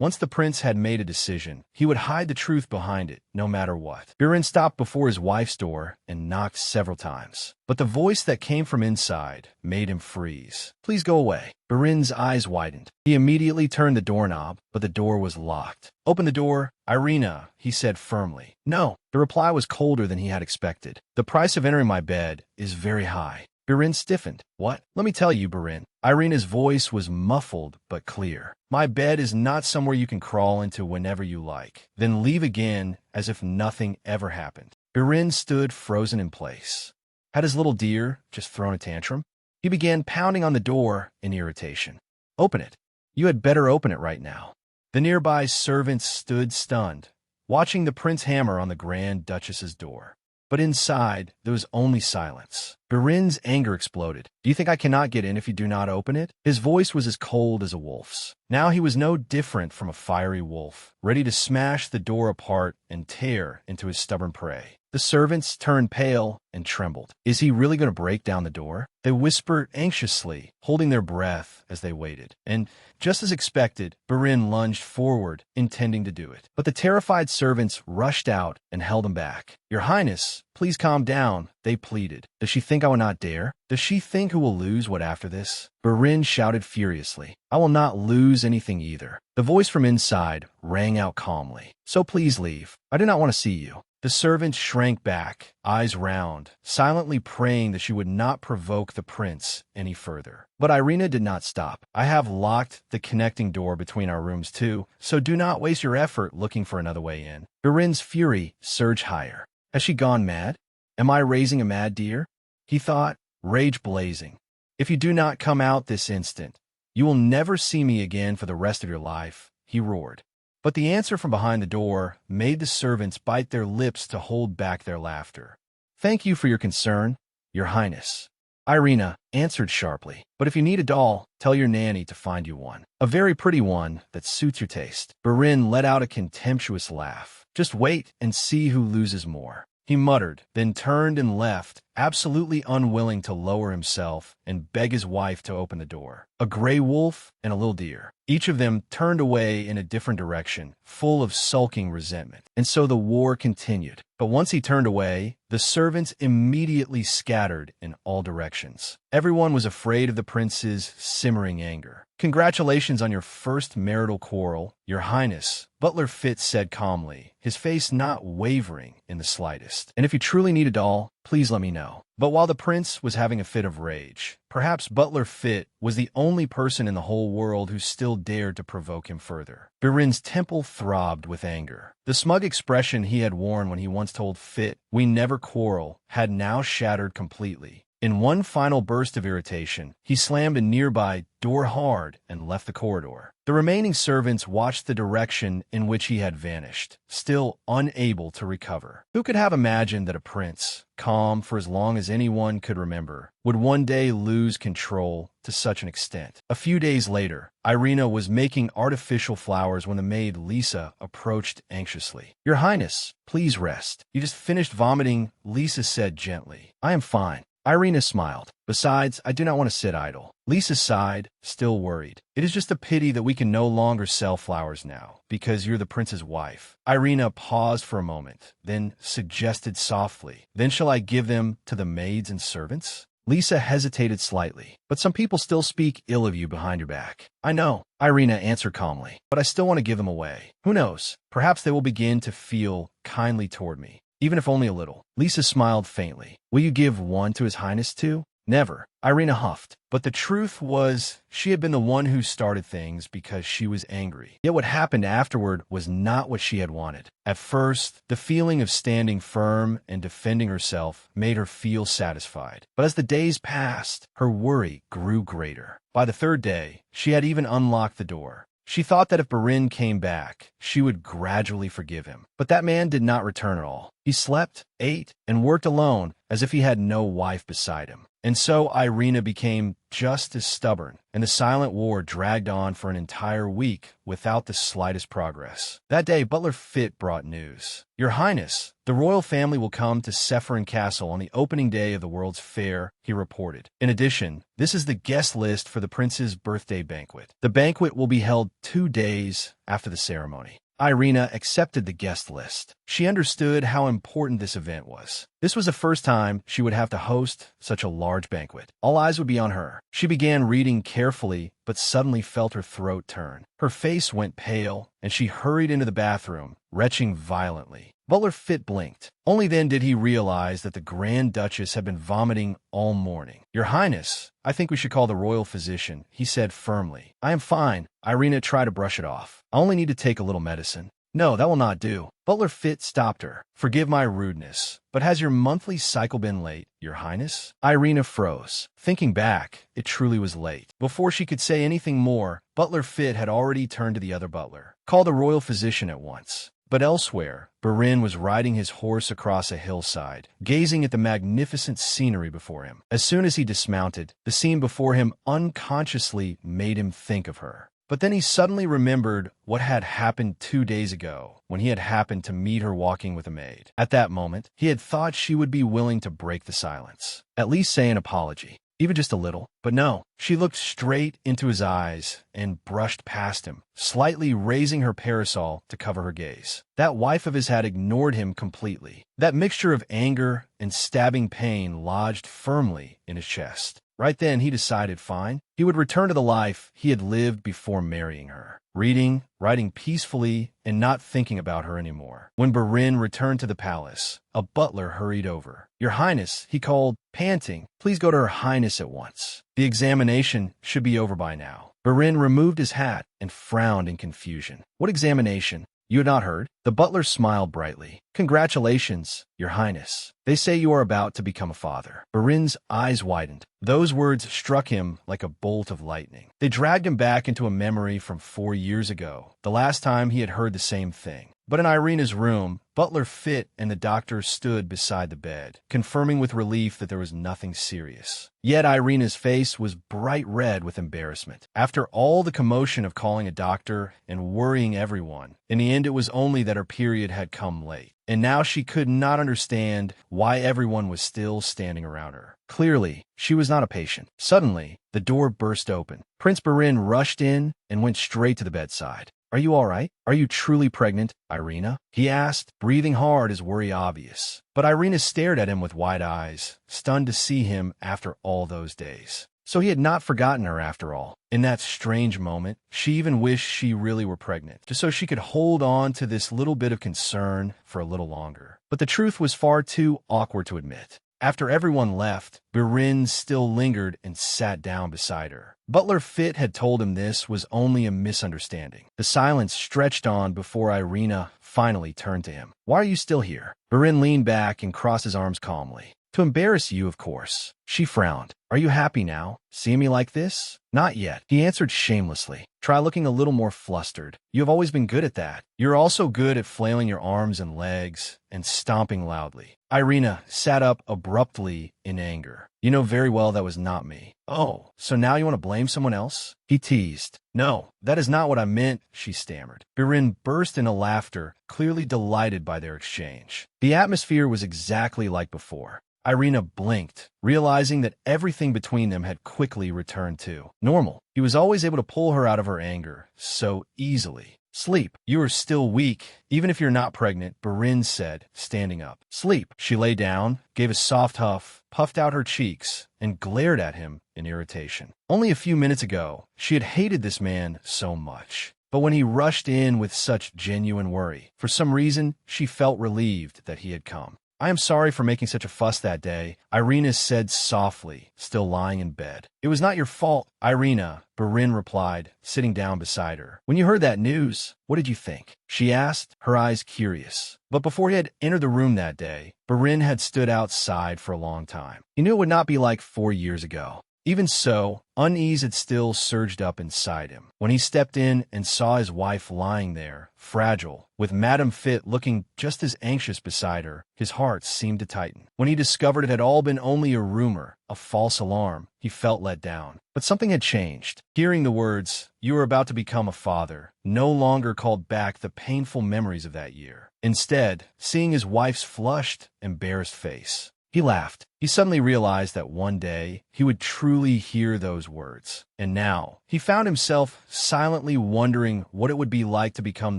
Once the prince had made a decision, he would hide the truth behind it, no matter what. Birin stopped before his wife's door and knocked several times. But the voice that came from inside made him freeze. Please go away. Birin's eyes widened. He immediately turned the doorknob, but the door was locked. Open the door, Irina, he said firmly. No. The reply was colder than he had expected. The price of entering my bed is very high. Birin stiffened. What? Let me tell you, Birin. Irina's voice was muffled but clear. My bed is not somewhere you can crawl into whenever you like, then leave again as if nothing ever happened. Birin stood frozen in place. Had his little dear just thrown a tantrum? He began pounding on the door in irritation. Open it. You had better open it right now. The nearby servants stood stunned, watching the prince hammer on the Grand Duchess's door. But inside, there was only silence. Birin's anger exploded. Do you think I cannot get in if you do not open it? His voice was as cold as a wolf's. Now he was no different from a fiery wolf, ready to smash the door apart and tear into his stubborn prey. The servants turned pale and trembled. Is he really going to break down the door? They whispered anxiously, holding their breath as they waited. And, just as expected, Birin lunged forward, intending to do it. But the terrified servants rushed out and held him back. Your Highness, please calm down, they pleaded. Does she think I will not dare? Does she think who will lose what after this? Birin shouted furiously. I will not lose anything either. The voice from inside rang out calmly. So please leave. I do not want to see you. The servant shrank back, eyes round, silently praying that she would not provoke the prince any further. But Irina did not stop. I have locked the connecting door between our rooms too, so do not waste your effort looking for another way in. Birin's fury surged higher. Has she gone mad? Am I raising a mad deer? He thought, rage blazing. If you do not come out this instant, you will never see me again for the rest of your life, he roared. But the answer from behind the door made the servants bite their lips to hold back their laughter. Thank you for your concern, Your Highness. Irina answered sharply. But if you need a doll, tell your nanny to find you one. A very pretty one that suits your taste. Birin let out a contemptuous laugh. Just wait and see who loses more. He muttered, then turned and left, absolutely unwilling to lower himself and beg his wife to open the door. A gray wolf and a little deer. Each of them turned away in a different direction, full of sulking resentment. And so the war continued. But once he turned away, the servants immediately scattered in all directions. Everyone was afraid of the prince's simmering anger. Congratulations on your first marital quarrel, Your Highness, Butler Fitz said calmly, his face not wavering in the slightest. And if you truly need a doll, Please let me know. But while the prince was having a fit of rage, perhaps Butler Fit was the only person in the whole world who still dared to provoke him further. Birin's temple throbbed with anger. The smug expression he had worn when he once told Fit, "We never quarrel," had now shattered completely. In one final burst of irritation, he slammed a nearby door hard and left the corridor. The remaining servants watched the direction in which he had vanished, still unable to recover. Who could have imagined that a prince, calm for as long as anyone could remember, would one day lose control to such an extent? A few days later, Irina was making artificial flowers when the maid Lisa approached anxiously. "Your Highness, please rest. You just finished vomiting," Lisa said gently. "I am fine." Irina smiled. "Besides, I do not want to sit idle." Lisa sighed, still worried. "It is just a pity that we can no longer sell flowers now, because you're the prince's wife." Irina paused for a moment, then suggested softly, "Then shall I give them to the maids and servants?" Lisa hesitated slightly. "But some people still speak ill of you behind your back." "I know," Irina answered calmly, "but I still want to give them away. Who knows? Perhaps they will begin to feel kindly toward me. Even if only a little." Lisa smiled faintly. "Will you give one to His Highness too?" "Never," Irina huffed. But the truth was, she had been the one who started things because she was angry. Yet what happened afterward was not what she had wanted. At first, the feeling of standing firm and defending herself made her feel satisfied. But as the days passed, her worry grew greater. By the third day, she had even unlocked the door. She thought that if Birin came back, she would gradually forgive him. But that man did not return at all. He slept, ate, and worked alone, as if he had no wife beside him. And so Irina became just as stubborn, and the silent war dragged on for an entire week without the slightest progress. That day, Butler Fit brought news. "Your Highness, the royal family will come to Sephirin Castle on the opening day of the World's Fair," he reported. "In addition, this is the guest list for the prince's birthday banquet. The banquet will be held 2 days after the ceremony." Irina accepted the guest list. She understood how important this event was. This was the first time she would have to host such a large banquet. All eyes would be on her. She began reading carefully, but suddenly felt her throat turn. Her face went pale, and she hurried into the bathroom, retching violently. Butler Fit blinked. Only then did he realize that the Grand Duchess had been vomiting all morning. "Your Highness, I think we should call the royal physician," he said firmly. "I am fine." Irina tried to brush it off. "I only need to take a little medicine." "No, that will not do." Butler Fit stopped her. "Forgive my rudeness, but has your monthly cycle been late, Your Highness?" Irina froze. Thinking back, it truly was late. Before she could say anything more, Butler Fit had already turned to the other butler. "Call the royal physician at once." But elsewhere, Birin was riding his horse across a hillside, gazing at the magnificent scenery before him. As soon as he dismounted, the scene before him unconsciously made him think of her. But then he suddenly remembered what had happened 2 days ago, when he had happened to meet her walking with a maid. At that moment, he had thought she would be willing to break the silence, at least say an apology. Even just a little. But no, she looked straight into his eyes and brushed past him, slightly raising her parasol to cover her gaze. That wife of his had ignored him completely. That mixture of anger and stabbing pain lodged firmly in his chest. Right then, he decided fine. He would return to the life he had lived before marrying her. Reading, writing peacefully, and not thinking about her anymore. When Birin returned to the palace, a butler hurried over. "Your Highness," he called, panting, "please go to Her Highness at once. The examination should be over by now." Birin removed his hat and frowned in confusion. "What examination? You had not heard?" The butler smiled brightly. "Congratulations, Your Highness. They say you are about to become a father." Birin's eyes widened. Those words struck him like a bolt of lightning. They dragged him back into a memory from 4 years ago, the last time he had heard the same thing. But in Irina's room, Butler Fit and the doctor stood beside the bed, confirming with relief that there was nothing serious. Yet Irina's face was bright red with embarrassment. After all the commotion of calling a doctor and worrying everyone, in the end it was only that her period had come late. And now she could not understand why everyone was still standing around her. Clearly, she was not a patient. Suddenly, the door burst open. Prince Birin rushed in and went straight to the bedside. "Are you all right? Are you truly pregnant, Irina?" he asked, breathing hard, his worry obvious. But Irina stared at him with wide eyes, stunned to see him after all those days. So he had not forgotten her after all. In that strange moment, she even wished she really were pregnant, just so she could hold on to this little bit of concern for a little longer. But the truth was far too awkward to admit. After everyone left, Birin still lingered and sat down beside her. Butler Fit had told him this was only a misunderstanding. The silence stretched on before Irina finally turned to him. "Why are you still here?" Birin leaned back and crossed his arms calmly. "To embarrass you, of course." She frowned. "Are you happy now, seeing me like this?" "Not yet," he answered shamelessly. "Try looking a little more flustered. You have always been good at that. You're also good at flailing your arms and legs and stomping loudly." Irina sat up abruptly in anger. "You know very well that was not me." "Oh, so now you want to blame someone else?" he teased. "No, that is not what I meant," she stammered. Birin burst into laughter, clearly delighted by their exchange. The atmosphere was exactly like before. Irina blinked, realizing that everything between them had quickly returned to normal. He was always able to pull her out of her anger so easily. "Sleep. You are still weak, even if you're not pregnant," Birin said, standing up. "Sleep." She lay down, gave a soft huff, puffed out her cheeks, and glared at him in irritation. Only a few minutes ago, she had hated this man so much. But when he rushed in with such genuine worry, for some reason, she felt relieved that he had come. "I am sorry for making such a fuss that day," Irina said softly, still lying in bed. "It was not your fault." "Irina," Birin replied, sitting down beside her. "When you heard that news, what did you think?" she asked, her eyes curious. But before he had entered the room that day, Birin had stood outside for a long time. He knew it would not be like 4 years ago. Even so, unease had still surged up inside him. When he stepped in and saw his wife lying there, fragile, with Madame Fit looking just as anxious beside her, his heart seemed to tighten. When he discovered it had all been only a rumor, a false alarm, he felt let down. But something had changed. Hearing the words, "You are about to become a father," no longer called back the painful memories of that year. Instead, seeing his wife's flushed, embarrassed face, he laughed. He suddenly realized that one day he would truly hear those words. And now, he found himself silently wondering what it would be like to become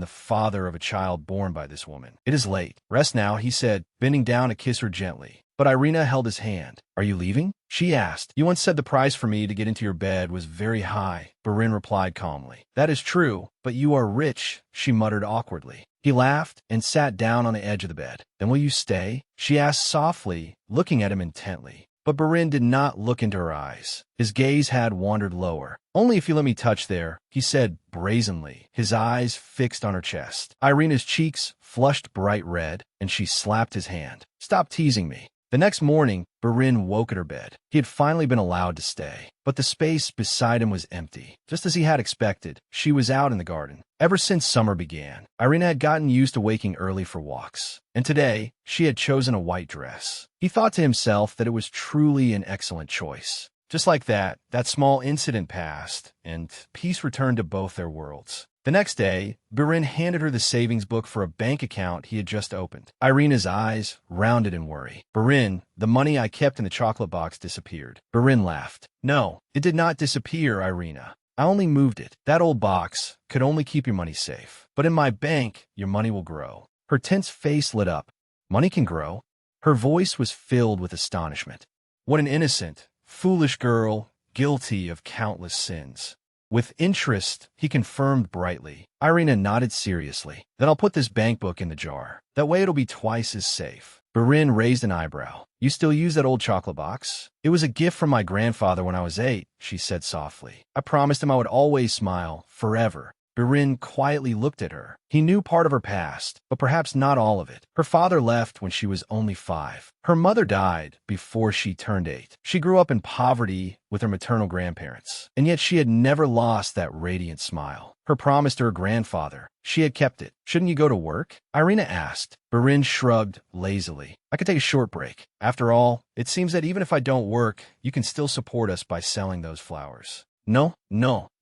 the father of a child born by this woman. "It is late. Rest now," he said, bending down to kiss her gently. But Irina held his hand. "Are you leaving?" she asked. "You once said the price for me to get into your bed was very high," Birin replied calmly. "That is true, but you are rich," she muttered awkwardly. He laughed and sat down on the edge of the bed. "Then will you stay?" she asked softly, looking at him intently. But Birin did not look into her eyes. His gaze had wandered lower. "Only if you let me touch there," he said brazenly, his eyes fixed on her chest. Irina's cheeks flushed bright red, and she slapped his hand. "Stop teasing me." The next morning, Birin woke at her bed. He had finally been allowed to stay, but the space beside him was empty. Just as he had expected, she was out in the garden. Ever since summer began, Irina had gotten used to waking early for walks, and today she had chosen a white dress. He thought to himself that it was truly an excellent choice. Just like that small incident passed, and peace returned to both their worlds. The next day, Birin handed her the savings book for a bank account he had just opened. Irina's eyes rounded in worry. "Birin, the money I kept in the chocolate box disappeared." Birin laughed. "No, it did not disappear, Irina. I only moved it. That old box could only keep your money safe. But in my bank, your money will grow." Her tense face lit up. "Money can grow?" Her voice was filled with astonishment. What an innocent, foolish girl, guilty of countless sins. With interest, he confirmed brightly. Irina nodded seriously. "Then I'll put this bank book in the jar. That way it'll be twice as safe." Birin raised an eyebrow. "You still use that old chocolate box?" "It was a gift from my grandfather when I was 8, she said softly. "I promised him I would always smile, forever." Birin quietly looked at her. He knew part of her past, but perhaps not all of it. Her father left when she was only 5. Her mother died before she turned 8. She grew up in poverty with her maternal grandparents, and yet she had never lost that radiant smile. Her promise to her grandfather, she had kept it. "Shouldn't you go to work?" Irina asked. Birin shrugged lazily. "I could take a short break. After all, it seems that even if I don't work, you can still support us by selling those flowers." No,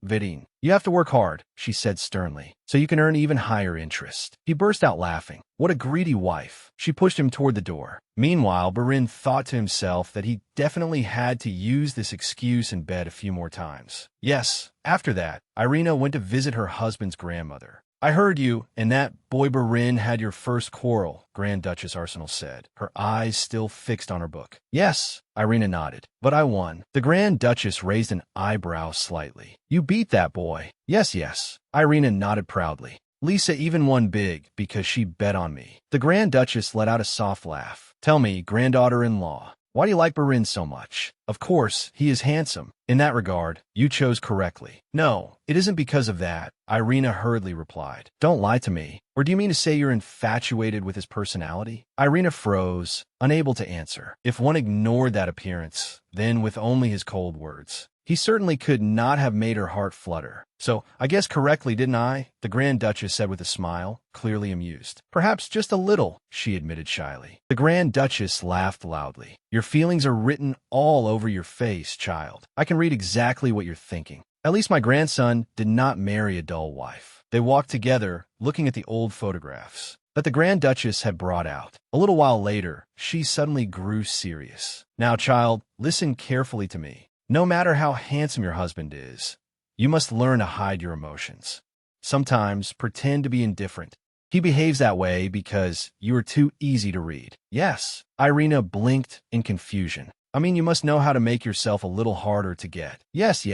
Virin. You have to work hard," she said sternly, "so you can earn even higher interest." He burst out laughing. What a greedy wife. She pushed him toward the door. Meanwhile, Birin thought to himself that he definitely had to use this excuse in bed a few more times. Yes, after that, Irina went to visit her husband's grandmother. "I heard you and that boy Birin had your first quarrel," Grand Duchess Arsenal said, her eyes still fixed on her book. "Yes," Irina nodded, "but I won." The Grand Duchess raised an eyebrow slightly. "You beat that boy." Yes. Irina nodded proudly. "Lisa even won big because she bet on me." The Grand Duchess let out a soft laugh. "Tell me, granddaughter-in-law, Why do you like Barin so much? Of course, he is handsome. In that regard, you chose correctly. No, it isn't because of that, Irina hurriedly replied. Don't lie to me. Or do you mean to say you're infatuated with his personality? Irina froze, unable to answer. If one ignored that appearance, then with only his cold words, he certainly could not have made her heart flutter. So, I guess correctly, didn't I? The Grand Duchess said with a smile, clearly amused. Perhaps just a little, she admitted shyly. The Grand Duchess laughed loudly. Your feelings are written all over your face, child. I can read exactly what you're thinking. At least my grandson did not marry a dull wife. They walked together, looking at the old photographs that the Grand Duchess had brought out. A little while later, she suddenly grew serious. Now, child, listen carefully to me. No matter how handsome your husband is, you must learn to hide your emotions. Sometimes pretend to be indifferent. He behaves that way because you are too easy to read. Yes, Irina blinked in confusion. I mean, you must know how to make yourself a little harder to get. Yes.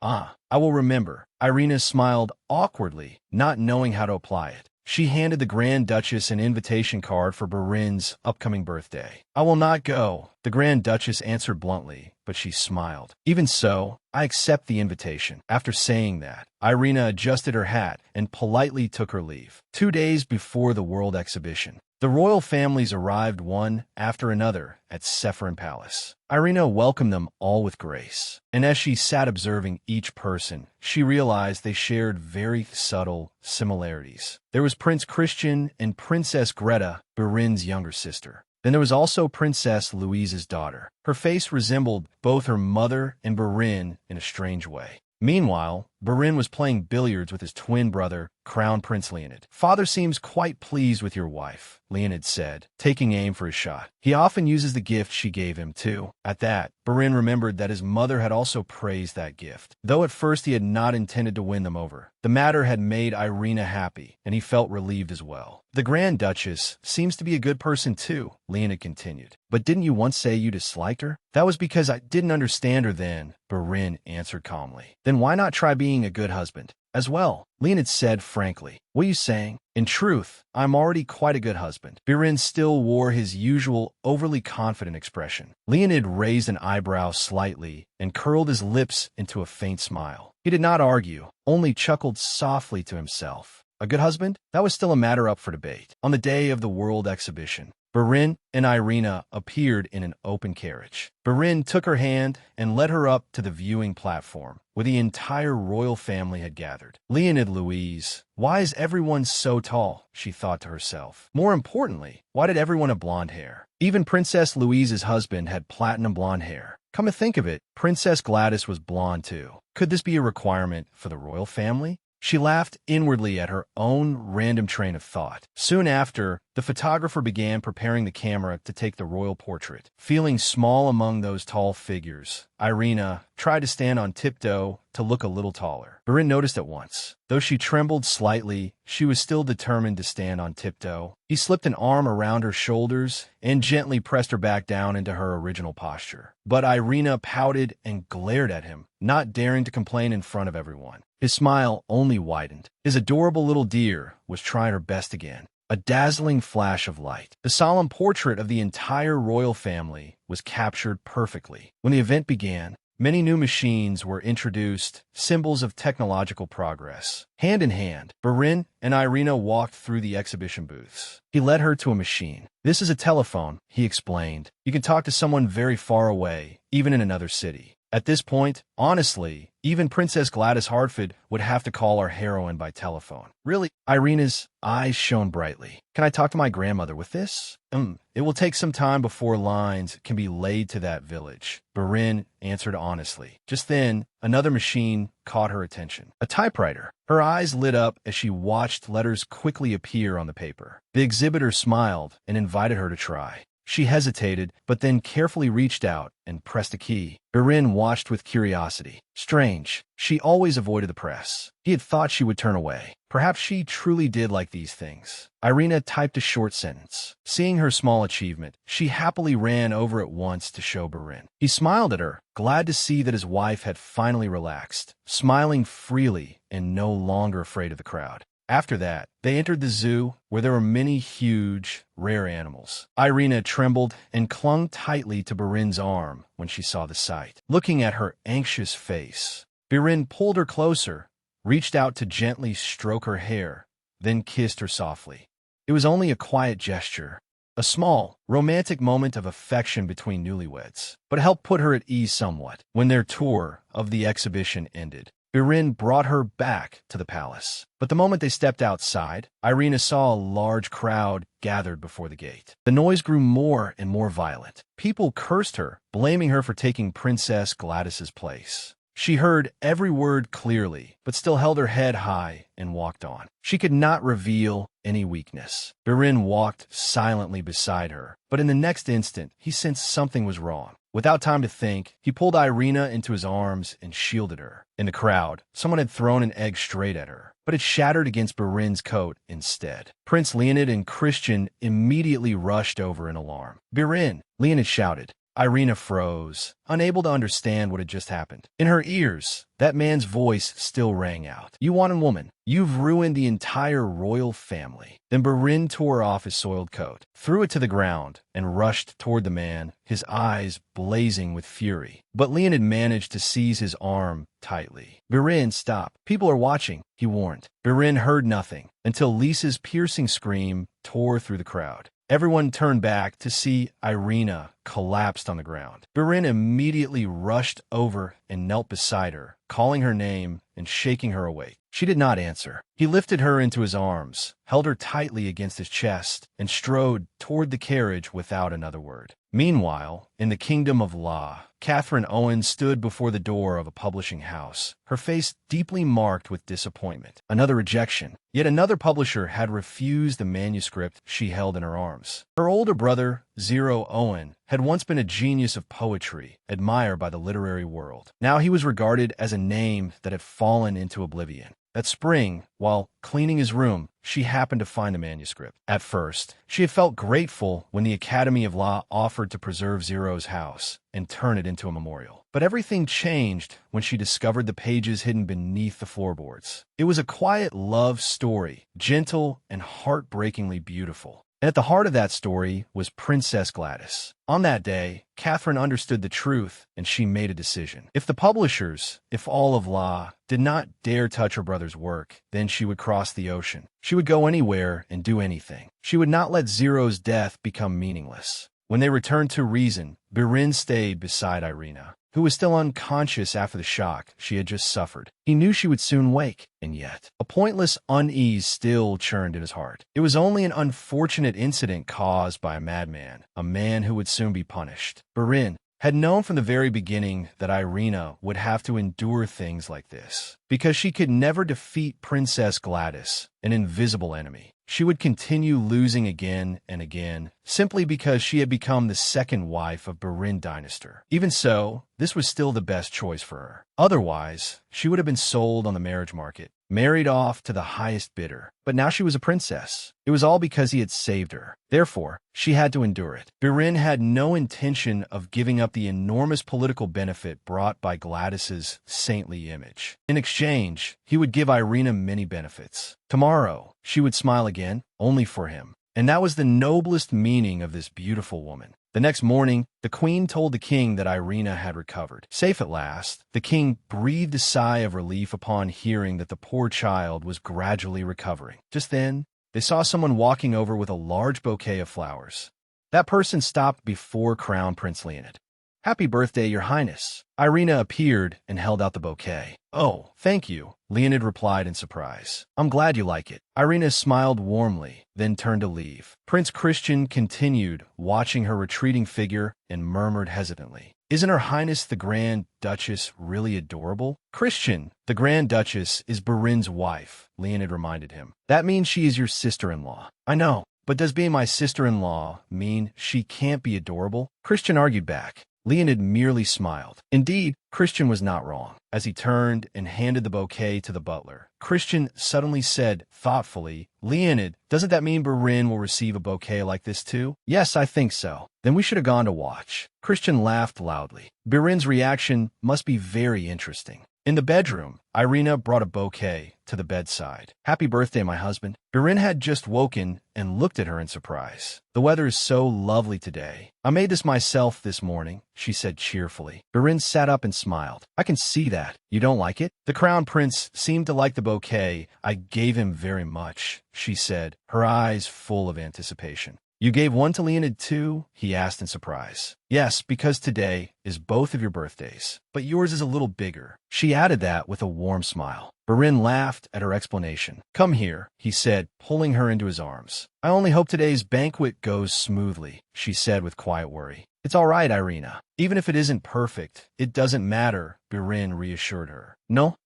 I will remember. Irina smiled awkwardly, not knowing how to apply it. She handed the Grand Duchess an invitation card for Barin's upcoming birthday. I will not go, the Grand Duchess answered bluntly, but she smiled. Even so, I accept the invitation. After saying that, Irina adjusted her hat and politely took her leave. 2 days before the World Exhibition, the royal families arrived one after another at Sephirin Palace. Irina welcomed them all with grace, and as she sat observing each person, she realized they shared very subtle similarities. There was Prince Christian and Princess Greta, Barin's younger sister. Then there was also Princess Louise's daughter. Her face resembled both her mother and Barin in a strange way. Meanwhile, Barin was playing billiards with his twin brother, Crown Prince Leonid. Father seems quite pleased with your wife, Leonid said, taking aim for his shot. He often uses the gift she gave him, too. At that, Barin remembered that his mother had also praised that gift. Though at first he had not intended to win them over, the matter had made Irina happy, and he felt relieved as well. The Grand Duchess seems to be a good person, too, Leonid continued. But didn't you once say you disliked her? That was because I didn't understand her then, Barin answered calmly. Then why not try being a good husband as well? Leonid said frankly. What are you saying? In truth, I'm already quite a good husband. Barin still wore his usual overly confident expression. Leonid raised an eyebrow slightly and curled his lips into a faint smile. He did not argue, only chuckled softly to himself. A good husband? That was still a matter up for debate. On the day of the World Exhibition, Barin and Irina appeared in an open carriage. Barin took her hand and led her up to the viewing platform, where the entire royal family had gathered. Leonid Louise, why is everyone so tall? She thought to herself. More importantly, why did everyone have blonde hair? Even Princess Louise's husband had platinum blonde hair. Come to think of it, Princess Gladys was blonde too. Could this be a requirement for the royal family? She laughed inwardly at her own random train of thought. Soon after, the photographer began preparing the camera to take the royal portrait. Feeling small among those tall figures, Irina tried to stand on tiptoe to look a little taller. Barin noticed at once. Though she trembled slightly, she was still determined to stand on tiptoe. He slipped an arm around her shoulders and gently pressed her back down into her original posture. But Irina pouted and glared at him, not daring to complain in front of everyone. His smile only widened. His adorable little dear was trying her best again. A dazzling flash of light. The solemn portrait of the entire royal family was captured perfectly. When the event began, many new machines were introduced, symbols of technological progress. Hand in hand, Barin and Irina walked through the exhibition booths. He led her to a machine. This is a telephone, he explained. You can talk to someone very far away, even in another city. At this point, honestly, even Princess Gladys Hartford would have to call our heroine by telephone. Really? Irina's eyes shone brightly. Can I talk to my grandmother with this? It will take some time before lines can be laid to that village, Barin answered honestly. Just then, another machine caught her attention. A typewriter. Her eyes lit up as she watched letters quickly appear on the paper. The exhibitor smiled and invited her to try. She hesitated, but then carefully reached out and pressed a key. Barin watched with curiosity. Strange. She always avoided the press. He had thought she would turn away. Perhaps she truly did like these things. Irina typed a short sentence. Seeing her small achievement, she happily ran over at once to show Barin. He smiled at her, glad to see that his wife had finally relaxed, smiling freely and no longer afraid of the crowd. After that, they entered the zoo, where there were many huge, rare animals. Irina trembled and clung tightly to Barin's arm when she saw the sight. Looking at her anxious face, Barin pulled her closer, reached out to gently stroke her hair, then kissed her softly. It was only a quiet gesture, a small, romantic moment of affection between newlyweds, but it helped put her at ease somewhat. When their tour of the exhibition ended, Birin brought her back to the palace. But the moment they stepped outside, Irina saw a large crowd gathered before the gate. The noise grew more and more violent. People cursed her, blaming her for taking Princess Gladys's place. She heard every word clearly, but still held her head high and walked on. She could not reveal any weakness. Birin walked silently beside her, but in the next instant, he sensed something was wrong. Without time to think, he pulled Irina into his arms and shielded her. In the crowd, someone had thrown an egg straight at her, but it shattered against Birin's coat instead. Prince Leonid and Christian immediately rushed over in alarm. "Birin!" Leonid shouted. Irina froze, unable to understand what had just happened. In her ears, that man's voice still rang out. "You wanton woman, you've ruined the entire royal family." Then Birin tore off his soiled coat, threw it to the ground, and rushed toward the man, his eyes blazing with fury. But Leonid managed to seize his arm tightly. "Birin, stop. People are watching," he warned. Birin heard nothing until Lisa's piercing scream tore through the crowd. Everyone turned back to see Irina collapsed on the ground. Birin immediately rushed over and knelt beside her, calling her name and shaking her awake. She did not answer. He lifted her into his arms, held her tightly against his chest, and strode toward the carriage without another word. Meanwhile, in the kingdom of La, Catherine Owen stood before the door of a publishing house, her face deeply marked with disappointment. Another rejection. Yet another publisher had refused the manuscript she held in her arms. Her older brother, Zero Owen, had once been a genius of poetry, admired by the literary world. Now he was regarded as a name that had fallen into oblivion. That spring, while cleaning his room, she happened to find the manuscript. At first, she had felt grateful when the Academy of Law offered to preserve Zero's house and turn it into a memorial. But everything changed when she discovered the pages hidden beneath the floorboards. It was a quiet love story, gentle and heartbreakingly beautiful. And at the heart of that story was Princess Gladys. On that day, Catherine understood the truth, and she made a decision. If the publishers, if all of La, did not dare touch her brother's work, then she would cross the ocean. She would go anywhere and do anything. She would not let Zero's death become meaningless. When they returned to reason, Birin stayed beside Irina, who was still unconscious after the shock she had just suffered. He knew she would soon wake, and yet a pointless unease still churned in his heart. It was only an unfortunate incident caused by a madman, a man who would soon be punished. Birin had known from the very beginning that Irina would have to endure things like this. Because she could never defeat Princess Gladys, an invisible enemy. She would continue losing again and again, simply because she had become the second wife of Birin dynasty. Even so, this was still the best choice for her. Otherwise, she would have been sold on the marriage market, married off to the highest bidder. But now she was a princess. It was all because he had saved her. Therefore, she had to endure it. Birin had no intention of giving up the enormous political benefit brought by Gladys's saintly image. In exchange, he would give Irina many benefits. Tomorrow, she would smile again, only for him. And that was the noblest meaning of this beautiful woman. The next morning, the queen told the king that Irina had recovered. Safe at last, the king breathed a sigh of relief upon hearing that the poor child was gradually recovering. Just then, they saw someone walking over with a large bouquet of flowers. That person stopped before Crown Prince Leonid. "Happy birthday, Your Highness." Irina appeared and held out the bouquet. "Oh, thank you," Leonid replied in surprise. "I'm glad you like it." Irina smiled warmly, then turned to leave. Prince Christian continued, watching her retreating figure, and murmured hesitantly, "Isn't Her Highness the Grand Duchess really adorable?" "Christian, the Grand Duchess is Birin's wife," Leonid reminded him. "That means she is your sister-in-law." "I know, but does being my sister-in-law mean she can't be adorable?" Christian argued back. Leonid merely smiled. Indeed, Christian was not wrong. As he turned and handed the bouquet to the butler, Christian suddenly said thoughtfully, "Leonid, doesn't that mean Birin will receive a bouquet like this too?" "Yes, I think so." "Then we should have gone to watch." Christian laughed loudly. "Birin's reaction must be very interesting." In the bedroom, Irina brought a bouquet to the bedside. "Happy birthday, my husband." Birin had just woken and looked at her in surprise. "The weather is so lovely today. I made this myself this morning," she said cheerfully. Birin sat up and smiled. "I can see that. You don't like it?" "The crown prince seemed to like the bouquet I gave him very much," she said, her eyes full of anticipation. "You gave one to Leonid too?" he asked in surprise. "Yes, because today is both of your birthdays, but yours is a little bigger." She added that with a warm smile. Birin laughed at her explanation. "Come here," he said, pulling her into his arms. "I only hope today's banquet goes smoothly," she said with quiet worry. "It's all right, Irina. Even if it isn't perfect, it doesn't matter," Birin reassured her. No,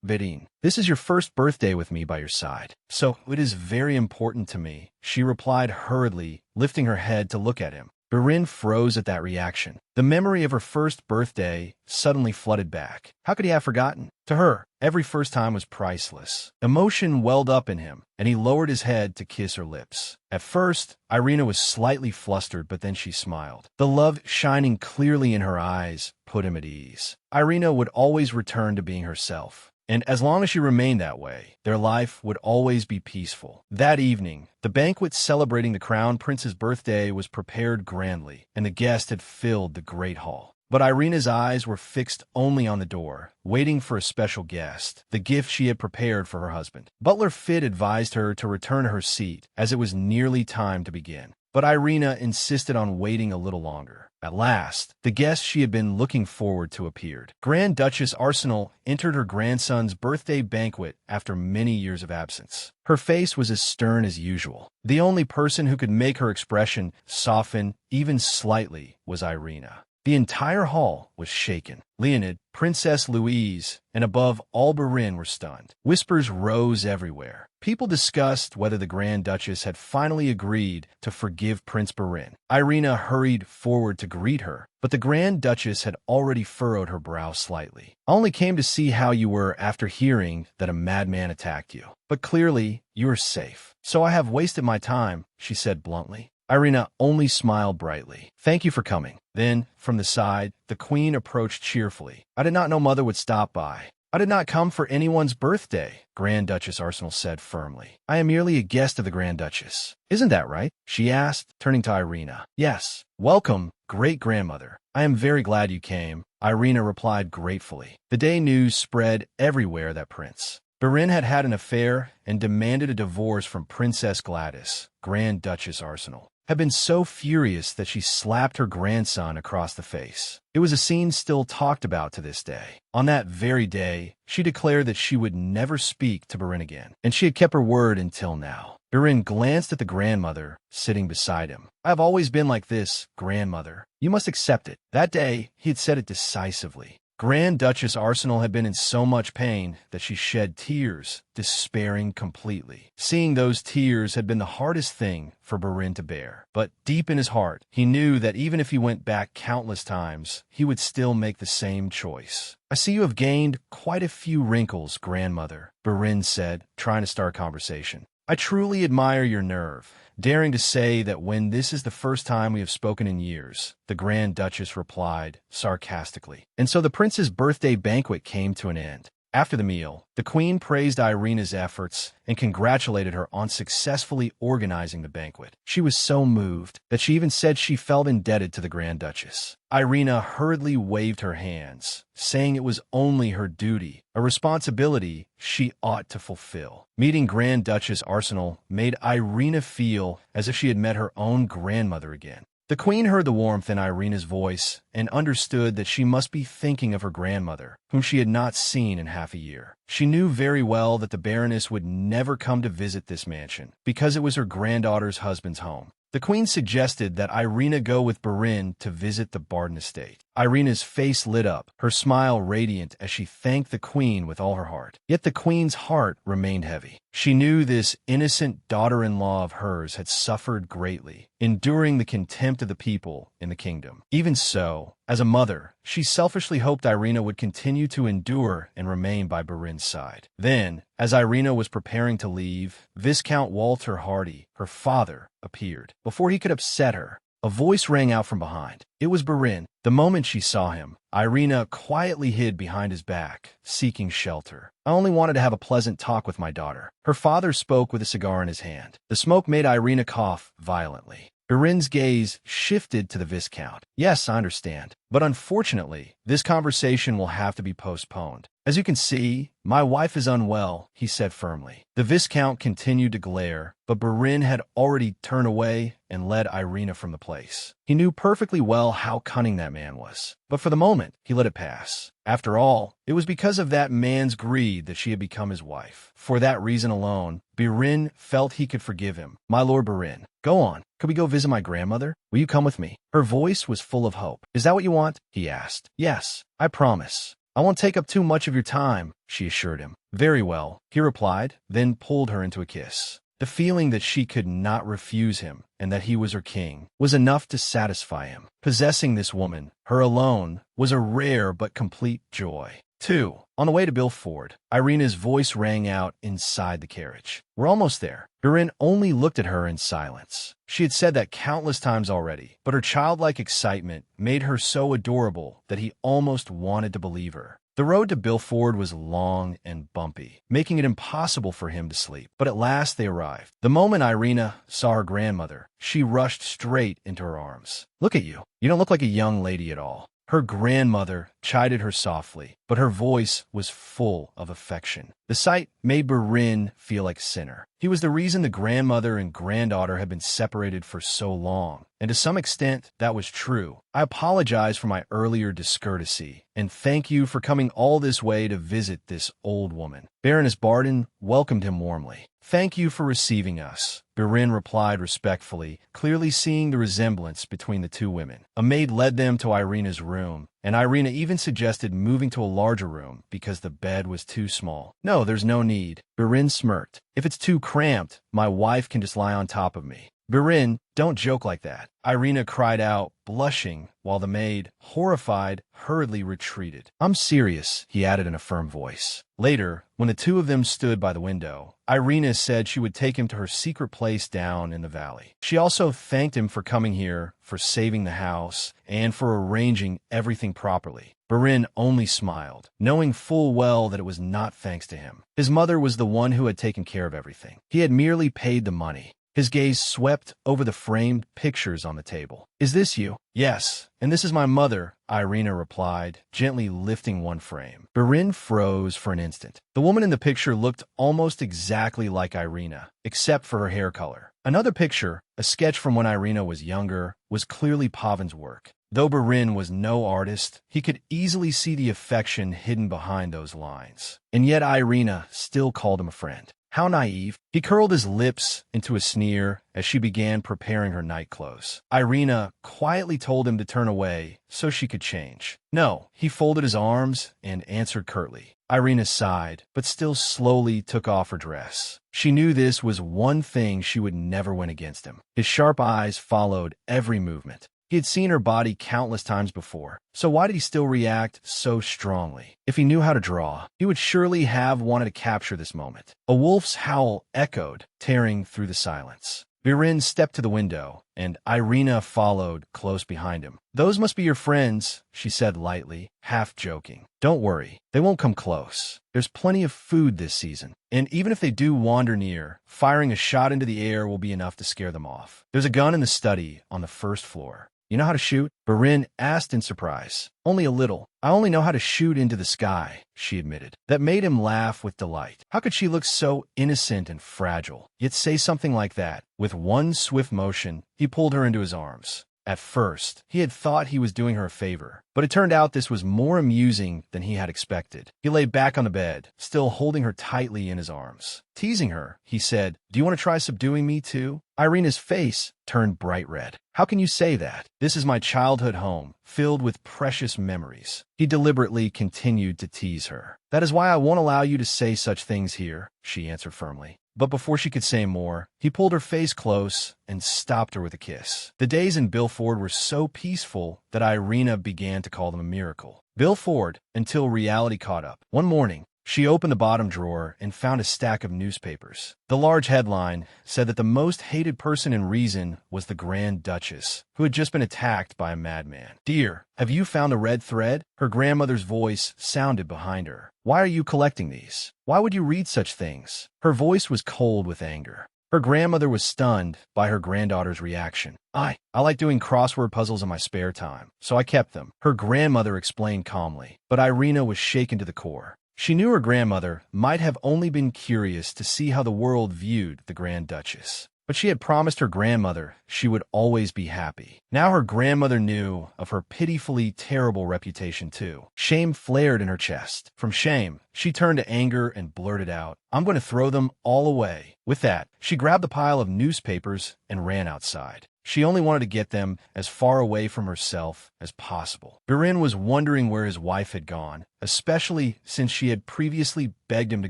Birin. This is your first birthday with me by your side, so it is very important to me," she replied hurriedly, lifting her head to look at him. Birin froze at that reaction. The memory of her first birthday suddenly flooded back. How could he have forgotten? To her, every first time was priceless. Emotion welled up in him, and he lowered his head to kiss her lips. At first, Irina was slightly flustered, but then she smiled. The love shining clearly in her eyes put him at ease. Irina would always return to being herself. And as long as she remained that way, their life would always be peaceful. That evening, the banquet celebrating the crown prince's birthday was prepared grandly, and the guests had filled the great hall. But Irina's eyes were fixed only on the door, waiting for a special guest, the gift she had prepared for her husband. Butler Fit advised her to return to her seat, as it was nearly time to begin. But Irina insisted on waiting a little longer. At last, the guest she had been looking forward to appeared. Grand Duchess Arsenal entered her grandson's birthday banquet after many years of absence. Her face was as stern as usual. The only person who could make her expression soften even slightly was Irina. The entire hall was shaken. Leonid, Princess Louise, and above all Birin were stunned. Whispers rose everywhere. People discussed whether the Grand Duchess had finally agreed to forgive Prince Birin. Irina hurried forward to greet her, but the Grand Duchess had already furrowed her brow slightly. "I only came to see how you were after hearing that a madman attacked you. But clearly, you are safe. So I have wasted my time," she said bluntly. Irina only smiled brightly. "Thank you for coming." Then, from the side, the queen approached cheerfully. "I did not know Mother would stop by." "I did not come for anyone's birthday," Grand Duchess Arsenal said firmly. "I am merely a guest of the Grand Duchess." "Isn't that right?" she asked, turning to Irina. "Yes. Welcome, great-grandmother. I am very glad you came," Irina replied gratefully. The day news spread everywhere that Prince Birin had had an affair and demanded a divorce from Princess Gladys. Grand Duchess Arsenal had been so furious that she slapped her grandson across the face. It was a scene still talked about to this day. On that very day, she declared that she would never speak to Birin again, and she had kept her word until now. Birin glanced at the grandmother sitting beside him. "I have always been like this, grandmother. You must accept it." That day, he had said it decisively. Grand Duchess Arsenal had been in so much pain that she shed tears, despairing completely. Seeing those tears had been the hardest thing for Birin to bear. But deep in his heart, he knew that even if he went back countless times, he would still make the same choice. "I see you have gained quite a few wrinkles, grandmother," Birin said, trying to start conversation. "I truly admire your nerve, daring to say that when this is the first time we have spoken in years," the Grand Duchess replied sarcastically. And so the prince's birthday banquet came to an end. After the meal, the queen praised Irina's efforts and congratulated her on successfully organizing the banquet. She was so moved that she even said she felt indebted to the Grand Duchess. Irina hurriedly waved her hands, saying it was only her duty, a responsibility she ought to fulfill. Meeting Grand Duchess Arsenal made Irina feel as if she had met her own grandmother again. The queen heard the warmth in Irina's voice and understood that she must be thinking of her grandmother, whom she had not seen in half a year. She knew very well that the Baroness would never come to visit this mansion, because it was her granddaughter's husband's home. The queen suggested that Irina go with Birin to visit the Barden estate. Irina's face lit up, her smile radiant as she thanked the queen with all her heart. Yet the queen's heart remained heavy. She knew this innocent daughter-in-law of hers had suffered greatly, enduring the contempt of the people in the kingdom. Even so, as a mother, she selfishly hoped Irina would continue to endure and remain by Birin's side. Then, as Irina was preparing to leave, Viscount Walter Hardy, her father, appeared. Before he could upset her, A voice rang out from behind. It was Barin. The moment she saw him, Irina quietly hid behind his back, seeking shelter. I only wanted to have a pleasant talk with my daughter. Her father spoke with a cigar in his hand. The smoke made Irina cough violently. Barin's gaze shifted to the Viscount. Yes, I understand. But unfortunately, this conversation will have to be postponed. As you can see, my wife is unwell, he said firmly. The Viscount continued to glare, but Barin had already turned away and led Irina from the place. He knew perfectly well how cunning that man was. But for the moment, he let it pass. After all, it was because of that man's greed that she had become his wife. For that reason alone, Barin felt he could forgive him. My lord Barin, go on. Could we go visit my grandmother? Will you come with me? Her voice was full of hope. Is that what you want? He asked. Yes, I promise. I won't take up too much of your time, she assured him. Very well, he replied, then pulled her into a kiss. The feeling that she could not refuse him and that he was her king was enough to satisfy him. Possessing this woman, her alone, was a rare but complete joy. 2. On the way to Bilford, Irina's voice rang out inside the carriage. We're almost there. Barin only looked at her in silence. She had said that countless times already, but her childlike excitement made her so adorable that he almost wanted to believe her. The road to Bilford was long and bumpy, making it impossible for him to sleep. But at last they arrived. The moment Irina saw her grandmother, she rushed straight into her arms. Look at you. You don't look like a young lady at all. Her grandmother chided her softly, but her voice was full of affection. The sight made Barin feel like a sinner. He was the reason the grandmother and granddaughter had been separated for so long, and to some extent that was true. I apologize for my earlier discourtesy, and thank you for coming all this way to visit this old woman. Baroness Barden welcomed him warmly. Thank you for receiving us, Barin replied respectfully, clearly seeing the resemblance between the two women. A maid led them to Irina's room, and Irina even suggested moving to a larger room because the bed was too small. No, there's no need. Barin smirked. If it's too cramped, my wife can just lie on top of me. Barin, don't joke like that, Irina cried out, blushing, while the maid, horrified, hurriedly retreated. I'm serious, he added in a firm voice. Later, when the two of them stood by the window, Irina said she would take him to her secret place down in the valley. She also thanked him for coming here, for saving the house, and for arranging everything properly. Barin only smiled, knowing full well that it was not thanks to him. His mother was the one who had taken care of everything. He had merely paid the money. His gaze swept over the framed pictures on the table. Is this you? Yes, and this is my mother, Irina replied, gently lifting one frame. Barin froze for an instant. The woman in the picture looked almost exactly like Irina, except for her hair color. Another picture, a sketch from when Irina was younger, was clearly Pavan's work. Though Barin was no artist, he could easily see the affection hidden behind those lines. And yet Irina still called him a friend. How naive. He curled his lips into a sneer as she began preparing her night clothes. Irina quietly told him to turn away so she could change. No, he folded his arms and answered curtly. Irina sighed, but still slowly took off her dress. She knew this was one thing she would never win against him. His sharp eyes followed every movement. He had seen her body countless times before, so why did he still react so strongly? If he knew how to draw, he would surely have wanted to capture this moment. A wolf's howl echoed, tearing through the silence. Barin stepped to the window, and Irina followed close behind him. Those must be your friends, she said lightly, half joking. Don't worry, they won't come close. There's plenty of food this season, and even if they do wander near, firing a shot into the air will be enough to scare them off. There's a gun in the study on the first floor. You know how to shoot? Barin asked in surprise. Only a little. I only know how to shoot into the sky, she admitted. That made him laugh with delight. How could she look so innocent and fragile, yet say something like that? With one swift motion, he pulled her into his arms. At first, he had thought he was doing her a favor, but it turned out this was more amusing than he had expected. He lay back on the bed, still holding her tightly in his arms. Teasing her, he said, "Do you want to try subduing me too?" Irina's face turned bright red. How can you say that? This is my childhood home, filled with precious memories. He deliberately continued to tease her. That is why I won't allow you to say such things here, she answered firmly. But before she could say more, he pulled her face close and stopped her with a kiss. The days in Bilford were so peaceful that Irina began to call them a miracle. Bilford, until reality caught up. One morning, She opened the bottom drawer and found a stack of newspapers. The large headline said that the most hated person in Reason was the Grand Duchess, who had just been attacked by a madman. "Dear, have you found a red thread?" Her grandmother's voice sounded behind her. "Why are you collecting these? Why would you read such things?" Her voice was cold with anger. Her grandmother was stunned by her granddaughter's reaction. I like doing crossword puzzles in my spare time, so I kept them," her grandmother explained calmly. But Irina was shaken to the core. She knew her grandmother might have only been curious to see how the world viewed the Grand Duchess. But she had promised her grandmother she would always be happy. Now her grandmother knew of her pitifully terrible reputation too. Shame flared in her chest. From shame, she turned to anger and blurted out, "I'm going to throw them all away." With that, she grabbed the pile of newspapers and ran outside. She only wanted to get them as far away from herself as possible. Birin was wondering where his wife had gone, especially since she had previously begged him to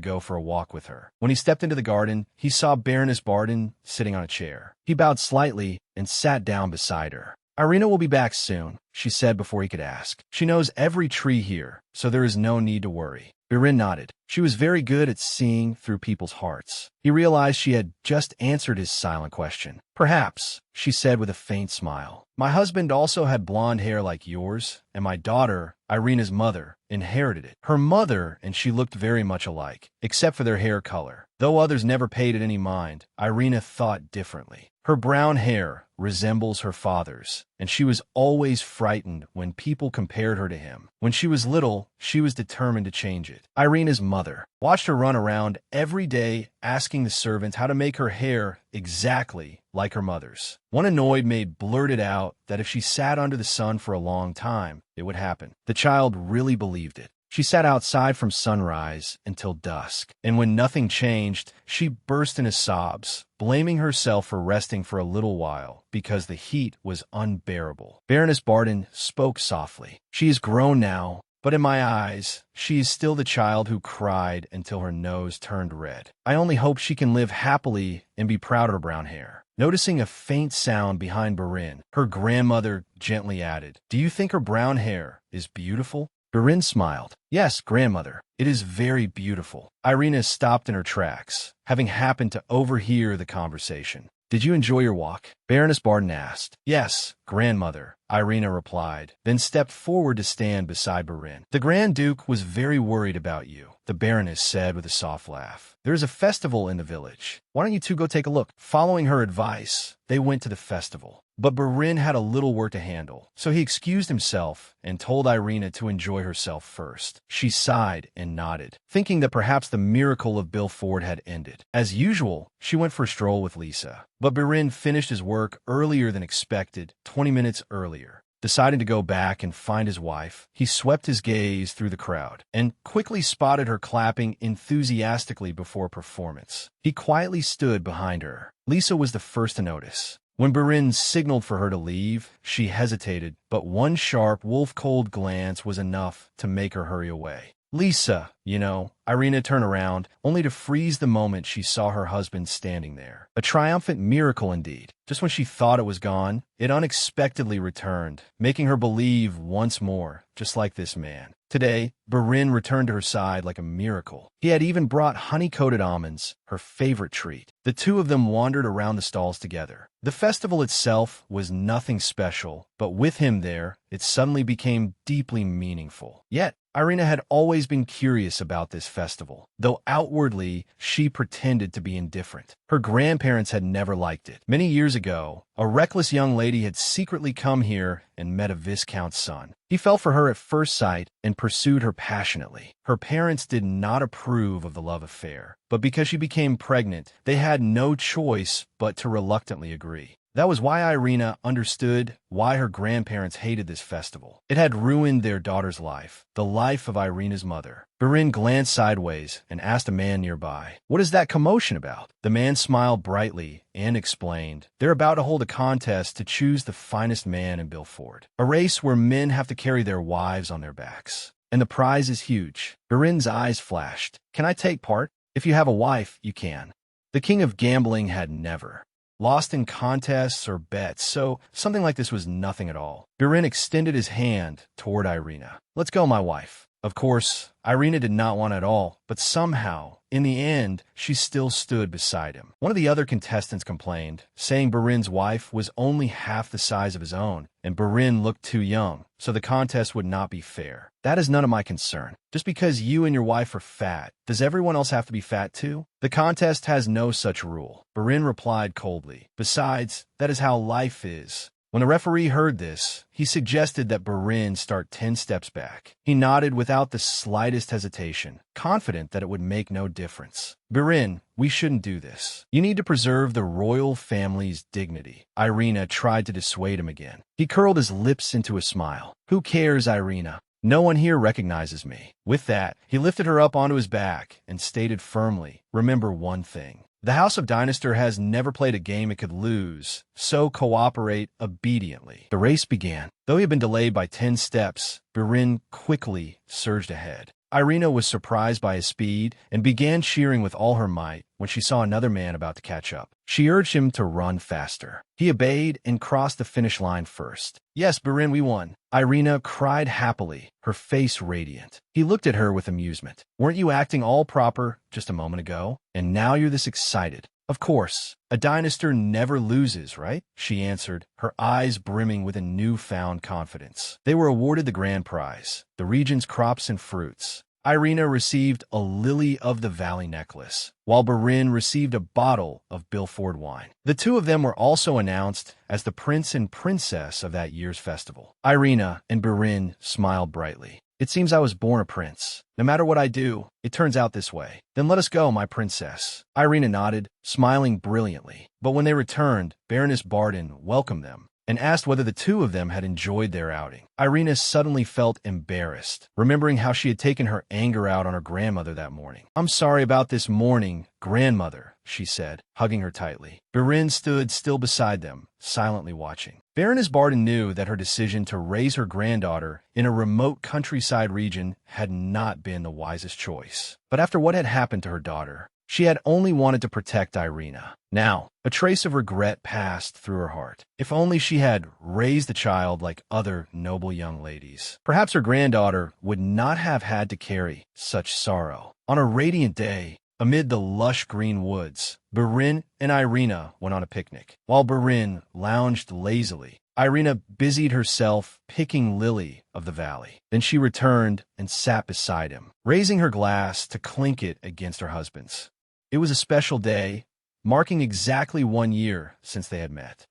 go for a walk with her. When he stepped into the garden, he saw Baroness Barden sitting on a chair. He bowed slightly and sat down beside her. "Irina will be back soon," she said before he could ask. "She knows every tree here, so there is no need to worry." Birin nodded. She was very good at seeing through people's hearts. He realized she had just answered his silent question. "Perhaps," she said with a faint smile. "My husband also had blonde hair like yours, and my daughter, Irina's mother, inherited it. Her mother and she looked very much alike, except for their hair color. Though others never paid it any mind, Irina thought differently. Her brown hair resembles her father's, and she was always frightened when people compared her to him. When she was little, she was determined to change it." Irina's mother watched her run around every day asking the servants how to make her hair exactly like her mother's. One annoyed maid blurted out that if she sat under the sun for a long time, it would happen. The child really believed it. She sat outside from sunrise until dusk, and when nothing changed, she burst into sobs, blaming herself for resting for a little while because the heat was unbearable. Baroness Barden spoke softly. "She is grown now, but in my eyes, she is still the child who cried until her nose turned red. I only hope she can live happily and be proud of her brown hair." Noticing a faint sound behind Birin, her grandmother gently added, "Do you think her brown hair is beautiful?" Birin smiled. "Yes, grandmother, it is very beautiful." Irina stopped in her tracks, having happened to overhear the conversation. "Did you enjoy your walk?" Baroness Barden asked. "Yes, grandmother," Irina replied, then stepped forward to stand beside Birin. "The Grand Duke was very worried about you," the Baroness said with a soft laugh. "There is a festival in the village. Why don't you two go take a look?" Following her advice, they went to the festival. But Birin had a little work to handle, so he excused himself and told Irina to enjoy herself first. She sighed and nodded, thinking that perhaps the miracle of Bilford had ended. As usual, she went for a stroll with Lisa. But Birin finished his work earlier than expected, 20 minutes earlier. Deciding to go back and find his wife, he swept his gaze through the crowd and quickly spotted her clapping enthusiastically before a performance. He quietly stood behind her. Lisa was the first to notice. When Birin signaled for her to leave, she hesitated, but one sharp, wolf-cold glance was enough to make her hurry away. "Lisa, you know," Irina turned around, only to freeze the moment she saw her husband standing there. A triumphant miracle indeed. Just when she thought it was gone, it unexpectedly returned, making her believe once more, just like this man. Today, Birin returned to her side like a miracle. He had even brought honey-coated almonds, her favorite treat. The two of them wandered around the stalls together. The festival itself was nothing special, but with him there, it suddenly became deeply meaningful. Yet, Irina had always been curious about this festival, though outwardly she pretended to be indifferent. Her grandparents had never liked it. Many years ago, a reckless young lady had secretly come here and met a viscount's son. He fell for her at first sight and pursued her passionately. Her parents did not approve of the love affair, but because she became pregnant, they had no choice but to reluctantly agree. That was why Irina understood why her grandparents hated this festival. It had ruined their daughter's life, the life of Irina's mother. Birin glanced sideways and asked a man nearby, "What is that commotion about?" The man smiled brightly and explained, "They're about to hold a contest to choose the finest man in Bilford. A race where men have to carry their wives on their backs. And the prize is huge." Birin's eyes flashed. "Can I take part?" "If you have a wife, you can." The king of gambling had never lost in contests or bets, so something like this was nothing at all. Birin extended his hand toward Irina. "Let's go, my wife." Of course, Irina did not want it at all, but somehow, in the end, she still stood beside him. One of the other contestants complained, saying Barin's wife was only half the size of his own, and Barin looked too young, so the contest would not be fair. That is none of my concern. Just because you and your wife are fat, does everyone else have to be fat too? The contest has no such rule. Barin replied coldly. Besides, that is how life is. When the referee heard this, he suggested that Barin start 10 steps back. He nodded without the slightest hesitation, confident that it would make no difference. Barin, we shouldn't do this. You need to preserve the royal family's dignity. Irina tried to dissuade him again. He curled his lips into a smile. Who cares, Irina? No one here recognizes me. With that, he lifted her up onto his back and stated firmly, remember one thing. The House of Dynastor has never played a game it could lose, so cooperate obediently. The race began. Though he had been delayed by 10 steps, Barin quickly surged ahead. Irina was surprised by his speed and began cheering with all her might when she saw another man about to catch up. She urged him to run faster. He obeyed and crossed the finish line first. Yes, Barin, we won. Irina cried happily, her face radiant. He looked at her with amusement. Weren't you acting all proper just a moment ago? And now you're this excited. Of course, a dynastor never loses, right? She answered, her eyes brimming with a newfound confidence. They were awarded the grand prize, the region's crops and fruits. Irina received a lily-of-the-valley necklace, while Barin received a bottle of Bilford wine. The two of them were also announced as the prince and princess of that year's festival. Irina and Barin smiled brightly. It seems I was born a prince. No matter what I do, it turns out this way. Then let us go, my princess. Irina nodded, smiling brilliantly. But when they returned, Baroness Barden welcomed them and asked whether the two of them had enjoyed their outing. Irina suddenly felt embarrassed, remembering how she had taken her anger out on her grandmother that morning. I'm sorry about this morning, grandmother, she said, hugging her tightly. Barin stood still beside them, silently watching. Baroness Barden knew that her decision to raise her granddaughter in a remote countryside region had not been the wisest choice. But after what had happened to her daughter, she had only wanted to protect Irina. Now, a trace of regret passed through her heart. If only she had raised the child like other noble young ladies. Perhaps her granddaughter would not have had to carry such sorrow. On a radiant day, amid the lush green woods, Barin and Irina went on a picnic. While Barin lounged lazily, Irina busied herself picking lily of the valley. Then she returned and sat beside him, raising her glass to clink it against her husband's. It was a special day, marking exactly 1 year since they had met.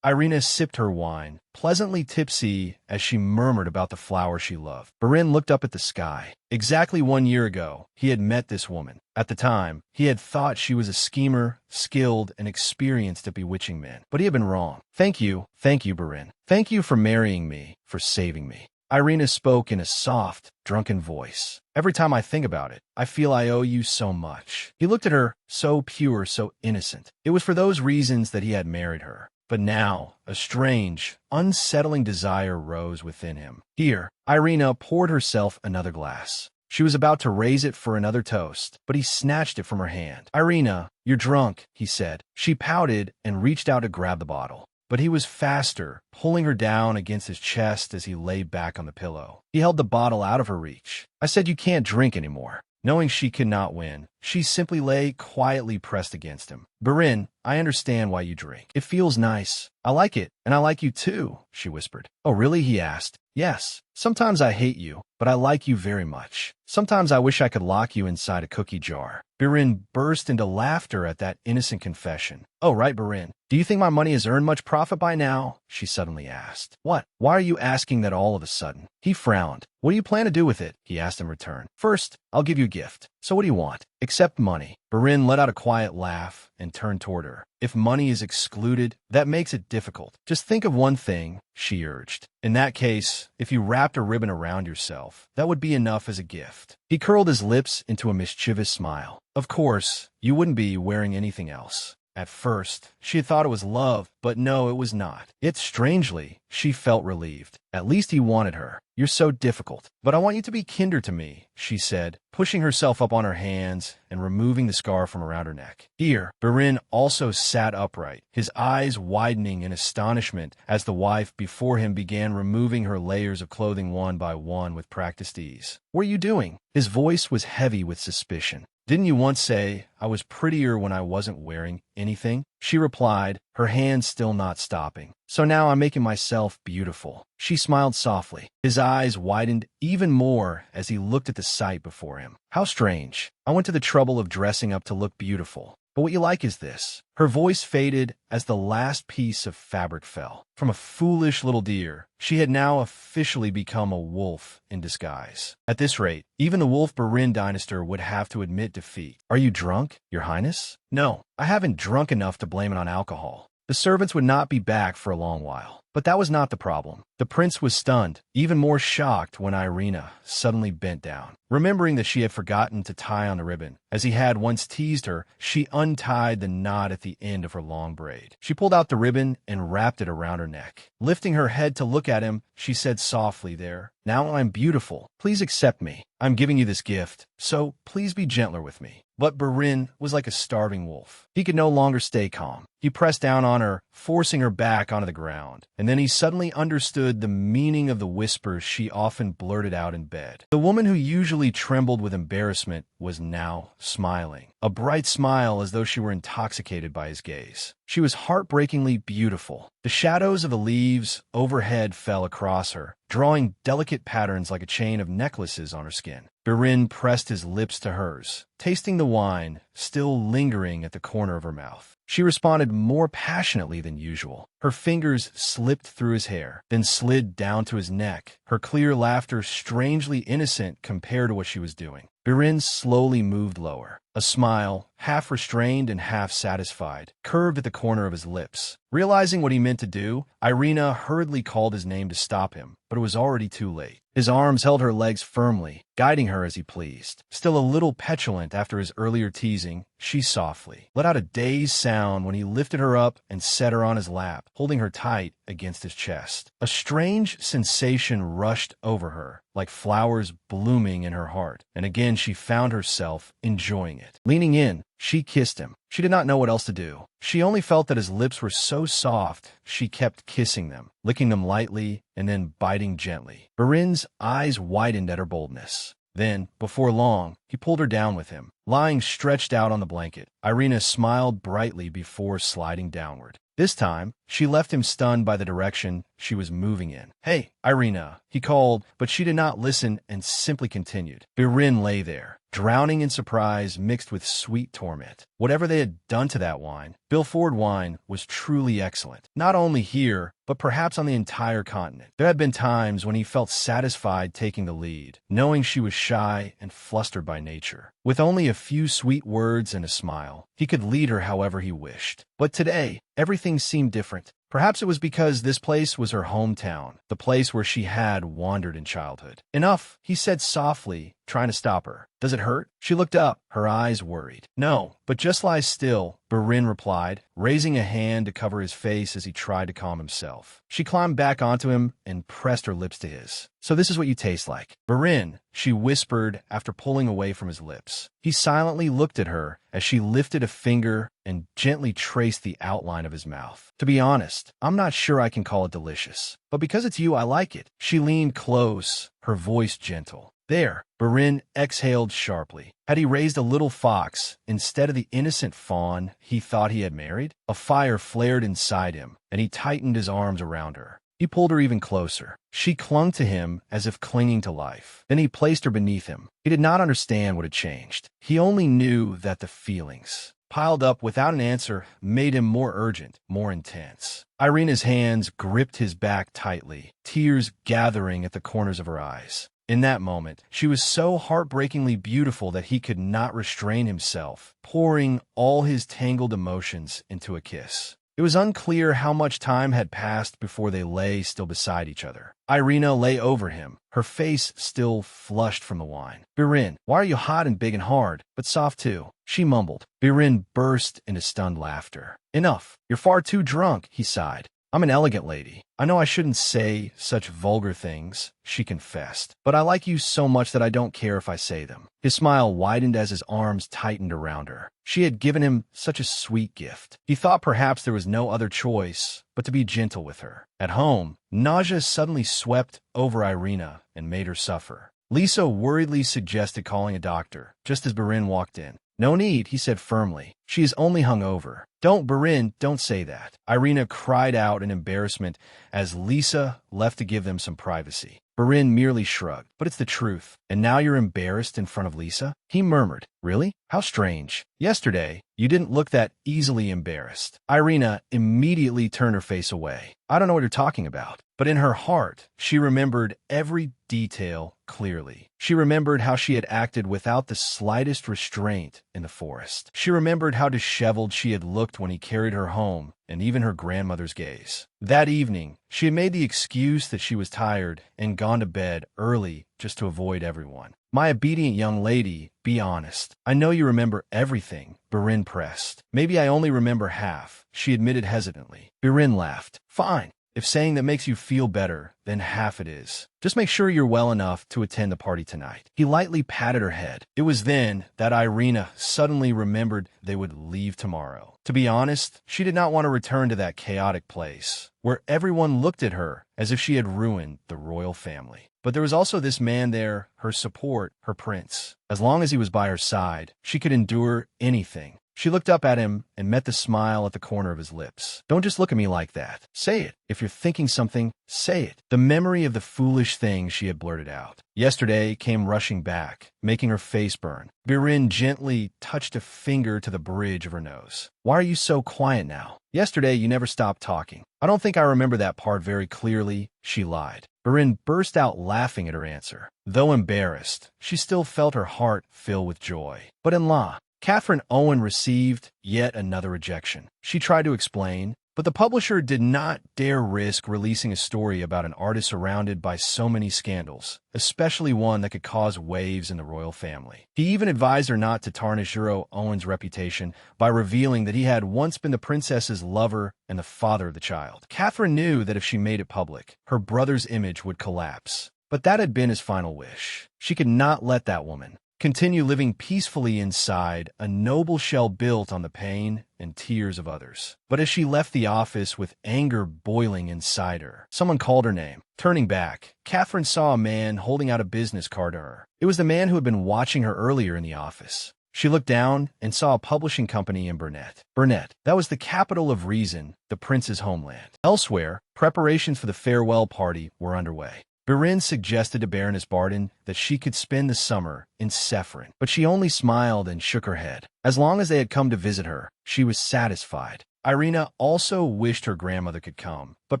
Irina sipped her wine, pleasantly tipsy as she murmured about the flower she loved. Barin looked up at the sky. Exactly 1 year ago, he had met this woman. At the time, he had thought she was a schemer, skilled and experienced at bewitching men. But he had been wrong. Thank you, Barin. Thank you for marrying me, for saving me. Irina spoke in a soft, drunken voice. Every time I think about it, I feel I owe you so much. He looked at her, so pure, so innocent. It was for those reasons that he had married her. But now, a strange, unsettling desire rose within him. Here, Irina poured herself another glass. She was about to raise it for another toast, but he snatched it from her hand. Irina, you're drunk, he said. She pouted and reached out to grab the bottle. But he was faster, pulling her down against his chest as he lay back on the pillow. He held the bottle out of her reach. I said you can't drink anymore. Knowing she could not win, she simply lay quietly pressed against him. Barin, I understand why you drink. It feels nice. I like it, and I like you too, she whispered. Oh, really? He asked. Yes. Sometimes I hate you, but I like you very much. Sometimes I wish I could lock you inside a cookie jar. Barin burst into laughter at that innocent confession. Oh, right, Barin. Do you think my money has earned much profit by now? She suddenly asked. What? Why are you asking that all of a sudden? He frowned. What do you plan to do with it? He asked in return. First, I'll give you a gift. So what do you want? Accept money. Barin let out a quiet laugh and turned toward her. If money is excluded, that makes it difficult. Just think of one thing, she urged. In that case, if you wrapped a ribbon around yourself, that would be enough as a gift. He curled his lips into a mischievous smile. Of course, you wouldn't be wearing anything else. At first, she had thought it was love, but no, it was not. Yet strangely, she felt relieved. At least he wanted her. You're so difficult. But I want you to be kinder to me, she said, pushing herself up on her hands and removing the scarf from around her neck. Here, Barin also sat upright, his eyes widening in astonishment as the wife before him began removing her layers of clothing one by one with practiced ease. What are you doing? His voice was heavy with suspicion. Didn't you once say I was prettier when I wasn't wearing anything? She replied, her hands still not stopping. So now I'm making myself beautiful. She smiled softly. His eyes widened even more as he looked at the sight before him. How strange. I went to the trouble of dressing up to look beautiful. But what you like is this. Her voice faded as the last piece of fabric fell. From a foolish little deer, she had now officially become a wolf in disguise. At this rate, even the Wolf Barin dynasty would have to admit defeat. Are you drunk, Your Highness? No, I haven't drunk enough to blame it on alcohol. The servants would not be back for a long while. But that was not the problem. The prince was stunned, even more shocked when Irina suddenly bent down. Remembering that she had forgotten to tie on the ribbon, as he had once teased her, she untied the knot at the end of her long braid. She pulled out the ribbon and wrapped it around her neck. Lifting her head to look at him, she said softly, "There, now I'm beautiful. Please accept me. I'm giving you this gift, so please be gentler with me." But Barin was like a starving wolf. He could no longer stay calm. He pressed down on her, forcing her back onto the ground. And then he suddenly understood the meaning of the whispers she often blurted out in bed. The woman who usually trembled with embarrassment was now smiling. A bright smile as though she were intoxicated by his gaze. She was heartbreakingly beautiful. The shadows of the leaves overhead fell across her, drawing delicate patterns like a chain of necklaces on her skin. Barin pressed his lips to hers, tasting the wine still lingering at the corner of her mouth. She responded more passionately than usual. Her fingers slipped through his hair, then slid down to his neck, her clear laughter strangely innocent compared to what she was doing. Barin slowly moved lower. A smile, half restrained and half satisfied, curved at the corner of his lips. Realizing what he meant to do, Irina hurriedly called his name to stop him, but it was already too late. His arms held her legs firmly, guiding her as he pleased. Still a little petulant after his earlier teasing, she softly let out a dazed sound when he lifted her up and set her on his lap, holding her tight against his chest. A strange sensation rushed over her, like flowers blooming in her heart, and again she found herself enjoying it. Leaning in, she kissed him. She did not know what else to do. She only felt that his lips were so soft, she kept kissing them, licking them lightly, and then biting gently. Barin's eyes widened at her boldness. Then, before long, he pulled her down with him. Lying stretched out on the blanket, Irina smiled brightly before sliding downward. This time, she left him stunned by the direction she was moving in. "Hey, Irina," he called, but she did not listen and simply continued. Barin lay there, drowning in surprise mixed with sweet torment. Whatever they had done to that wine, Bilford wine was truly excellent. Not only here, but perhaps on the entire continent. There had been times when he felt satisfied taking the lead, knowing she was shy and flustered by nature. With only a few sweet words and a smile, he could lead her however he wished. But today, everything seemed different. Perhaps it was because this place was her hometown, the place where she had wandered in childhood. "Enough," he said softly, trying to stop her. "Does it hurt?" She looked up, her eyes worried. "No, but just lie still," Barin replied, raising a hand to cover his face as he tried to calm himself. She climbed back onto him and pressed her lips to his. "So this is what you taste like." "Barin," she whispered after pulling away from his lips. He silently looked at her as she lifted a finger and gently traced the outline of his mouth. "To be honest, I'm not sure I can call it delicious. But because it's you, I like it." She leaned close, her voice gentle. "There," Barin exhaled sharply. Had he raised a little fox instead of the innocent fawn he thought he had married? A fire flared inside him, and he tightened his arms around her. He pulled her even closer. She clung to him as if clinging to life. Then he placed her beneath him. He did not understand what had changed. He only knew that the feelings, piled up without an answer, made him more urgent, more intense. Irina's hands gripped his back tightly, tears gathering at the corners of her eyes. In that moment, she was so heartbreakingly beautiful that he could not restrain himself, pouring all his tangled emotions into a kiss. It was unclear how much time had passed before they lay still beside each other. Irina lay over him, her face still flushed from the wine. "Birin, why are you hot and big and hard, but soft too?" she mumbled. Birin burst into stunned laughter. "Enough. You're far too drunk," he sighed. "I'm an elegant lady. I know I shouldn't say such vulgar things," she confessed, "but I like you so much that I don't care if I say them." His smile widened as his arms tightened around her. She had given him such a sweet gift. He thought perhaps there was no other choice but to be gentle with her. At home, nausea suddenly swept over Irina and made her suffer. Lisa worriedly suggested calling a doctor, just as Birin walked in. "No need," he said firmly. "She is only hungover." "Don't, Birin, don't say that." Irina cried out in embarrassment as Lisa left to give them some privacy. Birin merely shrugged. "But it's the truth. And now you're embarrassed in front of Lisa?" He murmured. "Really? How strange. Yesterday, you didn't look that easily embarrassed." Irina immediately turned her face away. "I don't know what you're talking about." But in her heart, she remembered every detail clearly. She remembered how she had acted without the slightest restraint in the forest. She remembered how disheveled she had looked when he carried her home, and even her grandmother's gaze. That evening, she had made the excuse that she was tired and gone to bed early just to avoid everyone. "My obedient young lady, be honest. I know you remember everything," Birin pressed. "Maybe I only remember half," she admitted hesitantly. Birin laughed. "Fine. If saying that makes you feel better, then half it is. Just make sure you're well enough to attend the party tonight." He lightly patted her head. It was then that Irina suddenly remembered they would leave tomorrow. To be honest, she did not want to return to that chaotic place, where everyone looked at her as if she had ruined the royal family. But there was also this man there, her support, her prince. As long as he was by her side, she could endure anything. She looked up at him and met the smile at the corner of his lips. "Don't just look at me like that. Say it. If you're thinking something, say it." The memory of the foolish thing she had blurted out yesterday came rushing back, making her face burn. Birin gently touched a finger to the bridge of her nose. "Why are you so quiet now? Yesterday you never stopped talking." "I don't think I remember that part very clearly," she lied. Birin burst out laughing at her answer. Though embarrassed, she still felt her heart fill with joy. "But in-law, Catherine Owen received yet another rejection." She tried to explain, but the publisher did not dare risk releasing a story about an artist surrounded by so many scandals, especially one that could cause waves in the royal family. He even advised her not to tarnish Juro Owen's reputation by revealing that he had once been the princess's lover and the father of the child. Catherine knew that if she made it public, her brother's image would collapse. But that had been his final wish. She could not let that woman continue living peacefully inside a noble shell built on the pain and tears of others. But as she left the office with anger boiling inside her, someone called her name. Turning back, Catherine saw a man holding out a business card to her. It was the man who had been watching her earlier in the office. She looked down and saw a publishing company in Burnett. Burnett, that was the capital of reason, the prince's homeland. Elsewhere, preparations for the farewell party were underway. Birin suggested to Baroness Barden that she could spend the summer in Severin, but she only smiled and shook her head. As long as they had come to visit her, she was satisfied. Irina also wished her grandmother could come, but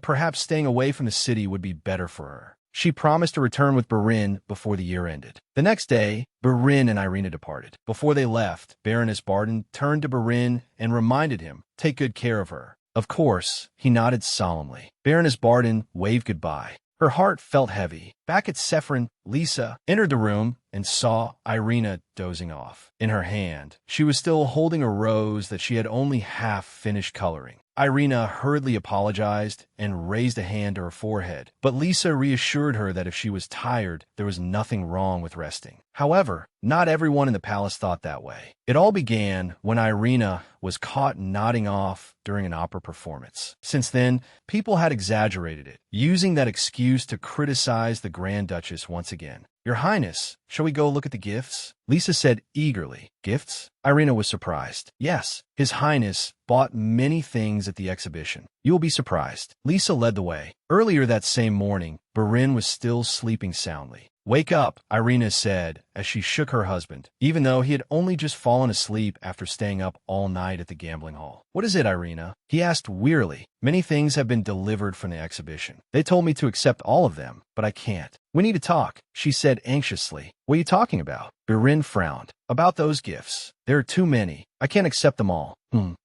perhaps staying away from the city would be better for her. She promised to return with Birin before the year ended. The next day, Birin and Irina departed. Before they left, Baroness Barden turned to Birin and reminded him, "Take good care of her." Of course, he nodded solemnly. Baroness Barden waved goodbye. Her heart felt heavy. Back at Severin, Lisa entered the room and saw Irina dozing off. In her hand, she was still holding a rose that she had only half finished coloring. Irina hurriedly apologized and raised a hand to her forehead, but Lisa reassured her that if she was tired, there was nothing wrong with resting. However, not everyone in the palace thought that way. It all began when Irina was caught nodding off during an opera performance. Since then, people had exaggerated it, using that excuse to criticize the Grand Duchess once again. "Your Highness, shall we go look at the gifts?" Lisa said eagerly. "Gifts?" Irina was surprised. "Yes, His Highness bought many things at the exhibition. You will be surprised." Lisa led the way. Earlier that same morning, Birin was still sleeping soundly. "Wake up," Irina said as she shook her husband, even though he had only just fallen asleep after staying up all night at the gambling hall. "What is it, Irina?" he asked wearily. "Many things have been delivered from the exhibition. They told me to accept all of them, but I can't. We need to talk, she said anxiously. What are you talking about? Birin frowned. About those gifts. There are too many. I can't accept them all.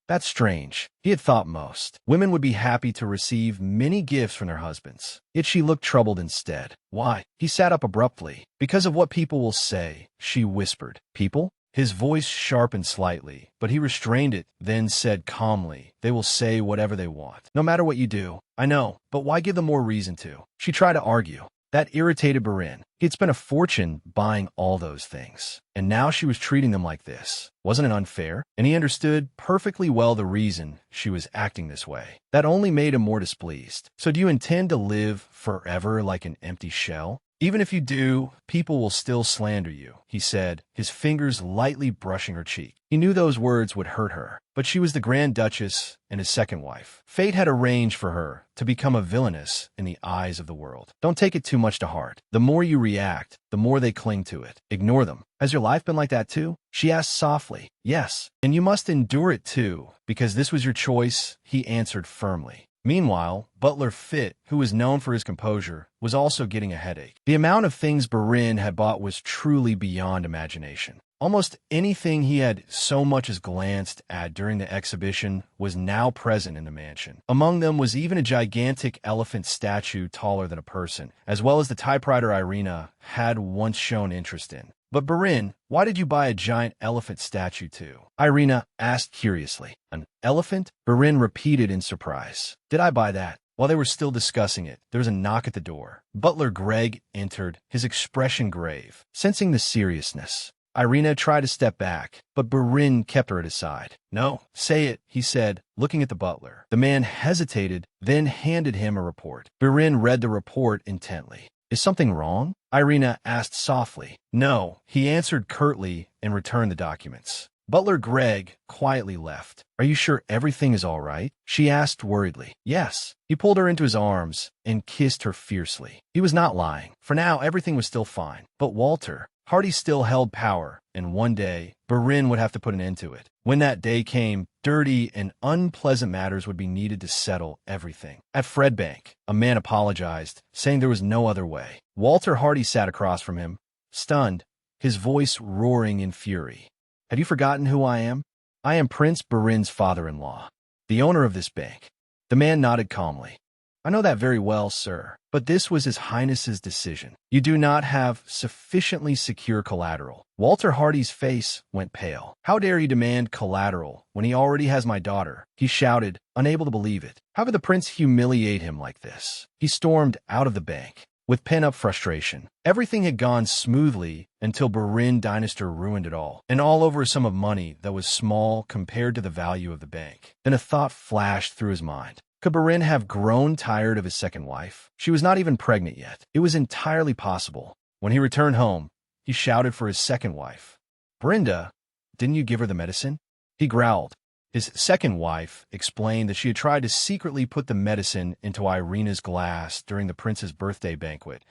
That's strange. He had thought most women would be happy to receive many gifts from their husbands. Yet she looked troubled instead. Why? He sat up abruptly. Because of what people will say, she whispered. People? His voice sharpened slightly, but he restrained it, then said calmly, they will say whatever they want. No matter what you do. I know, but why give them more reason to? She tried to argue. That irritated Birin. He'd spent a fortune buying all those things, and now she was treating them like this. Wasn't it unfair? And he understood perfectly well the reason she was acting this way. That only made him more displeased. So do you intend to live forever like an empty shell? Even if you do, people will still slander you, he said, his fingers lightly brushing her cheek. He knew those words would hurt her, but she was the Grand Duchess and his second wife. Fate had arranged for her to become a villainess in the eyes of the world. Don't take it too much to heart. The more you react, the more they cling to it. Ignore them. Has your life been like that too? She asked softly. Yes, and you must endure it too, because this was your choice, he answered firmly. Meanwhile, Butler Fit, who was known for his composure, was also getting a headache. The amount of things Birin had bought was truly beyond imagination. Almost anything he had so much as glanced at during the exhibition was now present in the mansion. Among them was even a gigantic elephant statue taller than a person, as well as the typewriter Irina had once shown interest in. But Birin, why did you buy a giant elephant statue too? Irina asked curiously. An elephant? Birin repeated in surprise. Did I buy that? While they were still discussing it, there was a knock at the door. Butler Greg entered, his expression grave. Sensing the seriousness, Irina tried to step back, but Birin kept her at his side. No, say it, he said, looking at the butler. The man hesitated, then handed him a report. Birin read the report intently. Is something wrong? Irina asked softly. No, he answered curtly and returned the documents. Butler Greg quietly left. Are you sure everything is all right? She asked worriedly. Yes. He pulled her into his arms and kissed her fiercely. He was not lying. For now, everything was still fine. But Walter Hardy still held power, and one day, Birin would have to put an end to it. When that day came, dirty and unpleasant matters would be needed to settle everything. At Fredbank, a man apologized, saying there was no other way. Walter Hardy sat across from him, stunned, his voice roaring in fury. Have you forgotten who I am? I am Prince Birin's father-in-law, the owner of this bank. The man nodded calmly. I know that very well, sir, but this was His Highness's decision. You do not have sufficiently secure collateral. Walter Hardy's face went pale. How dare he demand collateral when he already has my daughter? He shouted, unable to believe it. How could the prince humiliate him like this? He stormed out of the bank with pent-up frustration. Everything had gone smoothly until Birin Dynasty ruined it all, and all over a sum of money that was small compared to the value of the bank. Then a thought flashed through his mind. Could Birin have grown tired of his second wife? She was not even pregnant yet. It was entirely possible. When he returned home, he shouted for his second wife. Brenda, didn't you give her the medicine? He growled. His second wife explained that she had tried to secretly put the medicine into Irina's glass during the prince's birthday banquet,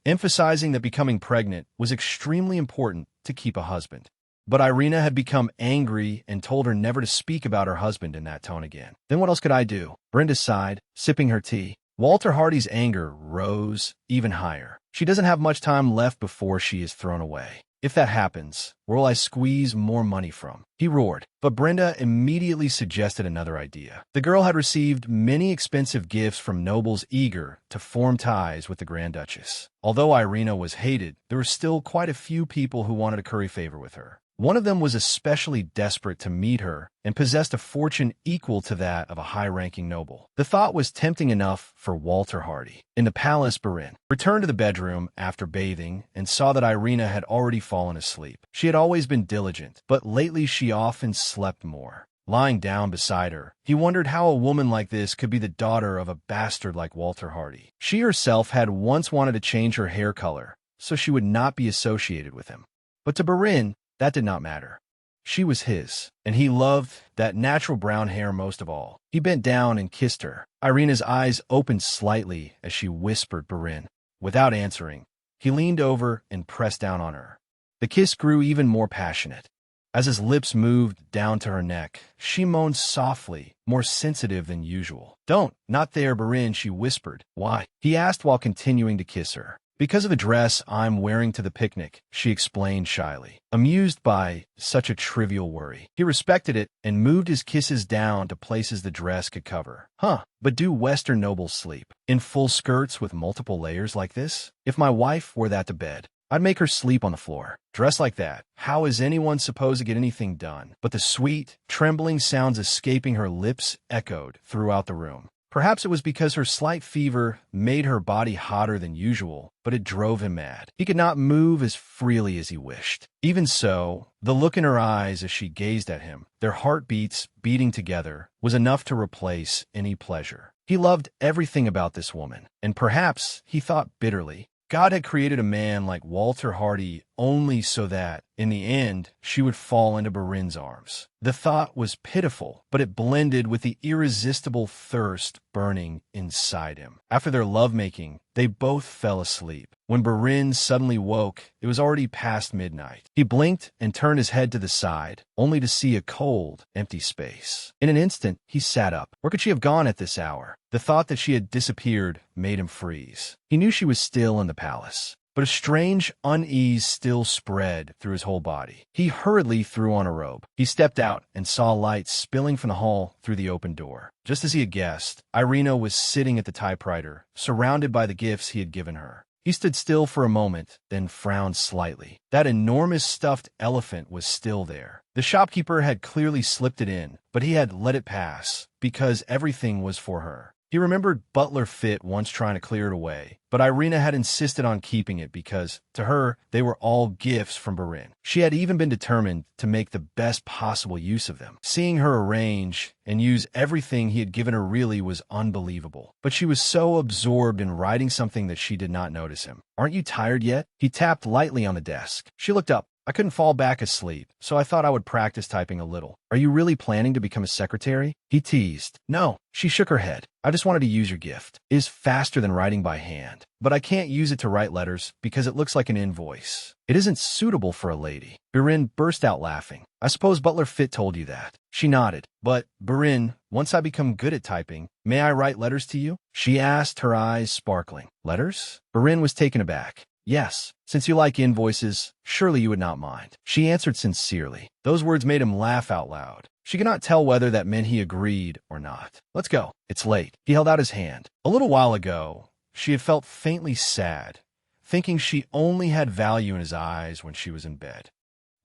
emphasizing that becoming pregnant was extremely important to keep a husband. But Irina had become angry and told her never to speak about her husband in that tone again. Then what else could I do? Brenda sighed, sipping her tea. Walter Hardy's anger rose even higher. She doesn't have much time left before she is thrown away. If that happens, where will I squeeze more money from? He roared. But Brenda immediately suggested another idea. The girl had received many expensive gifts from nobles eager to form ties with the Grand Duchess. Although Irina was hated, there were still quite a few people who wanted to curry favor with her. One of them was especially desperate to meet her and possessed a fortune equal to that of a high-ranking noble. The thought was tempting enough for Walter Hardy. In the palace, Birin returned to the bedroom after bathing and saw that Irina had already fallen asleep. She had always been diligent, but lately she often slept more. Lying down beside her, he wondered how a woman like this could be the daughter of a bastard like Walter Hardy. She herself had once wanted to change her hair color so she would not be associated with him. But to Birin, that did not matter. She was his, and he loved that natural brown hair most of all. He bent down and kissed her. Irina's eyes opened slightly as she whispered Birin. Without answering, he leaned over and pressed down on her. The kiss grew even more passionate. As his lips moved down to her neck, she moaned softly, more sensitive than usual. Don't, not there, Birin, she whispered. Why? He asked while continuing to kiss her. Because of a dress I'm wearing to the picnic, she explained shyly, amused by such a trivial worry. He respected it and moved his kisses down to places the dress could cover. Huh, but do Western nobles sleep in full skirts with multiple layers like this? If my wife wore that to bed, I'd make her sleep on the floor. Dressed like that, how is anyone supposed to get anything done? But the sweet, trembling sounds escaping her lips echoed throughout the room. Perhaps it was because her slight fever made her body hotter than usual, but it drove him mad. He could not move as freely as he wished. Even so, the look in her eyes as she gazed at him, their heartbeats beating together, was enough to replace any pleasure. He loved everything about this woman, and perhaps, he thought bitterly, God had created a man like Walter Hardy only so that, in the end, she would fall into Berin's arms. The thought was pitiful, but it blended with the irresistible thirst burning inside him. After their lovemaking, they both fell asleep. When Berin suddenly woke, it was already past midnight. He blinked and turned his head to the side, only to see a cold, empty space. In an instant, he sat up. Where could she have gone at this hour? The thought that she had disappeared made him freeze. He knew she was still in the palace, but a strange unease still spread through his whole body. He hurriedly threw on a robe. He stepped out and saw light spilling from the hall through the open door. Just as he had guessed, Irina was sitting at the typewriter, surrounded by the gifts he had given her. He stood still for a moment, then frowned slightly. That enormous stuffed elephant was still there. The shopkeeper had clearly slipped it in, but he had let it pass, because everything was for her. He remembered Butler Fit once trying to clear it away, but Irina had insisted on keeping it because, to her, they were all gifts from Berin. She had even been determined to make the best possible use of them. Seeing her arrange and use everything he had given her really was unbelievable. But she was so absorbed in writing something that she did not notice him. "Aren't you tired yet?" He tapped lightly on the desk. She looked up. "I couldn't fall back asleep, so I thought I would practice typing a little." "Are you really planning to become a secretary?" He teased. "No." She shook her head. "I just wanted to use your gift. It is faster than writing by hand. But I can't use it to write letters because it looks like an invoice. It isn't suitable for a lady." Berin burst out laughing. "I suppose Butler Fit told you that." She nodded. "But, Berin, once I become good at typing, may I write letters to you?" She asked, her eyes sparkling. "Letters?" Berin was taken aback. "Yes, since you like invoices, surely you would not mind." She answered sincerely. Those words made him laugh out loud. She could not tell whether that meant he agreed or not. "Let's go. It's late." He held out his hand. A little while ago, she had felt faintly sad, thinking she only had value in his eyes when she was in bed.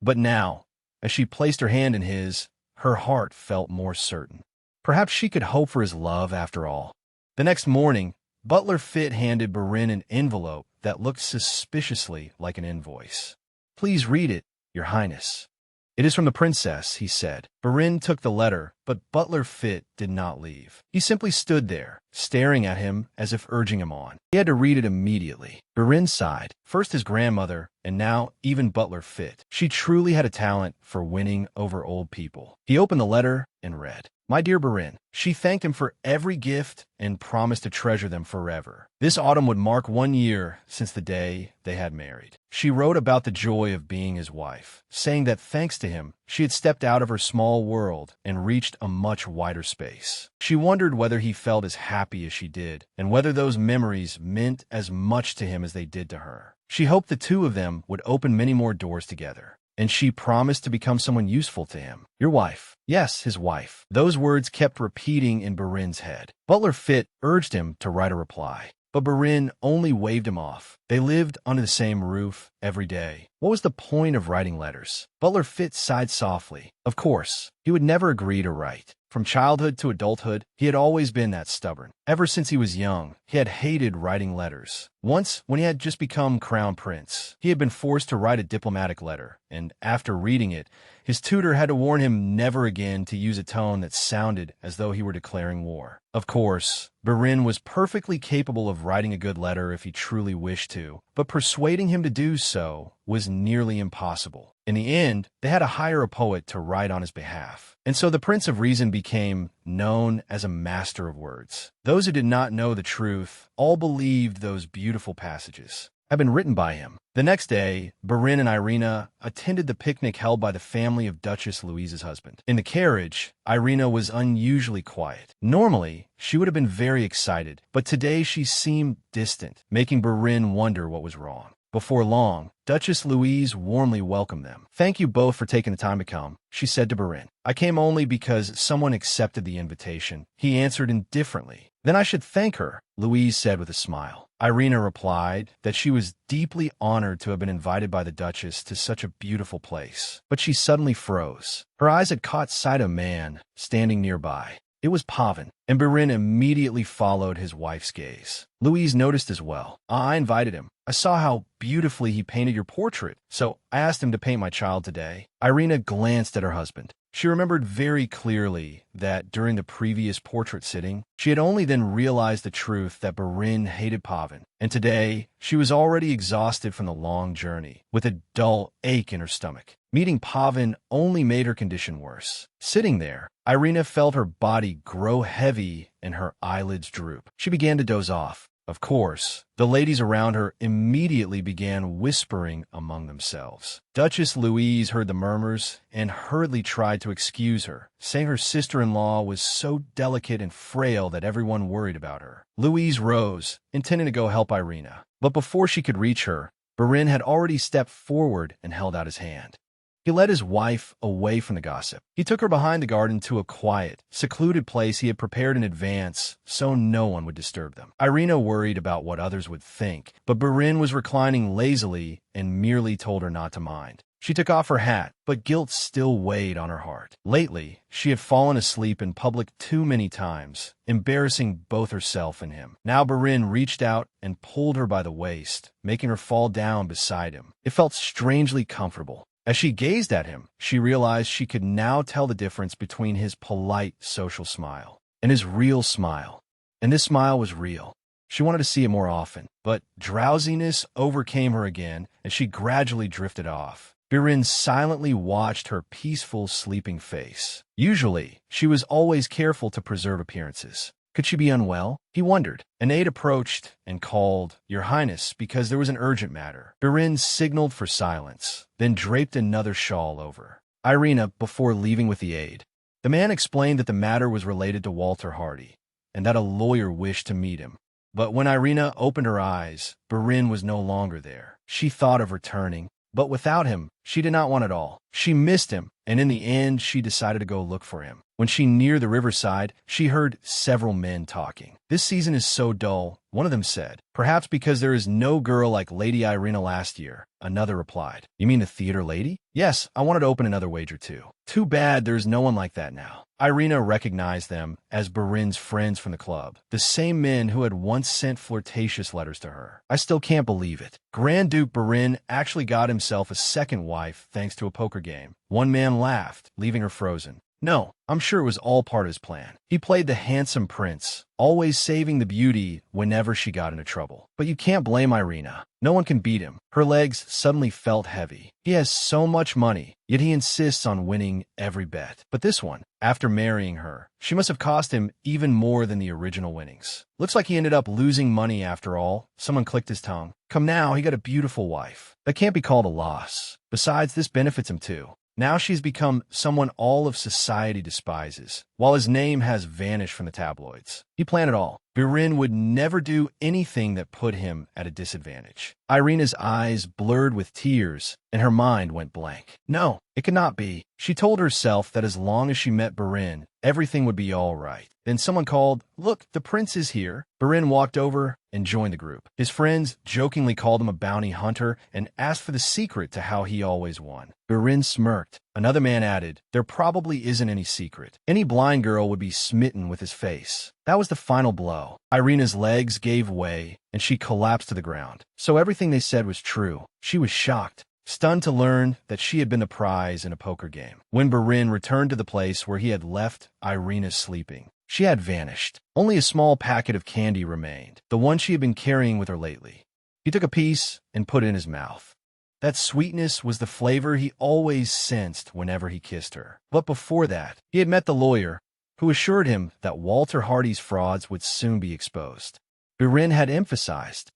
But now, as she placed her hand in his, her heart felt more certain. Perhaps she could hope for his love after all. The next morning, Butler Fit handed Berin an envelope that looked suspiciously like an invoice. "Please read it, Your Highness." "It is from the princess," he said. Berin took the letter, but Butler Fit did not leave. He simply stood there, staring at him as if urging him on. He had to read it immediately. Berin sighed. First his grandmother, and now even Butler Fit. She truly had a talent for winning over old people. He opened the letter and read. "My dear Berin." She thanked him for every gift and promised to treasure them forever. This autumn would mark 1 year since the day they had married. She wrote about the joy of being his wife, saying that thanks to him, she had stepped out of her small world and reached a much wider space. She wondered whether he felt as happy as she did, and whether those memories meant as much to him as they did to her. She hoped the two of them would open many more doors together. And she promised to become someone useful to him. "Your wife." Yes, his wife. Those words kept repeating in Berin's head. Butler Fit urged him to write a reply, but Berin only waved him off. They lived under the same roof every day. What was the point of writing letters? Butler Fit sighed softly. Of course, he would never agree to write. From childhood to adulthood, he had always been that stubborn. Ever since he was young, he had hated writing letters. Once, when he had just become crown prince, he had been forced to write a diplomatic letter, and after reading it, his tutor had to warn him never again to use a tone that sounded as though he were declaring war. Of course, Berin was perfectly capable of writing a good letter if he truly wished to, but persuading him to do so was nearly impossible. In the end, they had to hire a poet to write on his behalf. And so the Prince of Reason became known as a master of words. Those who did not know the truth all believed those beautiful passages. had been written by him. The next day, Barin and Irina attended the picnic held by the family of Duchess Louise's husband. In the carriage, Irina was unusually quiet. Normally, she would have been very excited, but today she seemed distant, making Barin wonder what was wrong. Before long, Duchess Louise warmly welcomed them. "Thank you both for taking the time to come," she said to Barin. "I came only because someone accepted the invitation," he answered indifferently. "Then I should thank her," Louise said with a smile. Irina replied that she was deeply honored to have been invited by the Duchess to such a beautiful place. But she suddenly froze. Her eyes had caught sight of a man standing nearby. It was Pavan, and Barin immediately followed his wife's gaze. Louise noticed as well. "I invited him. I saw how beautifully he painted your portrait, so I asked him to paint my child today." Irina glanced at her husband. She remembered very clearly that during the previous portrait sitting, she had only then realized the truth that Barin hated Pavan, and today she was already exhausted from the long journey, with a dull ache in her stomach. Meeting Pavan only made her condition worse. Sitting there, Irina felt her body grow heavy and her eyelids droop. She began to doze off. Of course, the ladies around her immediately began whispering among themselves. Duchess Louise heard the murmurs and hurriedly tried to excuse her, saying her sister-in-law was so delicate and frail that everyone worried about her. Louise rose, intending to go help Irina, but before she could reach her, Barin had already stepped forward and held out his hand. He led his wife away from the gossip. He took her behind the garden to a quiet, secluded place he had prepared in advance so no one would disturb them. Irina worried about what others would think, but Barin was reclining lazily and merely told her not to mind. She took off her hat, but guilt still weighed on her heart. Lately, she had fallen asleep in public too many times, embarrassing both herself and him. Now Barin reached out and pulled her by the waist, making her fall down beside him. It felt strangely comfortable. As she gazed at him, she realized she could now tell the difference between his polite social smile and his real smile. And this smile was real. She wanted to see it more often, but drowsiness overcame her again, and she gradually drifted off. Barin silently watched her peaceful, sleeping face. Usually, she was always careful to preserve appearances. Could she be unwell? He wondered. An aide approached and called, "Your Highness," because there was an urgent matter. Barin signaled for silence, then draped another shawl over Irina before leaving with the aide. The man explained that the matter was related to Walter Hardy, and that a lawyer wished to meet him. But when Irina opened her eyes, Barin was no longer there. She thought of returning, but without him, she did not want it all. She missed him, and in the end, she decided to go look for him. When she neared the riverside, she heard several men talking. "This season is so dull," one of them said. "Perhaps because there is no girl like Lady Irina last year," another replied. "You mean the theater lady?" "Yes, I wanted to open another wager too." "Too bad there's no one like that now." Irina recognized them as Barin's friends from the club, the same men who had once sent flirtatious letters to her. "I still can't believe it. Grand Duke Barin actually got himself a second wife thanks to a poker game." One man laughed, leaving her frozen. "No, I'm sure it was all part of his plan. He played the handsome prince, always saving the beauty whenever she got into trouble. But you can't blame Irina. No one can beat him." Her legs suddenly felt heavy. He has so much money, yet he insists on winning every bet. But this one, after marrying her, she must have cost him even more than the original winnings. "Looks like he ended up losing money after all." Someone clicked his tongue. "Come now, he got a beautiful wife. That can't be called a loss. Besides, this benefits him too. Now she's become someone all of society despises, while his name has vanished from the tabloids. He planned it all. Barin would never do anything that put him at a disadvantage." Irina's eyes blurred with tears, and her mind went blank. No, it could not be. She told herself that as long as she met Barin, everything would be all right. Then someone called, "Look, the prince is here." Barin walked over and joined the group. His friends jokingly called him a bounty hunter and asked for the secret to how he always won. Barin smirked. Another man added, "There probably isn't any secret. Any blind girl would be smitten with his face." That was the final blow. Irina's legs gave way, and she collapsed to the ground. So everything they said was true. She was shocked, stunned to learn that she had been the prize in a poker game. When Barin returned to the place where he had left Irina sleeping, she had vanished. Only a small packet of candy remained, the one she had been carrying with her lately. He took a piece and put it in his mouth. That sweetness was the flavor he always sensed whenever he kissed her. But before that, he had met the lawyer, who assured him that Walter Hardy's frauds would soon be exposed. Barin had emphasized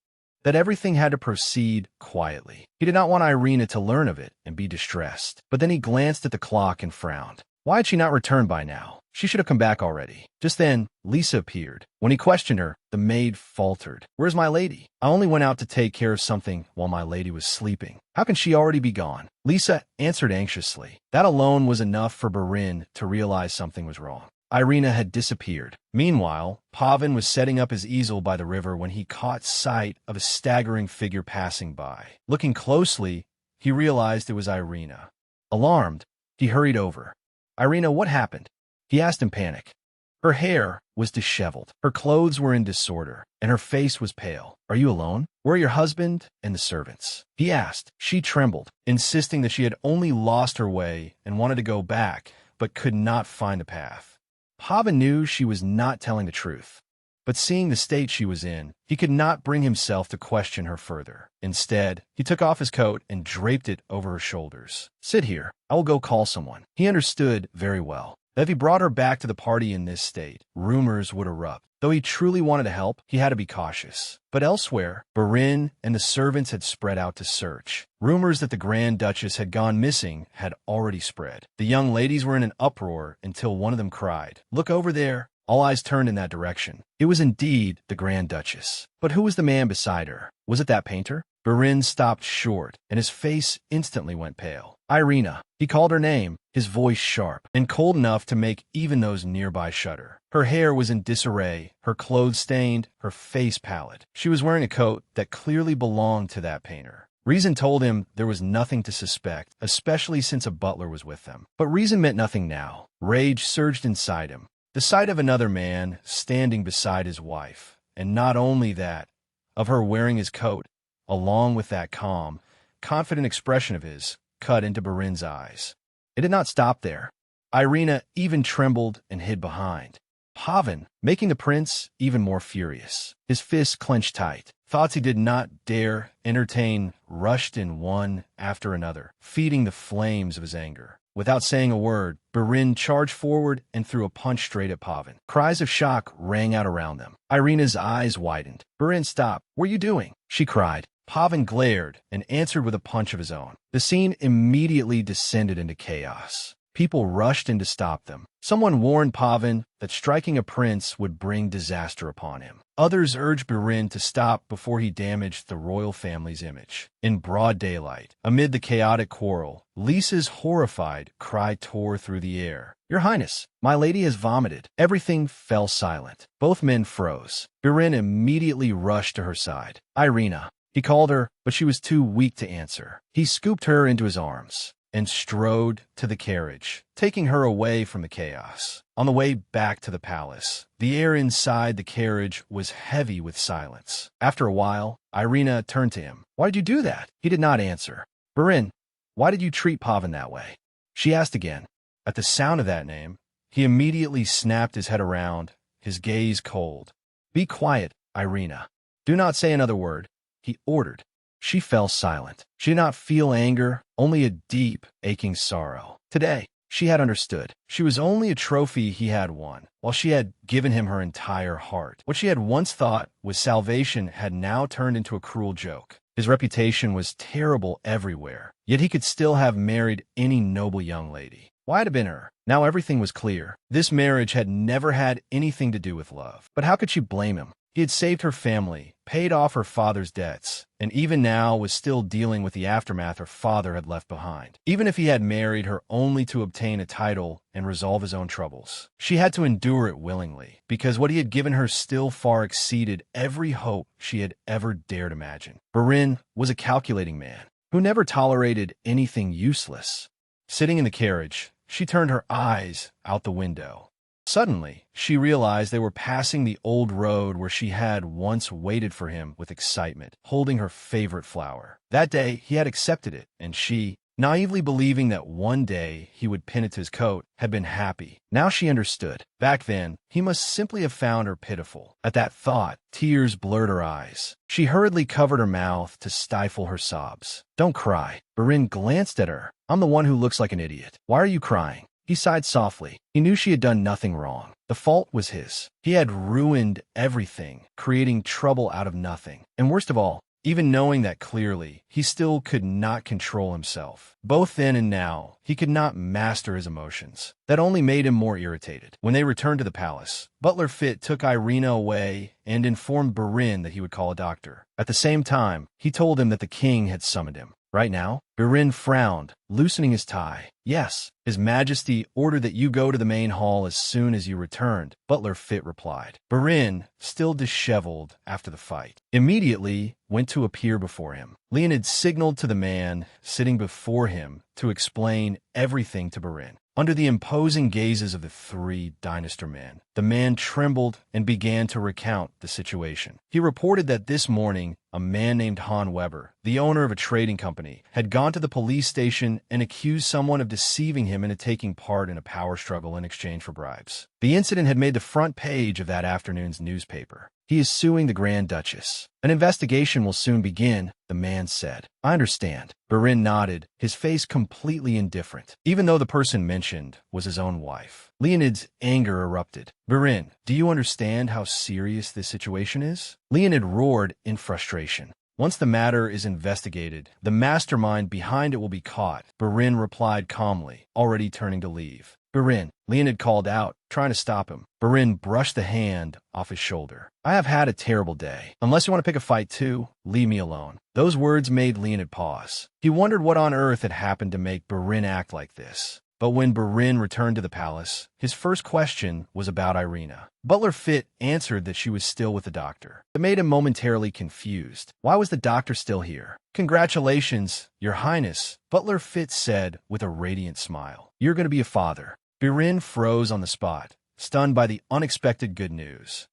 that everything had to proceed quietly. He did not want Irina to learn of it and be distressed. But then he glanced at the clock and frowned. Why had she not returned by now? She should have come back already. Just then, Lisa appeared. When he questioned her, the maid faltered. "Where's my lady? I only went out to take care of something while my lady was sleeping. How can she already be gone?" Lisa answered anxiously. That alone was enough for Barin to realize something was wrong. Irina had disappeared. Meanwhile, Pavan was setting up his easel by the river when he caught sight of a staggering figure passing by. Looking closely, he realized it was Irina. Alarmed, he hurried over. "Irina, what happened?" he asked in panic. Her hair was disheveled, her clothes were in disorder, and her face was pale. "Are you alone? Where are your husband and the servants?" he asked. She trembled, insisting that she had only lost her way and wanted to go back, but could not find the path. Pavan knew she was not telling the truth, but seeing the state she was in, he could not bring himself to question her further. Instead, he took off his coat and draped it over her shoulders. "Sit here. I will go call someone." He understood very well that if he brought her back to the party in this state, rumors would erupt. Though he truly wanted to help, he had to be cautious. But elsewhere, Barin and the servants had spread out to search. Rumors that the Grand Duchess had gone missing had already spread. The young ladies were in an uproar until one of them cried, "Look over there." All eyes turned in that direction. It was indeed the Grand Duchess. But who was the man beside her? Was it that painter? Barin stopped short, and his face instantly went pale. "Irina." He called her name, his voice sharp and cold enough to make even those nearby shudder. Her hair was in disarray, her clothes stained, her face pallid. She was wearing a coat that clearly belonged to that painter. Reason told him there was nothing to suspect, especially since a butler was with them. But reason meant nothing now. Rage surged inside him. The sight of another man standing beside his wife, and not only that, of her wearing his coat, along with that calm, confident expression of his, cut into Barin's eyes. It did not stop there. Irina even trembled and hid behind. Pavan, making the prince even more furious. His fists clenched tight. Thoughts he did not dare entertain rushed in one after another, feeding the flames of his anger. Without saying a word, Barin charged forward and threw a punch straight at Pavan. Cries of shock rang out around them. Irina's eyes widened. "Barin, stop. What are you doing?" she cried. Pavan glared and answered with a punch of his own. The scene immediately descended into chaos. People rushed in to stop them. Someone warned Pavan that striking a prince would bring disaster upon him. Others urged Barin to stop before he damaged the royal family's image. In broad daylight, amid the chaotic quarrel, Lisa's horrified cry tore through the air. "Your Highness, my lady has vomited." Everything fell silent. Both men froze. Barin immediately rushed to her side. "Irina." He called her, but she was too weak to answer. He scooped her into his arms and strode to the carriage, taking her away from the chaos. On the way back to the palace, the air inside the carriage was heavy with silence. After a while, Irina turned to him. "Why did you do that?" He did not answer. "Barin, why did you treat Pavan that way?" she asked again. At the sound of that name, he immediately snapped his head around, his gaze cold. "Be quiet, Irina. Do not say another word," he ordered. She fell silent. She did not feel anger, only a deep, aching sorrow. Today, she had understood. She was only a trophy he had won, while she had given him her entire heart. What she had once thought was salvation had now turned into a cruel joke. His reputation was terrible everywhere, yet he could still have married any noble young lady. Why had it been her? Now everything was clear. This marriage had never had anything to do with love. But how could she blame him? He had saved her family, paid off her father's debts, and even now was still dealing with the aftermath her father had left behind. Even if he had married her only to obtain a title and resolve his own troubles, she had to endure it willingly, because what he had given her still far exceeded every hope she had ever dared imagine. Barin was a calculating man who never tolerated anything useless. Sitting in the carriage, she turned her eyes out the window. Suddenly, she realized they were passing the old road where she had once waited for him with excitement, holding her favorite flower. That day, he had accepted it, and she, naively believing that one day he would pin it to his coat, had been happy. Now she understood. Back then, he must simply have found her pitiful. At that thought, tears blurred her eyes. She hurriedly covered her mouth to stifle her sobs. "Don't cry." Barin glanced at her. "I'm the one who looks like an idiot. Why are you crying?" He sighed softly. He knew she had done nothing wrong. The fault was his. He had ruined everything, creating trouble out of nothing. And worst of all, Even knowing that clearly, he still could not control himself. Both then and now, he could not master his emotions. That only made him more irritated. When they returned to the palace, Butler Fit took Irina away and informed Burin that he would call a doctor. At the same time, he told him that the king had summoned him. Right now? Burin frowned, loosening his tie. Yes, His Majesty ordered that you go to the main hall as soon as you returned, Butler Fit replied. Burin, still disheveled after the fight, immediately went to appear before him. Leonid signaled to the man sitting before him to explain everything to Burin. Under the imposing gazes of the three Dynastor men, the man trembled and began to recount the situation. He reported that this morning, a man named Han Weber, the owner of a trading company, had gone to the police station and accused someone of deceiving him into taking part in a power struggle in exchange for bribes. The incident had made the front page of that afternoon's newspaper. He is suing the Grand Duchess. An investigation will soon begin, the man said. I understand. Burin nodded, his face completely indifferent, even though the person mentioned was his own wife. Leonid's anger erupted. Burin, do you understand how serious this situation is? Leonid roared in frustration. Once the matter is investigated, the mastermind behind it will be caught, Burin replied calmly, already turning to leave. Burin, Leonid called out, trying to stop him. Burin brushed the hand off his shoulder. I have had a terrible day. Unless you want to pick a fight too, leave me alone. Those words made Leonid pause. He wondered what on earth had happened to make Burin act like this. But when Burin returned to the palace, his first question was about Irina. Butler Fit answered that she was still with the doctor. It made him momentarily confused. Why was the doctor still here? Congratulations, Your Highness, Butler Fit said with a radiant smile. You're going to be a father. Burin froze on the spot, stunned by the unexpected good news.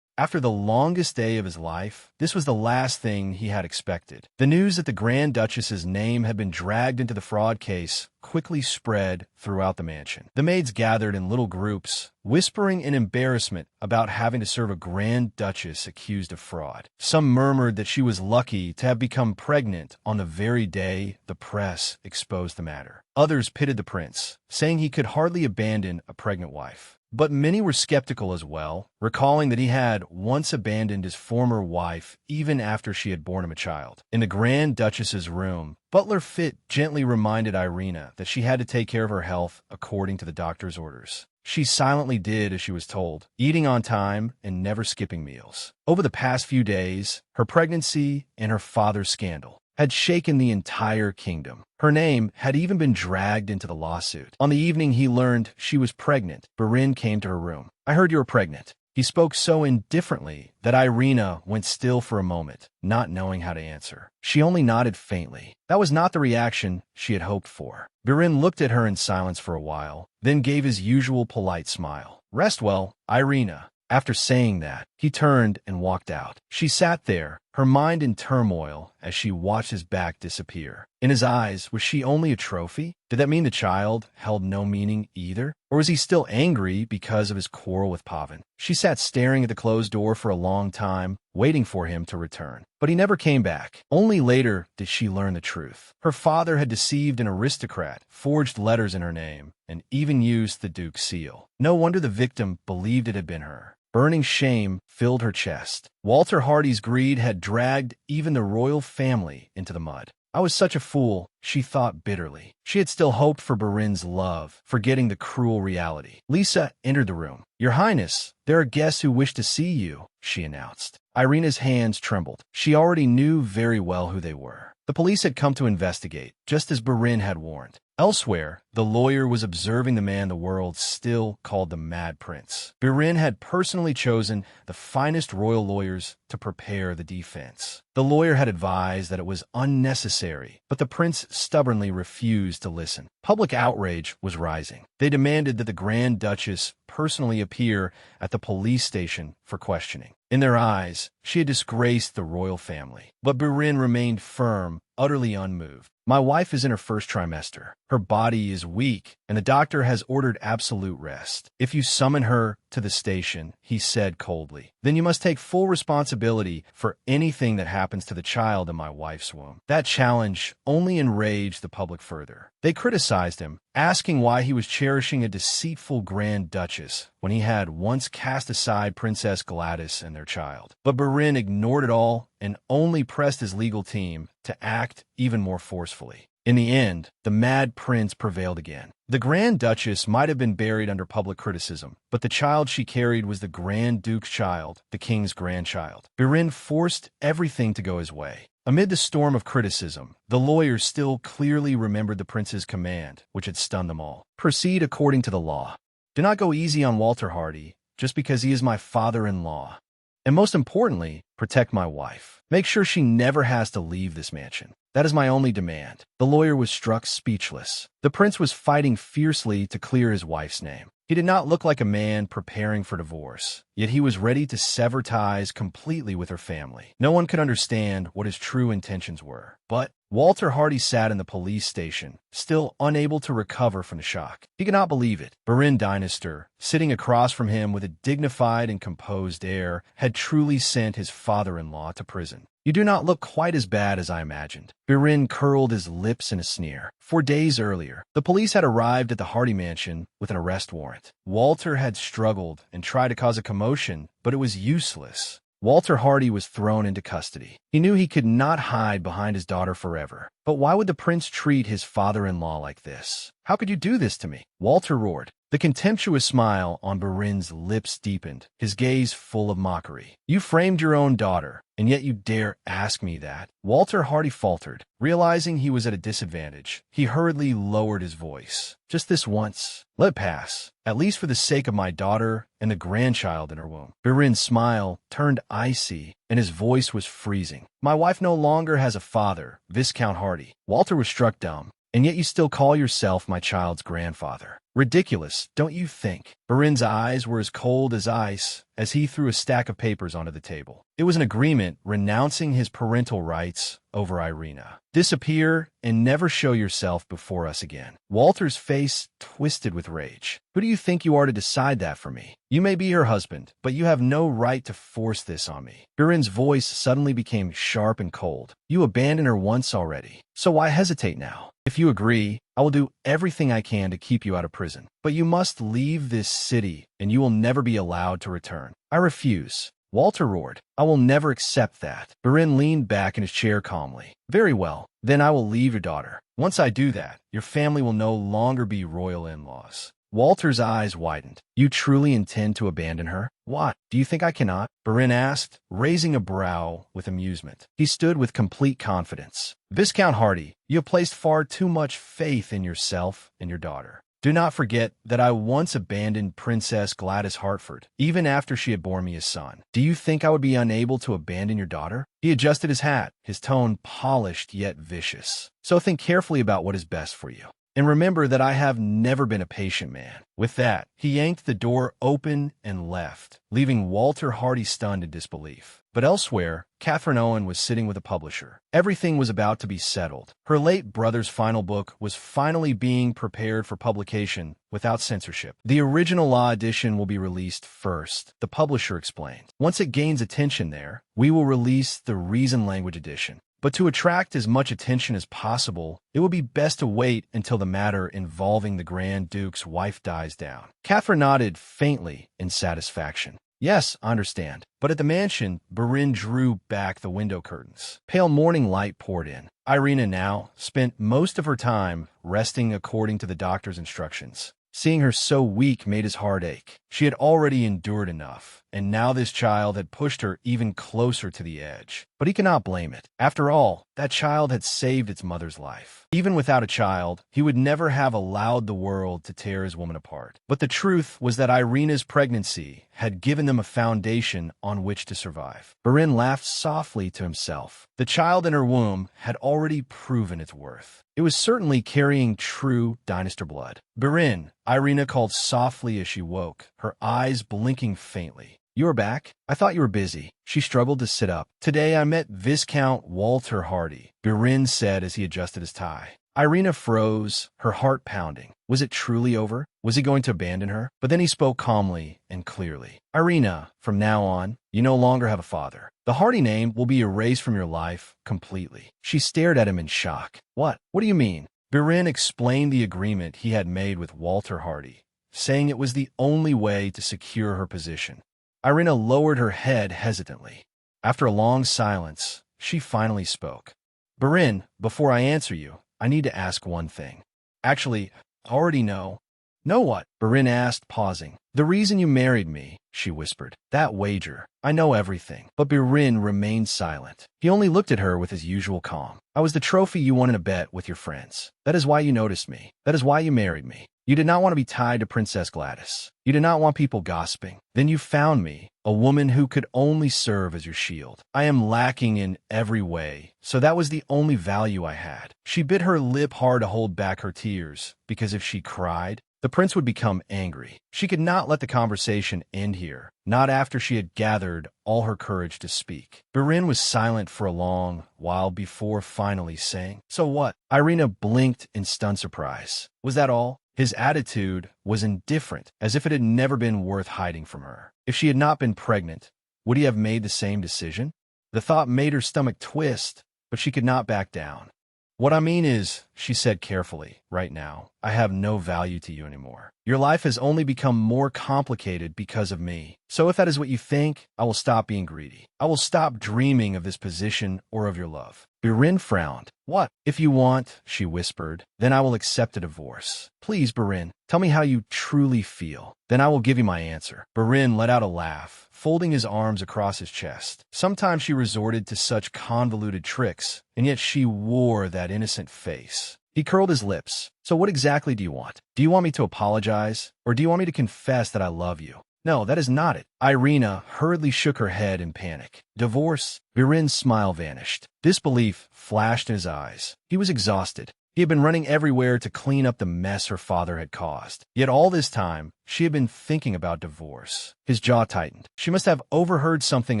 After the longest day of his life, this was the last thing he had expected. The news that the Grand Duchess's name had been dragged into the fraud case quickly spread throughout the mansion. The maids gathered in little groups, whispering in embarrassment about having to serve a Grand Duchess accused of fraud. Some murmured that she was lucky to have become pregnant on the very day the press exposed the matter. Others pitied the prince, saying he could hardly abandon a pregnant wife. But many were skeptical as well, recalling that he had once abandoned his former wife even after she had borne him a child. In the Grand Duchess's room, Butler Fit gently reminded Irina that she had to take care of her health according to the doctor's orders. She silently did as she was told, eating on time and never skipping meals. Over the past few days, her pregnancy and her father's scandal had shaken the entire kingdom. Her name had even been dragged into the lawsuit. On the evening he learned she was pregnant, Burin came to her room. I heard you were pregnant. He spoke so indifferently that Irina went still for a moment, not knowing how to answer. She only nodded faintly. That was not the reaction she had hoped for. Burin looked at her in silence for a while, then gave his usual polite smile. Rest well, Irina. After saying that, he turned and walked out. She sat there, her mind in turmoil as she watched his back disappear. In his eyes, was she only a trophy? Did that mean the child held no meaning either? Or was he still angry because of his quarrel with Pavan? She sat staring at the closed door for a long time, waiting for him to return. But he never came back. Only later did she learn the truth. Her father had deceived an aristocrat, forged letters in her name, and even used the Duke's seal. No wonder the victim believed it had been her. Burning shame filled her chest. Walter Hardy's greed had dragged even the royal family into the mud. I was such a fool, she thought bitterly. She had still hoped for Burin's love, forgetting the cruel reality. Lisa entered the room. Your Highness, there are guests who wish to see you, she announced. Irina's hands trembled. She already knew very well who they were. The police had come to investigate, just as Burin had warned. Elsewhere, the lawyer was observing the man the world still called the Mad Prince. Burin had personally chosen the finest royal lawyers to prepare the defense. The lawyer had advised that it was unnecessary, but the prince stubbornly refused to listen. Public outrage was rising. They demanded that the Grand Duchess personally appear at the police station for questioning. In their eyes, she had disgraced the royal family. But Burin remained firm, utterly unmoved. My wife is in her first trimester. Her body is weak, and the doctor has ordered absolute rest. If you summon her to the station, he said coldly, then you must take full responsibility responsibility for anything that happens to the child in my wife's womb. That challenge only enraged the public further. They criticized him, asking why he was cherishing a deceitful Grand Duchess when he had once cast aside Princess Gladys and their child. But Burin ignored it all and only pressed his legal team to act even more forcefully. In the end, the mad prince prevailed again. The Grand Duchess might have been buried under public criticism, but the child she carried was the Grand Duke's child, the king's grandchild. Burin forced everything to go his way. Amid the storm of criticism, the lawyers still clearly remembered the prince's command, which had stunned them all. Proceed according to the law. Do not go easy on Walter Hardy, just because he is my father-in-law. And most importantly, protect my wife. Make sure she never has to leave this mansion. That is my only demand. The lawyer was struck speechless. The prince was fighting fiercely to clear his wife's name. He did not look like a man preparing for divorce, yet he was ready to sever ties completely with her family. No one could understand what his true intentions were. But Walter Hardy sat in the police station, still unable to recover from the shock. He could not believe it. Burin Dynastor, sitting across from him with a dignified and composed air, had truly sent his father-in-law to prison. You do not look quite as bad as I imagined. Burin curled his lips in a sneer. 4 days earlier, the police had arrived at the Hardy mansion with an arrest warrant. Walter had struggled and tried to cause a commotion, but it was useless. Walter Hardy was thrown into custody. He knew he could not hide behind his daughter forever. But why would the prince treat his father-in-law like this? How could you do this to me? Walter roared. The contemptuous smile on Burin's lips deepened, his gaze full of mockery. You framed your own daughter, and yet you dare ask me that? Walter Hardy faltered. Realizing he was at a disadvantage, he hurriedly lowered his voice. Just this once. Let it pass, at least for the sake of my daughter and the grandchild in her womb. Burin's smile turned icy, and his voice was freezing. My wife no longer has a father, Viscount Hardy. Walter was struck dumb. And yet you still call yourself my child's grandfather. Ridiculous, don't you think? Burin's eyes were as cold as ice as he threw a stack of papers onto the table. It was an agreement renouncing his parental rights over Irina. Disappear and never show yourself before us again. Walter's face twisted with rage. Who do you think you are to decide that for me? You may be her husband, but you have no right to force this on me. Burin's voice suddenly became sharp and cold. You abandoned her once already, so why hesitate now? If you agree, I will do everything I can to keep you out of prison. But you must leave this city, and you will never be allowed to return. I refuse. Walter roared. I will never accept that. Burin leaned back in his chair calmly. Very well, then I will leave your daughter. Once I do that, your family will no longer be royal in-laws. Walter's eyes widened. You truly intend to abandon her? Why? Do you think I cannot? Burin asked, raising a brow with amusement. He stood with complete confidence. Viscount Hardy, you have placed far too much faith in yourself and your daughter. Do not forget that I once abandoned Princess Gladys Hartford, even after she had borne me a son. Do you think I would be unable to abandon your daughter? He adjusted his hat, his tone polished yet vicious. So think carefully about what is best for you. And remember that I have never been a patient man. With that, he yanked the door open and left, leaving Walter Hardy stunned in disbelief. But elsewhere, Catherine Owen was sitting with a publisher. Everything was about to be settled. Her late brother's final book was finally being prepared for publication without censorship. The original law edition will be released first, the publisher explained. Once it gains attention there, we will release the Reason Language edition. But to attract as much attention as possible, it would be best to wait until the matter involving the Grand Duke's wife dies down. Catherine nodded faintly in satisfaction. Yes, I understand. But at the mansion, Burin drew back the window curtains. Pale morning light poured in. Irina now spent most of her time resting according to the doctor's instructions. Seeing her so weak made his heart ache. She had already endured enough, and now this child had pushed her even closer to the edge. But he cannot blame it. After all, that child had saved its mother's life. Even without a child, he would never have allowed the world to tear his woman apart. But the truth was that Irina's pregnancy had given them a foundation on which to survive. Burin laughed softly to himself. The child in her womb had already proven its worth. It was certainly carrying true Dynastor blood. Burin, Irina called softly as she woke, her eyes blinking faintly. You are back? I thought you were busy. She struggled to sit up. Today I met Viscount Walter Hardy, Burin said as he adjusted his tie. Irina froze, her heart pounding. Was it truly over? Was he going to abandon her? But then he spoke calmly and clearly. Irina, from now on, you no longer have a father. The Hardy name will be erased from your life completely. She stared at him in shock. What? What do you mean? Birin explained the agreement he had made with Walter Hardy, saying it was the only way to secure her position. Irina lowered her head hesitantly. After a long silence, she finally spoke. Birin, before I answer you, I need to ask one thing. Actually, I already know. Know what? Birin asked, pausing. The reason you married me, she whispered. That wager. I know everything. But Birin remained silent. He only looked at her with his usual calm. I was the trophy you won in a bet with your friends. That is why you noticed me. That is why you married me. You did not want to be tied to Princess Gladys. You did not want people gossiping. Then you found me, a woman who could only serve as your shield. I am lacking in every way, so that was the only value I had. She bit her lip hard to hold back her tears, because if she cried, the prince would become angry. She could not let the conversation end here, not after she had gathered all her courage to speak. Birin was silent for a long while before finally saying, So what? Irina blinked in stunned surprise. Was that all? His attitude was indifferent, as if it had never been worth hiding from her. If she had not been pregnant, would he have made the same decision? The thought made her stomach twist, but she could not back down. What I mean is, she said carefully, right now, I have no value to you anymore. Your life has only become more complicated because of me. So if that is what you think, I will stop being greedy. I will stop dreaming of this position or of your love. Birin frowned. What? If you want, she whispered, then I will accept a divorce. Please, Birin, tell me how you truly feel. Then I will give you my answer. Birin let out a laugh, folding his arms across his chest. Sometimes she resorted to such convoluted tricks, and yet she wore that innocent face. He curled his lips. So what exactly do you want? Do you want me to apologize? Or do you want me to confess that I love you? No, that is not it. Irina hurriedly shook her head in panic. Divorce? Birin's smile vanished. Disbelief flashed in his eyes. He was exhausted. He had been running everywhere to clean up the mess her father had caused. Yet all this time, she had been thinking about divorce. His jaw tightened. She must have overheard something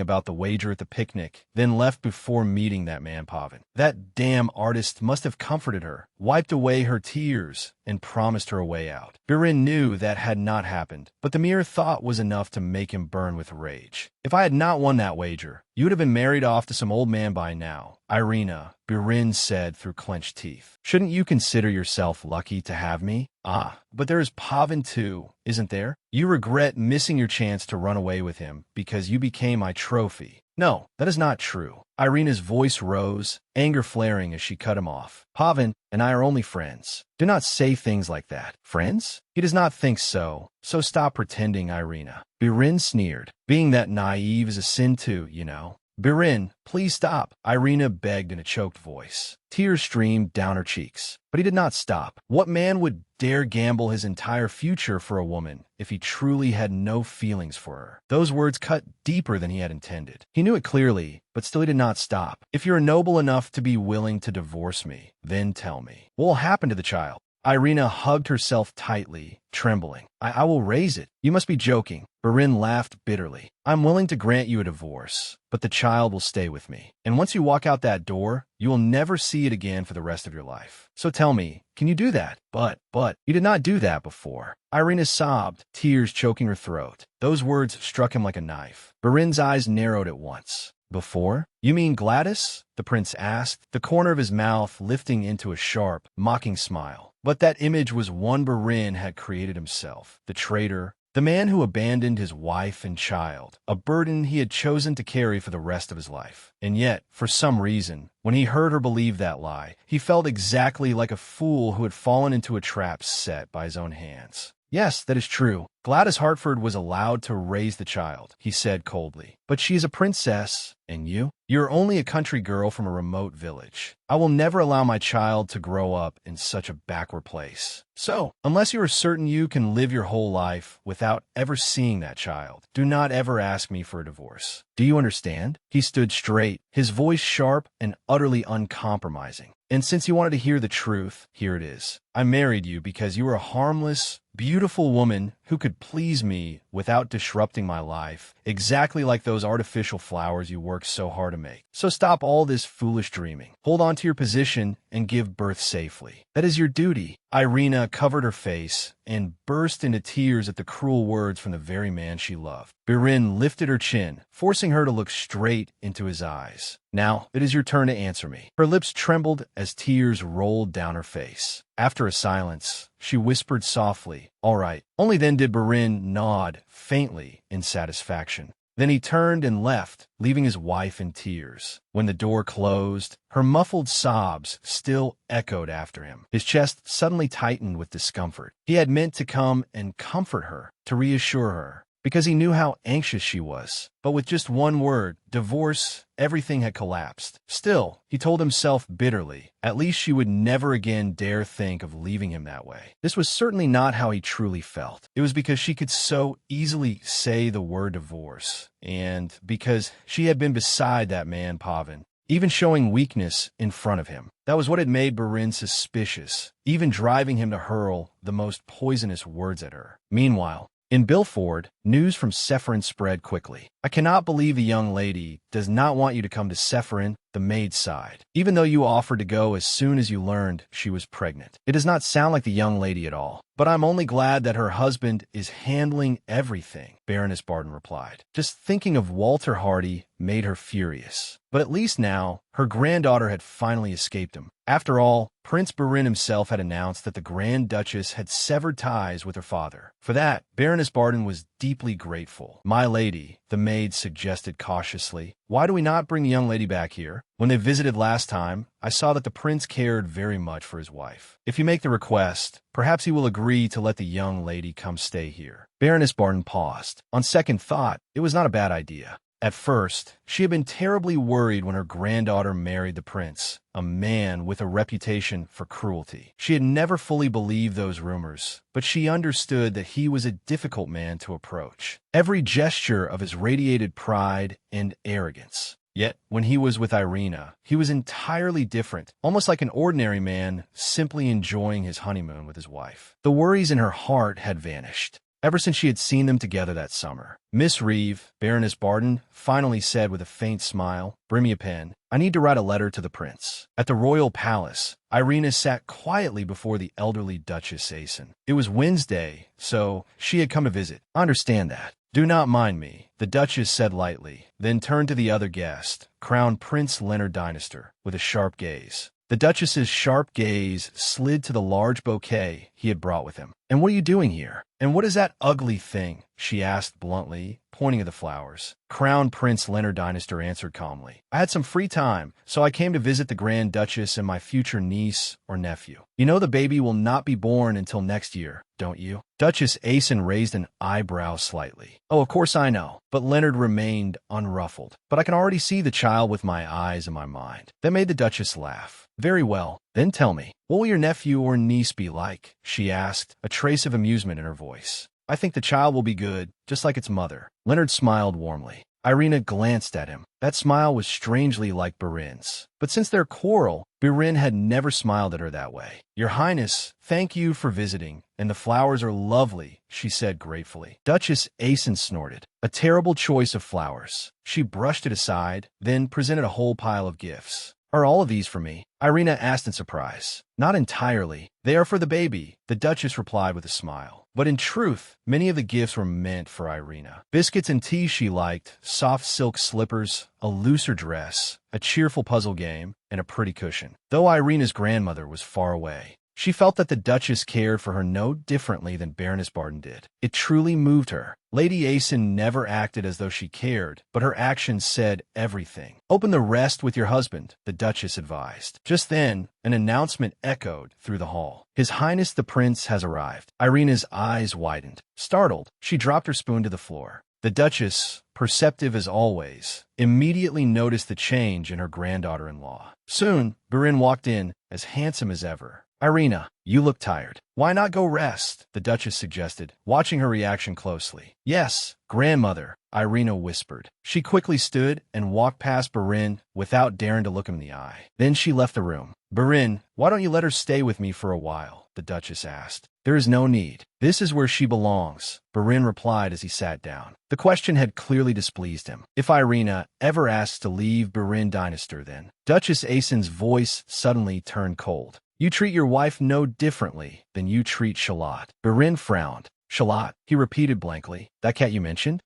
about the wager at the picnic, then left before meeting that man Pavin. That damn artist must have comforted her, wiped away her tears, and promised her a way out. Birin knew that had not happened, but the mere thought was enough to make him burn with rage. If I had not won that wager, you would have been married off to some old man by now. Irina, Birin said through clenched teeth. Shouldn't you consider yourself lucky to have me? Ah, but there is Pavin too, isn't there? You regret missing your chance to run away with him because you became my trophy. No, that is not true. Irina's voice rose, anger flaring as she cut him off. Pavin and I are only friends. Do not say things like that. Friends? He does not think so, so stop pretending, Irina. Birin sneered. Being that naive is a sin too, you know. Birin, please stop, Irina begged in a choked voice. Tears streamed down her cheeks, but he did not stop. What man would dare gamble his entire future for a woman if he truly had no feelings for her? Those words cut deeper than he had intended. He knew it clearly, but still he did not stop. If you're noble enough to be willing to divorce me, then tell me. What will happen to the child? Irina hugged herself tightly, trembling. I will raise it. You must be joking. Birin laughed bitterly. I'm willing to grant you a divorce, but the child will stay with me. And once you walk out that door, you will never see it again for the rest of your life. So tell me, can you do that? But, you did not do that before. Irina sobbed, tears choking her throat. Those words struck him like a knife. Birin's eyes narrowed at once. Before? You mean Gladys? The prince asked, the corner of his mouth lifting into a sharp, mocking smile. But that image was one Birin had created himself. The traitor, the man who abandoned his wife and child, a burden he had chosen to carry for the rest of his life. And yet, for some reason, when he heard her believe that lie, he felt exactly like a fool who had fallen into a trap set by his own hands. Yes, that is true. Gladys Hartford was allowed to raise the child, he said coldly. But she is a princess, and you? You're only a country girl from a remote village. I will never allow my child to grow up in such a backward place. So, unless you are certain you can live your whole life without ever seeing that child, do not ever ask me for a divorce. Do you understand? He stood straight, his voice sharp and utterly uncompromising. And since you wanted to hear the truth, here it is. I married you because you were a harmless, beautiful woman who could please me without disrupting my life, exactly like those artificial flowers you worked so hard to make. So stop all this foolish dreaming. Hold on to your position and give birth safely. That is your duty." Irina covered her face and burst into tears at the cruel words from the very man she loved. Birin lifted her chin, forcing her to look straight into his eyes. "Now, it is your turn to answer me." Her lips trembled as tears rolled down her face. After a silence, she whispered softly, "All right." Only then did Birin nod faintly in satisfaction. Then he turned and left, leaving his wife in tears. When the door closed, her muffled sobs still echoed after him. His chest suddenly tightened with discomfort. He had meant to come and comfort her, to reassure her, because he knew how anxious she was. But with just one word, divorce, everything had collapsed. Still, he told himself bitterly, at least she would never again dare think of leaving him that way. This was certainly not how he truly felt. It was because she could so easily say the word divorce, and because she had been beside that man, Pavin, even showing weakness in front of him. That was what had made Birin suspicious, even driving him to hurl the most poisonous words at her. Meanwhile, in Bilford, news from Sephirin spread quickly. "I cannot believe the young lady does not want you to come to Sephirin," the maid sighed, "even though you offered to go as soon as you learned she was pregnant. It does not sound like the young lady at all. But I'm only glad that her husband is handling everything," Baroness Barton replied. Just thinking of Walter Hardy made her furious. But at least now, her granddaughter had finally escaped him. After all, Prince Birin himself had announced that the Grand Duchess had severed ties with her father. For that, Baroness Barton was deeply grateful. "My lady," the maid suggested cautiously, "why do we not bring the young lady back here? When they visited last time, I saw that the prince cared very much for his wife. If you make the request, perhaps he will agree to let the young lady come stay here." Baroness Barton paused. On second thought, it was not a bad idea. At first, she had been terribly worried when her granddaughter married the prince, a man with a reputation for cruelty. She had never fully believed those rumors, but she understood that he was a difficult man to approach. Every gesture of his radiated pride and arrogance. Yet, when he was with Irina, he was entirely different, almost like an ordinary man simply enjoying his honeymoon with his wife. The worries in her heart had vanished ever since she had seen them together that summer. "Miss Reeve," Baroness Barton finally said with a faint smile, "bring me a pen. I need to write a letter to the prince." At the royal palace, Irina sat quietly before the elderly Duchess Asen. It was Wednesday, so she had come to visit. "I understand that. Do not mind me," the Duchess said lightly, then turned to the other guest, Crown Prince Leonard Dinister, with a sharp gaze. The Duchess's sharp gaze slid to the large bouquet he had brought with him. "And what are you doing here? And what is that ugly thing?" she asked bluntly, pointing at the flowers. Crown Prince Leonard Dinister answered calmly, "I had some free time, so I came to visit the Grand Duchess and my future niece or nephew. You know the baby will not be born until next year, don't you?" Duchess Asen raised an eyebrow slightly. "Oh, of course I know." But Leonard remained unruffled. "But I can already see the child with my eyes and my mind." That made the Duchess laugh. "Very well. Then tell me, what will your nephew or niece be like?" she asked, a trace of amusement in her voice. "I think the child will be good, just like its mother." Leonard smiled warmly. Irina glanced at him. That smile was strangely like Birin's. But since their quarrel, Birin had never smiled at her that way. "Your Highness, thank you for visiting, and the flowers are lovely," she said gratefully. Duchess Asen snorted. A terrible choice of flowers. She brushed it aside, then presented a whole pile of gifts. "Are all of these for me?" Irina asked in surprise. "Not entirely. They are for the baby," the Duchess replied with a smile. But in truth, many of the gifts were meant for Irina. Biscuits and tea she liked, soft silk slippers, a looser dress, a cheerful puzzle game, and a pretty cushion. Though Irina's grandmother was far away, she felt that the Duchess cared for her no differently than Baroness Barton did. It truly moved her. Lady Asen never acted as though she cared, but her actions said everything. "Open the rest with your husband," the Duchess advised. Just then, an announcement echoed through the hall. "His Highness the Prince has arrived." Irina's eyes widened. Startled, she dropped her spoon to the floor. The Duchess, perceptive as always, immediately noticed the change in her granddaughter-in-law. Soon, Birin walked in, as handsome as ever. "Irina, you look tired. Why not go rest?" the Duchess suggested, watching her reaction closely. "Yes, grandmother," Irina whispered. She quickly stood and walked past Birin without daring to look him in the eye. Then she left the room. "Birin, why don't you let her stay with me for a while?" the Duchess asked. "There is no need. This is where she belongs," Barin replied as he sat down. The question had clearly displeased him. If Irina ever asks to leave Barin Dynasty, then Duchess Asen's voice suddenly turned cold. "You treat your wife no differently than you treat Shalat." Barin frowned. "Shalat," he repeated blankly. "That cat you mentioned?"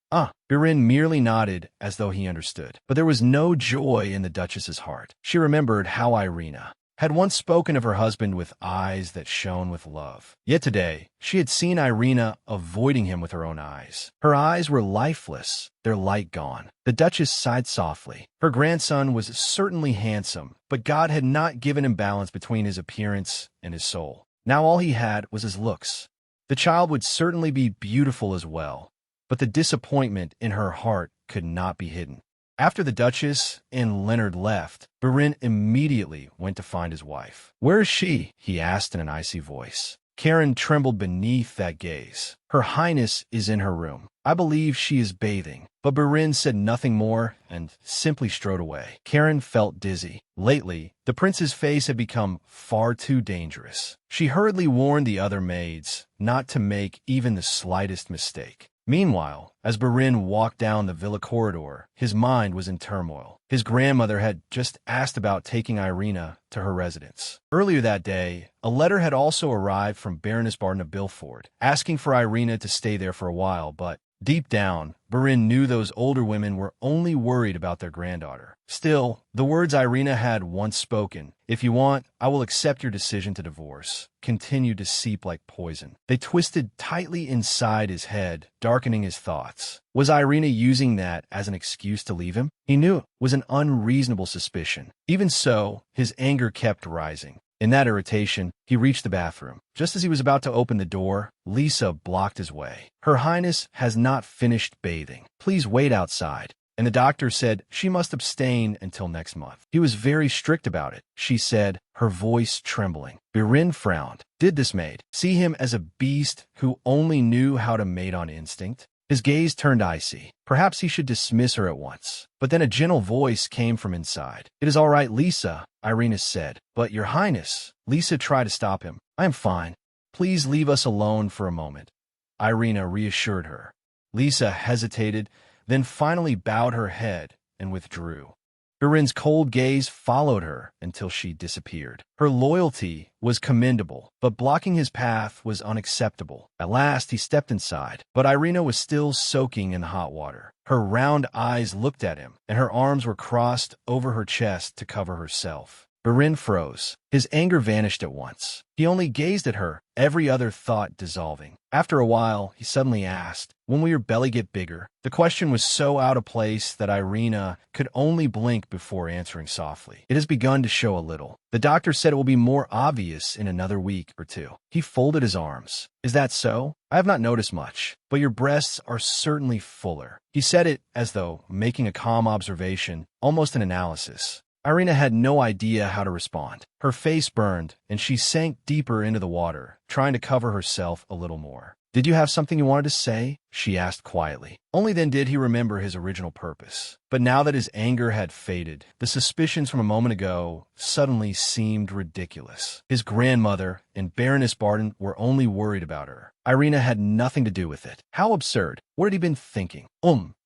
Barin merely nodded as though he understood. But there was no joy in the Duchess's heart. She remembered how Irina had once spoken of her husband with eyes that shone with love. Yet today, she had seen Irina avoiding him with her own eyes. Her eyes were lifeless, their light gone. The Duchess sighed softly. Her grandson was certainly handsome, but God had not given him balance between his appearance and his soul. Now all he had was his looks. The child would certainly be beautiful as well, but the disappointment in her heart could not be hidden. After the Duchess and Leonard left, Barin immediately went to find his wife. "Where is she?" he asked in an icy voice. Karen trembled beneath that gaze. "Her Highness is in her room. I believe she is bathing." But Barin said nothing more and simply strode away. Karen felt dizzy. Lately, the prince's face had become far too dangerous. She hurriedly warned the other maids not to make even the slightest mistake. Meanwhile, as Barin walked down the villa corridor, his mind was in turmoil. His grandmother had just asked about taking Irina to her residence. Earlier that day, a letter had also arrived from Baroness Barton of Bilford, asking for Irina to stay there for a while, but deep down, Barin knew those older women were only worried about their granddaughter. Still, the words Irina had once spoken, "If you want, I will accept your decision to divorce," continued to seep like poison. They twisted tightly inside his head, darkening his thoughts. Was Irina using that as an excuse to leave him? He knew it was an unreasonable suspicion. Even so, his anger kept rising. In that irritation, he reached the bathroom. Just as he was about to open the door, Lisa blocked his way. "Her Highness has not finished bathing. Please wait outside." And the doctor said she must abstain until next month. He was very strict about it, she said, her voice trembling. Barin frowned. Did this maid see him as a beast who only knew how to mate on instinct? His gaze turned icy. Perhaps he should dismiss her at once. But then a gentle voice came from inside. "It is all right, Lisa," Irina said. "But your Highness." Lisa tried to stop him. "I am fine. Please leave us alone for a moment," Irina reassured her. Lisa hesitated, then finally bowed her head and withdrew. Barin's cold gaze followed her until she disappeared. Her loyalty was commendable, but blocking his path was unacceptable. At last, he stepped inside, but Irina was still soaking in hot water. Her round eyes looked at him, and her arms were crossed over her chest to cover herself. Barin froze. His anger vanished at once. He only gazed at her, every other thought dissolving. After a while, he suddenly asked, "When will your belly get bigger?" The question was so out of place that Irina could only blink before answering softly. "It has begun to show a little. The doctor said it will be more obvious in another week or two." He folded his arms. "Is that so? I have not noticed much, but your breasts are certainly fuller." He said it as though making a calm observation, almost an analysis. Irina had no idea how to respond. Her face burned, and she sank deeper into the water, trying to cover herself a little more. "Did you have something you wanted to say?" she asked quietly. Only then did he remember his original purpose. But now that his anger had faded, the suspicions from a moment ago suddenly seemed ridiculous. His grandmother and Baroness Barton were only worried about her. Irina had nothing to do with it. How absurd. What had he been thinking?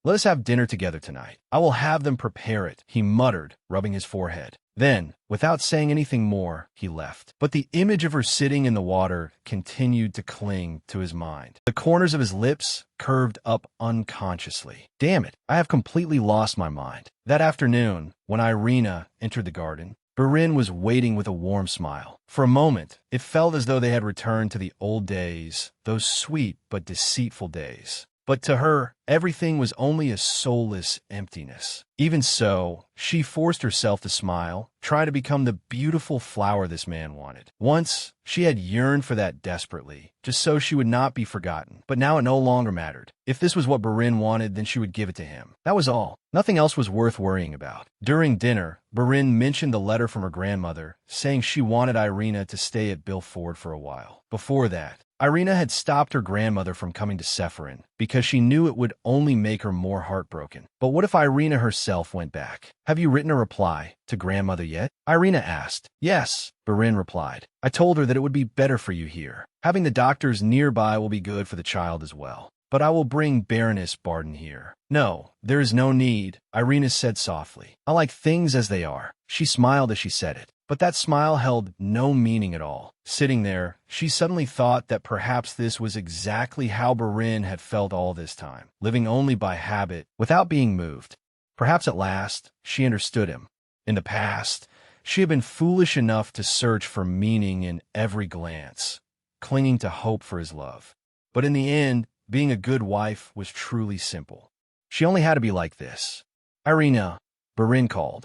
Let us have dinner together tonight. I will have them prepare it," he muttered, rubbing his forehead. Then, without saying anything more, he left. But the image of her sitting in the water continued to cling to his mind. The corners of his lips curved up unconsciously. Damn it, I have completely lost my mind. That afternoon, when Irina entered the garden, Barin was waiting with a warm smile. For a moment, it felt as though they had returned to the old days, those sweet but deceitful days. But to her, everything was only a soulless emptiness. Even so, she forced herself to smile, try to become the beautiful flower this man wanted. Once, she had yearned for that desperately, just so she would not be forgotten. But now it no longer mattered. If this was what Barin wanted, then she would give it to him. That was all. Nothing else was worth worrying about. During dinner, Barin mentioned the letter from her grandmother, saying she wanted Irina to stay at Bilford for a while. Before that, Irina had stopped her grandmother from coming to Sephirin because she knew it would only make her more heartbroken. But what if Irina herself went back? Have you written a reply to grandmother yet? Irina asked. Yes, Barin replied. I told her that it would be better for you here. Having the doctors nearby will be good for the child as well. But I will bring Baroness Barden here. No, there is no need, Irina said softly. I like things as they are. She smiled as she said it. But that smile held no meaning at all. Sitting there, she suddenly thought that perhaps this was exactly how Barin had felt all this time, living only by habit, without being moved. Perhaps at last, she understood him. In the past, she had been foolish enough to search for meaning in every glance, clinging to hope for his love. But in the end, being a good wife was truly simple. She only had to be like this. Irina, Barin called.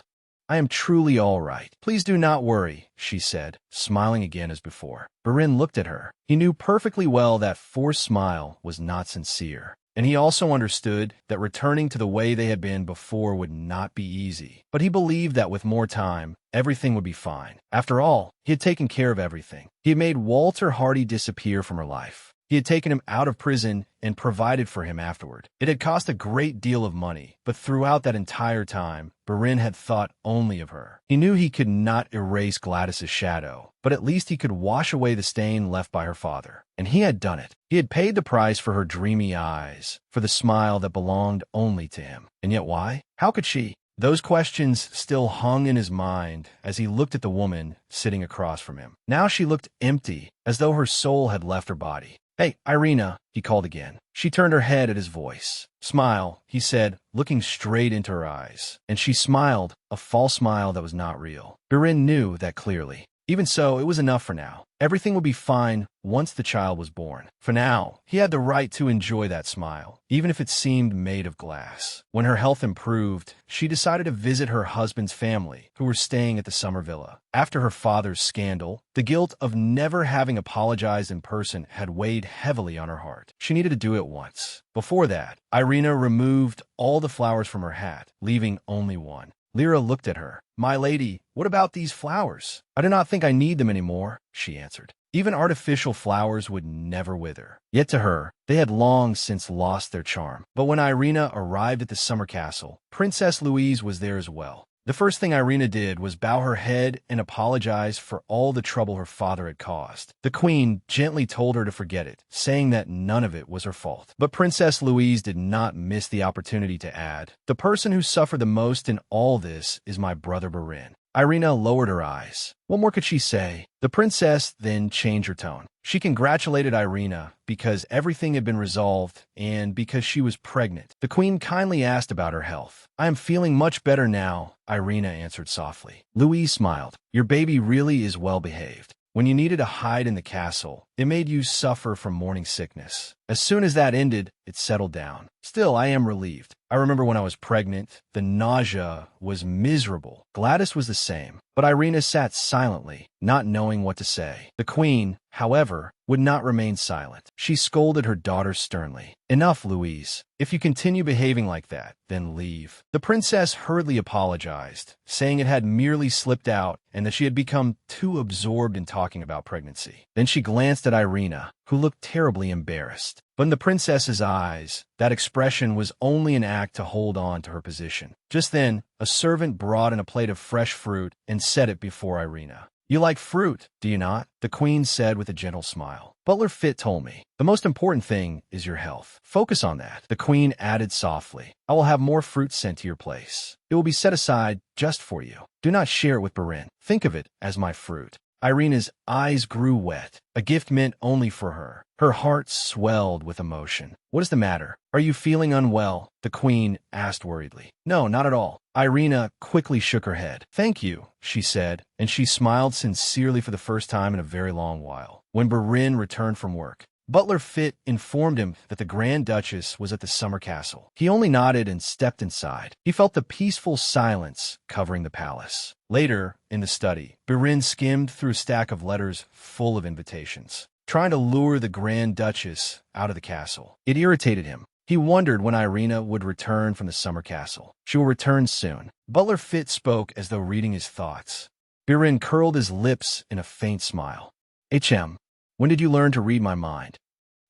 I am truly all right. Please do not worry, she said, smiling again as before. Barin looked at her. He knew perfectly well that forced smile was not sincere. And he also understood that returning to the way they had been before would not be easy. But he believed that with more time, everything would be fine. After all, he had taken care of everything. He had made Walter Hardy disappear from her life. He had taken him out of prison and provided for him afterward. It had cost a great deal of money, but throughout that entire time, Barin had thought only of her. He knew he could not erase Gladys's shadow, but at least he could wash away the stain left by her father. And he had done it. He had paid the price for her dreamy eyes, for the smile that belonged only to him. And yet why? How could she? Those questions still hung in his mind as he looked at the woman sitting across from him. Now she looked empty, as though her soul had left her body. Hey, Irina, he called again. She turned her head at his voice. Smile, he said, looking straight into her eyes. And she smiled, a false smile that was not real. Barin knew that clearly. Even so, it was enough for now. Everything would be fine once the child was born. For now, he had the right to enjoy that smile, even if it seemed made of glass. When her health improved, she decided to visit her husband's family, who were staying at the summer villa. After her father's scandal, the guilt of never having apologized in person had weighed heavily on her heart. She needed to do it once. Before that, Irina removed all the flowers from her hat, leaving only one. Lyra looked at her. My lady, what about these flowers? I do not think I need them anymore, she answered. Even artificial flowers would never wither. Yet to her, they had long since lost their charm. But when Irina arrived at the summer castle, Princess Louise was there as well. The first thing Irina did was bow her head and apologize for all the trouble her father had caused. The queen gently told her to forget it, saying that none of it was her fault. But Princess Louise did not miss the opportunity to add, the person who suffered the most in all this is my brother Barin. Irina lowered her eyes. What more could she say? The princess then changed her tone. She congratulated Irina because everything had been resolved and because she was pregnant. The queen kindly asked about her health. I am feeling much better now, Irina answered softly. Louise smiled. Your baby really is well behaved. When you needed to hide in the castle, it made you suffer from morning sickness. As soon as that ended, it settled down. Still, I am relieved. I remember when I was pregnant, the nausea was miserable. Gladys was the same, but Irina sat silently, not knowing what to say. The queen, however, would not remain silent. She scolded her daughter sternly. Enough, Louise. If you continue behaving like that, then leave. The princess hurriedly apologized, saying it had merely slipped out and that she had become too absorbed in talking about pregnancy. Then she glanced at Irina, who looked terribly embarrassed. But in the princess's eyes, that expression was only an act to hold on to her position. Just then, a servant brought in a plate of fresh fruit and set it before Irina. You like fruit, do you not? The queen said with a gentle smile. Butler Fit told me, the most important thing is your health. Focus on that. The queen added softly, I will have more fruit sent to your place. It will be set aside just for you. Do not share it with Barin. Think of it as my fruit. Irina's eyes grew wet, a gift meant only for her. Her heart swelled with emotion. What is the matter? Are you feeling unwell? The queen asked worriedly. No, not at all. Irina quickly shook her head. Thank you, she said, and she smiled sincerely for the first time in a very long while. When Barin returned from work, Butler Fit informed him that the Grand Duchess was at the summer castle. He only nodded and stepped inside. He felt the peaceful silence covering the palace. Later, in the study, Barin skimmed through a stack of letters full of invitations, trying to lure the Grand Duchess out of the castle. It irritated him. He wondered when Irina would return from the summer castle. She will return soon. Butler Fit spoke as though reading his thoughts. Barin curled his lips in a faint smile. When did you learn to read my mind?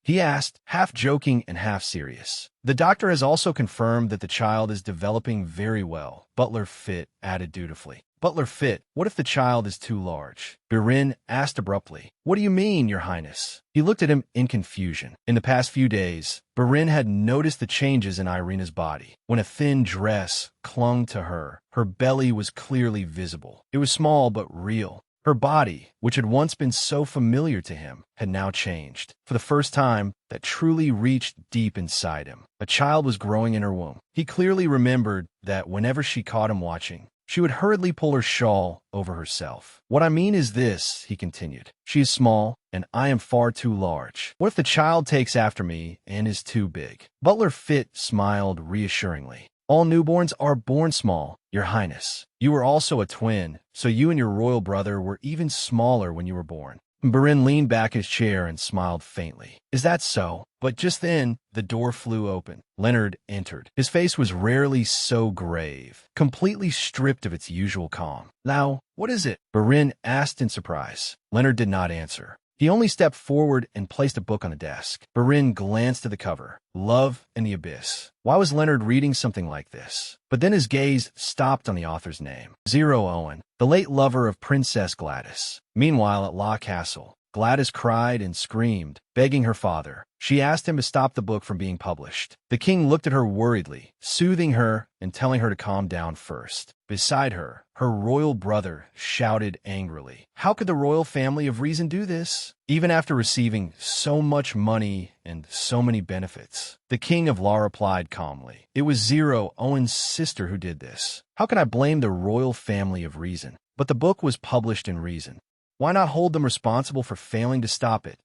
He asked, half joking and half serious. The doctor has also confirmed that the child is developing very well, Butler Fit added dutifully. Butler Fit, what if the child is too large? Birin asked abruptly. What do you mean, Your Highness? He looked at him in confusion. In the past few days, Birin had noticed the changes in Irina's body. When a thin dress clung to her, her belly was clearly visible. It was small but real. Her body, which had once been so familiar to him, had now changed. For the first time, that truly reached deep inside him. A child was growing in her womb. He clearly remembered that whenever she caught him watching, she would hurriedly pull her shawl over herself. What I mean is this, he continued. She is small, and I am far too large. What if the child takes after me and is too big? Butler Fit smiled reassuringly. All newborns are born small, Your Highness. You were also a twin, so you and your royal brother were even smaller when you were born. Birin leaned back in his chair and smiled faintly. Is that so? But just then, the door flew open. Leonard entered. His face was rarely so grave, completely stripped of its usual calm. Now, what is it? Birin asked in surprise. Leonard did not answer. He only stepped forward and placed a book on the desk. Birin glanced at the cover. Love in the Abyss. Why was Leonard reading something like this? But then his gaze stopped on the author's name. Zero Owen, the late lover of Princess Gladys. Meanwhile, at Law Castle, Gladys cried and screamed, begging her father. She asked him to stop the book from being published. The king looked at her worriedly, soothing her and telling her to calm down first. Beside her, her royal brother shouted angrily. How could the royal family of Reason do this? Even after receiving so much money and so many benefits. The king of Law replied calmly. It was Zero, Owen's sister, who did this. How can I blame the royal family of Reason? But the book was published in Reason. Why not hold them responsible for failing to stop it?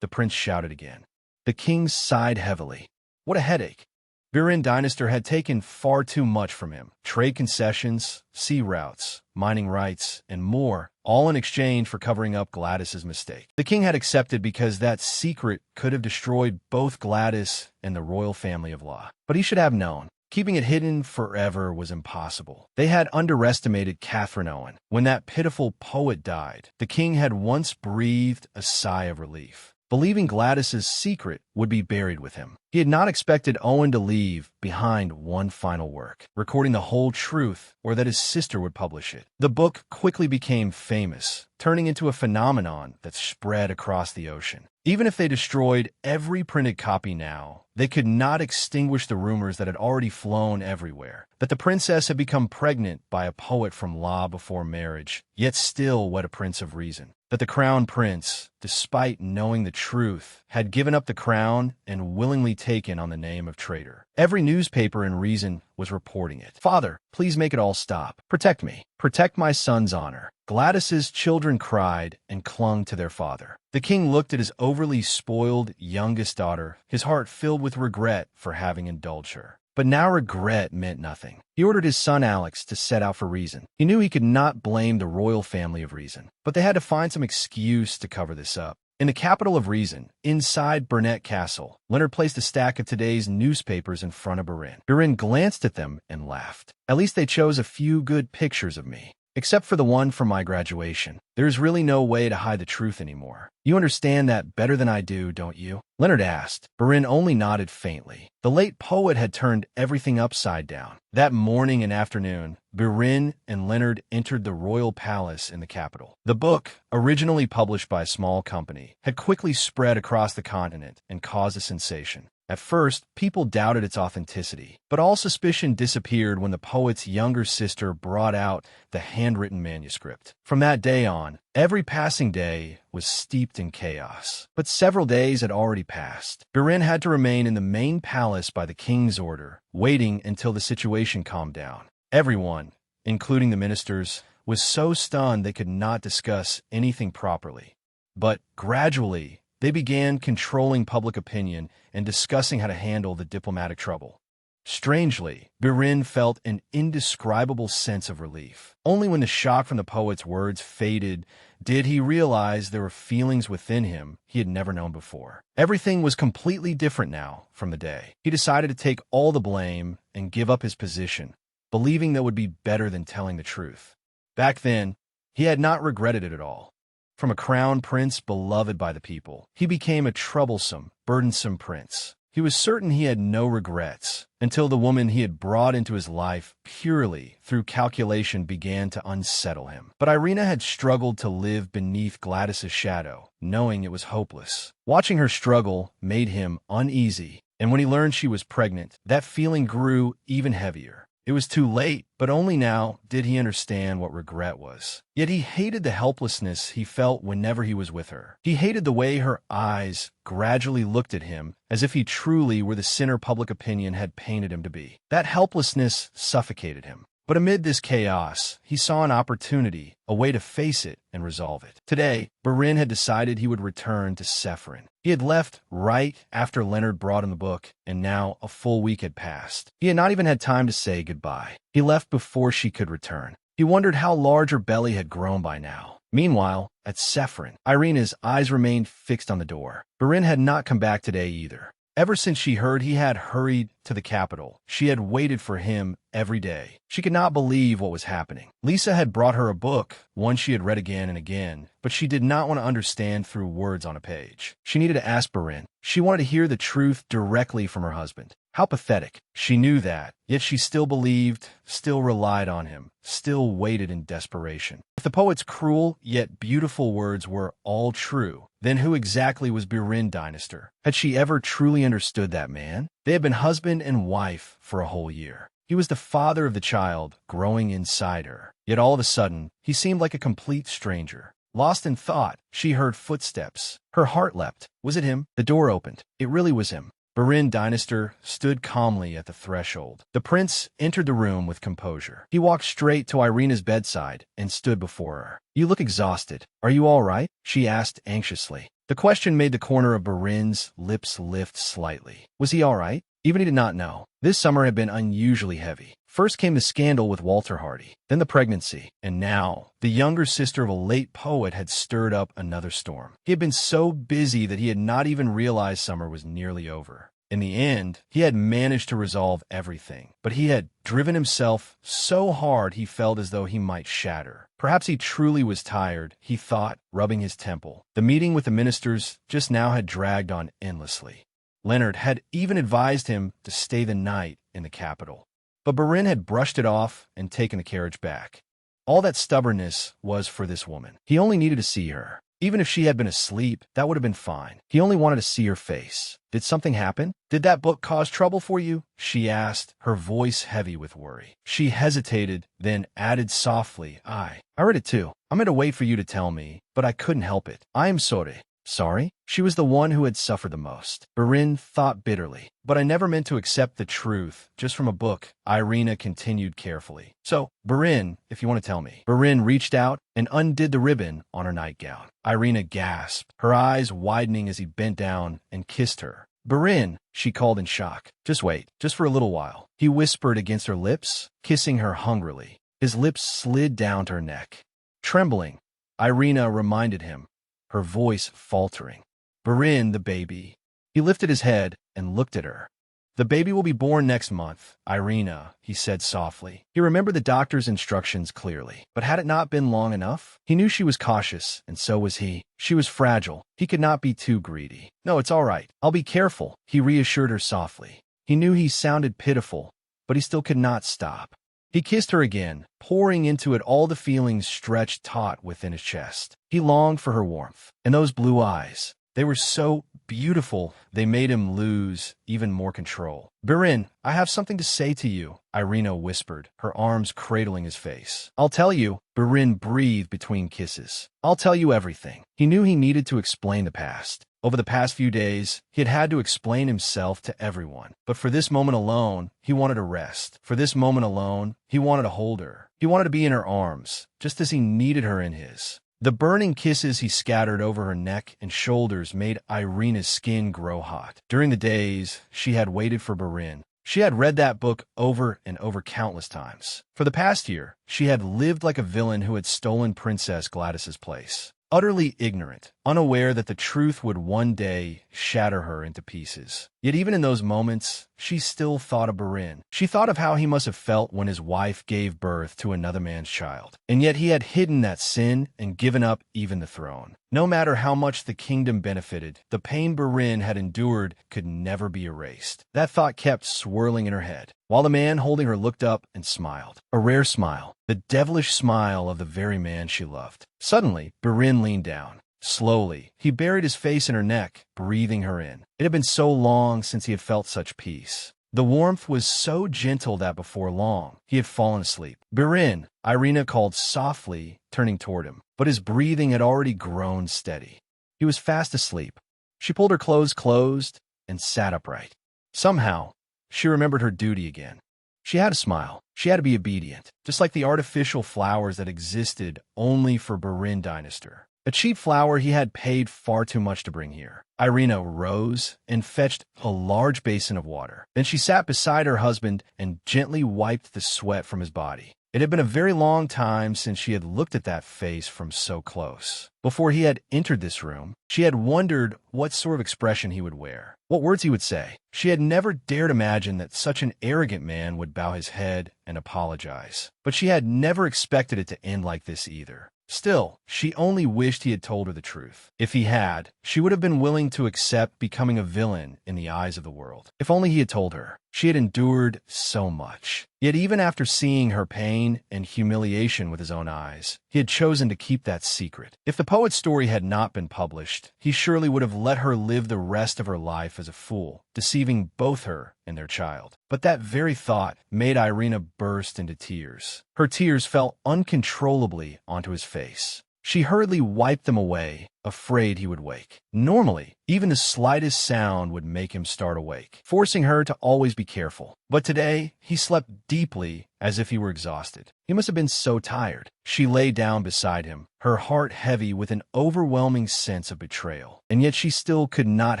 The prince shouted again. The king sighed heavily. What a headache. Birin Dynasty had taken far too much from him. Trade concessions, sea routes, mining rights, and more, all in exchange for covering up Gladys's mistake. The king had accepted because that secret could have destroyed both Gladys and the royal family of Law. But he should have known. Keeping it hidden forever was impossible. They had underestimated Catherine Owen. When that pitiful poet died, the king had once breathed a sigh of relief, believing Gladys's secret would be buried with him. He had not expected Owen to leave behind one final work, recording the whole truth, or that his sister would publish it. The book quickly became famous, turning into a phenomenon that spread across the ocean. Even if they destroyed every printed copy now, they could not extinguish the rumors that had already flown everywhere, that the princess had become pregnant by a poet from Law before marriage, yet still wed a prince of Reason, that the crown prince, despite knowing the truth, had given up the crown and willingly taken on the name of traitor. Every newspaper in Reason was reporting it. Father, please make it all stop. Protect me. Protect my son's honor. Gladys's children cried and clung to their father. The king looked at his overly spoiled youngest daughter, his heart filled with regret for having indulged her. But now regret meant nothing. He ordered his son Alex to set out for Reason. He knew he could not blame the royal family of Reason, but they had to find some excuse to cover this up. In the capital of Reason, inside Burnett Castle, Leonard placed a stack of today's newspapers in front of Birin. Birin glanced at them and laughed. At least they chose a few good pictures of me. Except for the one from my graduation. There's really no way to hide the truth anymore. You understand that better than I do, don't you? Leonard asked. Birin only nodded faintly. The late poet had turned everything upside down. That morning and afternoon, Birin and Leonard entered the royal palace in the capital. The book, originally published by a small company, had quickly spread across the continent and caused a sensation. At first, people doubted its authenticity, but all suspicion disappeared when the poet's younger sister brought out the handwritten manuscript. From that day on, every passing day was steeped in chaos. But several days had already passed. Birin had to remain in the main palace by the king's order, waiting until the situation calmed down. Everyone, including the ministers, was so stunned they could not discuss anything properly. But gradually, they began controlling public opinion and discussing how to handle the diplomatic trouble. Strangely, Birin felt an indescribable sense of relief. Only when the shock from the poet's words faded did he realize there were feelings within him he had never known before. Everything was completely different now from the day. He decided to take all the blame and give up his position, believing that would be better than telling the truth. Back then, he had not regretted it at all. From a crown prince beloved by the people, he became a troublesome, burdensome prince. He was certain he had no regrets, until the woman he had brought into his life purely through calculation began to unsettle him. But Irina had struggled to live beneath Gladys's shadow, knowing it was hopeless. Watching her struggle made him uneasy, and when he learned she was pregnant, that feeling grew even heavier. It was too late, but only now did he understand what regret was. Yet he hated the helplessness he felt whenever he was with her. He hated the way her eyes gradually looked at him as if he truly were the sinner public opinion had painted him to be. That helplessness suffocated him. But amid this chaos, he saw an opportunity, a way to face it and resolve it. Today, Barin had decided he would return to Sephirin. He had left right after Leonard brought him the book, and now a full week had passed. He had not even had time to say goodbye. He left before she could return. He wondered how large her belly had grown by now. Meanwhile, at Sephirin, Irina's eyes remained fixed on the door. Barin had not come back today either. Ever since she heard he had hurried to the capital, she had waited for him every day. She could not believe what was happening. Lisa had brought her a book, one she had read again and again, but she did not want to understand through words on a page. She needed to ask Barin. She wanted to hear the truth directly from her husband. How pathetic. She knew that, yet she still believed, still relied on him, still waited in desperation. If the poet's cruel yet beautiful words were all true, then who exactly was Barin Dynastor? Had she ever truly understood that man? They had been husband and wife for a whole year. He was the father of the child growing inside her. Yet all of a sudden, he seemed like a complete stranger. Lost in thought, she heard footsteps. Her heart leapt. Was it him? The door opened. It really was him. Barin Dynastor stood calmly at the threshold. The prince entered the room with composure. He walked straight to Irina's bedside and stood before her. "You look exhausted. Are you all right?" she asked anxiously. The question made the corner of Barin's lips lift slightly. Was he all right? Even he did not know. This summer had been unusually heavy. First came the scandal with Walter Hardy, then the pregnancy, and now the younger sister of a late poet had stirred up another storm. He had been so busy that he had not even realized summer was nearly over. In the end, he had managed to resolve everything, but he had driven himself so hard he felt as though he might shatter. Perhaps he truly was tired, he thought, rubbing his temple. The meeting with the ministers just now had dragged on endlessly. Leonard had even advised him to stay the night in the capital. But Barin had brushed it off and taken the carriage back. All that stubbornness was for this woman. He only needed to see her. Even if she had been asleep, that would have been fine. He only wanted to see her face. Did something happen? Did that book cause trouble for you? She asked, her voice heavy with worry. She hesitated, then added softly, I read it too. I meant to wait for you to tell me, but I couldn't help it. I am sorry. Sorry? She was the one who had suffered the most. Barin thought bitterly. But I never meant to accept the truth just from a book, Irina continued carefully. So, Barin, if you want to tell me. Barin reached out and undid the ribbon on her nightgown. Irina gasped, her eyes widening as he bent down and kissed her. Barin, she called in shock. Just wait, just for a little while. He whispered against her lips, kissing her hungrily. His lips slid down to her neck. Trembling, Irina reminded him, her voice faltering. Barin, the baby. He lifted his head and looked at her. The baby will be born next month, Irina, he said softly. He remembered the doctor's instructions clearly. But had it not been long enough? He knew she was cautious, and so was he. She was fragile. He could not be too greedy. No, it's all right. I'll be careful, he reassured her softly. He knew he sounded pitiful, but he still could not stop. He kissed her again, pouring into it all the feelings stretched taut within his chest. He longed for her warmth. And those blue eyes, they were so beautiful, they made him lose even more control. Barin, I have something to say to you, Irina whispered, her arms cradling his face. I'll tell you, Barin breathed between kisses. I'll tell you everything. He knew he needed to explain the past. Over the past few days, he had had to explain himself to everyone. But for this moment alone, he wanted to rest. For this moment alone, he wanted to hold her. He wanted to be in her arms, just as he needed her in his. The burning kisses he scattered over her neck and shoulders made Irina's skin grow hot. During the days she had waited for Barin, she had read that book over and over countless times. For the past year, she had lived like a villain who had stolen Princess Gladys's place. Utterly ignorant, unaware that the truth would one day shatter her into pieces. Yet even in those moments, she still thought of Barin. She thought of how he must have felt when his wife gave birth to another man's child. And yet he had hidden that sin and given up even the throne. No matter how much the kingdom benefited, the pain Barin had endured could never be erased. That thought kept swirling in her head, while the man holding her looked up and smiled. A rare smile, the devilish smile of the very man she loved. Suddenly, Barin leaned down. Slowly, he buried his face in her neck, breathing her in. It had been so long since he had felt such peace. The warmth was so gentle that before long, he had fallen asleep. Barin, Irina called softly, turning toward him, but his breathing had already grown steady. He was fast asleep. She pulled her clothes closed and sat upright. Somehow, she remembered her duty again. She had to smile. She had to be obedient, just like the artificial flowers that existed only for Barin dynasty. A cheap flower he had paid far too much to bring here. Irina rose and fetched a large basin of water. Then she sat beside her husband and gently wiped the sweat from his body. It had been a very long time since she had looked at that face from so close. Before he had entered this room, she had wondered what sort of expression he would wear, what words he would say. She had never dared imagine that such an arrogant man would bow his head and apologize. But she had never expected it to end like this either. Still, she only wished he had told her the truth. If he had, she would have been willing to accept becoming a villain in the eyes of the world. If only he had told her. She had endured so much. Yet even after seeing her pain and humiliation with his own eyes, he had chosen to keep that secret. If the poet's story had not been published, he surely would have let her live the rest of her life as a fool, deceiving both her and their child. But that very thought made Irina burst into tears. Her tears fell uncontrollably onto his face. She hurriedly wiped them away, afraid he would wake. Normally, even the slightest sound would make him start awake, forcing her to always be careful. But today, he slept deeply as if he were exhausted. He must have been so tired. She lay down beside him, her heart heavy with an overwhelming sense of betrayal. And yet she still could not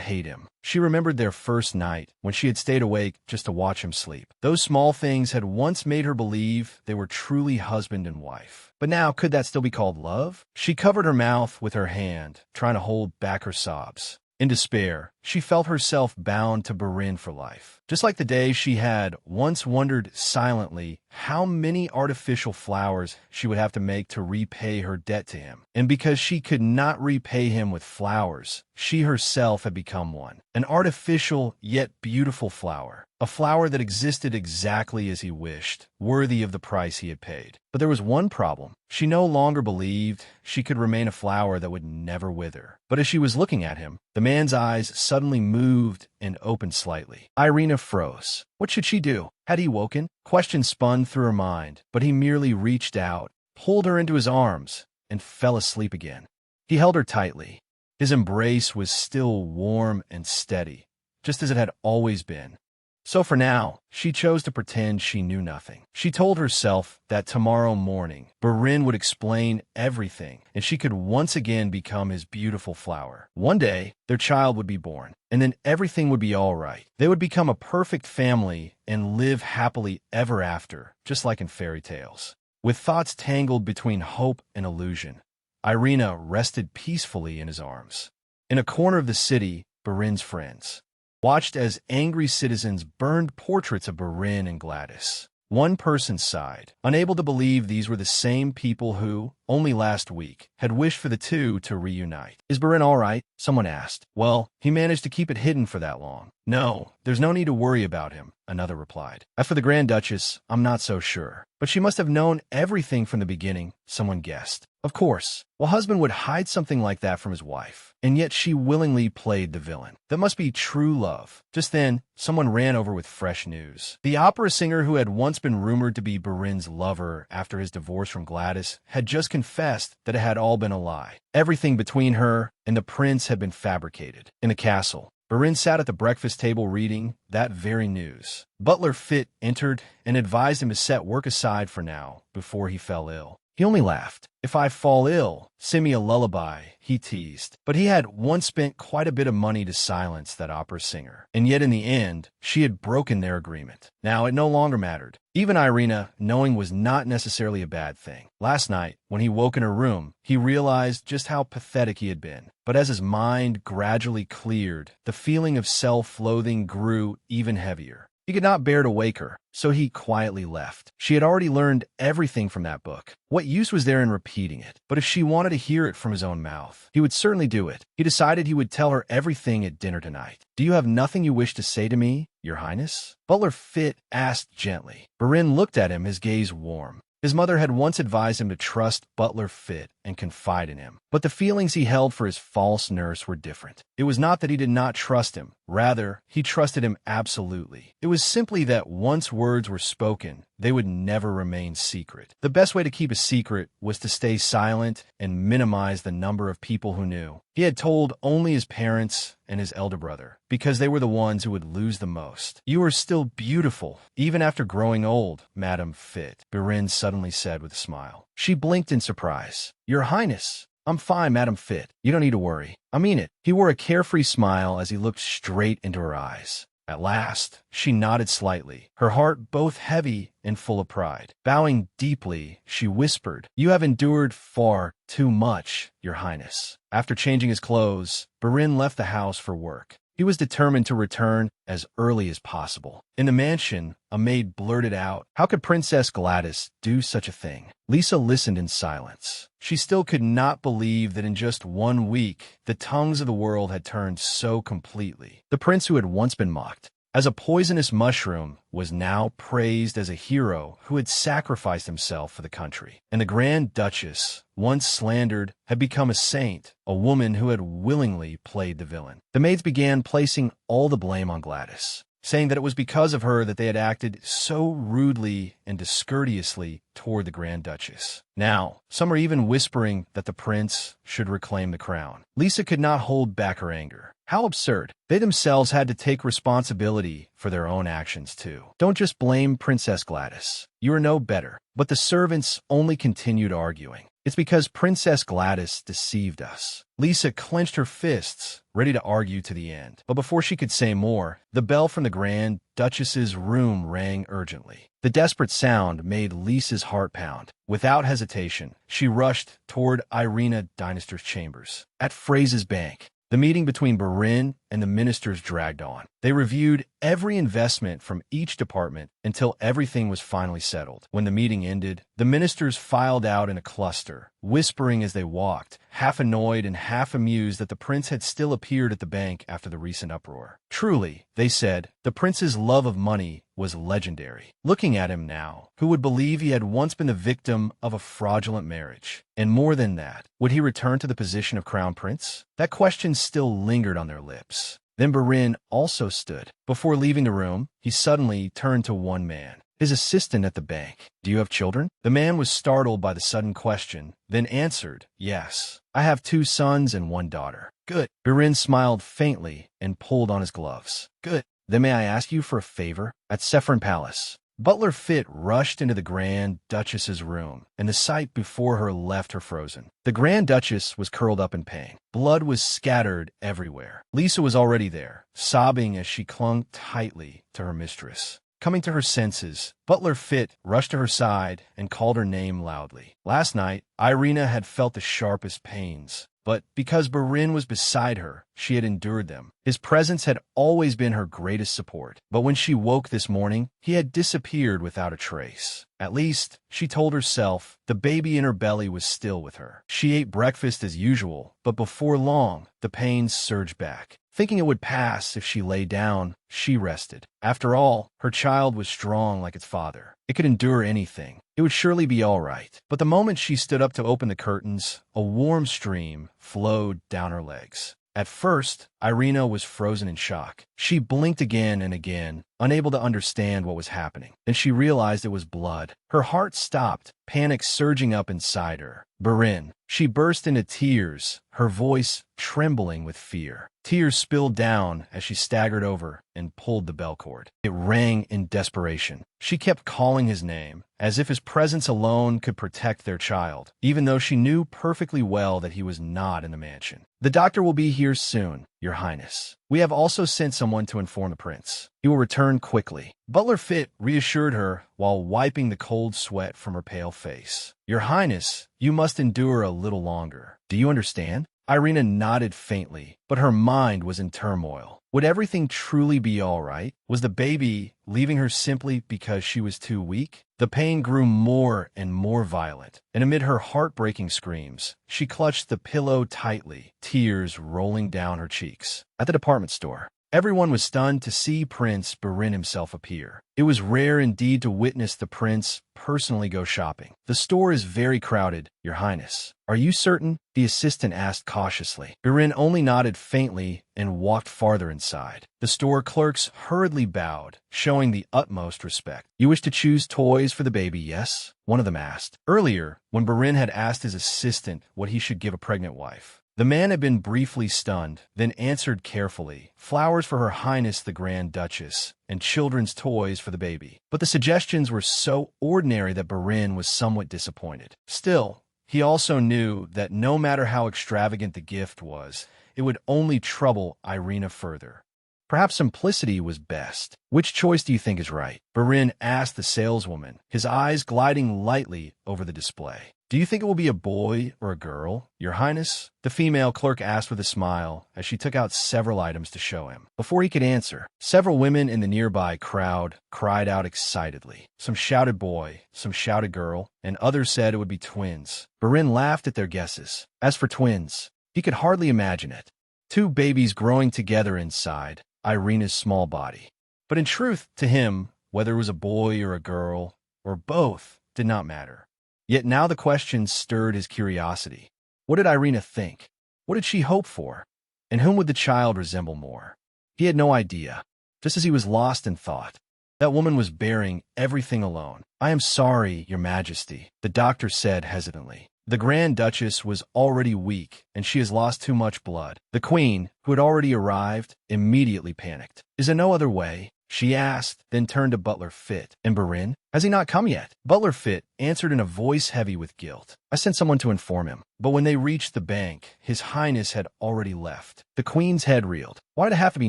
hate him. She remembered their first night, when she had stayed awake just to watch him sleep. Those small things had once made her believe they were truly husband and wife. But now, could that still be called love? She covered her mouth with her hand, trying to hold back her sobs. In despair, she felt herself bound to Barin for life. Just like the day she had once wondered silently how many artificial flowers she would have to make to repay her debt to him. And because she could not repay him with flowers, she herself had become one. An artificial yet beautiful flower. A flower that existed exactly as he wished, worthy of the price he had paid. But there was one problem. She no longer believed she could remain a flower that would never wither. But as she was looking at him, the man's eyes suddenly moved and opened slightly. Irina froze. What should she do? Had he woken? Questions spun through her mind, but he merely reached out, pulled her into his arms, and fell asleep again. He held her tightly. His embrace was still warm and steady, just as it had always been. So for now, she chose to pretend she knew nothing. She told herself that tomorrow morning, Barin would explain everything, and she could once again become his beautiful flower. One day, their child would be born, and then everything would be all right. They would become a perfect family and live happily ever after, just like in fairy tales. With thoughts tangled between hope and illusion, Irina rested peacefully in his arms. In a corner of the city, Barin's friends watched as angry citizens burned portraits of Barin and Gladys. One person sighed, unable to believe these were the same people who, only last week, had wished for the two to reunite. "Is Barin all right?" someone asked. "Well, he managed to keep it hidden for that long." "No, there's no need to worry about him," another replied. "As for the Grand Duchess, I'm not so sure. But she must have known everything from the beginning," someone guessed. Of course, a husband would hide something like that from his wife, and yet she willingly played the villain. That must be true love. Just then, someone ran over with fresh news. The opera singer who had once been rumored to be Barin's lover after his divorce from Gladys had just confessed that it had all been a lie. Everything between her and the prince had been fabricated. In the castle, Barin sat at the breakfast table reading that very news. Butler Fit entered and advised him to set work aside for now, before he fell ill. He only laughed. "If I fall ill, sing me a lullaby," he teased. But he had once spent quite a bit of money to silence that opera singer. And yet in the end, she had broken their agreement. Now it no longer mattered. Even Irina, knowing was not necessarily a bad thing. Last night, when he woke in her room, he realized just how pathetic he had been. But as his mind gradually cleared, the feeling of self-loathing grew even heavier. He could not bear to wake her, so he quietly left. She had already learned everything from that book. What use was there in repeating it? But if she wanted to hear it from his own mouth, he would certainly do it. He decided he would tell her everything at dinner tonight. "Do you have nothing you wish to say to me, Your Highness?" Butler Fit asked gently. Barin looked at him, his gaze warm. His mother had once advised him to trust Butler Fit and confide in him. But the feelings he held for his false nurse were different. It was not that he did not trust him. Rather, he trusted him absolutely. It was simply that once words were spoken, they would never remain secret. The best way to keep a secret was to stay silent and minimize the number of people who knew. He had told only his parents and his elder brother, because they were the ones who would lose the most. "You are still beautiful, even after growing old, Madam Fit," Barin suddenly said with a smile. She blinked in surprise. "Your Highness, I'm fine, Madam Fit. You don't need to worry. I mean it." He wore a carefree smile as he looked straight into her eyes. At last, she nodded slightly, her heart both heavy and full of pride. Bowing deeply, she whispered, "You have endured far too much, Your Highness." After changing his clothes, Barin left the house for work. He was determined to return as early as possible. In the mansion, a maid blurted out, "How could Princess Gladys do such a thing?" Lisa listened in silence. She still could not believe that in just 1 week, the tongues of the world had turned so completely. The prince who had once been mocked as a poisonous mushroom was now praised as a hero who had sacrificed himself for the country. And the Grand Duchess, once slandered, had become a saint, a woman who had willingly played the villain. The maids began placing all the blame on Gladys, saying that it was because of her that they had acted so rudely and discourteously toward the Grand Duchess. Now, some were even whispering that the prince should reclaim the crown. Lisa could not hold back her anger. How absurd. They themselves had to take responsibility for their own actions, too. Don't just blame Princess Gladys. You are no better. But the servants only continued arguing. It's because Princess Gladys deceived us. Lisa clenched her fists, ready to argue to the end. But before she could say more, the bell from the Grand Duchess's room rang urgently. The desperate sound made Lisa's heart pound. Without hesitation, she rushed toward Irina Dynaster's chambers. At Fraze's bank, the meeting between Barin and the ministers dragged on. They reviewed every investment from each department until everything was finally settled. When the meeting ended, the ministers filed out in a cluster, whispering as they walked, half annoyed and half amused that the prince had still appeared at the bank after the recent uproar. Truly, they said, the prince's love of money was legendary. Looking at him now, who would believe he had once been the victim of a fraudulent marriage? And more than that, would he return to the position of crown prince? That question still lingered on their lips. Then Barin also stood. Before leaving the room, he suddenly turned to one man, his assistant at the bank. "Do you have children?" The man was startled by the sudden question, then answered, "Yes. I have 2 sons and 1 daughter." "Good." Barin smiled faintly and pulled on his gloves. "Good. Then may I ask you for a favor?" At Saffron Palace, Butler Fit rushed into the Grand Duchess's room, and the sight before her left her frozen. The Grand Duchess was curled up in pain. Blood was scattered everywhere. Lisa was already there, sobbing as she clung tightly to her mistress. Coming to her senses, Butler Fit rushed to her side and called her name loudly. Last night, Irina had felt the sharpest pains, but because Barin was beside her, she had endured them. His presence had always been her greatest support, but when she woke this morning, he had disappeared without a trace. At least, she told herself, the baby in her belly was still with her. She ate breakfast as usual, but before long, the pains surged back. Thinking it would pass if she lay down, she rested. After all, her child was strong like its father. It could endure anything. It would surely be all right. But the moment she stood up to open the curtains, a warm stream flowed down her legs. At first, Irina was frozen in shock. She blinked again and again, unable to understand what was happening. Then she realized it was blood. Her heart stopped, panic surging up inside her. "Barin." She burst into tears, her voice trembling with fear. Tears spilled down as she staggered over and pulled the bell cord. It rang in desperation. She kept calling his name, as if his presence alone could protect their child, even though she knew perfectly well that he was not in the mansion. "The doctor will be here soon, Your Highness. We have also sent someone to inform the prince. He will return quickly." Butler Fit reassured her while wiping the cold sweat from her pale face. "Your Highness, you must endure a little longer. Do you understand?" Irina nodded faintly, but her mind was in turmoil. Would everything truly be all right? Was the baby leaving her simply because she was too weak? The pain grew more and more violent, and amid her heartbreaking screams, she clutched the pillow tightly, tears rolling down her cheeks. At the department store, everyone was stunned to see Prince Barin himself appear. It was rare indeed to witness the prince personally go shopping. The store is very crowded, Your Highness. Are you certain? The assistant asked cautiously. Barin only nodded faintly and walked farther inside. The store clerks hurriedly bowed, showing the utmost respect. You wish to choose toys for the baby, yes? One of them asked. Earlier, when Barin had asked his assistant what he should give a pregnant wife, the man had been briefly stunned, then answered carefully, flowers for Her Highness the Grand Duchess, and children's toys for the baby. But the suggestions were so ordinary that Barin was somewhat disappointed. Still, he also knew that no matter how extravagant the gift was, it would only trouble Irina further. Perhaps simplicity was best. Which choice do you think is right? Barin asked the saleswoman, his eyes gliding lightly over the display. Do you think it will be a boy or a girl, Your Highness? The female clerk asked with a smile as she took out several items to show him. Before he could answer, several women in the nearby crowd cried out excitedly. Some shouted boy, some shouted girl, and others said it would be twins. Barin laughed at their guesses. As for twins, he could hardly imagine it. Two babies growing together inside Irina's small body. But in truth, to him, whether it was a boy or a girl, or both, did not matter. Yet now the question stirred his curiosity. What did Irina think? What did she hope for? And whom would the child resemble more? He had no idea, just as he was lost in thought. That woman was bearing everything alone. I am sorry, Your Majesty, the doctor said hesitantly. The Grand Duchess was already weak, and she has lost too much blood. The Queen, who had already arrived, immediately panicked. Is there no other way? She asked, then turned to Butler Fit. And Barin? Has he not come yet? Butler Fit answered in a voice heavy with guilt. I sent someone to inform him. But when they reached the bank, His Highness had already left. The Queen's head reeled. Why did it have to be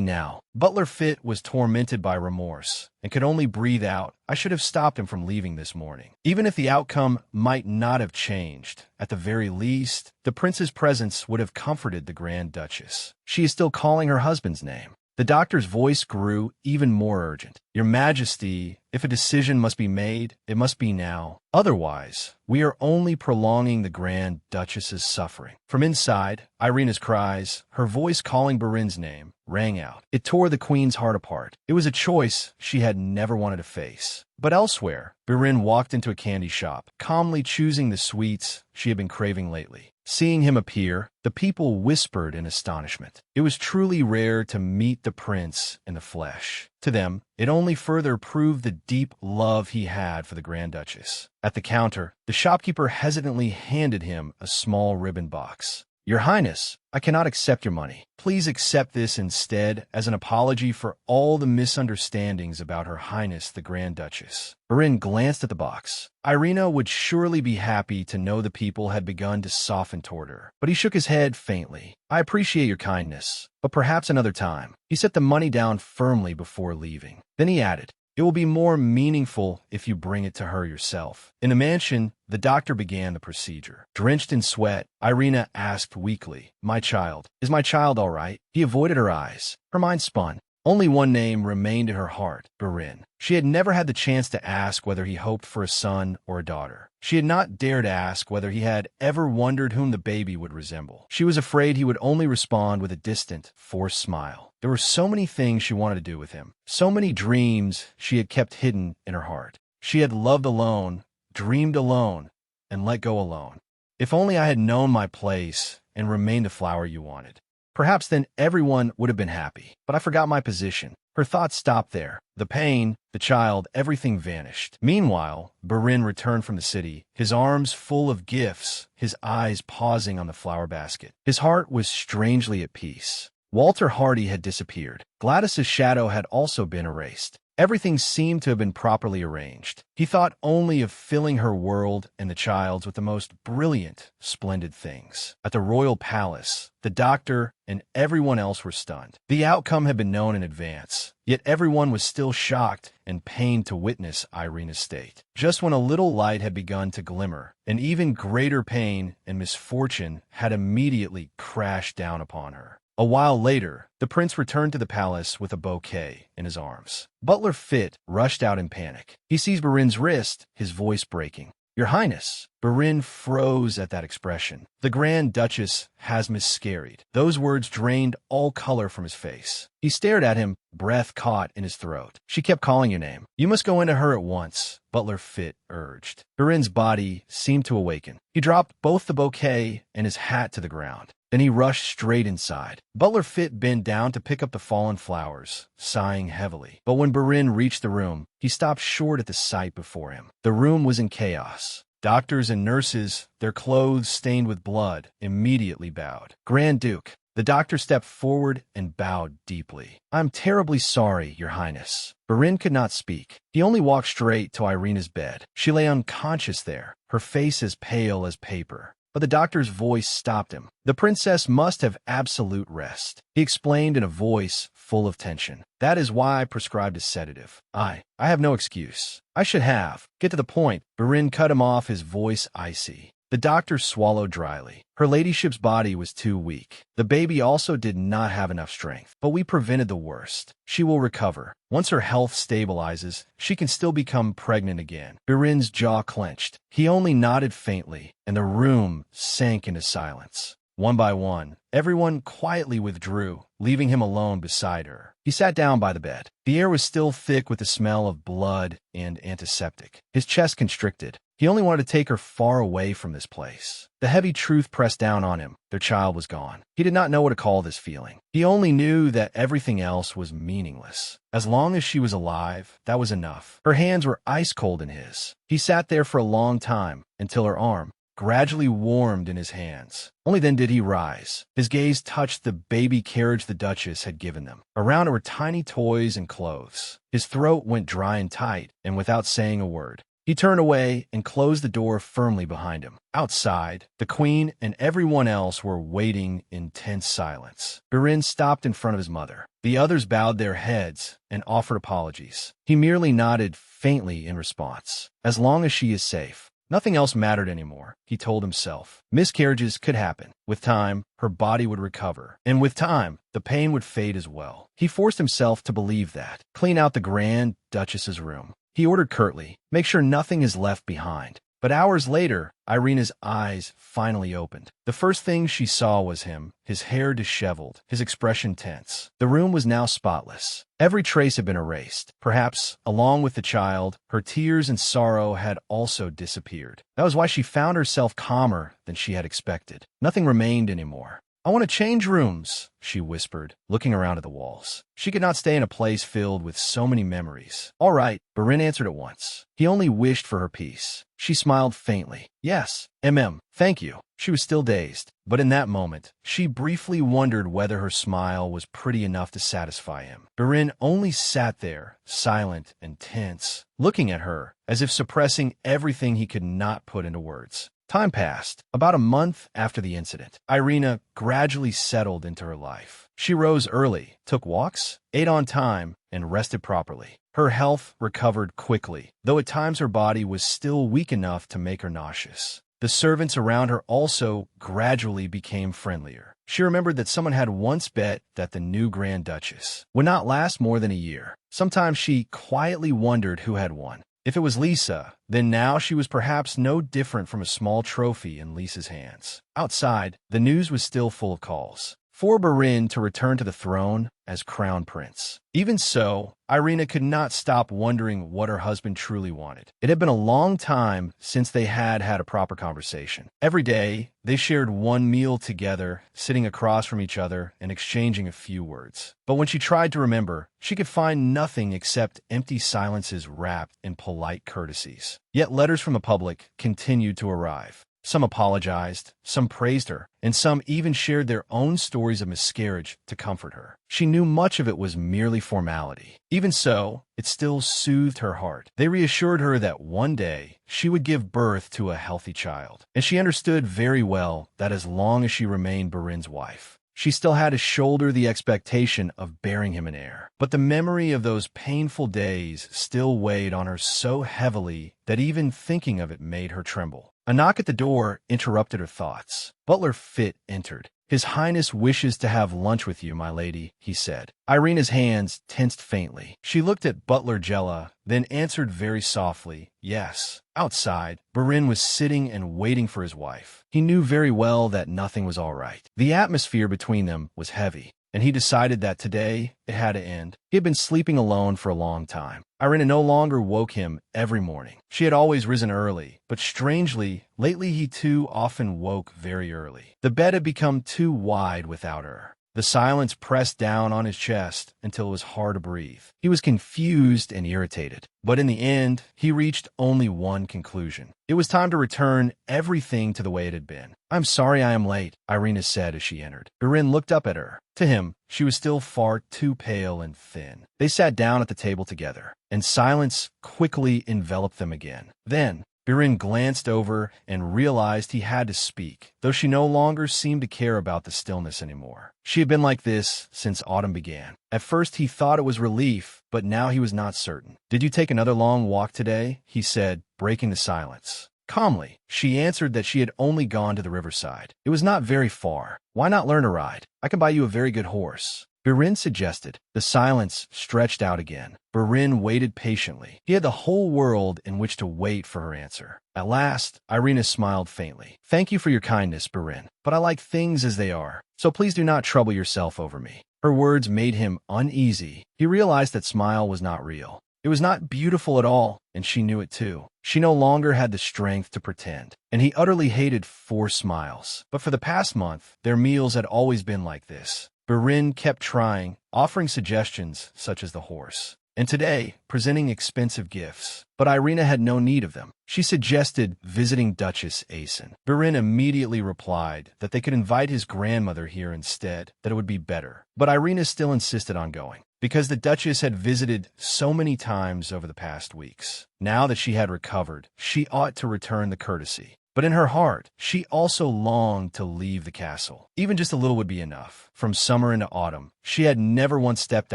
now? Butler Fit was tormented by remorse and could only breathe out. I should have stopped him from leaving this morning. Even if the outcome might not have changed, at the very least, the prince's presence would have comforted the Grand Duchess. She is still calling her husband's name. The doctor's voice grew even more urgent. Your Majesty, if a decision must be made, it must be now. Otherwise, we are only prolonging the Grand Duchess's suffering. From inside, Irina's cries, her voice calling Barin's name, rang out. It tore the Queen's heart apart. It was a choice she had never wanted to face. But elsewhere, Barin walked into a candy shop, calmly choosing the sweets she had been craving lately. Seeing him appear, the people whispered in astonishment. It was truly rare to meet the prince in the flesh. To them, it only further proved the deep love he had for the Grand Duchess. At the counter, the shopkeeper hesitantly handed him a small ribbon box. Your Highness, I cannot accept your money. Please accept this instead as an apology for all the misunderstandings about Her Highness the Grand Duchess. Barin glanced at the box. Irina would surely be happy to know the people had begun to soften toward her, but he shook his head faintly. I appreciate your kindness, but perhaps another time. He set the money down firmly before leaving. Then he added, it will be more meaningful if you bring it to her yourself. In the mansion, the doctor began the procedure. Drenched in sweat, Irina asked weakly, my child, is my child all right? He avoided her eyes. Her mind spun. Only one name remained in her heart, Barin. She had never had the chance to ask whether he hoped for a son or a daughter. She had not dared ask whether he had ever wondered whom the baby would resemble. She was afraid he would only respond with a distant, forced smile. There were so many things she wanted to do with him, so many dreams she had kept hidden in her heart. She had loved alone, dreamed alone, and let go alone. If only I had known my place and remained the flower you wanted. Perhaps then everyone would have been happy, but I forgot my position. Her thoughts stopped there. The pain, the child, everything vanished. Meanwhile, Barin returned from the city, his arms full of gifts, his eyes pausing on the flower basket. His heart was strangely at peace. Walter Hardy had disappeared. Gladys's shadow had also been erased. Everything seemed to have been properly arranged. He thought only of filling her world and the child's with the most brilliant, splendid things. At the royal palace, the doctor and everyone else were stunned. The outcome had been known in advance, yet everyone was still shocked and pained to witness Irina's state. Just when a little light had begun to glimmer, an even greater pain and misfortune had immediately crashed down upon her. A while later, the prince returned to the palace with a bouquet in his arms. Butler Fit rushed out in panic. He seized Barin's wrist, his voice breaking. "Your Highness." Barin froze at that expression. "The Grand Duchess has miscarried." Those words drained all color from his face. He stared at him, breath caught in his throat. "She kept calling your name." "You must go into her at once," Butler Fit urged. Barin's body seemed to awaken. He dropped both the bouquet and his hat to the ground. Then he rushed straight inside. Butler Fit bent down to pick up the fallen flowers, sighing heavily. But when Barin reached the room, he stopped short at the sight before him. The room was in chaos. Doctors and nurses, their clothes stained with blood, immediately bowed. "Grand Duke." The doctor stepped forward and bowed deeply. "I'm terribly sorry, Your Highness." Barin could not speak. He only walked straight to Irina's bed. She lay unconscious there, her face as pale as paper. But the doctor's voice stopped him. "The princess must have absolute rest," he explained in a voice full of tension. "That is why I prescribed a sedative. I have no excuse. I should have." "Get to the point." Barin cut him off, his voice icy. The doctor swallowed dryly. "Her ladyship's body was too weak. The baby also did not have enough strength. But we prevented the worst. She will recover. Once her health stabilizes, she can still become pregnant again." Barin's jaw clenched. He only nodded faintly, and the room sank into silence. One by one, everyone quietly withdrew, leaving him alone beside her. He sat down by the bed. The air was still thick with the smell of blood and antiseptic. His chest constricted. He only wanted to take her far away from this place. The heavy truth pressed down on him. Their child was gone. He did not know what to call this feeling. He only knew that everything else was meaningless. As long as she was alive, that was enough. Her hands were ice cold in his. He sat there for a long time, until her arm gradually warmed in his hands. Only then did he rise. His gaze touched the baby carriage the Duchess had given them. Around it were tiny toys and clothes. His throat went dry and tight, and without saying a word, he turned away and closed the door firmly behind him. Outside, the Queen and everyone else were waiting in tense silence. Barin stopped in front of his mother. The others bowed their heads and offered apologies. He merely nodded faintly in response. As long as she is safe, nothing else mattered anymore, he told himself. Miscarriages could happen. With time, her body would recover. And with time, the pain would fade as well. He forced himself to believe that. Clean out the Grand Duchess's room, he ordered curtly. Make sure nothing is left behind. But hours later, Irina's eyes finally opened. The first thing she saw was him, his hair disheveled, his expression tense. The room was now spotless. Every trace had been erased. Perhaps, along with the child, her tears and sorrow had also disappeared. That was why she found herself calmer than she had expected. Nothing remained anymore. "I want to change rooms," she whispered, looking around at the walls. She could not stay in a place filled with so many memories. "All right," Barin answered at once. He only wished for her peace. She smiled faintly. "Yes, thank you." She was still dazed, but in that moment, she briefly wondered whether her smile was pretty enough to satisfy him. Barin only sat there, silent and tense, looking at her, as if suppressing everything he could not put into words. Time passed. About a month after the incident, Irina gradually settled into her life. She rose early, took walks, ate on time, and rested properly. Her health recovered quickly, though at times her body was still weak enough to make her nauseous. The servants around her also gradually became friendlier. She remembered that someone had once bet that the new Grand Duchess would not last more than a year. Sometimes she quietly wondered who had won. If it was Lisa, then now she was perhaps no different from a small trophy in Lisa's hands. Outside, the news was still full of calls for Barin to return to the throne as crown prince. Even so, Irina could not stop wondering what her husband truly wanted. It had been a long time since they had had a proper conversation. Every day, they shared one meal together, sitting across from each other and exchanging a few words. But when she tried to remember, she could find nothing except empty silences wrapped in polite courtesies. Yet letters from the public continued to arrive. Some apologized, some praised her, and some even shared their own stories of miscarriage to comfort her. She knew much of it was merely formality. Even so, it still soothed her heart. They reassured her that one day she would give birth to a healthy child, and she understood very well that as long as she remained Barin's wife, she still had to shoulder the expectation of bearing him an heir. But the memory of those painful days still weighed on her so heavily that even thinking of it made her tremble. A knock at the door interrupted her thoughts. Butler Fit entered. "His Highness wishes to have lunch with you, my lady," he said. Irina's hands tensed faintly. She looked at Butler Jella, then answered very softly, "Yes." Outside, Barin was sitting and waiting for his wife. He knew very well that nothing was all right. The atmosphere between them was heavy, and he decided that today it had to end. He had been sleeping alone for a long time. Irina no longer woke him every morning. She had always risen early, but strangely, lately he too often woke very early. The bed had become too wide without her. The silence pressed down on his chest until it was hard to breathe. He was confused and irritated, but in the end, he reached only one conclusion. It was time to return everything to the way it had been. "I'm sorry I am late," Irina said as she entered. Barin looked up at her. To him, she was still far too pale and thin. They sat down at the table together, and silence quickly enveloped them again. Then, Barin glanced over and realized he had to speak, though she no longer seemed to care about the stillness anymore. She had been like this since autumn began. At first he thought it was relief, but now he was not certain. "Did you take another long walk today?" he said, breaking the silence. Calmly, she answered that she had only gone to the riverside. "It was not very far. Why not learn to ride? I can buy you a very good horse," Barin suggested. The silence stretched out again. Barin waited patiently. He had the whole world in which to wait for her answer. At last, Irina smiled faintly. "Thank you for your kindness, Barin, but I like things as they are, so please do not trouble yourself over me." Her words made him uneasy. He realized that smile was not real. It was not beautiful at all, and she knew it too. She no longer had the strength to pretend, and he utterly hated forced smiles. But for the past month, their meals had always been like this. Barin kept trying, offering suggestions such as the horse, and today, presenting expensive gifts. But Irina had no need of them. She suggested visiting Duchess Asen. Barin immediately replied that they could invite his grandmother here instead, that it would be better. But Irina still insisted on going, because the Duchess had visited so many times over the past weeks. Now that she had recovered, she ought to return the courtesy. But in her heart, she also longed to leave the castle. Even just a little would be enough. From summer into autumn, she had never once stepped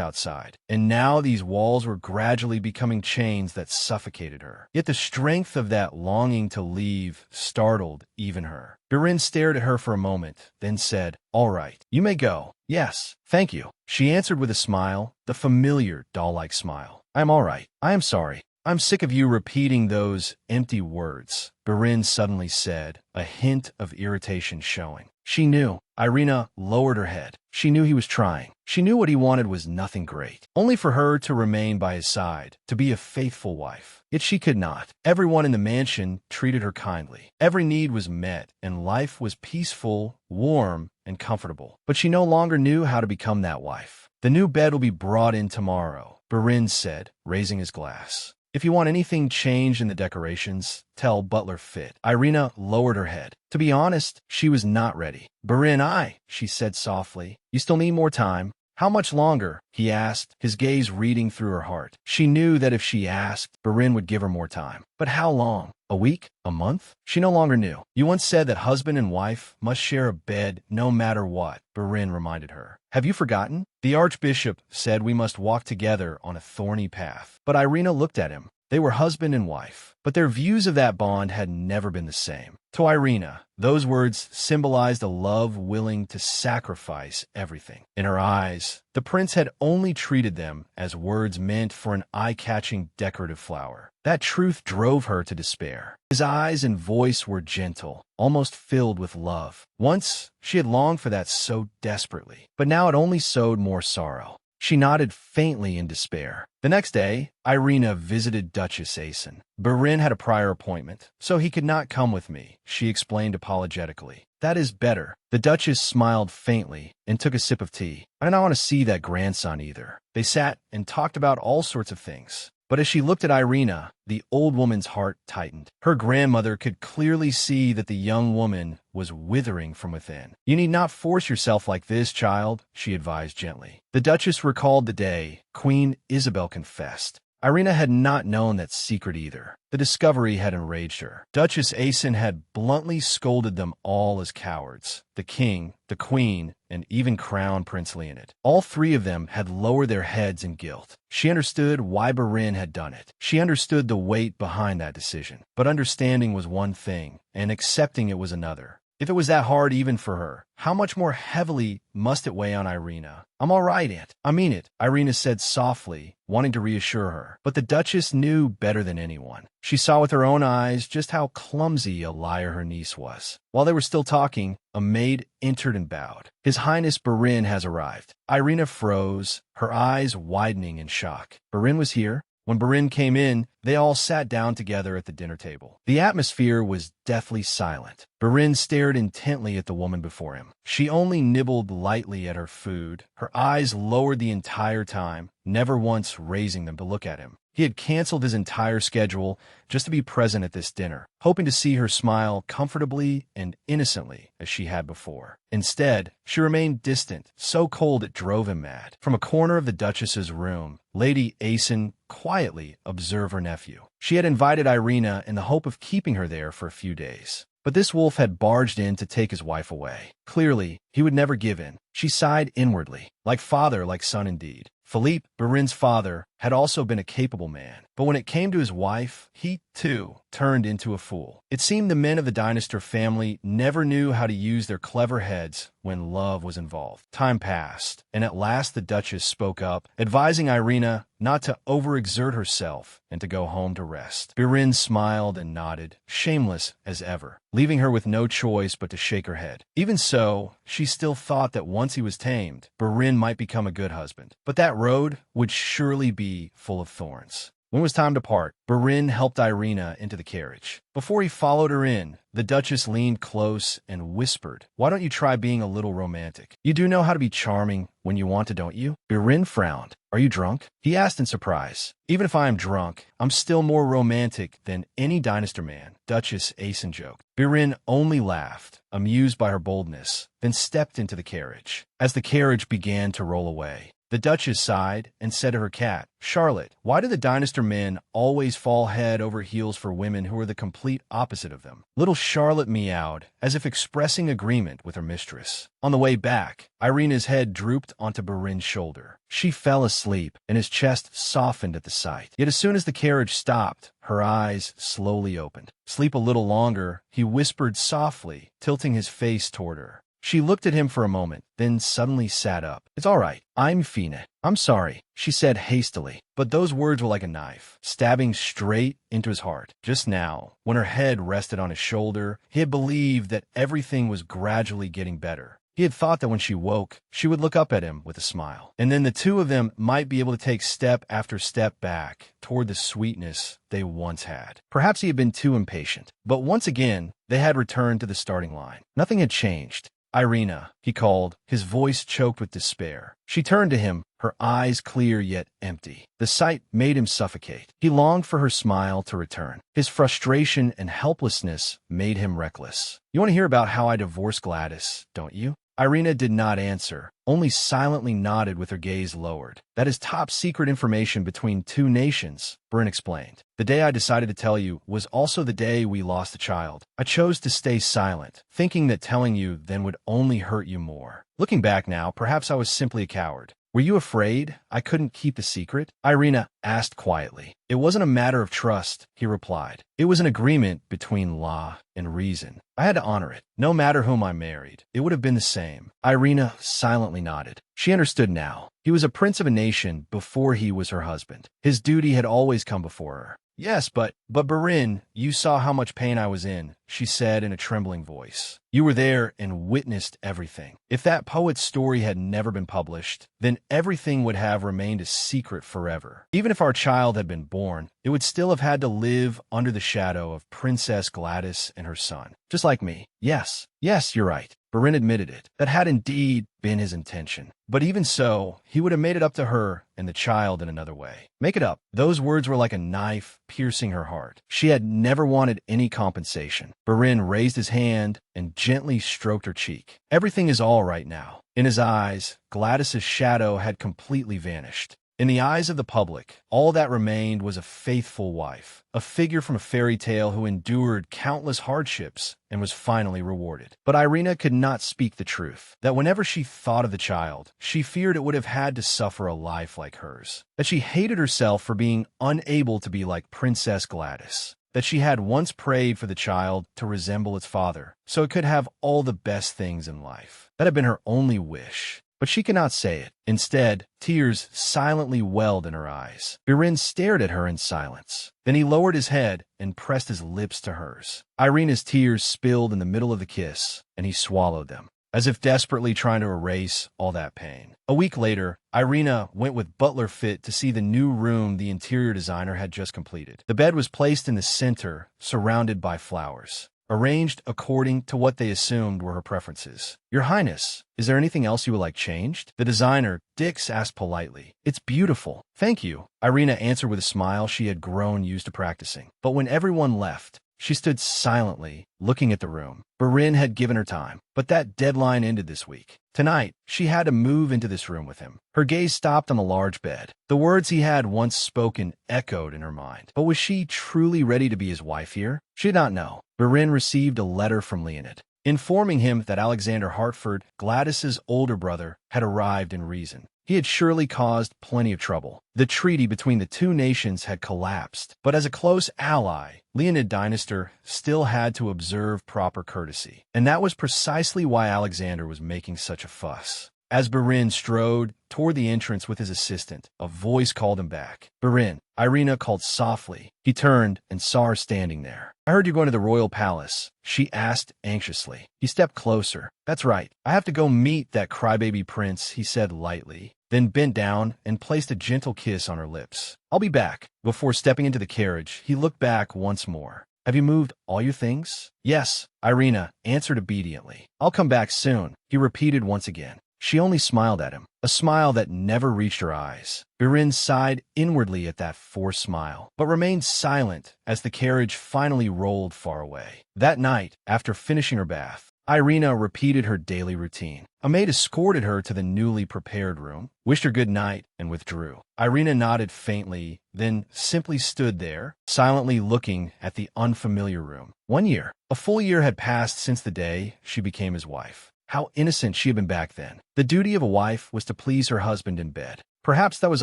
outside, and now these walls were gradually becoming chains that suffocated her. Yet the strength of that longing to leave startled even her. Barin stared at her for a moment, then said, "All right, you may go." "Yes, thank you," she answered with a smile, the familiar doll-like smile. "I am all right. I am sorry. I'm sick of you repeating those empty words," Barin suddenly said, a hint of irritation showing. She knew. Irina lowered her head. She knew he was trying. She knew what he wanted was nothing great, only for her to remain by his side, to be a faithful wife. Yet she could not. Everyone in the mansion treated her kindly. Every need was met, and life was peaceful, warm, and comfortable. But she no longer knew how to become that wife. "The new bed will be brought in tomorrow," Barin said, raising his glass. "If you want anything changed in the decorations, tell Butler Fit." Irina lowered her head. To be honest, she was not ready. "Barin, she said softly. "You still need more time." "How much longer?" he asked, his gaze reading through her heart. She knew that if she asked, Barin would give her more time. But how long? A week? A month? She no longer knew. "You once said that husband and wife must share a bed no matter what," Barin reminded her. "Have you forgotten? The Archbishop said we must walk together on a thorny path." But Irina looked at him. They were husband and wife, but their views of that bond had never been the same. To Irina, those words symbolized a love willing to sacrifice everything. In her eyes, the prince had only treated them as words meant for an eye-catching decorative flower. That truth drove her to despair. His eyes and voice were gentle, almost filled with love. Once, she had longed for that so desperately, but now it only sowed more sorrow. She nodded faintly in despair. The next day, Irina visited Duchess Asen. "Barin had a prior appointment, so he could not come with me," she explained apologetically. "That is better." The Duchess smiled faintly and took a sip of tea. "I don't want to see that grandson either." They sat and talked about all sorts of things. But as she looked at Irina, the old woman's heart tightened. Her grandmother could clearly see that the young woman was withering from within. "You need not force yourself like this, child," she advised gently. The Duchess recalled the day Queen Isabel confessed. Irina had not known that secret either. The discovery had enraged her. Duchess Asen had bluntly scolded them all as cowards. The king, the queen, and even Crown Prince Leonid. All three of them had lowered their heads in guilt. She understood why Barin had done it. She understood the weight behind that decision. But understanding was one thing, and accepting it was another. If it was that hard even for her, how much more heavily must it weigh on Irina? "I'm all right, Aunt. I mean it," Irina said softly, wanting to reassure her. But the Duchess knew better than anyone. She saw with her own eyes just how clumsy a liar her niece was. While they were still talking, a maid entered and bowed. "His Highness Barin has arrived." Irina froze, her eyes widening in shock. Barin was here. When Barin came in, they all sat down together at the dinner table. The atmosphere was deathly silent. Barin stared intently at the woman before him. She only nibbled lightly at her food, her eyes lowered the entire time, never once raising them to look at him. He had canceled his entire schedule just to be present at this dinner, hoping to see her smile comfortably and innocently as she had before. Instead, she remained distant, so cold it drove him mad. From a corner of the Duchess's room, Lady Asen quietly observed her nephew. She had invited Irina in the hope of keeping her there for a few days. But this wolf had barged in to take his wife away. Clearly, he would never give in. She sighed inwardly. Like father, like son indeed. Philippe, Barin's father, had also been a capable man. But when it came to his wife, he, too, turned into a fool. It seemed the men of the Dynastor family never knew how to use their clever heads when love was involved. Time passed, and at last the Duchess spoke up, advising Irina not to overexert herself and to go home to rest. Barin smiled and nodded, shameless as ever, leaving her with no choice but to shake her head. Even so, she still thought that once he was tamed, Barin might become a good husband. But that road would surely be full of thorns. When it was time to part, Barin helped Irina into the carriage. Before he followed her in, the Duchess leaned close and whispered, "Why don't you try being a little romantic? You do know how to be charming when you want to, don't you?" Barin frowned. "Are you drunk?" he asked in surprise. "Even if I am drunk, I'm still more romantic than any Dynastor man," Duchess Asen joked. Barin only laughed, amused by her boldness, then stepped into the carriage. As the carriage began to roll away, the Duchess sighed and said to her cat, "Charlotte, why do the Dynastor men always fall head over heels for women who are the complete opposite of them?" Little Charlotte meowed, as if expressing agreement with her mistress. On the way back, Irina's head drooped onto Barin's shoulder. She fell asleep, and his chest softened at the sight. Yet as soon as the carriage stopped, her eyes slowly opened. "Sleep a little longer," he whispered softly, tilting his face toward her. She looked at him for a moment, then suddenly sat up. "It's all right. I'm Fina. I'm sorry," she said hastily. But those words were like a knife, stabbing straight into his heart. Just now, when her head rested on his shoulder, he had believed that everything was gradually getting better. He had thought that when she woke, she would look up at him with a smile. And then the two of them might be able to take step after step back toward the sweetness they once had. Perhaps he had been too impatient. But once again, they had returned to the starting line. Nothing had changed. "Irina," he called, his voice choked with despair. She turned to him, her eyes clear yet empty. The sight made him suffocate. He longed for her smile to return. His frustration and helplessness made him reckless. "You want to hear about how I divorced Gladys, don't you?" Irina did not answer, only silently nodded with her gaze lowered. "That is top secret information between two nations," Barin explained. "The day I decided to tell you was also the day we lost a child. I chose to stay silent, thinking that telling you then would only hurt you more. Looking back now, perhaps I was simply a coward. Were you afraid I couldn't keep the secret?" Irina asked quietly. "It wasn't a matter of trust," he replied. "It was an agreement between law and reason. I had to honor it. No matter whom I married, it would have been the same." Irina silently nodded. She understood now. He was a prince of a nation before he was her husband. His duty had always come before her. "Yes, but Barin, you saw how much pain I was in. she said in a trembling voice. You were there and witnessed everything. If that poet's story had never been published, then everything would have remained a secret forever. Even if our child had been born, it would still have had to live under the shadow of Princess Gladys and her son. Just like me. Yes, you're right. Barin admitted it. That had indeed been his intention. But even so, he would have made it up to her and the child in another way. Make it up. Those words were like a knife piercing her heart. She had never wanted any compensation. Barin raised his hand and gently stroked her cheek. Everything is all right now. In his eyes, Gladys's shadow had completely vanished. In the eyes of the public, all that remained was a faithful wife, a figure from a fairy tale who endured countless hardships and was finally rewarded. But Irina could not speak the truth, that whenever she thought of the child, she feared it would have had to suffer a life like hers, that she hated herself for being unable to be like Princess Gladys, that she had once prayed for the child to resemble its father, so it could have all the best things in life. That had been her only wish. But she could not say it. Instead, tears silently welled in her eyes. Barin stared at her in silence. Then he lowered his head and pressed his lips to hers. Irina's tears spilled in the middle of the kiss, and he swallowed them, as if desperately trying to erase all that pain. A week later, Irina went with Butler Fit to see the new room the interior designer had just completed. The bed was placed in the center, surrounded by flowers, arranged according to what they assumed were her preferences. Your Highness, is there anything else you would like changed? The designer, Dix, asked politely. It's beautiful. Thank you. Irina answered with a smile she had grown used to practicing. But when everyone left, she stood silently, looking at the room. Barin had given her time, but that deadline ended this week. Tonight, she had to move into this room with him. Her gaze stopped on the large bed. The words he had once spoken echoed in her mind. But was she truly ready to be his wife here? She did not know. Barin received a letter from Leonid, informing him that Alexander Hartford, Gladys's older brother, had arrived in Reason. He had surely caused plenty of trouble. The treaty between the two nations had collapsed, but as a close ally, Leonid Dynastor still had to observe proper courtesy. And that was precisely why Alexander was making such a fuss. As Barin strode toward the entrance with his assistant, a voice called him back. Barin, Irina called softly. He turned and saw her standing there. I heard you're going to the royal palace, she asked anxiously. He stepped closer. That's right. I have to go meet that crybaby prince, he said lightly, then bent down and placed a gentle kiss on her lips. I'll be back. Before stepping into the carriage, he looked back once more. Have you moved all your things? Yes, Irina answered obediently. I'll come back soon, he repeated once again. She only smiled at him, a smile that never reached her eyes. Barin sighed inwardly at that forced smile, but remained silent as the carriage finally rolled far away. That night, after finishing her bath, Irina repeated her daily routine. A maid escorted her to the newly prepared room, wished her good night, and withdrew. Irina nodded faintly, then simply stood there, silently looking at the unfamiliar room. 1 year. A full year had passed since the day she became his wife. How innocent she had been back then. The duty of a wife was to please her husband in bed. Perhaps that was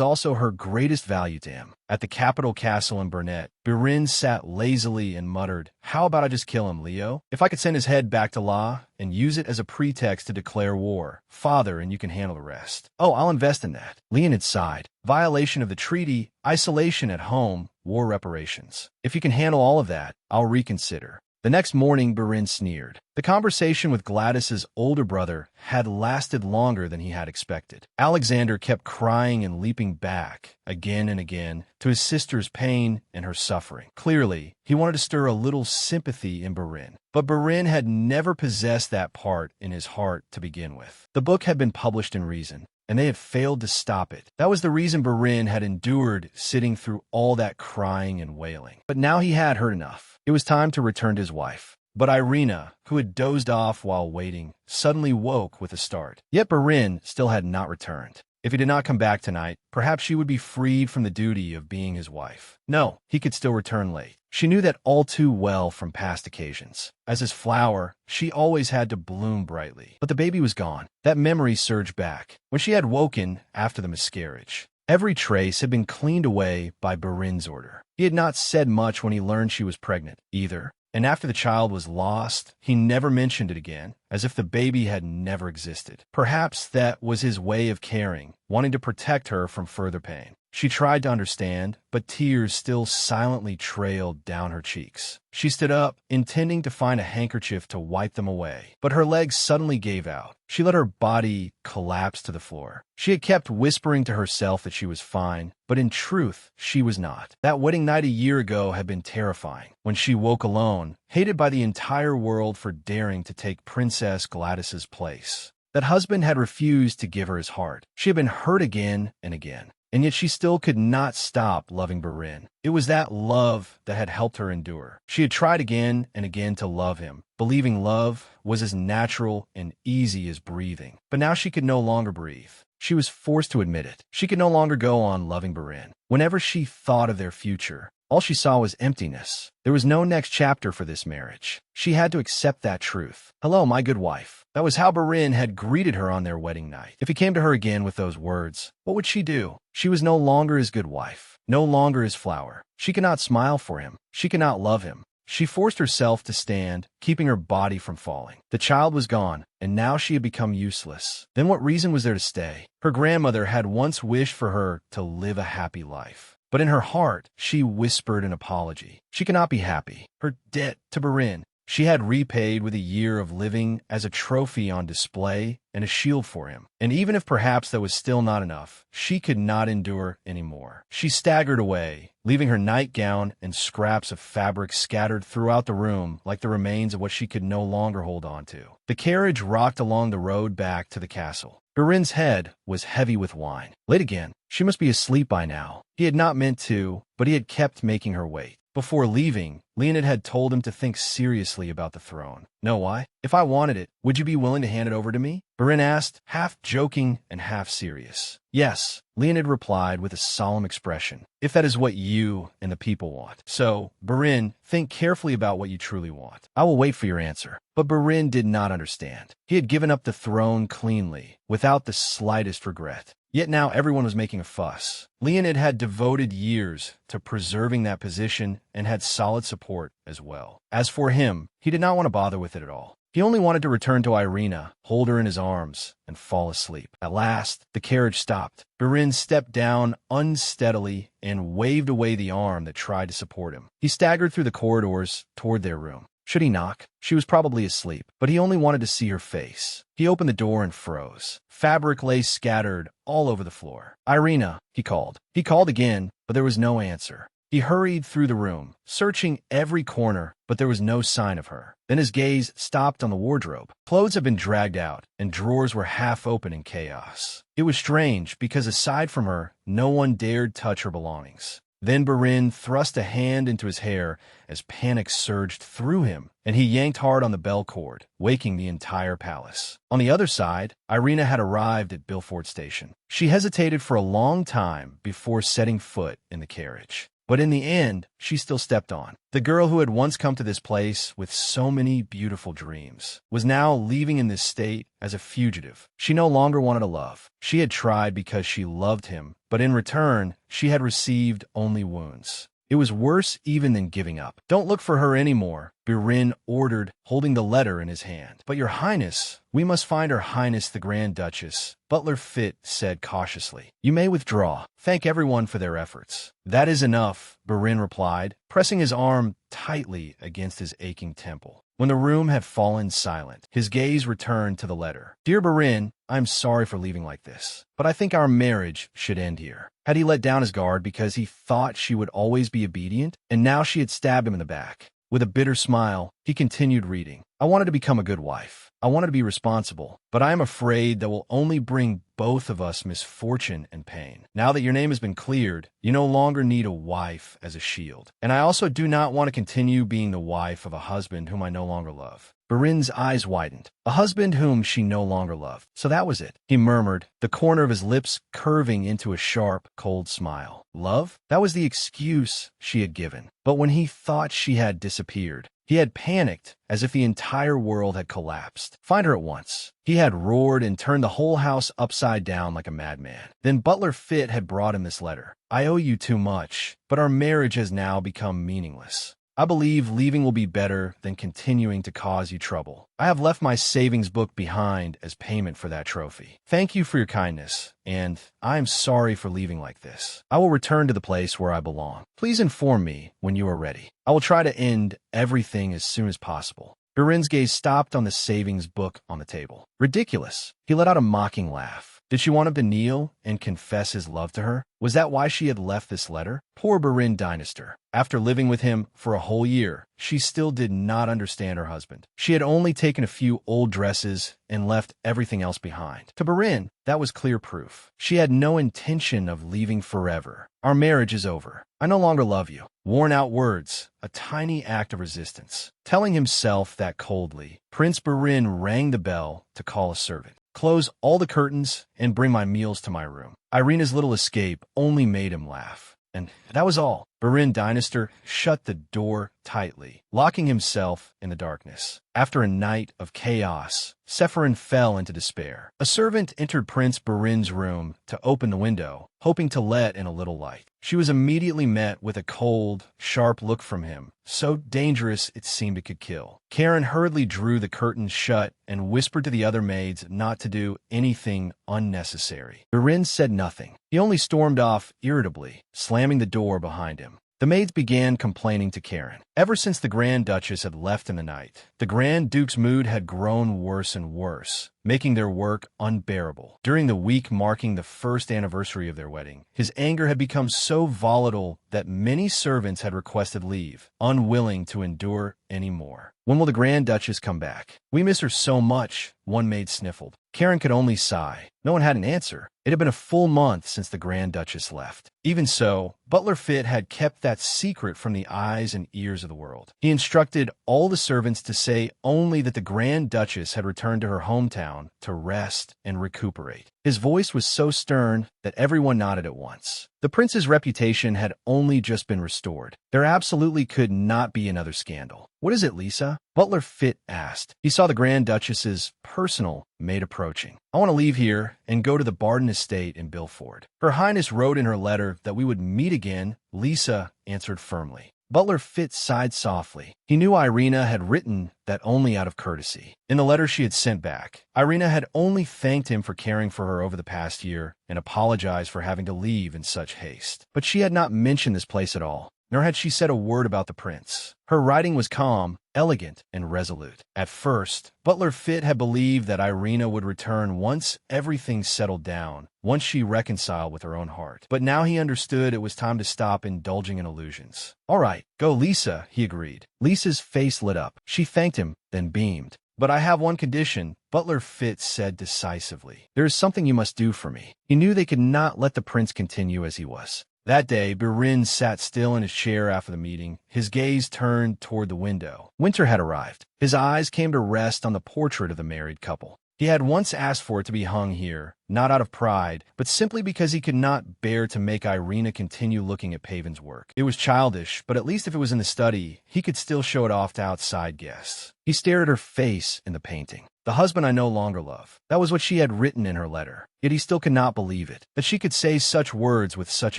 also her greatest value to him. At the capital castle in Burnett, Barin sat lazily and muttered, How about I just kill him, Leo? If I could send his head back to La and use it as a pretext to declare war, father, and you can handle the rest. Oh, I'll invest in that. Leonid sighed. Violation of the treaty, isolation at home, war reparations. If you can handle all of that, I'll reconsider. The next morning, Barin sneered. The conversation with Gladys's older brother had lasted longer than he had expected. Alexander kept crying and leaping back, again and again, to his sister's pain and her suffering. Clearly, he wanted to stir a little sympathy in Barin. But Barin had never possessed that part in his heart to begin with. The book had been published in Reason, and they had failed to stop it. That was the reason Barin had endured sitting through all that crying and wailing. But now he had heard enough. It was time to return to his wife. But Irina, who had dozed off while waiting, suddenly woke with a start. Yet Barin still had not returned. If he did not come back tonight, perhaps she would be freed from the duty of being his wife. No, he could still return late. She knew that all too well from past occasions. As his flower, she always had to bloom brightly. But the baby was gone. That memory surged back. When she had woken after the miscarriage, every trace had been cleaned away by Barin's order. He had not said much when he learned she was pregnant, either. And after the child was lost, he never mentioned it again, as if the baby had never existed. Perhaps that was his way of caring, wanting to protect her from further pain. She tried to understand, but tears still silently trailed down her cheeks. She stood up, intending to find a handkerchief to wipe them away, but her legs suddenly gave out. She let her body collapse to the floor. She had kept whispering to herself that she was fine, but in truth, she was not. That wedding night a year ago had been terrifying. When she woke alone, hated by the entire world for daring to take Princess Gladys's place. That husband had refused to give her his heart. She had been hurt again and again. And yet she still could not stop loving Barin. It was that love that had helped her endure. She had tried again and again to love him, believing love was as natural and easy as breathing. But now she could no longer breathe. She was forced to admit it. She could no longer go on loving Barin. Whenever she thought of their future, all she saw was emptiness. There was no next chapter for this marriage. She had to accept that truth. "Hello, my good wife." That was how Barin had greeted her on their wedding night. If he came to her again with those words, what would she do? She was no longer his good wife, no longer his flower. She could not smile for him. She could not love him. She forced herself to stand, keeping her body from falling. The child was gone, and now she had become useless. Then what reason was there to stay? Her grandmother had once wished for her to live a happy life. But in her heart, she whispered an apology. She could not be happy. Her debt to Barin, she had repaid with a year of living as a trophy on display and a shield for him. And even if perhaps that was still not enough, she could not endure anymore. She staggered away, leaving her nightgown and scraps of fabric scattered throughout the room like the remains of what she could no longer hold on to. The carriage rocked along the road back to the castle. Barin's head was heavy with wine. Late again. She must be asleep by now. He had not meant to, but he had kept making her wait. Before leaving, Leonid had told him to think seriously about the throne. "No, why? If I wanted it, would you be willing to hand it over to me?" Barin asked, half joking and half serious. "Yes," Leonid replied with a solemn expression, "if that is what you and the people want. So, Barin, think carefully about what you truly want. I will wait for your answer." But Barin did not understand. He had given up the throne cleanly, without the slightest regret. Yet now everyone was making a fuss. Leonid had devoted years to preserving that position and had solid support as well. As for him, he did not want to bother with it at all. He only wanted to return to Irina, hold her in his arms, and fall asleep. At last, the carriage stopped. Barin stepped down unsteadily and waved away the arm that tried to support him. He staggered through the corridors toward their room. Should he knock? She was probably asleep, but he only wanted to see her face. He opened the door and froze. Fabric lay scattered all over the floor. "Irina," he called. He called again, but there was no answer. He hurried through the room, searching every corner, but there was no sign of her. Then his gaze stopped on the wardrobe. Clothes had been dragged out, and drawers were half open in chaos. It was strange, because aside from her, no one dared touch her belongings. Then Barin thrust a hand into his hair as panic surged through him, and he yanked hard on the bell cord, waking the entire palace. On the other side, Irina had arrived at Bilford Station. She hesitated for a long time before setting foot in the carriage. But in the end, she still stepped on. The girl who had once come to this place with so many beautiful dreams was now leaving in this state as a fugitive. She no longer wanted to love. She had tried because she loved him, but in return, she had received only wounds. It was worse even than giving up. "Don't look for her anymore," Barin ordered, holding the letter in his hand. "But your highness, we must find her highness the Grand Duchess," Butler Fit said cautiously. "You may withdraw. Thank everyone for their efforts." "That is enough," Barin replied, pressing his arm tightly against his aching temple. When the room had fallen silent, his gaze returned to the letter. "Dear Barin, I am sorry for leaving like this, but I think our marriage should end here." Had he let down his guard because he thought she would always be obedient? And now she had stabbed him in the back. With a bitter smile, he continued reading. "I wanted to become a good wife. I wanted to be responsible, but I am afraid that will only bring both of us misfortune and pain. Now that your name has been cleared, you no longer need a wife as a shield. And I also do not want to continue being the wife of a husband whom I no longer love." Barin's eyes widened. A husband whom she no longer loved. So that was it, he murmured, the corner of his lips curving into a sharp, cold smile. Love? That was the excuse she had given. But when he thought she had disappeared, he had panicked, as if the entire world had collapsed. "Find her at once." He had roared and turned the whole house upside down like a madman. Then Butler Fit had brought him this letter. "I owe you too much, but our marriage has now become meaningless. I believe leaving will be better than continuing to cause you trouble. I have left my savings book behind as payment for that trophy. Thank you for your kindness, and I am sorry for leaving like this. I will return to the place where I belong. Please inform me when you are ready. I will try to end everything as soon as possible. Burin's gaze stopped on the savings book on the table. Ridiculous. He let out a mocking laugh. Did she want him to kneel and confess his love to her? Was that why she had left this letter? Poor Burin Dynaster. After living with him for a whole year, she still did not understand her husband. She had only taken a few old dresses and left everything else behind. To Burin, that was clear proof. She had no intention of leaving forever. Our marriage is over. I no longer love you. Worn-out words, a tiny act of resistance. Telling himself that coldly, Prince Burin rang the bell to call a servant. Close all the curtains and bring my meals to my room. Irina's little escape only made him laugh. And that was all. Burin Dynaster shut the door tightly, locking himself in the darkness. After a night of chaos, Sephirin fell into despair. A servant entered Prince Burin's room to open the window, hoping to let in a little light. She was immediately met with a cold, sharp look from him, so dangerous it seemed it could kill. Karen hurriedly drew the curtains shut and whispered to the other maids not to do anything unnecessary. Burin said nothing. He only stormed off irritably, slamming the door behind him. The maids began complaining to Karen. Ever since the Grand Duchess had left in the night, the Grand Duke's mood had grown worse and worse, making their work unbearable. During the week marking the first anniversary of their wedding, his anger had become so volatile that many servants had requested leave, unwilling to endure any more. When will the Grand Duchess come back? We miss her so much, one maid sniffled. Karen could only sigh. No one had an answer. It had been a full month since the Grand Duchess left. Even so, Butler Fit had kept that secret from the eyes and ears of the world. He instructed all the servants to say only that the Grand Duchess had returned to her hometown to rest and recuperate. His voice was so stern that everyone nodded at once. The prince's reputation had only just been restored. There absolutely could not be another scandal. What is it, Lisa? Butler Fit asked. He saw the Grand Duchess's personal maid approaching. I want to leave here and go to the Barden estate in Bilford. Her Highness wrote in her letter that we would meet again, Lisa answered firmly. Butler Fit sighed softly. He knew Irina had written that only out of courtesy. In the letter she had sent back, Irina had only thanked him for caring for her over the past year and apologized for having to leave in such haste. But she had not mentioned this place at all, nor had she said a word about the prince. Her writing was calm, elegant, and resolute. At first, Butler Fit had believed that Irina would return once everything settled down, once she reconciled with her own heart. But now he understood it was time to stop indulging in illusions. All right, go Lisa, he agreed. Lisa's face lit up. She thanked him, then beamed. But I have one condition, Butler Fit said decisively. There is something you must do for me. He knew they could not let the prince continue as he was. That day, Burin sat still in his chair after the meeting, his gaze turned toward the window. Winter had arrived. His eyes came to rest on the portrait of the married couple. He had once asked for it to be hung here, not out of pride, but simply because he could not bear to make Irina continue looking at Pavin's work. It was childish, but at least if it was in the study, he could still show it off to outside guests. He stared at her face in the painting. The husband I no longer love. That was what she had written in her letter. Yet he still could not believe it, that she could say such words with such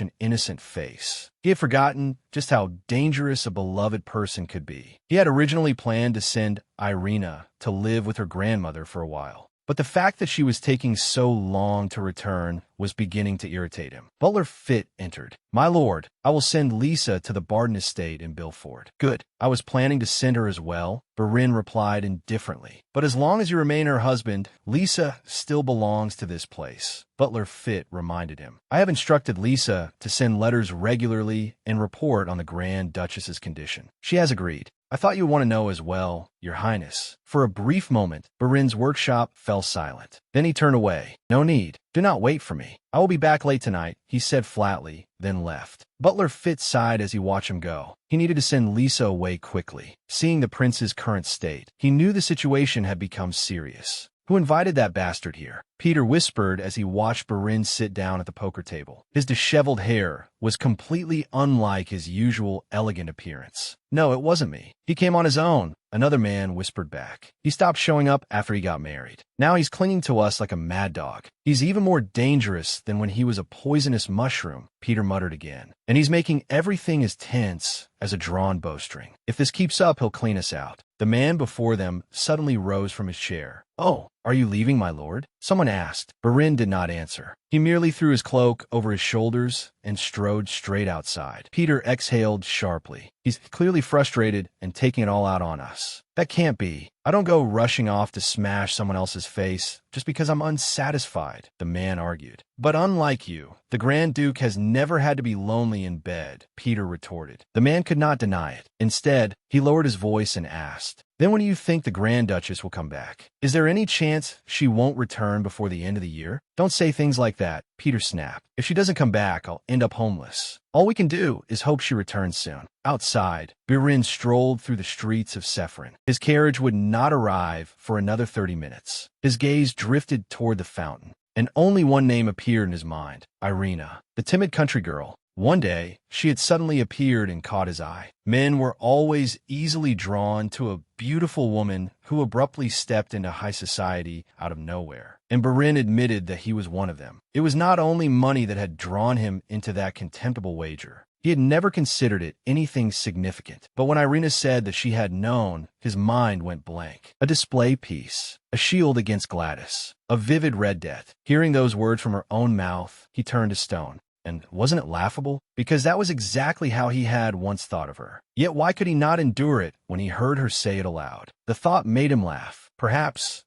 an innocent face. He had forgotten just how dangerous a beloved person could be. He had originally planned to send Irina to live with her grandmother for a while. But the fact that she was taking so long to return was beginning to irritate him. Butler Fit entered. My lord, I will send Lisa to the Barden estate in Bilford. Good. I was planning to send her as well, Burin replied indifferently. But as long as you remain her husband, Lisa still belongs to this place. Butler Fit reminded him. I have instructed Lisa to send letters regularly and report on the Grand Duchess's condition. She has agreed. I thought you would want to know as well, Your Highness. For a brief moment, Burin's workshop fell silent. Then he turned away. No need. Do not wait for me. I will be back late tonight, he said flatly, then left. Butler Fit sighed as he watched him go. He needed to send Lisa away quickly. Seeing the prince's current state, he knew the situation had become serious. Who invited that bastard here? Peter whispered as he watched Barin sit down at the poker table. His disheveled hair was completely unlike his usual elegant appearance. No, it wasn't me. He came on his own, another man whispered back. He stopped showing up after he got married. Now he's clinging to us like a mad dog. He's even more dangerous than when he was a poisonous mushroom, Peter muttered again. And he's making everything as tense as a drawn bowstring. If this keeps up, he'll clean us out. The man before them suddenly rose from his chair. Oh, are you leaving, my lord? Someone asked. Barin did not answer. He merely threw his cloak over his shoulders and strode straight outside. Peter exhaled sharply. He's clearly frustrated and taking it all out on us. That can't be. I don't go rushing off to smash someone else's face just because I'm unsatisfied, the man argued. But unlike you, the Grand Duke has never had to be lonely in bed, Peter retorted. The man could not deny it. Instead, he lowered his voice and asked, then when do you think the Grand Duchess will come back? Is there any chance she won't return before the end of the year? Don't say things like that, Peter snapped. If she doesn't come back, I'll end up homeless. All we can do is hope she returns soon. Outside, Barin strolled through the streets of Sephirin. His carriage would not arrive for another 30 minutes. His gaze drifted toward the fountain, and only one name appeared in his mind, Irina, the timid country girl. One day, she had suddenly appeared and caught his eye. Men were always easily drawn to a beautiful woman who abruptly stepped into high society out of nowhere. And Barin admitted that he was one of them. It was not only money that had drawn him into that contemptible wager. He had never considered it anything significant. But when Irina said that she had known, his mind went blank. A display piece, a shield against Gladys, a vivid red death. Hearing those words from her own mouth, he turned to stone. And wasn't it laughable? Because that was exactly how he had once thought of her. Yet why could he not endure it when he heard her say it aloud? The thought made him laugh. Perhaps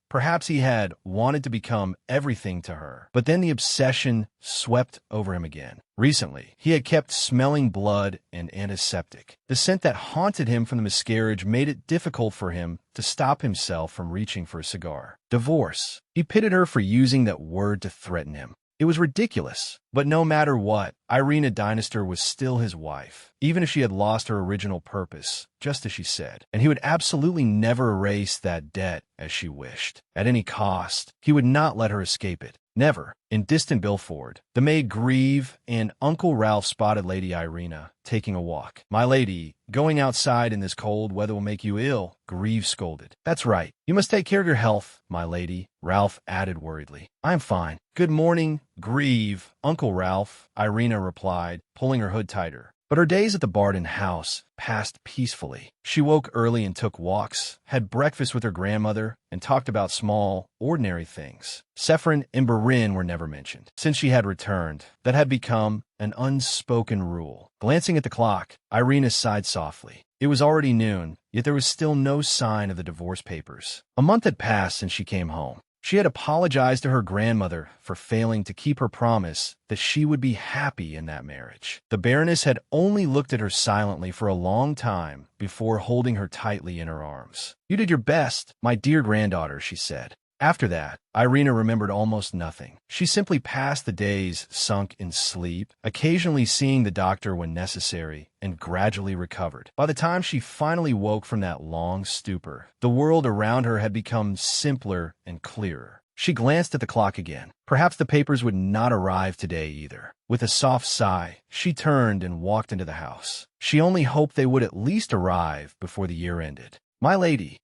he had wanted to become everything to her. But then the obsession swept over him again. Recently, he had kept smelling blood and antiseptic. The scent that haunted him from the miscarriage made it difficult for him to stop himself from reaching for a cigar. Divorce. He pitted her for using that word to threaten him. It was ridiculous. But no matter what, Irina Dinister was still his wife, even if she had lost her original purpose, just as she said. And he would absolutely never erase that debt as she wished. At any cost, he would not let her escape it. Never. In distant Bilford, the maid Grieve and Uncle Ralph spotted Lady Irina taking a walk. My lady, going outside in this cold weather will make you ill, Grieve scolded. That's right. You must take care of your health, my lady, Ralph added worriedly. I'm fine. Good morning, Grieve, Uncle Ralph, Irina replied, pulling her hood tighter. But her days at the Barden house passed peacefully. She woke early and took walks, had breakfast with her grandmother, and talked about small, ordinary things. Sephirin and Barin were never mentioned. Since she had returned, that had become an unspoken rule. Glancing at the clock, Irina sighed softly. It was already noon, yet there was still no sign of the divorce papers. A month had passed since she came home. She had apologized to her grandmother for failing to keep her promise that she would be happy in that marriage. The Baroness had only looked at her silently for a long time before holding her tightly in her arms. You did your best, my dear granddaughter, she said. After that, Irina remembered almost nothing. She simply passed the days sunk in sleep, occasionally seeing the doctor when necessary, and gradually recovered. By the time she finally woke from that long stupor, the world around her had become simpler and clearer. She glanced at the clock again. Perhaps the papers would not arrive today either. With a soft sigh, she turned and walked into the house. She only hoped they would at least arrive before the year ended. My lady,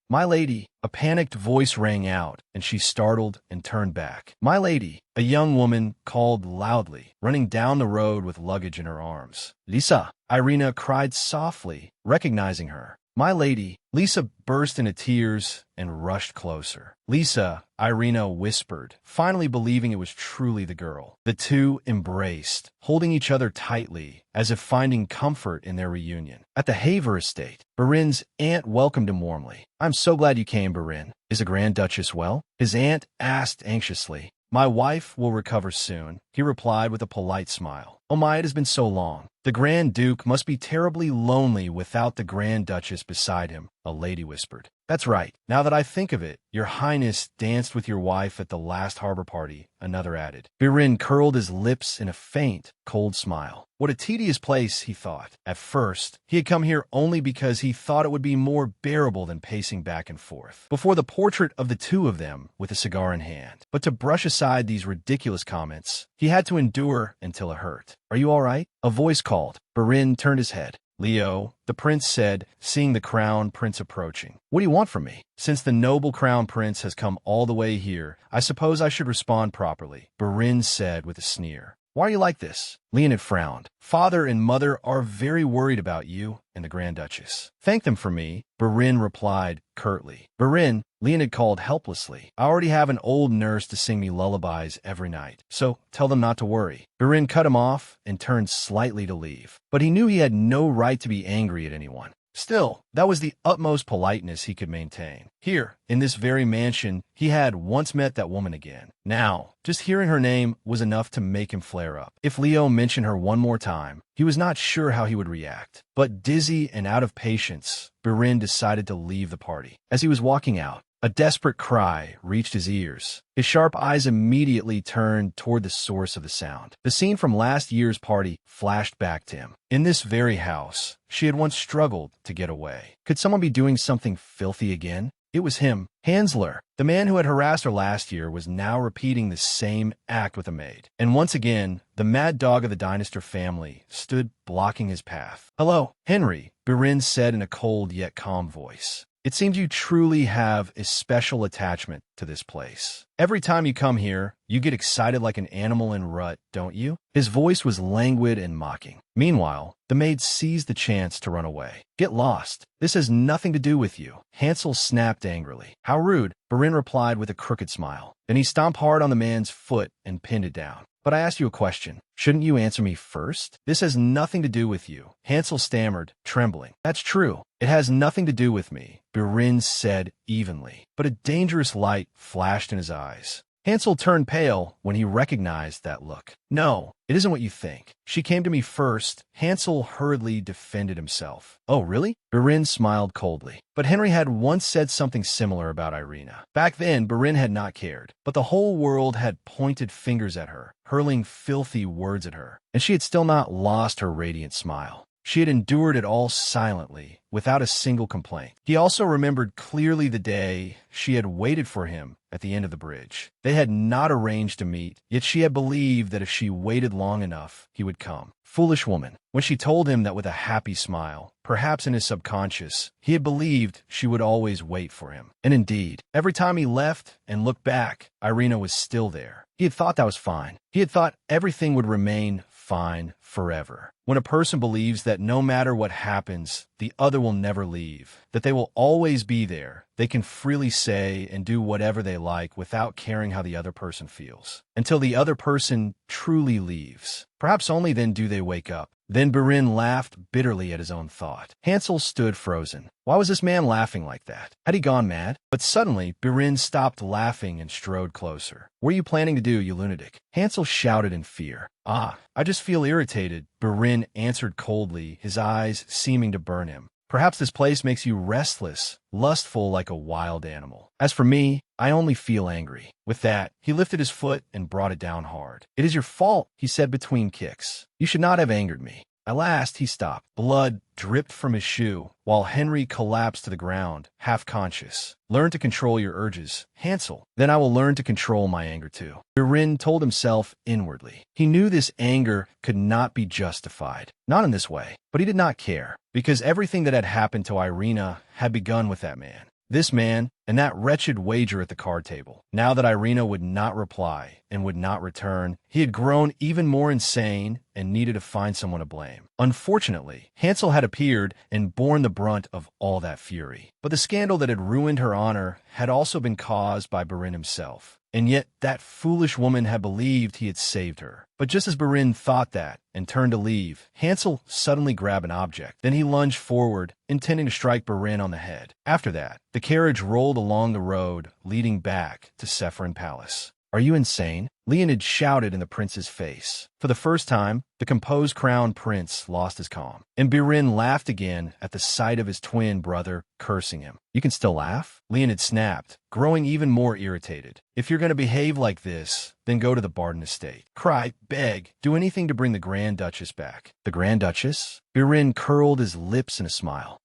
a panicked voice rang out, and she startled and turned back. My lady, a young woman called loudly, running down the road with luggage in her arms. Lisa, Irina cried softly, recognizing her. My lady, Lisa burst into tears and rushed closer. Lisa, Irina whispered, finally believing it was truly the girl. The two embraced, holding each other tightly, as if finding comfort in their reunion. At the Haver estate, Barin's aunt welcomed him warmly. I'm so glad you came, Barin. Is the Grand Duchess well? His aunt asked anxiously. My wife will recover soon, he replied with a polite smile. Oh my, it has been so long. The Grand Duke must be terribly lonely without the Grand Duchess beside him, a lady whispered. That's right. Now that I think of it, your Highness danced with your wife at the last harbor party, another added. Birin curled his lips in a faint, cold smile. What a tedious place, he thought. At first, he had come here only because he thought it would be more bearable than pacing back and forth before the portrait of the two of them with a cigar in hand. But to brush aside these ridiculous comments, he had to endure until it hurt. Are you all right? A voice called. Birin turned his head. Leo, the prince said, seeing the crown prince approaching. What do you want from me? Since the noble crown prince has come all the way here, I suppose I should respond properly, Birin said with a sneer. Why are you like this? Leonid frowned. Father and mother are very worried about you and the Grand Duchess. Thank them for me, Birin replied curtly. Birin, Leonid called helplessly. I already have an old nurse to sing me lullabies every night, so tell them not to worry. Birin cut him off and turned slightly to leave. But he knew he had no right to be angry at anyone. Still, that was the utmost politeness he could maintain. Here, in this very mansion, he had once met that woman again. Now, just hearing her name was enough to make him flare up. If Leo mentioned her one more time, he was not sure how he would react. But dizzy and out of patience, Birin decided to leave the party. As he was walking out, a desperate cry reached his ears. His sharp eyes immediately turned toward the source of the sound. The scene from last year's party flashed back to him. In this very house, she had once struggled to get away. Could someone be doing something filthy again? It was him, Hansler. The man who had harassed her last year was now repeating the same act with a maid. And once again, the mad dog of the Dinister family stood blocking his path. Hello, Henry, Birin said in a cold yet calm voice. It seems you truly have a special attachment to this place. Every time you come here, you get excited like an animal in rut, don't you? His voice was languid and mocking. Meanwhile, the maid seized the chance to run away. Get lost. This has nothing to do with you. Hansel snapped angrily. How rude, Birin replied with a crooked smile. Then he stomped hard on the man's foot and pinned it down. But I asked you a question. Shouldn't you answer me first? This has nothing to do with you. Hansel stammered, trembling. That's true. It has nothing to do with me, Birin said evenly. But a dangerous light flashed in his eyes. Hansel turned pale when he recognized that look. No, it isn't what you think. She came to me first. Hansel hurriedly defended himself. Oh, really? Birin smiled coldly. But Henry had once said something similar about Irina. Back then, Birin had not cared. But the whole world had pointed fingers at her, hurling filthy words at her. And she had still not lost her radiant smile. She had endured it all silently, without a single complaint. He also remembered clearly the day she had waited for him at the end of the bridge. They had not arranged to meet, yet she had believed that if she waited long enough, he would come. Foolish woman. When she told him that with a happy smile, perhaps in his subconscious, he had believed she would always wait for him. And indeed, every time he left and looked back, Irina was still there. He had thought that was fine. He had thought everything would remain fine forever. When a person believes that no matter what happens, the other will never leave, that they will always be there, they can freely say and do whatever they like without caring how the other person feels. Until the other person truly leaves. Perhaps only then do they wake up. Then Birin laughed bitterly at his own thought. Hansel stood frozen. Why was this man laughing like that? Had he gone mad? But suddenly, Birin stopped laughing and strode closer. What are you planning to do, you lunatic? Hansel shouted in fear. Ah, I just feel irritated, Birin answered coldly, his eyes seeming to burn him. Perhaps this place makes you restless, lustful like a wild animal. As for me, I only feel angry. With that, he lifted his foot and brought it down hard. It is your fault, he said between kicks. You should not have angered me. At last, he stopped. Blood dripped from his shoe, while Henry collapsed to the ground, half conscious. Learn to control your urges, Hansel. Then I will learn to control my anger too. Birin told himself inwardly. He knew this anger could not be justified. Not in this way. But he did not care, because everything that had happened to Irina had begun with that man. This man, and that wretched wager at the card table. Now that Irina would not reply and would not return, he had grown even more insane and needed to find someone to blame. Unfortunately, Hansel had appeared and borne the brunt of all that fury. But the scandal that had ruined her honor had also been caused by Birin himself. And yet that foolish woman had believed he had saved her. But just as Birin thought that and turned to leave, Hansel suddenly grabbed an object. Then he lunged forward, intending to strike Birin on the head. After that, the carriage rolled along the road leading back to Sephirin Palace. Are you insane? Leonid shouted in the prince's face. For the first time, the composed crown prince lost his calm, and Birin laughed again at the sight of his twin brother cursing him. You can still laugh? Leonid snapped, growing even more irritated. If you're going to behave like this, then go to the Barden estate. Cry, beg, do anything to bring the Grand Duchess back. The Grand Duchess? Birin curled his lips in a smile.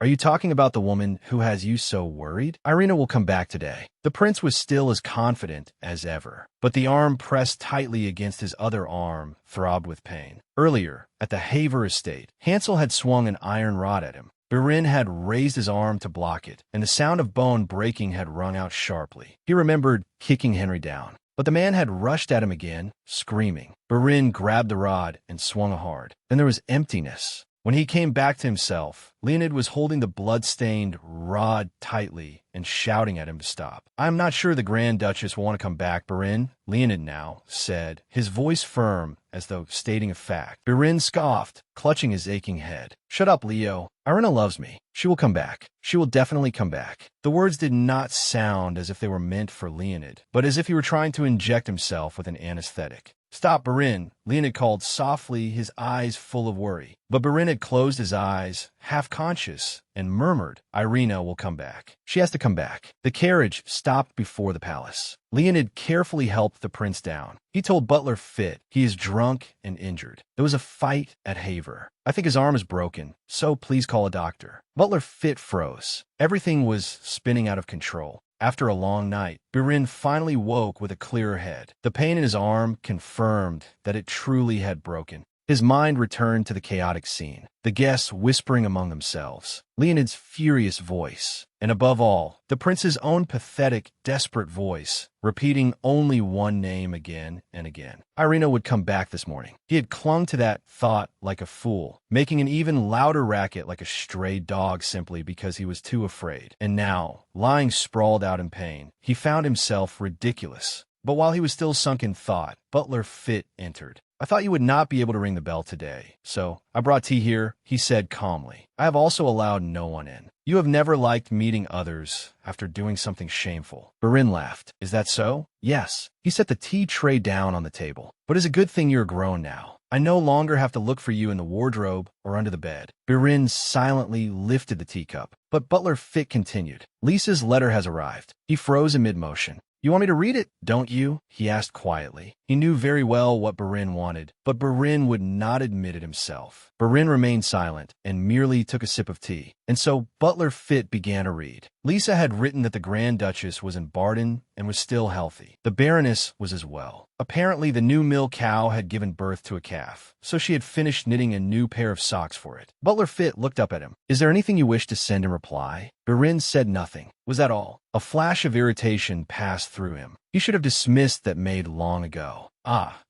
Are you talking about the woman who has you so worried? Irina will come back today. The prince was still as confident as ever, but the arm pressed tightly against his other arm throbbed with pain. Earlier, at the Haver estate, Hansel had swung an iron rod at him. Birin had raised his arm to block it, and the sound of bone breaking had rung out sharply. He remembered kicking Henry down, but the man had rushed at him again, screaming. Birin grabbed the rod and swung hard. Then there was emptiness. When he came back to himself, Leonid was holding the blood-stained rod tightly and shouting at him to stop. I'm not sure the Grand Duchess will want to come back, Birin, Leonid now said, his voice firm as though stating a fact. Birin scoffed, clutching his aching head. Shut up, Leo. Irina loves me. She will come back. She will definitely come back. The words did not sound as if they were meant for Leonid, but as if he were trying to inject himself with an anesthetic. Stop, Birin, Leonid called softly, his eyes full of worry. But Birin had closed his eyes, half-conscious, and murmured, Irina will come back. She has to come back. The carriage stopped before the palace. Leonid carefully helped the prince down. He told Butler Fit he is drunk and injured. There was a fight at Haver. I think his arm is broken, so please call a doctor. Butler Fit froze. Everything was spinning out of control. After a long night, Birin finally woke with a clearer head. The pain in his arm confirmed that it truly had broken. His mind returned to the chaotic scene, the guests whispering among themselves, Leonid's furious voice, and above all, the prince's own pathetic, desperate voice, repeating only one name again and again. Irina would come back this morning. He had clung to that thought like a fool, making an even louder racket like a stray dog simply because he was too afraid. And now, lying sprawled out in pain, he found himself ridiculous. But while he was still sunk in thought, Butler Fit entered. I thought you would not be able to ring the bell today, so I brought tea here, he said calmly. I have also allowed no one in. You have never liked meeting others after doing something shameful. Birin laughed. Is that so? Yes. He set the tea tray down on the table. But it's a good thing you're grown now. I no longer have to look for you in the wardrobe or under the bed. Birin silently lifted the teacup, but Butler Fit continued. Lisa's letter has arrived. He froze in mid-motion. You want me to read it, don't you? He asked quietly. He knew very well what Birin wanted, but Birin would not admit it himself. Birin remained silent and merely took a sip of tea. And so Butler Fit began to read. Lisa had written that the Grand Duchess was in Barden and was still healthy. The Baroness was as well. Apparently, the new mill cow had given birth to a calf, so she had finished knitting a new pair of socks for it. Butler Fit looked up at him. Is there anything you wish to send in reply? Birin said nothing. Was that all? A flash of irritation passed through him. He should have dismissed that maid long ago.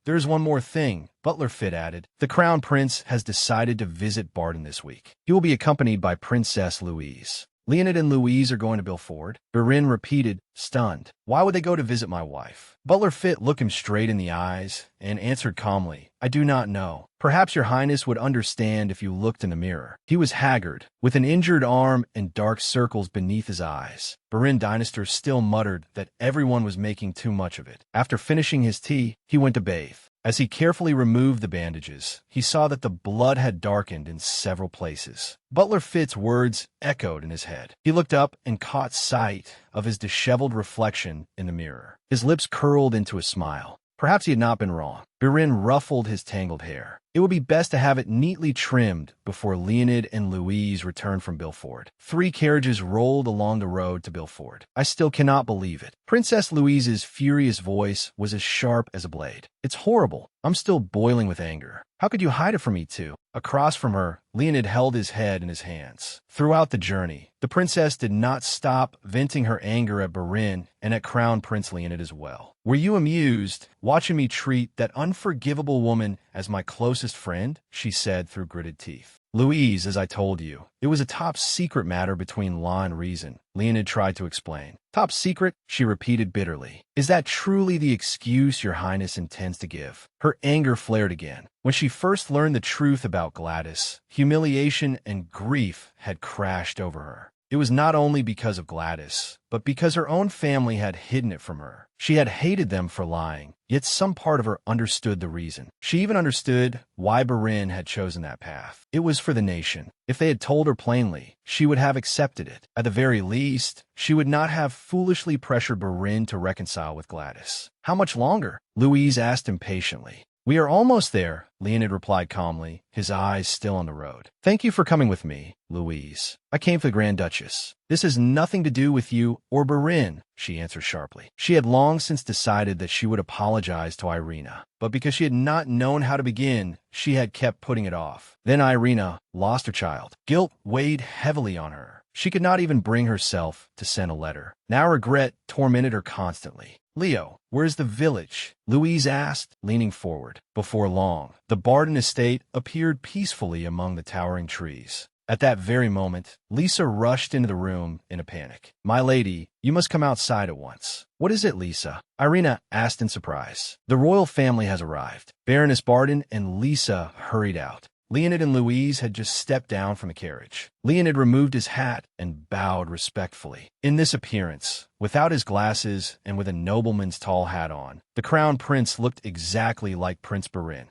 There's one more thing, Butler Fit added. The Crown Prince has decided to visit Barden this week. He will be accompanied by Princess Louise. Leonid and Louise are going to Bilford. Birin repeated, stunned. Why would they go to visit my wife? Butler Fit looked him straight in the eyes and answered calmly, I do not know. Perhaps your highness would understand if you looked in the mirror. He was haggard, with an injured arm and dark circles beneath his eyes. Birin Dynastor still muttered that everyone was making too much of it. After finishing his tea, he went to bathe. As he carefully removed the bandages, he saw that the blood had darkened in several places. Butler Fit's words echoed in his head. He looked up and caught sight of his disheveled reflection in the mirror. His lips curled into a smile. Perhaps he had not been wrong. Birin ruffled his tangled hair. It would be best to have it neatly trimmed before Leonid and Louise returned from Bilford. 3 carriages rolled along the road to Bilford. I still cannot believe it. Princess Louise's furious voice was as sharp as a blade. It's horrible. I'm still boiling with anger. How could you hide it from me, too? Across from her, Leonid held his head in his hands. Throughout the journey, the princess did not stop venting her anger at Birin and at Crown Prince Leonid as well. Were you amused watching me treat that unforgivable woman as my closest friend? She said through gritted teeth. Louise, as I told you, it was a top-secret matter between law and reason, Leonid tried to explain. Top secret? She repeated bitterly. Is that truly the excuse your highness intends to give? Her anger flared again. When she first learned the truth about Gladys, humiliation and grief had crashed over her. It was not only because of Gladys, but because her own family had hidden it from her. She had hated them for lying, yet some part of her understood the reason. She even understood why Barin had chosen that path. It was for the nation. If they had told her plainly, she would have accepted it. At the very least, she would not have foolishly pressured Barin to reconcile with Gladys. How much longer? Louise asked impatiently. We are almost there, Leonid replied calmly, his eyes still on the road. Thank you for coming with me, Louise. I came for the Grand Duchess. This has nothing to do with you or Barin, she answered sharply. She had long since decided that she would apologize to Irina, but because she had not known how to begin, she had kept putting it off. Then Irina lost her child. Guilt weighed heavily on her. She could not even bring herself to send a letter. Now regret tormented her constantly. Leo, where's the village? Louise asked, leaning forward. Before long, the Barden estate appeared peacefully among the towering trees. At that very moment, Lisa rushed into the room in a panic. My lady, you must come outside at once. What is it, Lisa? Irina asked in surprise. The royal family has arrived. Baroness Barden and Lisa hurried out. Leonid and Louise had just stepped down from the carriage. Leonid removed his hat and bowed respectfully. In this appearance, without his glasses and with a nobleman's tall hat on, the crown prince looked exactly like Prince Barin.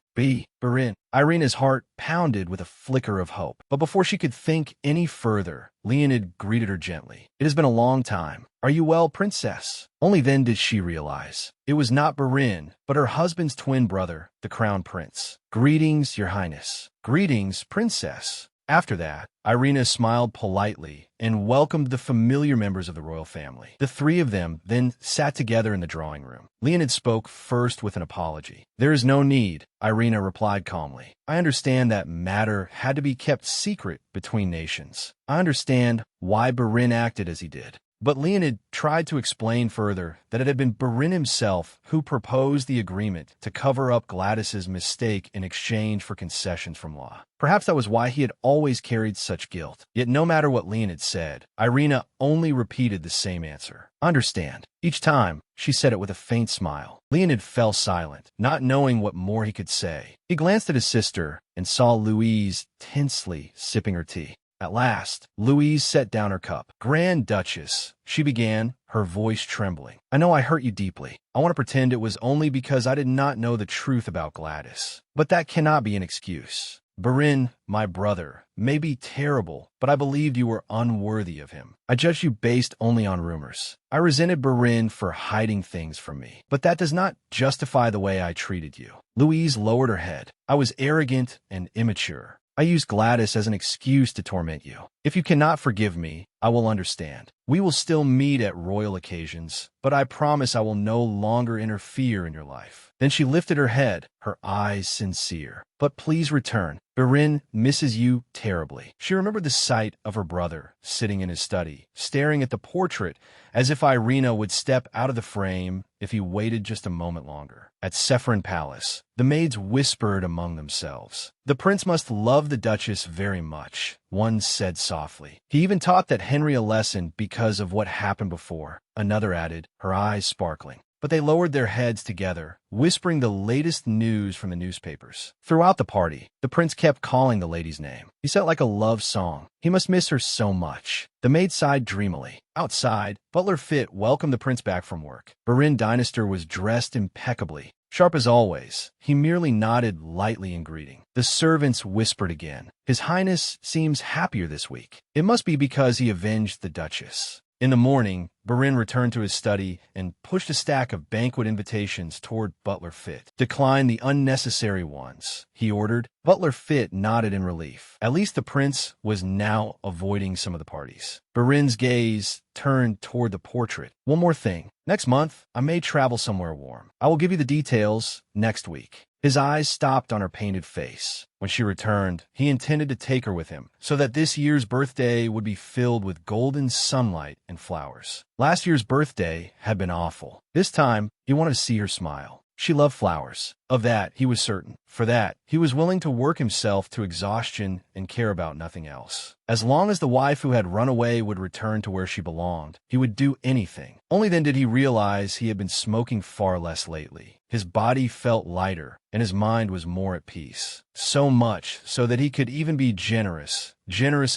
Barin. Irina's heart pounded with a flicker of hope. But before she could think any further, Leonid greeted her gently. It has been a long time. Are you well, princess? Only then did she realize. It was not Barin, but her husband's twin brother, the crown prince. Greetings, your highness. Greetings, princess. After that, Irina smiled politely and welcomed the familiar members of the royal family. The three of them then sat together in the drawing room. Leonid spoke first with an apology. There is no need, Irina replied calmly. I understand that matter had to be kept secret between nations. I understand why Barin acted as he did. But Leonid tried to explain further that it had been Barin himself who proposed the agreement to cover up Gladys's mistake in exchange for concessions from law. Perhaps that was why he had always carried such guilt. Yet no matter what Leonid said, Irina only repeated the same answer. Understand. Each time, she said it with a faint smile. Leonid fell silent, not knowing what more he could say. He glanced at his sister and saw Louise tensely sipping her tea. At last, Louise set down her cup. Grand Duchess, she began, her voice trembling. I know I hurt you deeply. I want to pretend it was only because I did not know the truth about Gladys. But that cannot be an excuse. Barin, my brother, may be terrible, but I believed you were unworthy of him. I judged you based only on rumors. I resented Barin for hiding things from me, but that does not justify the way I treated you. Louise lowered her head. I was arrogant and immature. I used Gladys as an excuse to torment you. If you cannot forgive me, I will understand. We will still meet at royal occasions, but I promise I will no longer interfere in your life. Then she lifted her head, her eyes sincere. But please return. Barin misses you terribly. She remembered the sight of her brother sitting in his study, staring at the portrait as if Irina would step out of the frame if he waited just a moment longer. At Sephirin Palace, the maids whispered among themselves. The prince must love the Duchess very much, one said softly. He even taught that Henry a lesson because of what happened before, another added, her eyes sparkling. But they lowered their heads together, whispering the latest news from the newspapers. Throughout the party, the prince kept calling the lady's name. He said it like a love song. He must miss her so much. The maid sighed dreamily. Outside, Butler Fit welcomed the prince back from work. Barin Dinister was dressed impeccably. Sharp as always, he merely nodded lightly in greeting. The servants whispered again. His Highness seems happier this week. It must be because he avenged the Duchess. In the morning, Barin returned to his study and pushed a stack of banquet invitations toward Butler Fit. Decline the unnecessary ones, he ordered. Butler Fit nodded in relief. At least the prince was now avoiding some of the parties. Barin's gaze turned toward the portrait. One more thing. Next month, I may travel somewhere warm. I will give you the details next week. His eyes stopped on her painted face. When she returned, he intended to take her with him, so that this year's birthday would be filled with golden sunlight and flowers. Last year's birthday had been awful. This time, he wanted to see her smile. She loved flowers. Of that, he was certain. For that, he was willing to work himself to exhaustion and care about nothing else. As long as the wife who had run away would return to where she belonged, he would do anything. Only then did he realize he had been smoking far less lately. His body felt lighter, and his mind was more at peace. So much so that he could even be generous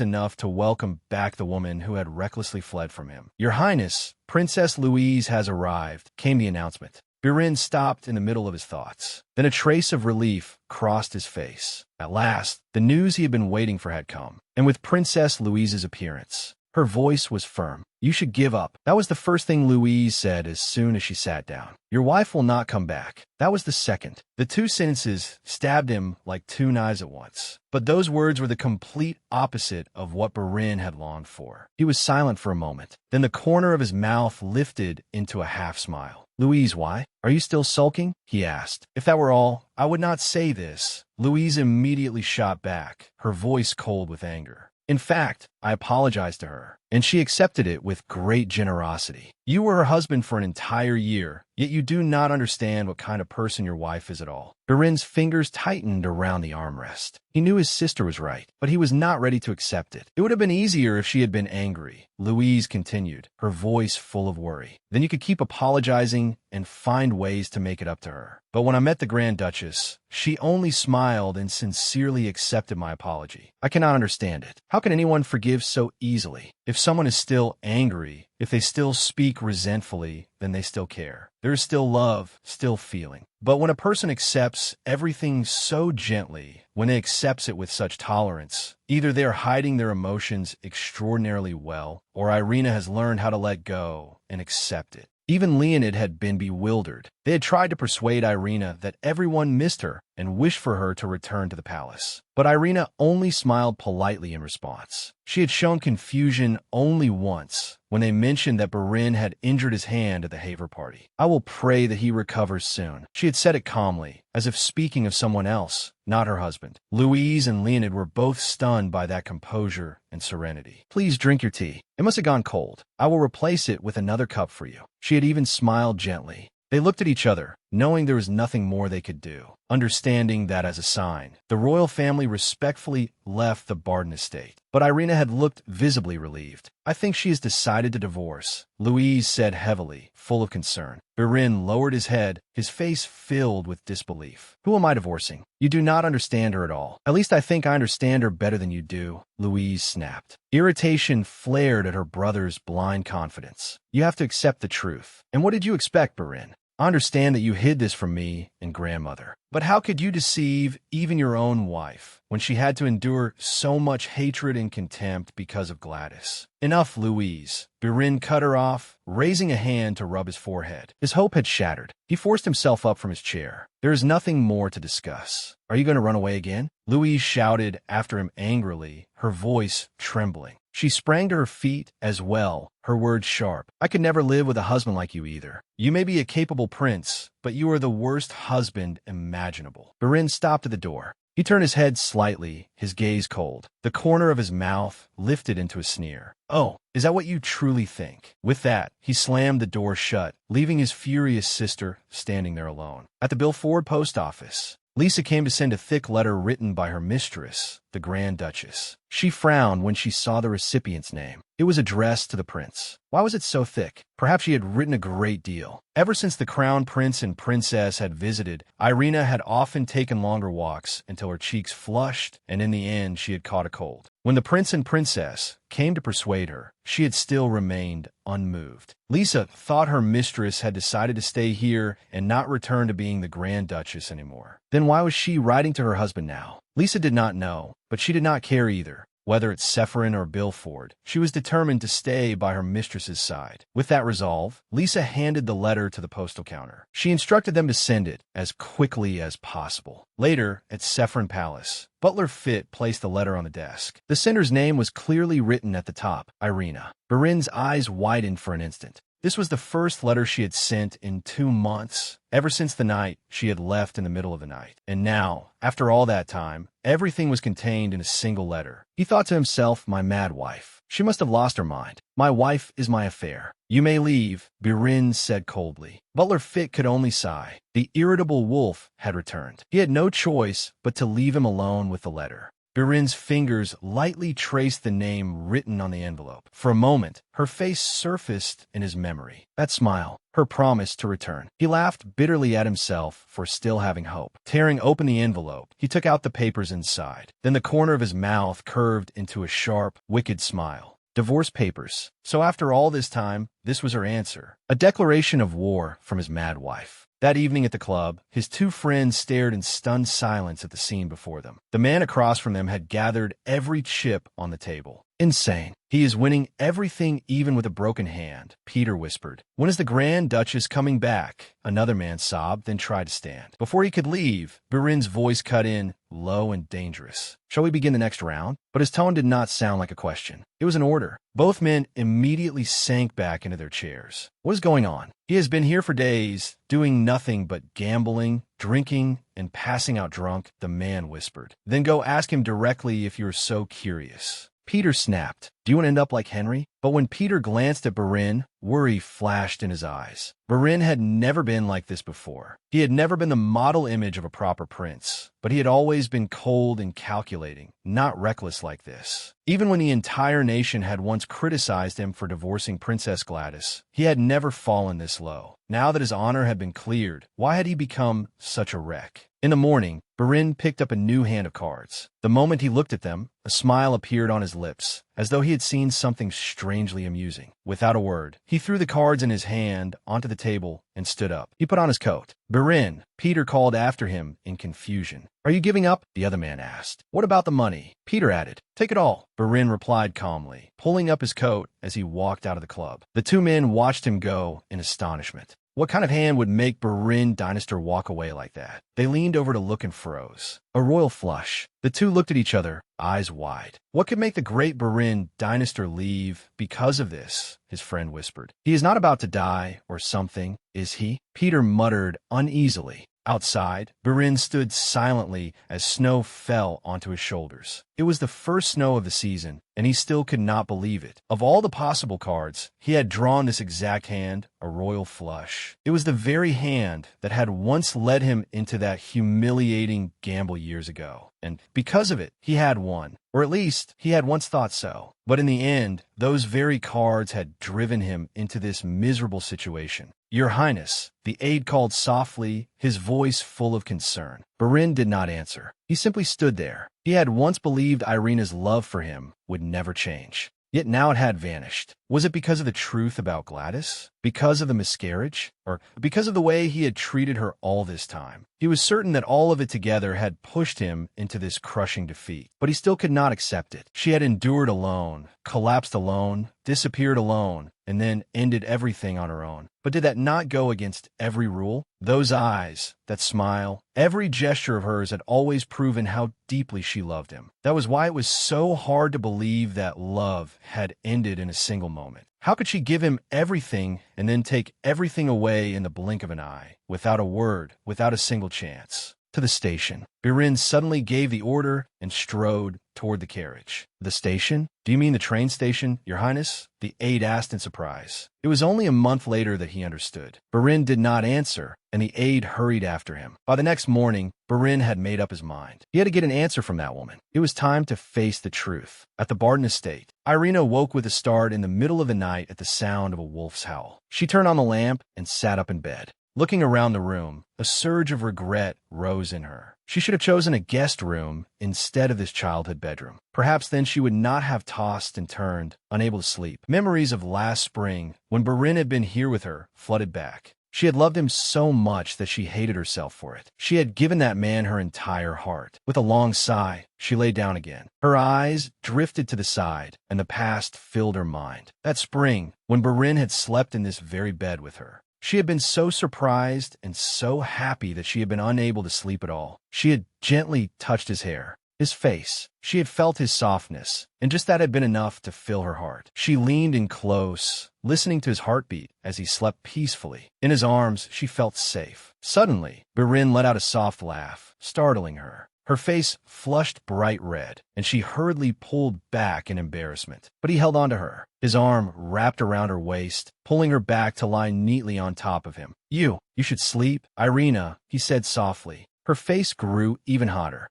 enough to welcome back the woman who had recklessly fled from him. "Your Highness, Princess Louise has arrived," came the announcement. Birin stopped in the middle of his thoughts. Then a trace of relief crossed his face. At last, the news he had been waiting for had come. And with Princess Louise's appearance, her voice was firm. "You should give up." That was the first thing Louise said as soon as she sat down. "Your wife will not come back." That was the second. The two sentences stabbed him like two knives at once. But those words were the complete opposite of what Birin had longed for. He was silent for a moment. Then the corner of his mouth lifted into a half-smile. "Louise, why? Are you still sulking?" he asked. "If that were all, I would not say this." Louise immediately shot back, her voice cold with anger. "In fact, I apologized to her, and she accepted it with great generosity. You were her husband for an entire year, yet you do not understand what kind of person your wife is at all." Birin's fingers tightened around the armrest. He knew his sister was right, but he was not ready to accept it. "It would have been easier if she had been angry," Louise continued, her voice full of worry. "Then you could keep apologizing and find ways to make it up to her. But when I met the Grand Duchess, she only smiled and sincerely accepted my apology. I cannot understand it. How can anyone forgive so easily? If someone is still angry, if they still speak resentfully, then they still care. There is still love, still feeling. But when a person accepts everything so gently, when they accepts it with such tolerance, either they are hiding their emotions extraordinarily well, or Irina has learned how to let go and accept it." Even Leonid had been bewildered. They had tried to persuade Irina that everyone missed her and wished for her to return to the palace. But Irina only smiled politely in response. She had shown confusion only once, when they mentioned that Birin had injured his hand at the Haver party. "I will pray that he recovers soon." She had said it calmly, as if speaking of someone else, not her husband. Louise and Leonid were both stunned by that composure and serenity. "Please drink your tea. It must have gone cold. I will replace it with another cup for you." She had even smiled gently. They looked at each other, knowing there was nothing more they could do, understanding that as a sign, the royal family respectfully left the Barden estate. But Irina had looked visibly relieved. "I think she has decided to divorce," Louise said heavily, full of concern. Birin lowered his head, his face filled with disbelief. "Who am I divorcing? You do not understand her at all." "At least I think I understand her better than you do," Louise snapped. Irritation flared at her brother's blind confidence. "You have to accept the truth." "And what did you expect, Birin? I understand that you hid this from me and grandmother. But how could you deceive even your own wife when she had to endure so much hatred and contempt because of Gladys?" "Enough, Louise." Birin cut her off, raising a hand to rub his forehead. His hope had shattered. He forced himself up from his chair. "There is nothing more to discuss. Are you going to run away again?" Louise shouted after him angrily, her voice trembling. She sprang to her feet as well, her words sharp. "I could never live with a husband like you either. You may be a capable prince, but you are the worst husband imaginable." Birin stopped at the door. He turned his head slightly, his gaze cold. The corner of his mouth lifted into a sneer. "Oh, is that what you truly think?" With that, he slammed the door shut, leaving his furious sister standing there alone. At the Bilford post office, Lisa came to send a thick letter written by her mistress, the Grand Duchess. She frowned when she saw the recipient's name. It was addressed to the prince. Why was it so thick? Perhaps she had written a great deal. Ever since the crown prince and princess had visited, Irina had often taken longer walks until her cheeks flushed, and in the end she had caught a cold. When the prince and princess came to persuade her, she had still remained unmoved. Lisa thought her mistress had decided to stay here and not return to being the Grand Duchess anymore. Then why was she writing to her husband now? Lisa did not know, but she did not care either. Whether it's Sephirin or Bilford, she was determined to stay by her mistress's side. With that resolve, Lisa handed the letter to the postal counter. She instructed them to send it as quickly as possible. Later, at Sephirin Palace, Butler Fit placed the letter on the desk. The sender's name was clearly written at the top, Irina. Birin's eyes widened for an instant. This was the first letter she had sent in 2 months, ever since the night she had left in the middle of the night. And now, after all that time, everything was contained in a single letter. He thought to himself, my mad wife. She must have lost her mind. My wife is my affair. You may leave, Birin said coldly. Butler Fit could only sigh. The irritable wolf had returned. He had no choice but to leave him alone with the letter. Birin's fingers lightly traced the name written on the envelope. For a moment, her face surfaced in his memory. That smile, her promise to return. He laughed bitterly at himself for still having hope. Tearing open the envelope, he took out the papers inside. Then the corner of his mouth curved into a sharp, wicked smile. Divorce papers. So after all this time, this was her answer. A declaration of war from his mad wife. That evening at the club, his two friends stared in stunned silence at the scene before them. The man across from them had gathered every chip on the table. Insane. He is winning everything even with a broken hand, Peter whispered. When is the Grand Duchess coming back? Another man sobbed, then tried to stand. Before he could leave, Birin's voice cut in, low and dangerous. Shall we begin the next round? But his tone did not sound like a question. It was an order. Both men immediately sank back into their chairs. What is going on? He has been here for days, doing nothing but gambling, drinking, and passing out drunk, the man whispered. Then go ask him directly if you're so curious. Peter snapped. Do you want to end up like Henry? But when Peter glanced at Birin, worry flashed in his eyes. Birin had never been like this before. He had never been the model image of a proper prince, but he had always been cold and calculating, not reckless like this. Even when the entire nation had once criticized him for divorcing Princess Gladys, he had never fallen this low. Now that his honor had been cleared, why had he become such a wreck? In the morning, Birin picked up a new hand of cards. The moment he looked at them, a smile appeared on his lips, as though he had seen something strangely amusing. Without a word, he threw the cards in his hand onto the table and stood up. He put on his coat. Birin, Peter called after him in confusion. Are you giving up? The other man asked. What about the money? Peter added. Take it all. Birin replied calmly, pulling up his coat as he walked out of the club. The two men watched him go in astonishment. What kind of hand would make Birin Dynastor walk away like that? They leaned over to look and froze. A royal flush. The two looked at each other, eyes wide. What could make the great Birin Dynastor leave because of this? His friend whispered. He is not about to die or something, is he? Peter muttered uneasily. Outside, Birin stood silently as snow fell onto his shoulders. It was the first snow of the season, and he still could not believe it. Of all the possible cards, he had drawn this exact hand, a royal flush. It was the very hand that had once led him into that humiliating gamble years ago. And because of it, he had won. Or at least, he had once thought so. But in the end, those very cards had driven him into this miserable situation. Your Highness, the aide called softly, his voice full of concern. Birin did not answer. He simply stood there. He had once believed Irina's love for him would never change. Yet now it had vanished. Was it because of the truth about Gladys? Because of the miscarriage? Or because of the way he had treated her all this time? He was certain that all of it together had pushed him into this crushing defeat. But he still could not accept it. She had endured alone, collapsed alone, disappeared alone, and then ended everything on her own. But did that not go against every rule? Those eyes, that smile, every gesture of hers had always proven how deeply she loved him. That was why it was so hard to believe that love had ended in a single moment. How could she give him everything and then take everything away in the blink of an eye, without a word, without a single chance? To the station. Birin suddenly gave the order and strode toward the carriage. The station? Do you mean the train station, Your Highness? The aide asked in surprise. It was only a month later that he understood. Birin did not answer, and the aide hurried after him. By the next morning, Birin had made up his mind. He had to get an answer from that woman. It was time to face the truth. At the Barton estate, Irina woke with a start in the middle of the night at the sound of a wolf's howl. She turned on the lamp and sat up in bed. Looking around the room, a surge of regret rose in her. She should have chosen a guest room instead of this childhood bedroom. Perhaps then she would not have tossed and turned, unable to sleep. Memories of last spring, when Birin had been here with her, flooded back. She had loved him so much that she hated herself for it. She had given that man her entire heart. With a long sigh, she lay down again. Her eyes drifted to the side, and the past filled her mind. That spring, when Birin had slept in this very bed with her. She had been so surprised and so happy that she had been unable to sleep at all. She had gently touched his hair, his face. She had felt his softness, and just that had been enough to fill her heart. She leaned in close, listening to his heartbeat as he slept peacefully. In his arms, she felt safe. Suddenly, Birin let out a soft laugh, startling her. Her face flushed bright red, and she hurriedly pulled back in embarrassment. But he held on to her, his arm wrapped around her waist, pulling her back to lie neatly on top of him. You should sleep, Irina, he said softly. Her face grew even hotter.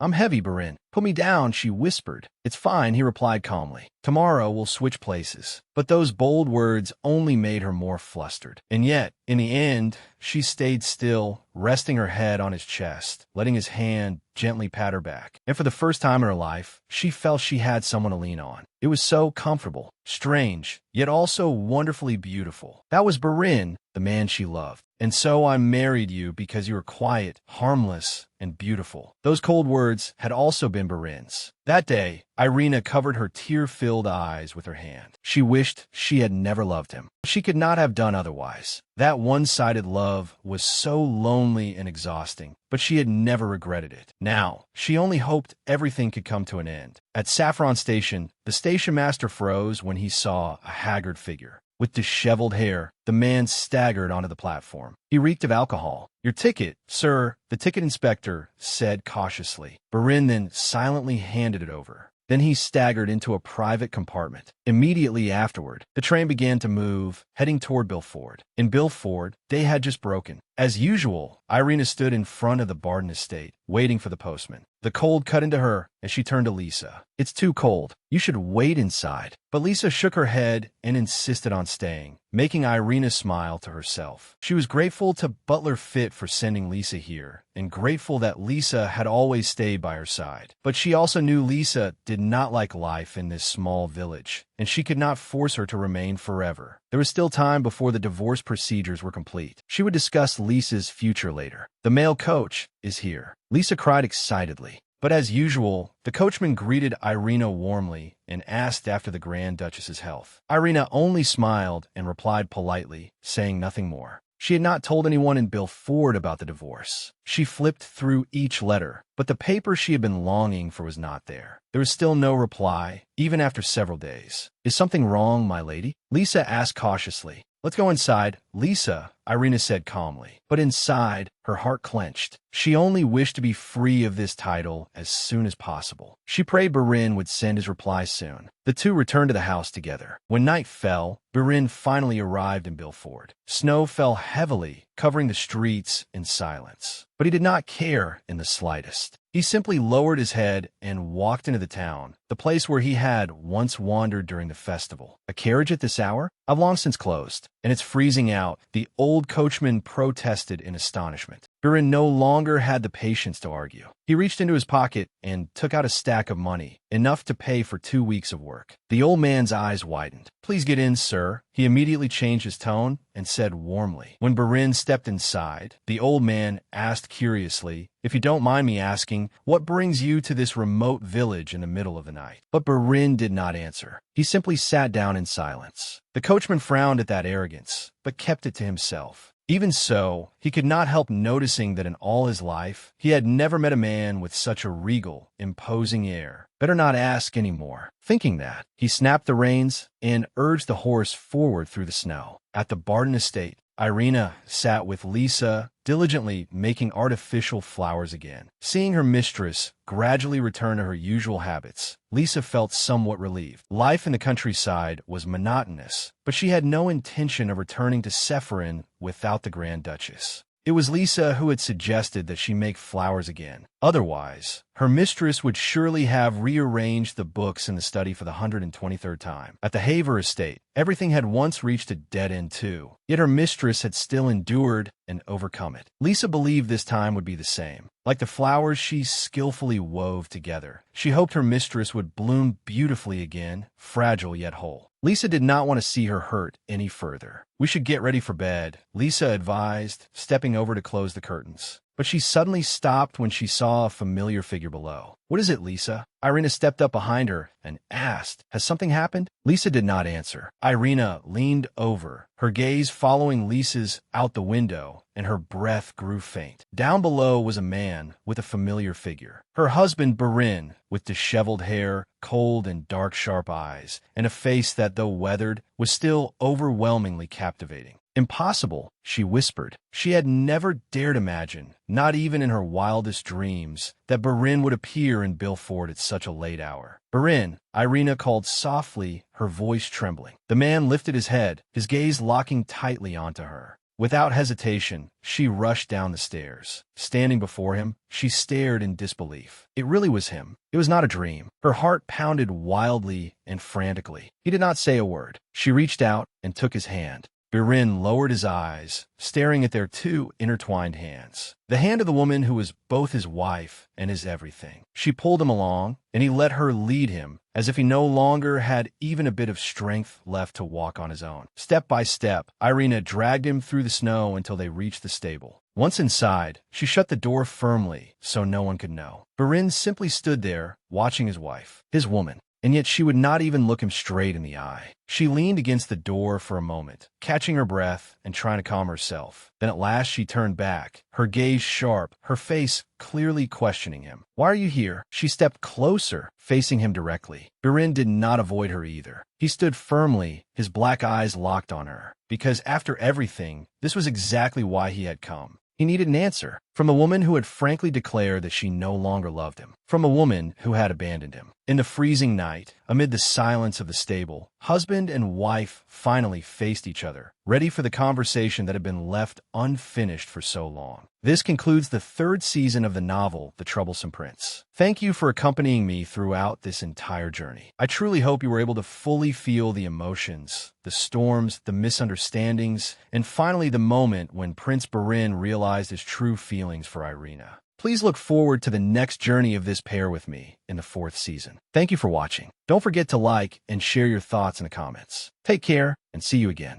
I'm heavy, Barin. Put me down, she whispered. It's fine, he replied calmly. Tomorrow we'll switch places. But those bold words only made her more flustered. And yet, in the end, she stayed still, resting her head on his chest, letting his hand gently pat her back. And for the first time in her life, she felt she had someone to lean on. It was so comfortable, strange, yet also wonderfully beautiful. That was Barin, the man she loved. And so I married you because you were quiet, harmless, and beautiful. Those cold words had also been Barin's. That day, Irina covered her tear-filled eyes with her hand. She wished she had never loved him. She could not have done otherwise. That one-sided love was so lonely and exhausting, but she had never regretted it. Now, she only hoped everything could come to an end. At Saffron Station, the station master froze when he saw a haggard figure. With disheveled hair, the man staggered onto the platform. He reeked of alcohol. Your ticket, sir, the ticket inspector said cautiously. Barin then silently handed it over. Then he staggered into a private compartment. Immediately afterward, the train began to move, heading toward Bilford. In Bilford, day had just broken. As usual, Irina stood in front of the Barden estate, waiting for the postman. The cold cut into her as she turned to Lisa. It's too cold. You should wait inside. But Lisa shook her head and insisted on staying, making Irina smile to herself. She was grateful to Butler Fit for sending Lisa here, and grateful that Lisa had always stayed by her side. But she also knew Lisa did not like life in this small village, and she could not force her to remain forever. There was still time before the divorce procedures were complete. She would discuss Lisa's future later. The male coach is here. Lisa cried excitedly. But as usual, the coachman greeted Irina warmly and asked after the Grand Duchess's health. Irina only smiled and replied politely, saying nothing more. She had not told anyone in Bilford about the divorce. She flipped through each letter, but the paper she had been longing for was not there. There was still no reply, even after several days. Is something wrong, my lady? Lisa asked cautiously. Let's go inside, Lisa, Irina said calmly. But inside, her heart clenched. She only wished to be free of this title as soon as possible. She prayed Barin would send his reply soon. The two returned to the house together. When night fell, Barin finally arrived in Bilford. Snow fell heavily, covering the streets in silence. But he did not care in the slightest. He simply lowered his head and walked into the town, the place where he had once wandered during the festival. A carriage at this hour? I've long since closed. And it's freezing out, the old coachman protested in astonishment. Barin no longer had the patience to argue. He reached into his pocket and took out a stack of money, enough to pay for 2 weeks of work. The old man's eyes widened. Please get in, sir. He immediately changed his tone and said warmly. When Barin stepped inside, the old man asked curiously, if you don't mind me asking, what brings you to this remote village in the middle of the night? But Barin did not answer. He simply sat down in silence. The coachman frowned at that arrogance, but kept it to himself. Even so, he could not help noticing that in all his life, he had never met a man with such a regal, imposing air. Better not ask any more. Thinking that, he snapped the reins and urged the horse forward through the snow. At the Barden estate, Irina sat with Lisa, diligently making artificial flowers again. Seeing her mistress gradually return to her usual habits, Lisa felt somewhat relieved. Life in the countryside was monotonous, but she had no intention of returning to Sephirin without the Grand Duchess. It was Lisa who had suggested that she make flowers again. Otherwise, her mistress would surely have rearranged the books in the study for the 123rd time. At the Haver estate, everything had once reached a dead end too, yet her mistress had still endured and overcome it. Lisa believed this time would be the same. Like the flowers she skillfully wove together, she hoped her mistress would bloom beautifully again, fragile yet whole. Lisa did not want to see her hurt any further. We should get ready for bed, Lisa advised, stepping over to close the curtains. But she suddenly stopped when she saw a familiar figure below. What is it, Lisa? Irina stepped up behind her and asked, has something happened? Lisa did not answer. Irina leaned over, her gaze following Lisa's out the window, and her breath grew faint. Down below was a man with a familiar figure. Her husband, Barin, with disheveled hair, cold and dark sharp eyes, and a face that, though weathered, was still overwhelmingly captivating. Impossible, she whispered. She had never dared imagine, not even in her wildest dreams, that Barin would appear in Bilford at such a late hour. Barin, Irina called softly, her voice trembling. The man lifted his head, his gaze locking tightly onto her. Without hesitation, she rushed down the stairs. Standing before him, she stared in disbelief. It really was him. It was not a dream. Her heart pounded wildly and frantically. He did not say a word. She reached out and took his hand. Birin lowered his eyes, staring at their two intertwined hands. The hand of the woman who was both his wife and his everything. She pulled him along, and he let her lead him, as if he no longer had even a bit of strength left to walk on his own. Step by step, Irina dragged him through the snow until they reached the stable. Once inside, she shut the door firmly so no one could know. Birin simply stood there, watching his wife, his woman. And yet she would not even look him straight in the eye. She leaned against the door for a moment, catching her breath and trying to calm herself. Then at last she turned back, her gaze sharp, her face clearly questioning him. "Why are you here?" She stepped closer, facing him directly. Birin did not avoid her either. He stood firmly, his black eyes locked on her. Because after everything, this was exactly why he had come. He needed an answer from a woman who had frankly declared that she no longer loved him, from a woman who had abandoned him. In the freezing night, amid the silence of the stable, husband and wife finally faced each other, ready for the conversation that had been left unfinished for so long. This concludes the third season of the novel, The Troublesome Prince. Thank you for accompanying me throughout this entire journey. I truly hope you were able to fully feel the emotions, the storms, the misunderstandings, and finally the moment when Prince Birin realized his true feelings for Irina. Please look forward to the next journey of this pair with me in the fourth season. Thank you for watching. Don't forget to like and share your thoughts in the comments. Take care and see you again.